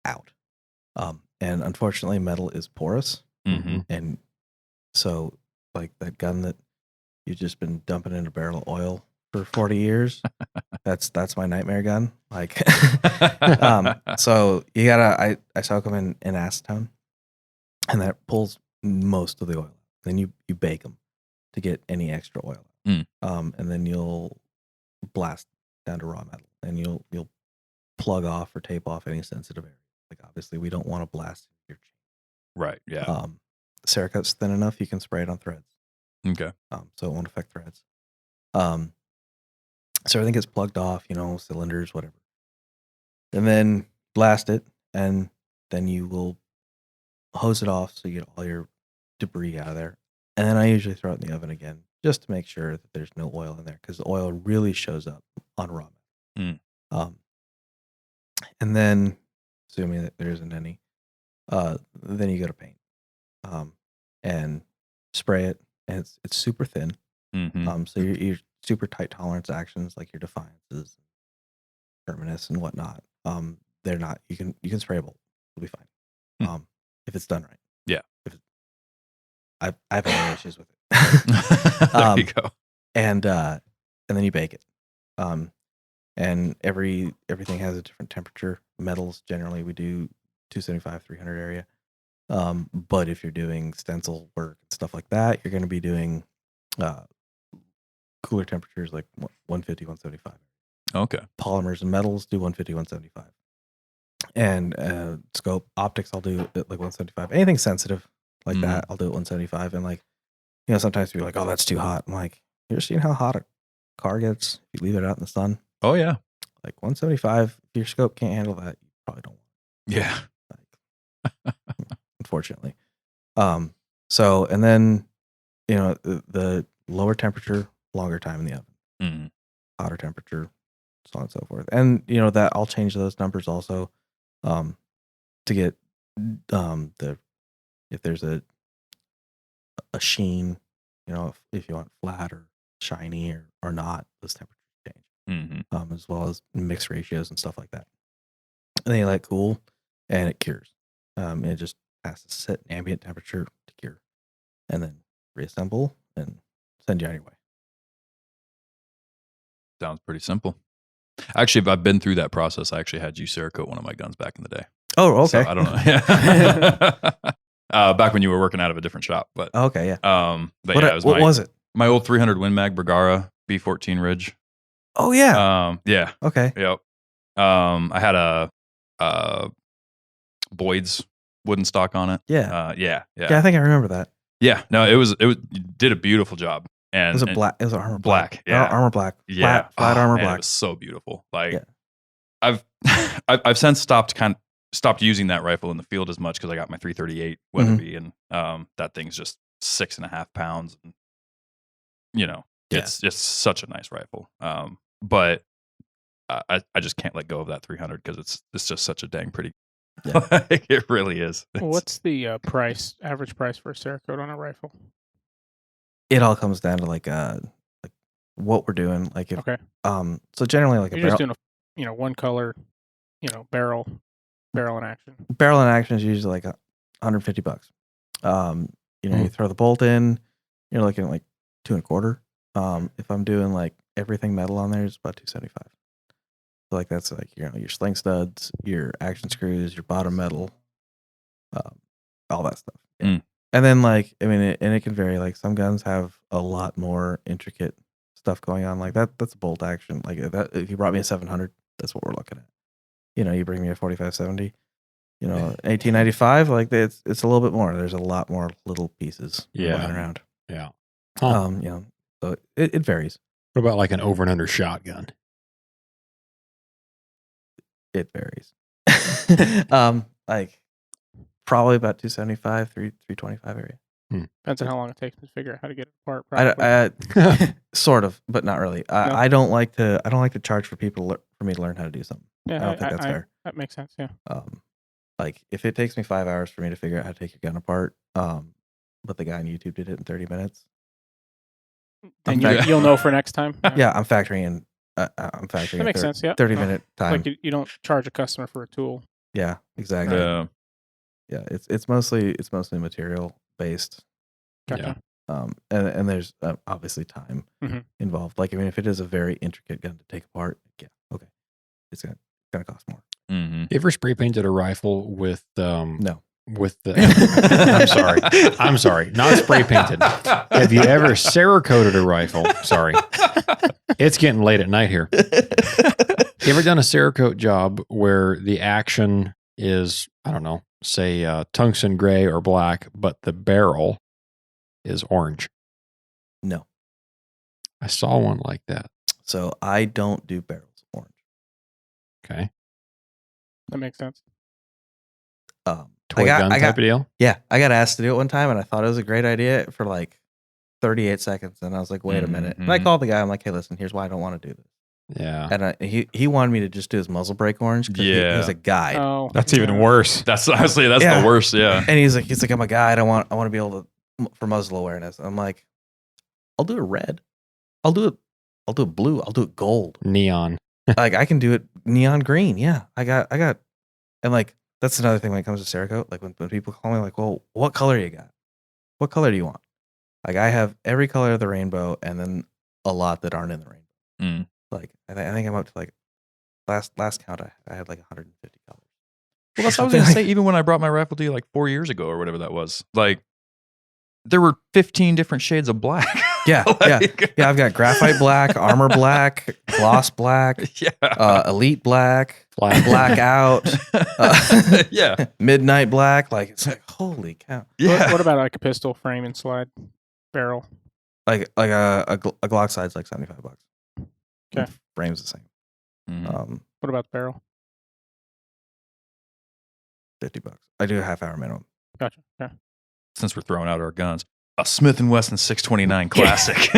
out. And unfortunately, metal is porous, and so like that gun that you've just been dumping in a barrel of oil for 40 years, that's my nightmare gun. Like, so you gotta I soak them in acetone, and that pulls most of the oil. Then you bake them to get any extra oil. And then you'll blast down to raw metal, and you'll plug off or tape off any sensitive area. Like obviously we don't want to blast your chain. Right. Yeah. Cerakote's thin enough you can spray it on threads. Okay. So it won't affect threads. So everything gets plugged off, cylinders, whatever. And then blast it, and then you will hose it off so you get all your debris out of there. And then I usually throw it in the oven again just to make sure that there's no oil in there, because the oil really shows up on raw metal. And then, assuming that there isn't any, then you go to paint and spray it, and it's super thin. So your super tight tolerance actions like your Defiances, Terminus, and whatnot, they're not. You can spray a bolt; it'll be fine. If it's done right. Yeah. I've had no issues with it. There you go. And then you bake it. And everything has a different temperature. Metals generally we do 275, 300 area. But if you're doing stencil work and stuff like that, you're going to be doing cooler temperatures like 150, 175. Okay. Polymers and metals do 150, 175. And scope optics, I'll do it like 175. Anything sensitive like that, I'll do it 175. And like, sometimes people are like, oh, that's too hot. I'm like, you ever seen how hot a car gets if you leave it out in the sun? Oh yeah. Like 175, if your scope can't handle that, you probably don't want it. Yeah. Like, unfortunately. So, and then, the lower temperature, longer time in the oven. Hotter temperature, so on and so forth. And, that I'll change those numbers also to get if there's a sheen, if you want flat or shiny or not, those temperatures change. As well as mix ratios and stuff like that. And then you let it cool, and it cures. It just has to sit in ambient temperature to cure, and then reassemble and send you on your way. Sounds pretty simple. Actually, I've been through that process. I actually had you Cerakote one of my guns back in the day. Oh, okay. So I don't know. Yeah. Back when you were working out of a different shop, but okay, yeah. But what was it? My old 300 Win Mag Bergara B14 Ridge. Oh yeah. Yeah. Okay. Yep. I had a Boyd's wooden stock on it. Yeah. Yeah. I think I remember that. Yeah. No, it was you did a beautiful job. And it was black. It was armor black. Yeah. Armor black. Yeah. Flat armor man, black. It was so beautiful. Like yeah. I've since stopped using that rifle in the field as much because I got my 338 Weatherby, and that thing's just 6.5 pounds. And, it's just such a nice rifle. But I just can't let go of that 300 because it's just such a dang pretty. Yeah. It really is. What's the average price for a Cerakote on a rifle? It all comes down to like what we're doing. Like if Okay. so generally like You're just doing a one color, barrel in action. barrel in action is usually like $150. You throw the bolt in, you're looking at like 2 1/4. If I'm doing like everything metal on there, it's about $275. So like that's like your sling studs, your action screws, your bottom metal, all that stuff. Yeah. Mm. And then like it can vary. Like some guns have a lot more intricate stuff going on. Like that's a bolt action. Like that, if you brought me a 700, that's what we're looking at. You bring me a 4570. 1895, like it's a little bit more. There's a lot more little pieces flying around. Yeah. Huh. So it varies. What about like an over and under shotgun? It varies. Like probably about 275, 325 area. Depends on how long it takes to figure out how to get it apart. Probably. I sort of, but not really. I don't like to charge for people for me to learn how to do something. Yeah, I don't think that's fair. That makes sense. Yeah. Like if it takes me 5 hours for me to figure out how to take your gun apart, but the guy on YouTube did it in 30 minutes. And you'll know for next time. Yeah, I'm factoring in. That makes sense. Yeah. 30-minute time. Like you don't charge a customer for a tool. Yeah, exactly. Yeah. Yeah, it's mostly material based. Gotcha. And there's obviously time involved. Like if it is a very intricate gun to take apart, yeah, okay, it's gonna cost more. Mm-hmm. You ever spray painted a rifle with No. With the I'm sorry, not spray painted. Have you ever Cerakoted a rifle? Sorry, it's getting late at night here. You ever done a Cerakote job where the action is, I don't know, say tungsten gray or black, but the barrel is orange? No. I saw one like that. So I don't do barrels orange. Okay. That makes sense. Toy gun type of deal? Yeah, I got asked to do it one time, and I thought it was a great idea for like 38 seconds, and I was like, wait a minute. And I called the guy. I'm like, hey, listen, here's why I don't want to do this. Yeah. And he wanted me to just do his muzzle brake orange because he was a guide. Oh, That's even worse. That's honestly the worst. Yeah. And he's like, I'm a guide. I want to be able to for muzzle awareness. I'm like, I'll do it red. I'll do it blue. I'll do it gold. Neon. Like I can do it neon green. Yeah, I got, and like that's another thing when it comes to Cerakote. Like when people call me, like, well, what color you got? What color do you want? Like I have every color of the rainbow, and then a lot that aren't in the rainbow. Mm. Like I think I'm up to like last count I had like 150 colors. Well, that's what I was gonna say. Even when I brought my rifle to you like 4 years ago or whatever that was, like there were 15 different shades of black. Yeah, yeah. I've got graphite black, armor black, gloss black, elite black, blackout, yeah, midnight black. Like it's like holy cow. Yeah. What about like a pistol frame and slide barrel? Like a Glock side's like $75. Okay. Frame's the same. Mm-hmm. What about the barrel? $50. I do a half-hour minimum. Gotcha. Okay. Since we're throwing out our guns, a Smith & Wesson 629 classic.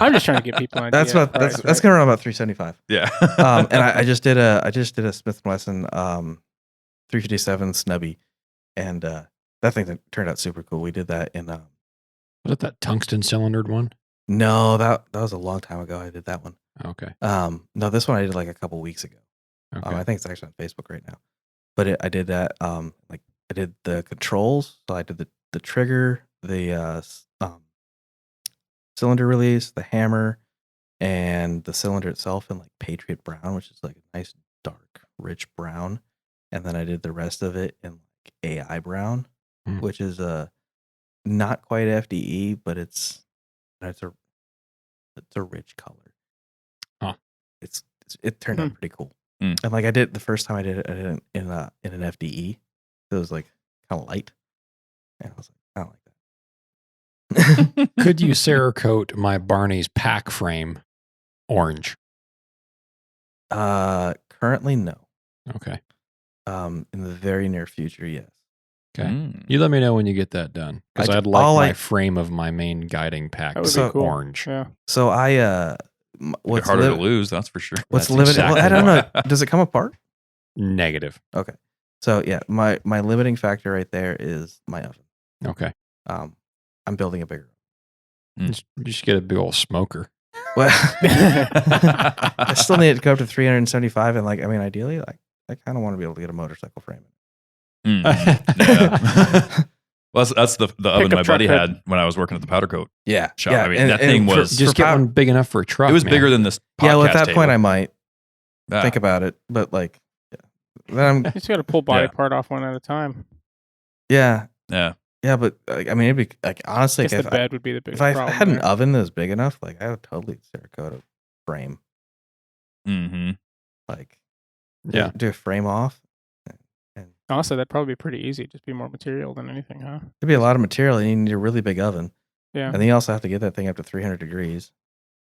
I'm just trying to get people an idea. That's gonna run about $375. Yeah. And I just did a Smith & Wesson 357 snubby, and that thing turned out super cool. We did that in was it that tungsten cylindered one? No, that was a long time ago. I did that one. Okay. No, this one I did like a couple weeks ago. Okay. I think it's actually on Facebook right now. But I did that. Like I did the controls. So I did the trigger, the cylinder release, the hammer, and the cylinder itself in like Patriot Brown, which is like a nice dark, rich brown. And then I did the rest of it in like AI Brown, which is not quite FDE, but it's a rich color. Huh. It turned out pretty cool. And like I did the first time I did it in an FDE. It was like kind of light. And I was like, I don't like that. Could you Cerakote my Barney's pack frame orange? Currently no. Okay. In the very near future, yes. Okay. You let me know when you get that done. Because I'd like my frame of my main guiding pack That would be cool. orange. Yeah. So What's harder to lose, that's for sure. What's That's limiting? exactly I don't why. know. Does it come apart? Negative. Okay. So yeah, my limiting factor right there is my oven. Okay. I'm building a bigger. You should get a big old smoker. Well, I still need it to go up to 375, and ideally, I kind of want to be able to get a motorcycle frame. Yeah. Well, that's the oven my buddy truck had when I was working at the powder coat Yeah, shop. yeah. I mean, that thing was Just get one big enough for a truck. it was man. bigger than this. Yeah, well, at podcast that point, table. I might Yeah. think about it, but then I'm You just got to pull body Yeah. part off one at a time. yeah, Yeah. but it'd be honestly, I guess if the bed would be the biggest I problem. had an there. oven that was big enough, I would totally Cerakote a frame, Mm-hmm. Yeah. do a frame off. Honestly, that'd probably be pretty easy. Just be more material than anything, huh? It'd be a lot of material, and you need a really big oven. Yeah. And then you also have to get that thing up to 300 degrees.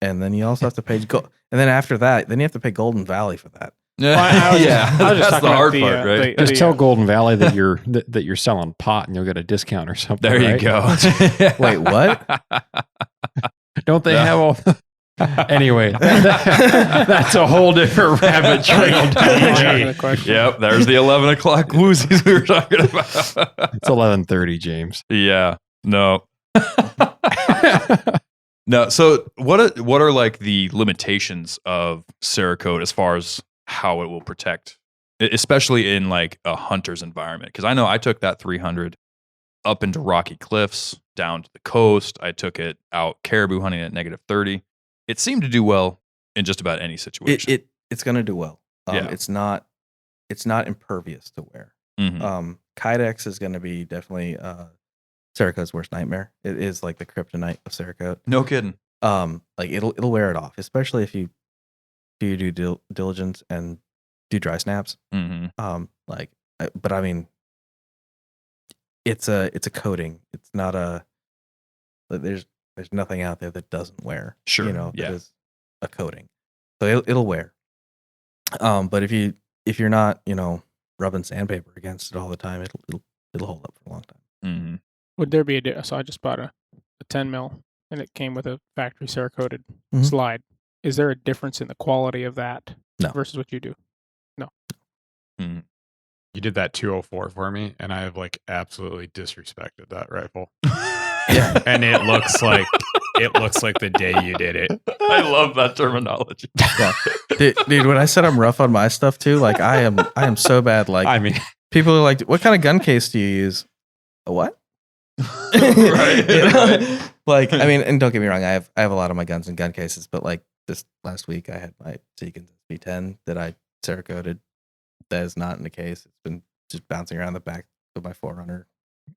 And then you also have to pay gold. And then after that, then you have to pay Golden Valley for that. Yeah. Well, I was yeah. just- I was just That's talking the about hard the, part, right? the- Just tell Golden Valley that you're that you're selling pot and you'll get a discount or something. there you right? go. Wait, what? Don't they No. have all? Anyway, that's a whole different rabbit trail. Another question. Yep. There's the 11 o'clock woozies we were talking about. It's 11:30, James. Yeah. No. No. So what are like the limitations of Cerakote as far as how it will protect, especially in like a hunter's environment? Because I know I took that 300 up into rocky cliffs, down to the coast. I took it out caribou hunting at -30. It seemed to do well in just about any situation. It's going to do well. Yeah. It's not impervious to wear. Mhm. Kydex is going to be definitely Cerakote's worst nightmare. It is like the kryptonite of Cerakote. No kidding. It'll wear it off, especially if you do diligence and do dry snaps. Mm-hmm. But I mean, it's a coating. It's not there's nothing out there that doesn't wear. Sure. That Yeah. is a coating. So it'll wear. But if you're not, rubbing sandpaper against it all the time, it'll hold up for a long time. Mm-hmm. Would there be so I just bought a 10 mil and it came with a factory Cerakoted Mhm. slide. Is there a difference in the quality of that No. versus what you do? You did that 204 for me, and I have absolutely disrespected that rifle. Yeah. And it looks like the day you did it. I love that terminology. Dude, when I said I'm rough on my stuff too, I am so bad. I mean, People are like, "What kind of gun case do you use?" A what? Right. I mean, and don't get me wrong, I have a lot of my guns in gun cases, but this last week I had my Seekins SP10 that I Cerakoted. That is not in the case. It's been just bouncing around the back of my Forerunner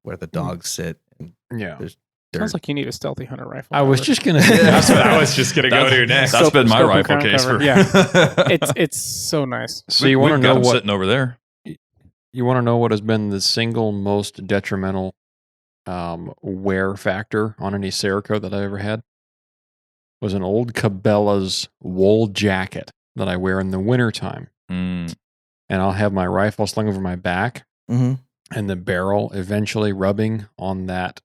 where the dogs sit and yeah. there's dirt. Sounds like you need a stealthy hunter rifle. I was cover. just gonna say That's what I was just gonna go to next. That's been my Scope and rifle crown case cover. for. Yeah. it's so nice. So you want to We've got know 'em what sitting over there? you want to know what has been the single most detrimental wear factor on any Cerakote that I ever had? Was an old Cabela's wool jacket that I wear in the wintertime. Mm. And I'll have my rifle slung over my back Mhm. and the barrel eventually rubbing on that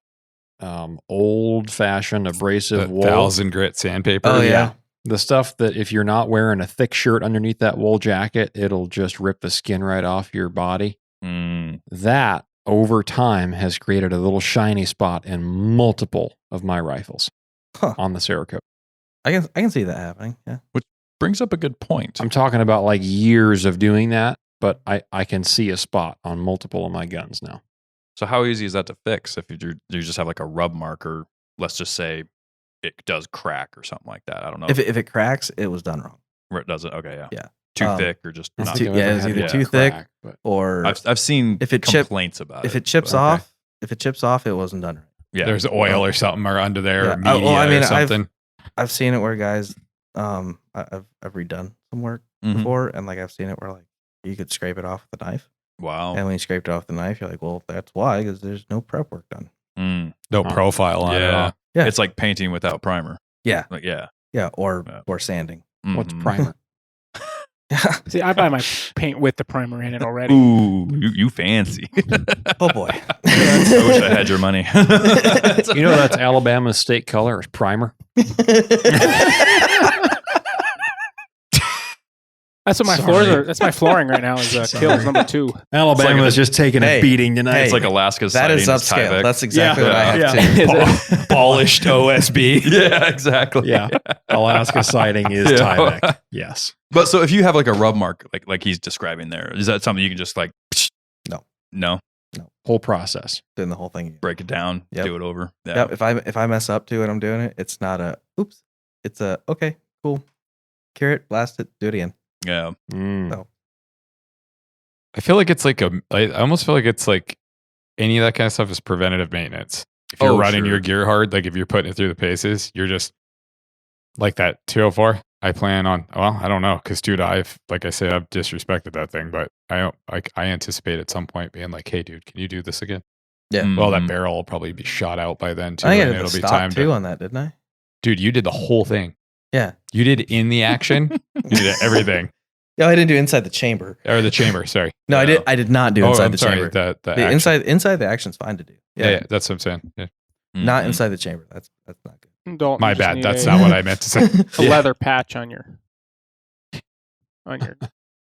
old-fashioned abrasive The wool. 1,000 grit sandpaper. Oh yeah. The stuff that if you're not wearing a thick shirt underneath that wool jacket, it'll just rip the skin right off your body. Mm. That, over time, has created a little shiny spot in multiple of my rifles Huh. on the Cerakote. I can see that happening. Yeah. Brings up a good point. I'm talking about years of doing that, but I can see a spot on multiple of my guns now. So how easy is that to fix if you just have a rub mark, or let's just say it does crack or something like that? I don't know. If it cracks, it was done wrong. Where it doesn't. Okay, yeah. Yeah. Too thick or just I not. think too- I've yeah, ever it's had either one too thick crack, but Or I've seen if it complaints about if it. it chips but- off, it wasn't done right. yeah. There's oil or something or under there, Yeah. or media Well, I mean, or something. I've seen it where guys, I've redone some work Mhm. before, and I've seen it where you could scrape it off with a knife, Wow. and when you scraped it off the knife, you're like, well, that's why, because there's no prep work done. Mm. No profile on it at Yeah. all. Yeah. It's like painting without primer. Yeah, Yeah. yeah, or Yeah. sanding. what's Mhm. primer? See, I buy my paint with the primer in it already. Ooh, you fancy. Oh boy. I wish I had your money. You know that's Alabama's state color is primer. That's what my Sorry. floors are. That's my flooring right now. Is kills number 2. Alabama like is just taking a beating tonight. It's like Alaska's That is siding upscale. Tyvek. That's exactly what I have yeah. too. Polished OSB. Yeah, exactly. Yeah. Alaska siding is Yeah. Tyvek. Yes. But so if you have like a rub mark, like he's describing there, is that something you can just like? No. Whole process. Doing the whole thing again. Break it down. Yep. Do it over. Yeah. Yep. If I mess up too and I'm doing it, it's not a oops. It's a okay, cool. Cure it, blast it, do it again. Yeah. So I feel like it's like I almost feel like it's like any of that kind of stuff is preventative maintenance. If you're running your gear hard, like if you're putting it through the paces, you're just like that 204. I plan on, well, I don't know. Cause dude, like I said, I've disrespected that thing, but I anticipate at some point being like, hey dude, can you do this again? yeah. Mm. Well, that barrel will probably be shot out by then too. I think I And did it'll the be stop time too to, on that, didn't I? dude, you did the whole thing. Yeah. You did in the action. You did everything. No, I didn't do inside the chamber. Or the chamber, sorry. No, Yeah. I did not do inside I'm the sorry, chamber. the The action. inside the action's fine to do. Yeah, that's what I'm saying. Yeah. Not Mhm. inside the chamber. That's not good. Dalton, My you just bad. need That's a, not what I meant to say. a leather patch on your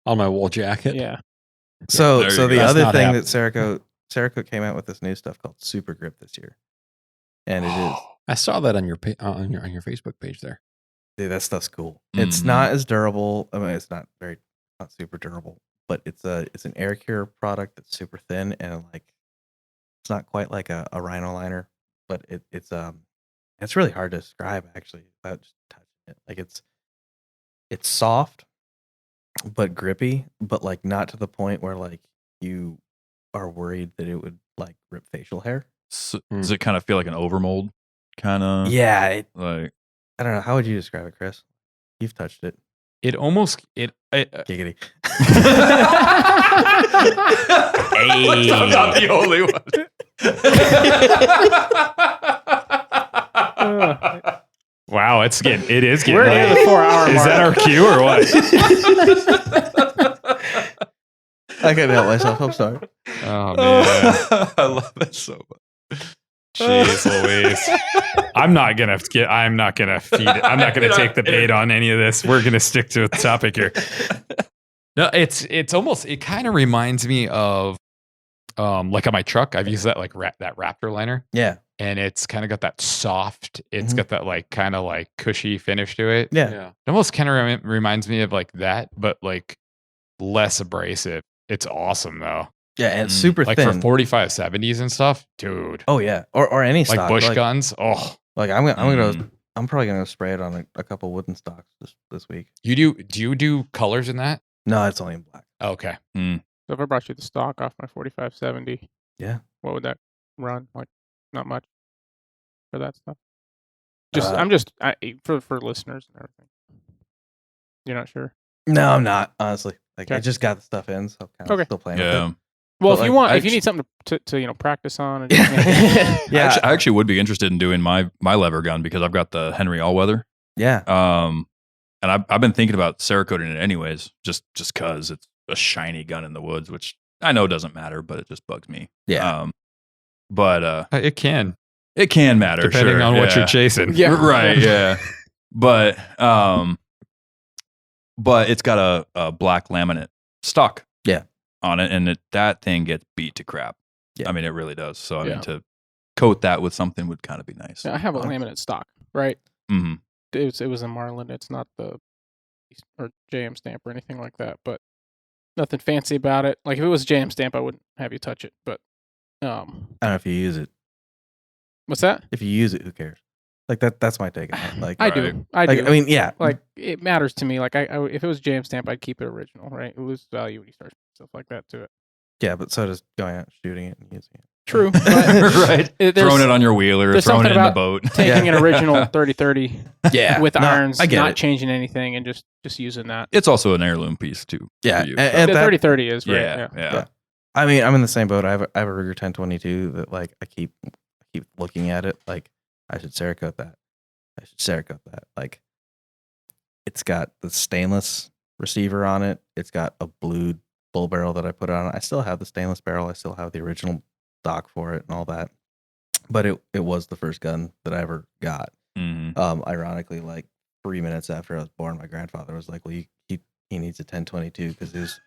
On my wool jacket. yeah. So There you so go. the That's other not thing happening. that Cerakote came out with this new stuff called Super Grip this year. And it is I saw that on your on your Facebook page there. dude, that stuff's cool. It's Mhm. not as durable. I mean, it's not super durable, but it's an air cure product that's super thin and like it's not quite like a rhino liner, but it's really hard to describe actually without just touching it. Like it's soft but grippy, but like not to the point where like you are worried that it would like rip facial hair. So, does it kind of feel like an overmold? Kind of. Yeah, Like. I don't know. How would you describe it, Chris? You've touched it. It almost Giggity. I'm not the only one. wow, it is getting. We're near the 4-hour Is mark. that our cue or what? I couldn't help myself. I'm sorry. Oh man, I love it so much. jeez Louise. I'm not gonna feed it. I'm not gonna take the bait on any of this. We're gonna stick to the topic here. No, it's almost. It kind of reminds me of, like on my truck. I've used that like that Raptor liner, Yeah. and it's kind of got that soft. It's Mhm. got that like kind of like cushy finish to it. Yeah. It almost kind of reminds me of like that, but like less abrasive. It's awesome though. Yeah. And it's super Like thin. for 4570s and stuff, dude. Oh yeah. Or any Like stock. bush guns. Oh, Like I'm probably gonna spray it on a couple wooden stocks this week. do you do colors in that? No, it's only in black. Okay. So if I brought you the stock off my 4570, Yeah. what would that run? Like, not much for that stuff. For listeners and everything. You're not sure? No, I'm not, honestly. Like I Okay. just got the stuff in, so kind of Okay. still playing with Yeah. it. Well, But, if you like, want, I if you actu- need something to practice on, and Yeah. I actually would be interested in doing my lever gun because I've got the Henry All-Weather. Yeah. And I've been thinking about Cerakoting it anyways, just because it's a shiny gun in the woods, which I know doesn't matter, but it just bugs me. Yeah. But It can, it can matter depending sure, on what yeah. you're chasing. Yeah. Right. Yeah. But it's got a black laminate stock. Yeah. On it, and that thing gets beat to crap. Yeah. I mean, it really does. So I Yeah. mean, to coat that with something would kind of be nice. I have a laminate stock, right? Hmm. It was a Marlin. It's not the or JM stamp or anything like that, but nothing fancy about it. Like if it was JM stamp, I wouldn't have you touch it. But I don't know if you use it. what's that? If you use it, who cares? Like that's my take on it. Like I Right. do. I like do. I mean, yeah. like it matters to me. Like I if it was JM stamp, I'd keep it original, right? It loses value when you start stuff like that to it. Yeah, but so does going out shooting it and using it. True. But Right. there's Throwing it on your wheeler, there's throwing it something in the about boat. taking Yeah. an original 30-30 Yeah. with No, irons, I get not it. changing anything, and just using that. It's also an heirloom piece too. Yeah. for you, and- so- and The that- 30-30 is right. yeah, yeah. Yeah. I mean, I'm in the same boat. I have a Ruger 1022 that like I keep looking at it like I should Cerakote that. I should Cerakote that. Like it's got the stainless receiver on it. It's got a blued bull barrel that I put on it. I still have the stainless barrel. I still have the original stock for it and all that. But it was the first gun that I ever got. Mhm. Ironically, like 3 minutes after I was born, my grandfather was like, "Well, you he needs a 1022 because it was.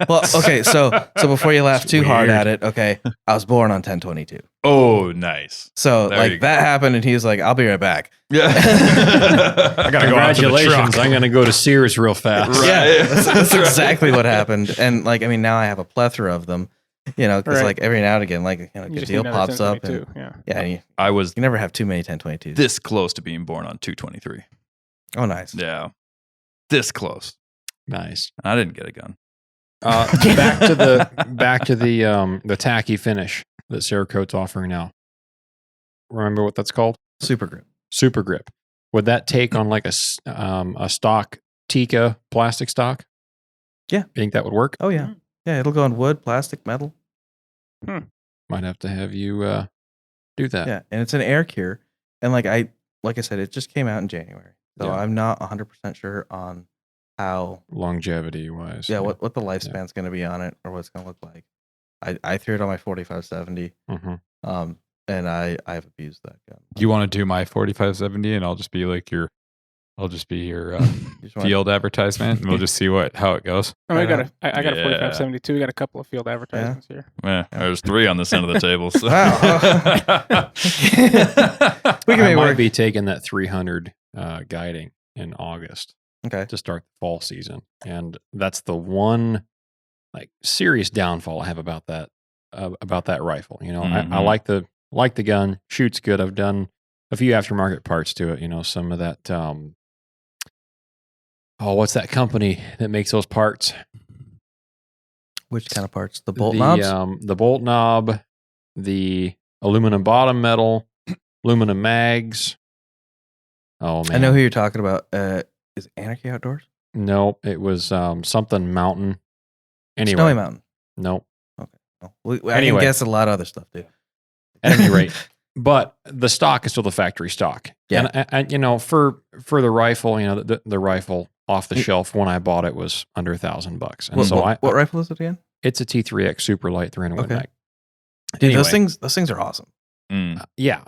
Well, okay, so before you laugh too hard at it, okay, I was born on 1022. Oh, nice. So There you like that happened, and he was like, "I'll be right back." Yeah. I gotta go out to the Congratulations! truck. I'm going to go to Sears real fast. Right. Yeah, that's That's right. exactly what happened. And like, I mean, now I have a plethora of them. You know, because Right. like every now and again, like You good just deal need another pops up, 1022, and yeah. yeah, and you I was never have too many 1022s. this close to being born on 223. Oh, nice. Yeah. This close. Nice. I didn't get a gun. Back to the tacky finish that Cerakote's offering now. Remember what that's called? Super grip. Super grip. Would that take on like a stock Tika plastic stock? Yeah. Think that would work? Oh yeah, yeah. It'll go on wood, plastic, metal. Might have to have you do that. Yeah, and it's an air cure. And like I said, it just came out in January, so Yeah. I'm not 100% sure on how. Longevity wise. Yeah, what the lifespan's going to be on it, or what it's going to look like. I threw it on my 4570, Mhm. and I've abused that gun. You want to do my 4570, and I'll just be your You just wanna- field advertisement, and we'll just see how it goes. I mean, Right I got a Yeah. 4572. We got a couple of field advertisements here. Yeah, there's 3 on this end of the table. So. Wow. We can I make might work. be taking that 300 guiding in August Okay. to start the fall season, and that's the one like serious downfall I have about that rifle. You know, I Mhm. like the gun, shoots good. I've done a few aftermarket parts to it. You know, some of that. What's that company that makes those parts? Which kind of parts? The bolt knobs. The bolt knob, the aluminum bottom metal, aluminum mags. Oh man, I know who you're talking about. Is it Anarchy Outdoors? No, it was something mountain. Anyway, Snowy Mountain. nope. Oh, I can Anyway. guess a lot of other stuff too. At any rate, but the stock is still the factory stock. Yeah. And you know, for the rifle, you know, the rifle off the Mm. shelf when I bought it was under $1,000, and What, so what rifle is it again? it's a T3X super light 300 Okay. mag. Dude, Anyway. those things are awesome. Mm. Yeah,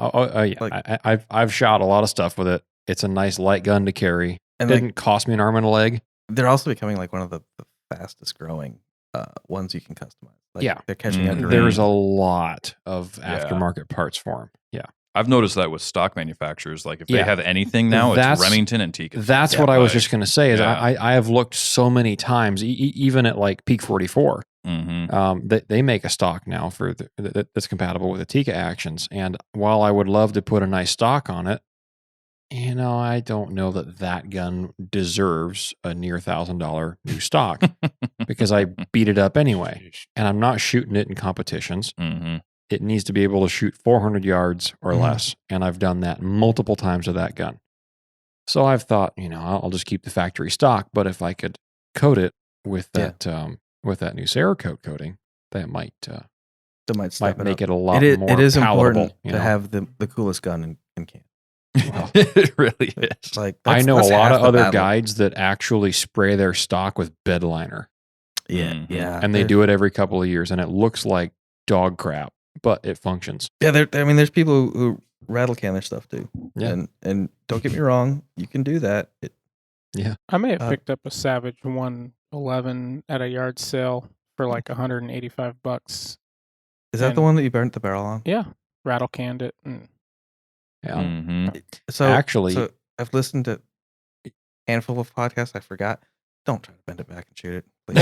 yeah. Like- I've shot a lot of stuff with it. It's a nice light gun to carry. And Didn't like, cost me an arm and a leg. they're also becoming like one of the fastest growing ones you can customize. Like, Yeah. they're catching up. Mhm. to There's range. a lot of Yeah. aftermarket parts for them. Yeah. I've noticed that with stock manufacturers. Like if they Yeah. have anything now, That's- it's Remington and Tika. That's Yeah, what I was like, just going to say. Is yeah. I have looked so many times, even at like Peak 44. Mm-hmm. They make a stock now for that's compatible with the Tika actions. And while I would love to put a nice stock on it, you know, I don't know that gun deserves a near $1,000 new stock because I beat it up anyway, and I'm not shooting it in competitions. Mm-hmm. It needs to be able to shoot 400 yards or Mhm. less, and I've done that multiple times with that gun. So I've thought, you know, I'll just keep the factory stock, but if I could coat it with that with that new Cerakote coating, that might That might step make it it a up. lot more It is palatable. important You to know? have the coolest gun in camp. It really is. It's like I know that's a lot half of the other battle. guides that actually spray their stock with bed liner, Yeah, Mhm. yeah, and they do it every couple of years, and it looks like dog crap, but it functions. Yeah, I mean, there's people who rattle can their stuff too. Yeah. And don't get me wrong, you can do that. I may have Uh, picked up a Savage 111 at a yard sale for like $185. Is that the And- one that you burnt the barrel on? Yeah, rattle canned it. And Yeah. Mm-hmm. So Actually- so I've listened to a handful of podcasts. I forgot. Don't try to bend it back and shoot it. Please.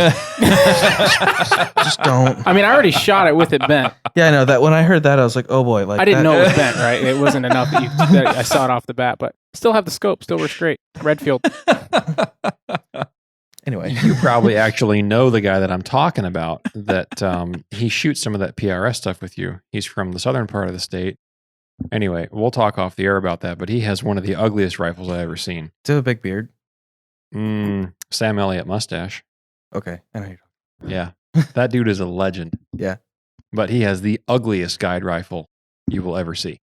Just don't. I mean, I already shot it with it bent. Yeah, I know that. When I heard that, I was like, oh boy. Like I didn't that- know it was bent, right? It wasn't enough that I saw it off the bat, but still have the scope. Still works great. Redfield. Anyway, You probably actually know the guy that I'm talking about. That he shoots some of that PRS stuff with you. He's from the southern part of the state. Anyway, we'll talk off the air about that. But he has one of the ugliest rifles I've ever seen. do you have a big beard? Sam Elliott mustache. Okay, I know you're. Yeah, that dude is a legend. Yeah. But he has the ugliest guide rifle you will ever see.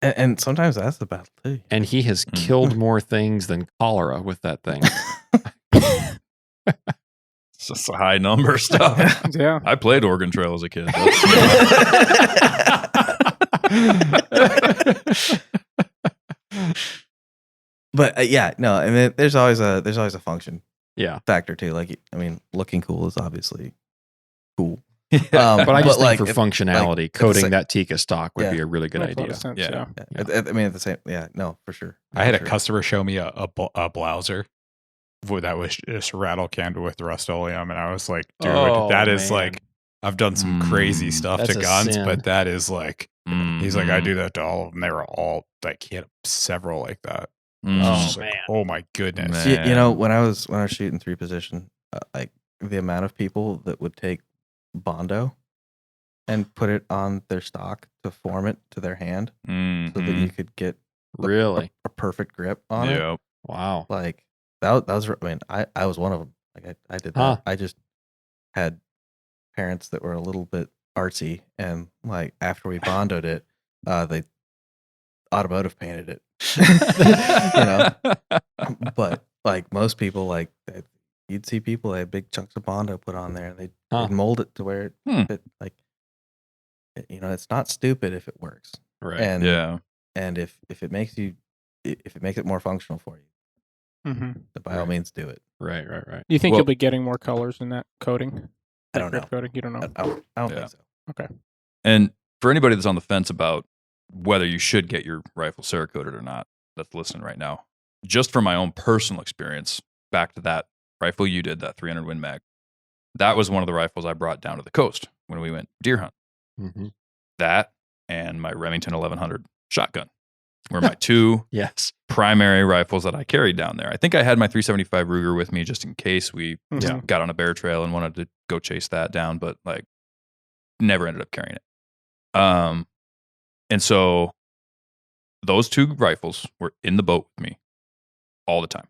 And sometimes that's the battle too. And he has Mm. killed more things than cholera with that thing. It's just a high number stuff. Yeah. I played Oregon Trail as a kid. But yeah, no. I mean, there's always a function Yeah. factor too. Like, I mean, looking cool is obviously cool. But I just think like, for functionality, at the coading same- that Tika stock would Yeah. be a really good Makes a lot idea. of sense, Yeah. I mean, at the same, no, for sure. I had For a sure. customer show me a blouser that was just rattle canned with Rust-Oleum, and I was like, dude, Oh, that is man. like, I've done some crazy stuff That's to a guns, sin. but that is like, he's like, I Mhm. do that to all of them. They were all like, he had several like that. Mm. Oh, Just like, man. oh my goodness. Man. You know, when I was shooting 3 position, like the amount of people that would take Bondo and put it on their stock to form it to their hand so that you could get Really? a perfect grip on it. Yeah. Wow. Like that was, I mean, I was one of them. Like I did that. Huh. I just had parents that were a little bit artsy, and like after we bondoed it, they automotive painted it. You know, but like most people, like you'd see people, they had big chunks of Bondo put on there, and they'd mold it to where it fit. Like, you know, it's not stupid if it works, Right. and Yeah. and if it makes it more functional for you, Mm-hmm. then by all Right. means do it. Right. You think Well- you'll be getting more colors in that coating? I don't know. Coating? You don't know. I don't Yeah. think so. And for anybody that's on the fence about whether you should get your rifle Cerakoted or not, that's listening right now, just from my own personal experience, back to that rifle you did, that 300 Win Mag, that was one of the rifles I brought down to the coast when we went deer hunt. Mm-hmm. That and my Remington 1100 shotgun were my two Yes. primary rifles that I carried down there. I think I had my 375 Ruger with me just in case we Mhm. got on a bear trail and wanted to go chase that down, but like never ended up carrying it. And so those two rifles were in the boat with me all the time.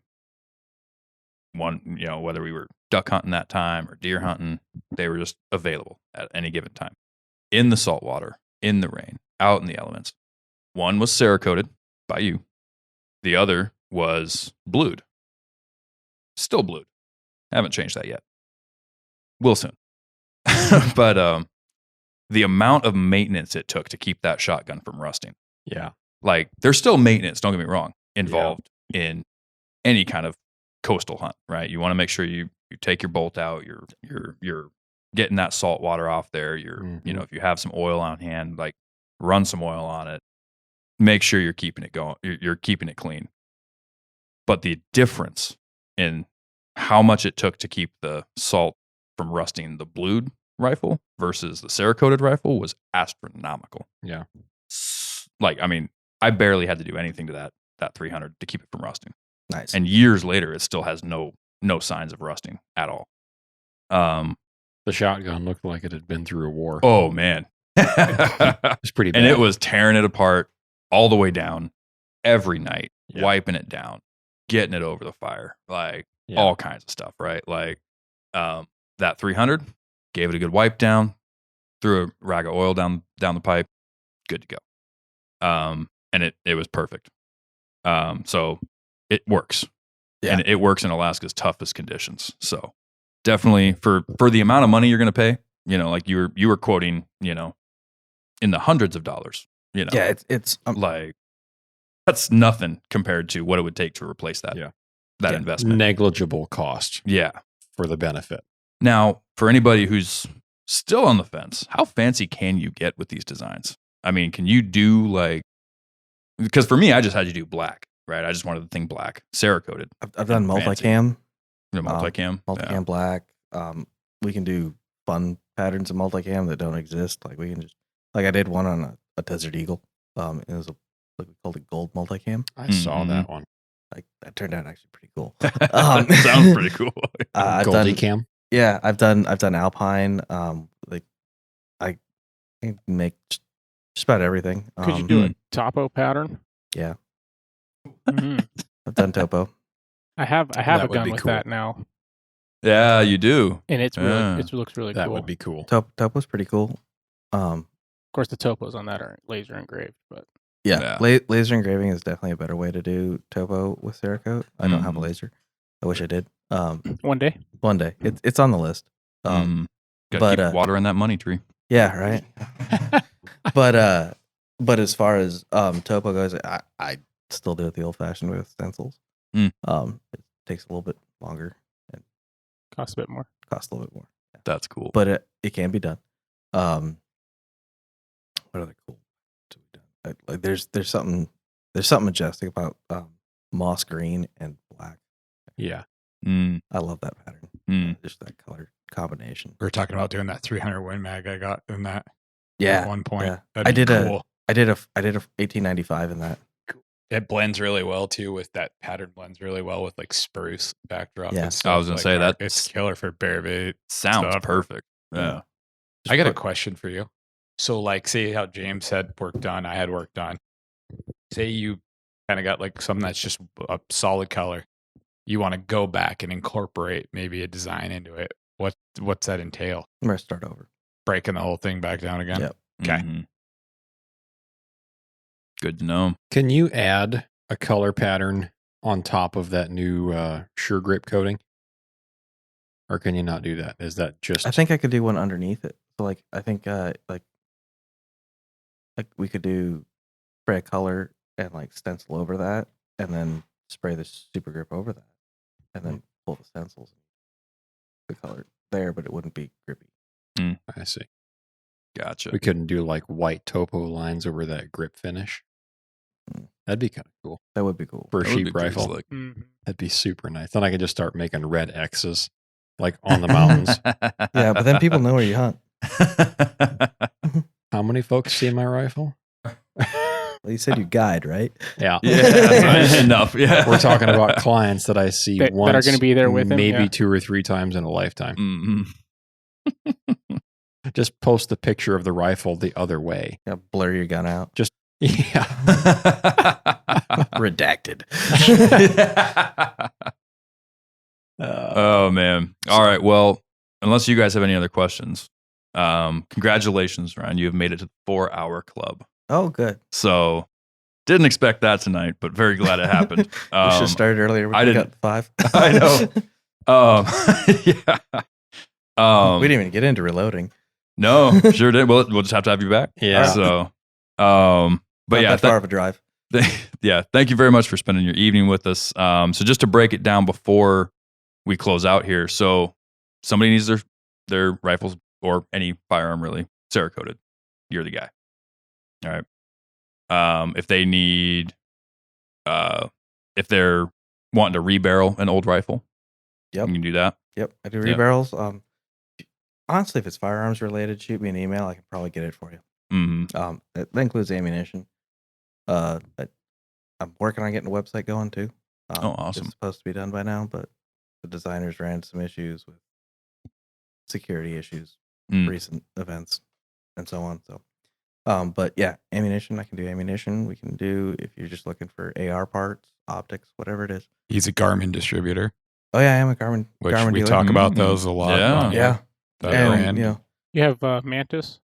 One, you know, whether we were duck hunting that time or deer hunting, they were just available at any given time. In the saltwater, in the rain, out in the elements. One was Cerakoted by you. The other was blued. Still blued. Haven't changed that yet. Will soon. But the amount of maintenance it took to keep that shotgun from rusting. Yeah. Like, there's still maintenance, don't get me wrong, involved in any kind of coastal hunt, right? You want to make sure you take your bolt out, you're getting that salt water off there. You know, if you have some oil on hand, like run some oil on it. Make sure you're keeping it going. You're keeping it clean. But the difference in how much it took to keep the salt from rusting the blued rifle versus the Cerakoted rifle was astronomical. Yeah. Like, I mean, I barely had to do anything to that 300 to keep it from rusting. Nice. And years later, it still has no signs of rusting at all. The shotgun looked like it had been through a war. Oh man, It's pretty bad. and it was tearing it apart all the way down every night, Yeah. wiping it down, getting it over the fire, like Yeah. all kinds of stuff, right? Like that 300, gave it a good wipe down, threw a rag of oil down the pipe, good to go. And it was perfect. So it works. Yeah. And it works in Alaska's toughest conditions. So definitely for the amount of money you're going to pay, you know, like you were quoting, you know, in the hundreds of dollars, you know, Yeah, it's like that's nothing compared to what it would take to replace that, Yeah. that Yeah. investment. negligible cost Yeah. for the benefit. Now, for anybody who's still on the fence, how fancy can you get with these designs? I mean, can you do like, because for me, I just had you do black, right? I just wanted the thing black, Cerakoted, I've done Fancy. multicam, multicam. multicam black. We can do fun patterns of multicam that don't exist. Like we can just, like I did one on a Desert Eagle. It was like we called it gold multicam. I saw Mhm. that one. Like that turned out actually pretty cool. Sounds pretty cool. I've Goldie done, cam. yeah, I've done Alpine. Like I can make just about everything. Could you do a topo pattern? Yeah. Mhm. I've done topo. I have That a would gun be with cool. that now, Yeah, you do. and it's really Yeah. it looks really That cool. would be cool. Topo's pretty cool. Of course, the topos on that are laser engraved, but Yeah, Yeah. laser engraving is definitely a better way to do topo with Cerakote. I don't have a Mhm. laser. I wish I did. one day. One day, it's on the list. Gotta but, keep watering that money tree. Yeah, right. But as far as topo goes, I still do it the old fashioned way with stencils. Mm. It takes a little bit longer, and Costs a bit more. Costs a little bit more. Yeah. That's cool. But it can be done. What other cool to be done? Like there's something majestic about moss green and black. Yeah. I love that pattern. Just that color combination. We were talking about doing that 300 Win Mag I got in that Yeah. at one point. Yeah. That'd be cool. I did a 1895 in that. It blends really well too with that pattern. Blends really well with like spruce backdrop. Yeah. And stuff. I was gonna say that it's killer for bear bait. Sounds stuff. perfect. Yeah. I got a question for you. So, like, say how James had work done, I had work done. Say you kind of got like something that's just a solid color. You want to go back and incorporate maybe a design into it. What's that entail? I'm gonna start over. Breaking the whole thing back down again? Yep. Okay. Mhm. Good to know. Can you add a color pattern on top of that new Sure Grip coating? Or can you not do that? Is that just... I think I could do one underneath it. So like I think like we could do spray a color and like stencil over that, and then spray the super grip over that, and then pull the stencils, the color there, but it wouldn't be grippy. I see. Gotcha. We couldn't do like white topo lines over that grip finish. That'd be kind of cool That would be cool. for a That would be sheep pretty rifle. slick. That'd be super nice. Then I could just start making red X's like on the mountains. Yeah, but then people know where you hunt. How many folks see my rifle? Well, you said you guide, right? Yeah. Yeah, enough. Yeah, We're talking about clients that I see That once, are gonna be there with him, maybe yeah. 2 or 3 times in a lifetime. Mhm. Just post the picture of the rifle the other way. Yeah, blur your gun out. Yeah. Redacted. Oh man. All right. Well, unless you guys have any other questions, congratulations, Ryan. You have made it to the 4-hour club. Oh, good. So didn't expect that tonight, but very glad it happened. We should have started earlier. We I got didn't- 5. I know. Yeah. We didn't even get into reloading. No, sure did. Well, we'll just have to have you back. Yeah. So, but Not yeah, that far of a drive. yeah. Thank you very much for spending your evening with us. So just to break it down before we close out here. So somebody needs their rifles or any firearm really Cerakoted. You're the guy. All right. If they need, if they're wanting to rebarrel an old rifle, Yep. you can do that. Yep. I do Yep. rebarrels. Honestly, if it's firearms related, shoot me an email. I can probably get it for you. Mm-hmm. That includes ammunition. But I'm working on getting a website going too. Oh, awesome. It's supposed to be done by now, but the designers ran some issues with security issues, recent events, and so on. So, but yeah, ammunition. I can do ammunition. We can do if you're just looking for AR parts, optics, whatever it is. He's a Garmin distributor, Oh yeah, I am a Garmin. which Garmin we dealer. talk about those a lot. Yeah. on Yeah, that and brand. you know, You have Mantis?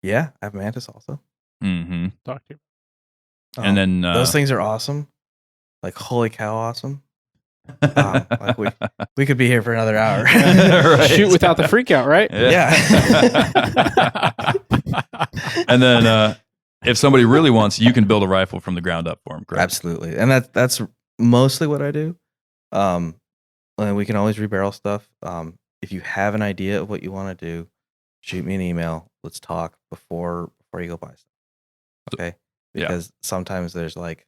yeah, I have Mantis also. Mm-hmm. Talk to you. And then those things are awesome. Like holy cow, awesome. Like we could be here for another hour. Right. Shoot without the freak out, right? Yeah. And then if somebody really wants, you can build a rifle from the ground up for them. Correct? Absolutely, and that's mostly what I do. And we can always rebarrel stuff. If you have an idea of what you want to do, shoot me an email. Let's talk before you go buy stuff. Okay, Yeah. because sometimes there's like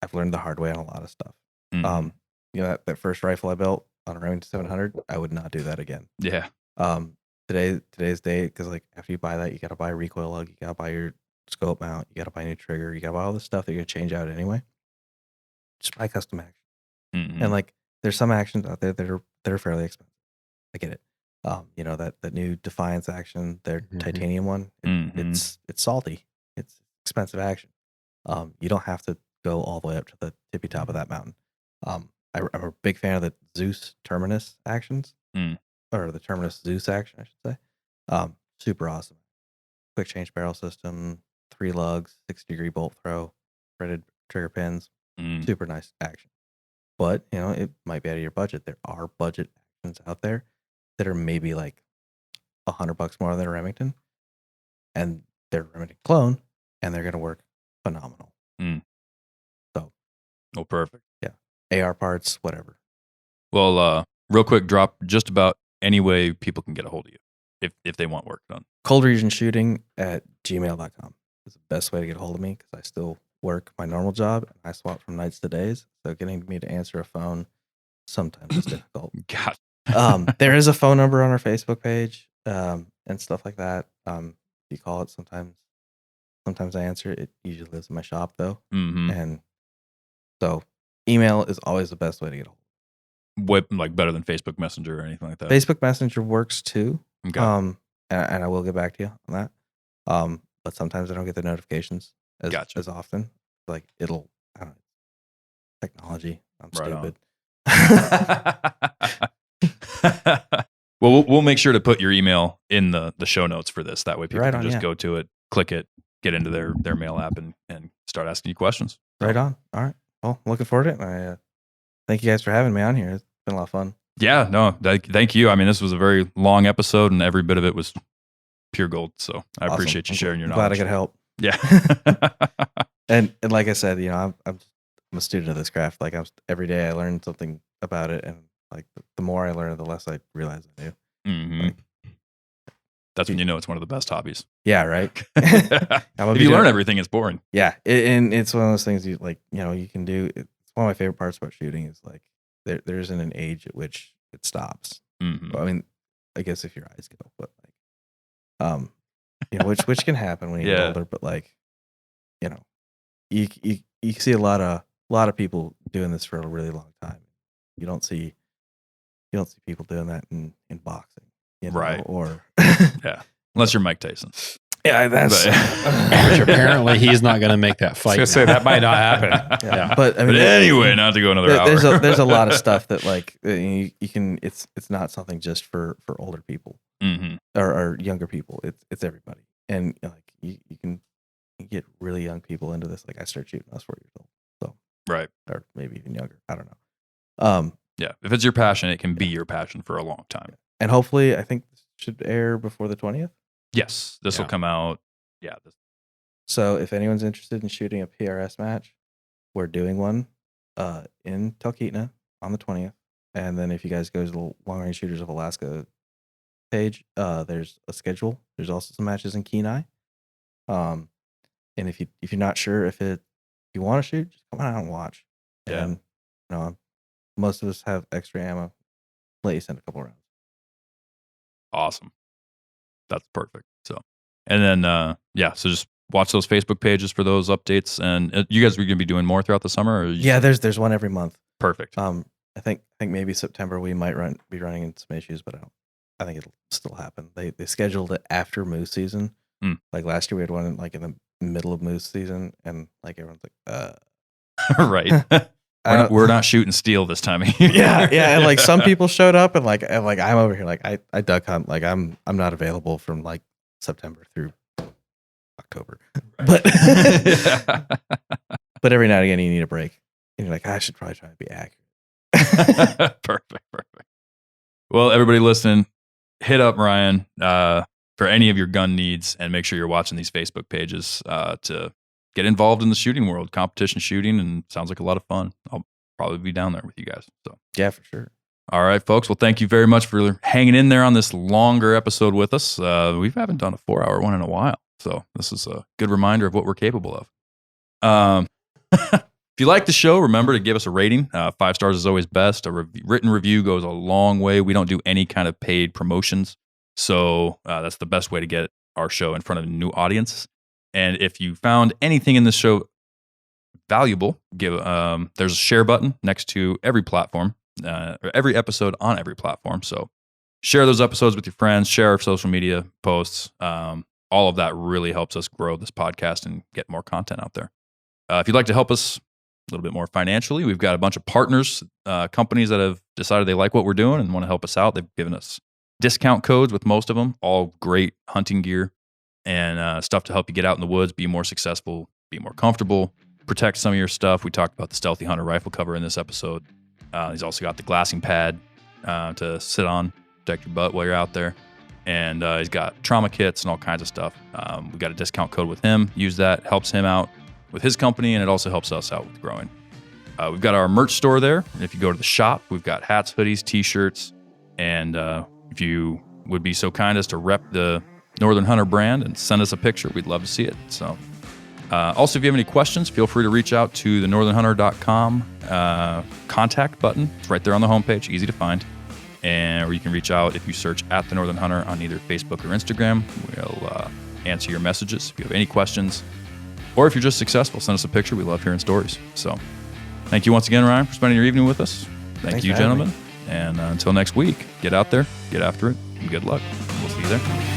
I've learned the hard way on a lot of stuff. Mhm. You know that first rifle I built on a Remington 700, I would not do that again. Yeah. Today's day, because like after you buy that, you got to buy a recoil lug, you got to buy your scope mount, you got to buy a new trigger, you got to buy all this stuff that you're gonna change out anyway. Just buy custom action, Mhm. and like there's some actions out there that are fairly expensive. I get it. You know that new Defiance action, their Mhm. titanium one, Mhm. it's salty, it's expensive action. You don't have to go all the way up to the tippy top of that mountain. I'm a big fan of the Zeus Terminus actions, or the Terminus Zeus action, I should say. Super awesome. Quick change barrel system, 3 lugs, 60-degree bolt throw, threaded trigger pins. Mm. Super nice action. But you know, it might be out of your budget. There are budget actions out there that are maybe like $100 more than a Remington, and they're a Remington clone, and they're going to work phenomenal. So, Oh, perfect. AR parts, whatever. Well, real quick, drop just about any way people can get a hold of you if they want work done. Coldregionshooting@gmail.com is the best way to get a hold of me because I still work my normal job and I swap from nights to days. So getting me to answer a phone sometimes is difficult. God. There is a phone number on our Facebook page and stuff like that. If you call it, sometimes I answer. It usually lives in my shop though, and so email is always the best way to get a hold. What, like better than Facebook Messenger or anything like that? Facebook Messenger works too. Okay. And I will get back to you on that. But sometimes I don't get the notifications as often. Like I don't know, technology. I'm Right stupid. Well, we'll make sure to put your email in the show notes for this. That way people Right can on, just yeah. go to it, click it, get into their mail app and start asking you questions. Right on. All right. Well, looking forward to it. I thank you guys for having me on here. It's been a lot of fun. Yeah, no, thank you. I mean, this was a very long episode and every bit of it was pure gold. So I Awesome. appreciate you sharing your I'm glad I knowledge. could help. Yeah. And like I said, I'm a student of this craft. Like every day I learn something about it, and like the more I learn, the less I realize I do. Like, that's when you know it's one of the best hobbies. Yeah, right. If you learn everything, it's boring. Yeah, and it's one of those things you can do. It's one of my favorite parts about shooting is like there isn't an age at which it stops. Well, I mean, I guess if your eyes go, but like, which can happen when you get older. But like, you see a lot of people doing this for a really long time. You don't see people doing that in boxing, right? Or yeah, unless you're Mike Tyson. Yeah, that's which apparently he's not going to make that fight. I was gonna say that might not happen. Yeah. But I mean, anyway, not to go another hour. There's a lot of stuff that like you can. It's not something just for older people or younger people. It's everybody, and like you can get really young people into this. Like I started shooting when I was 4 years old, so right, or maybe even younger. I don't know. Yeah, if it's your passion, it can be your passion for a long time. And hopefully, I think this should air before the 20th. Yes, this will come out. Yeah. So if anyone's interested in shooting a PRS match, we're doing one in Talkeetna on the 20th. And then if you guys go to the Long Range Shooters of Alaska page, there's a schedule. There's also some matches in Kenai. And if you're not sure if you want to shoot, just come on out and watch. Yeah. And most of us have extra ammo. Let you send a couple rounds. Awesome. That's perfect. So, and then, so just watch those Facebook pages for those updates. And you guys are going to be doing more throughout the summer? Or there's one every month. Perfect. I think maybe September we might be running into some issues, but I think it'll still happen. They scheduled it after moose season. Like last year we had one in the middle of moose season, and like everyone's like, right. We're not shooting steel this time of year. Yeah, and like some people showed up, and like I'm over here, like I duck hunt, like I'm not available from like September through October, but but every now and again you need a break, and you're like, I should probably try to be accurate. Perfect. Well, everybody listening, hit up Ryan for any of your gun needs, and make sure you're watching these Facebook pages to get involved in the shooting world, competition shooting, and sounds like a lot of fun. I'll probably be down there with you guys. So yeah, for sure. All right, folks. Well, thank you very much for hanging in there on this longer episode with us. We haven't done a 4-hour one in a while, so this is a good reminder of what we're capable of. If you like the show, remember to give us a rating. 5 stars is always best. A written review goes a long way. We don't do any kind of paid promotions, so that's the best way to get our show in front of a new audience. And if you found anything in this show valuable, there's a share button next to every platform, or every episode on every platform. So share those episodes with your friends, share our social media posts. All of that really helps us grow this podcast and get more content out there. If you'd like to help us a little bit more financially, we've got a bunch of partners, companies that have decided they like what we're doing and want to help us out. They've given us discount codes with most of them, all great hunting gear and stuff to help you get out in the woods, be more successful, be more comfortable, protect some of your stuff. We talked about the Stealthy Hunter rifle cover in this episode. He's also got the glassing pad to sit on, protect your butt while you're out there. And he's got trauma kits and all kinds of stuff. We've got a discount code with him. Use that. Helps him out with his company, and it also helps us out with growing. We've got our merch store there. If you go to the shop, we've got hats, hoodies, t-shirts, and if you would be so kind as to rep the Northern Hunter brand and send us a picture, we'd love to see it. So, also, if you have any questions, feel free to reach out to the northernhunter.com contact button. It's right there on the homepage, easy to find. Or you can reach out if you search at the Northern Hunter on either Facebook or Instagram. We'll answer your messages if you have any questions. Or if you're just successful, send us a picture. We love hearing stories. So thank you once again, Ryan, for spending your evening with us. Thank you, gentlemen. And until next week, get out there, get after it, and good luck. We'll see you there.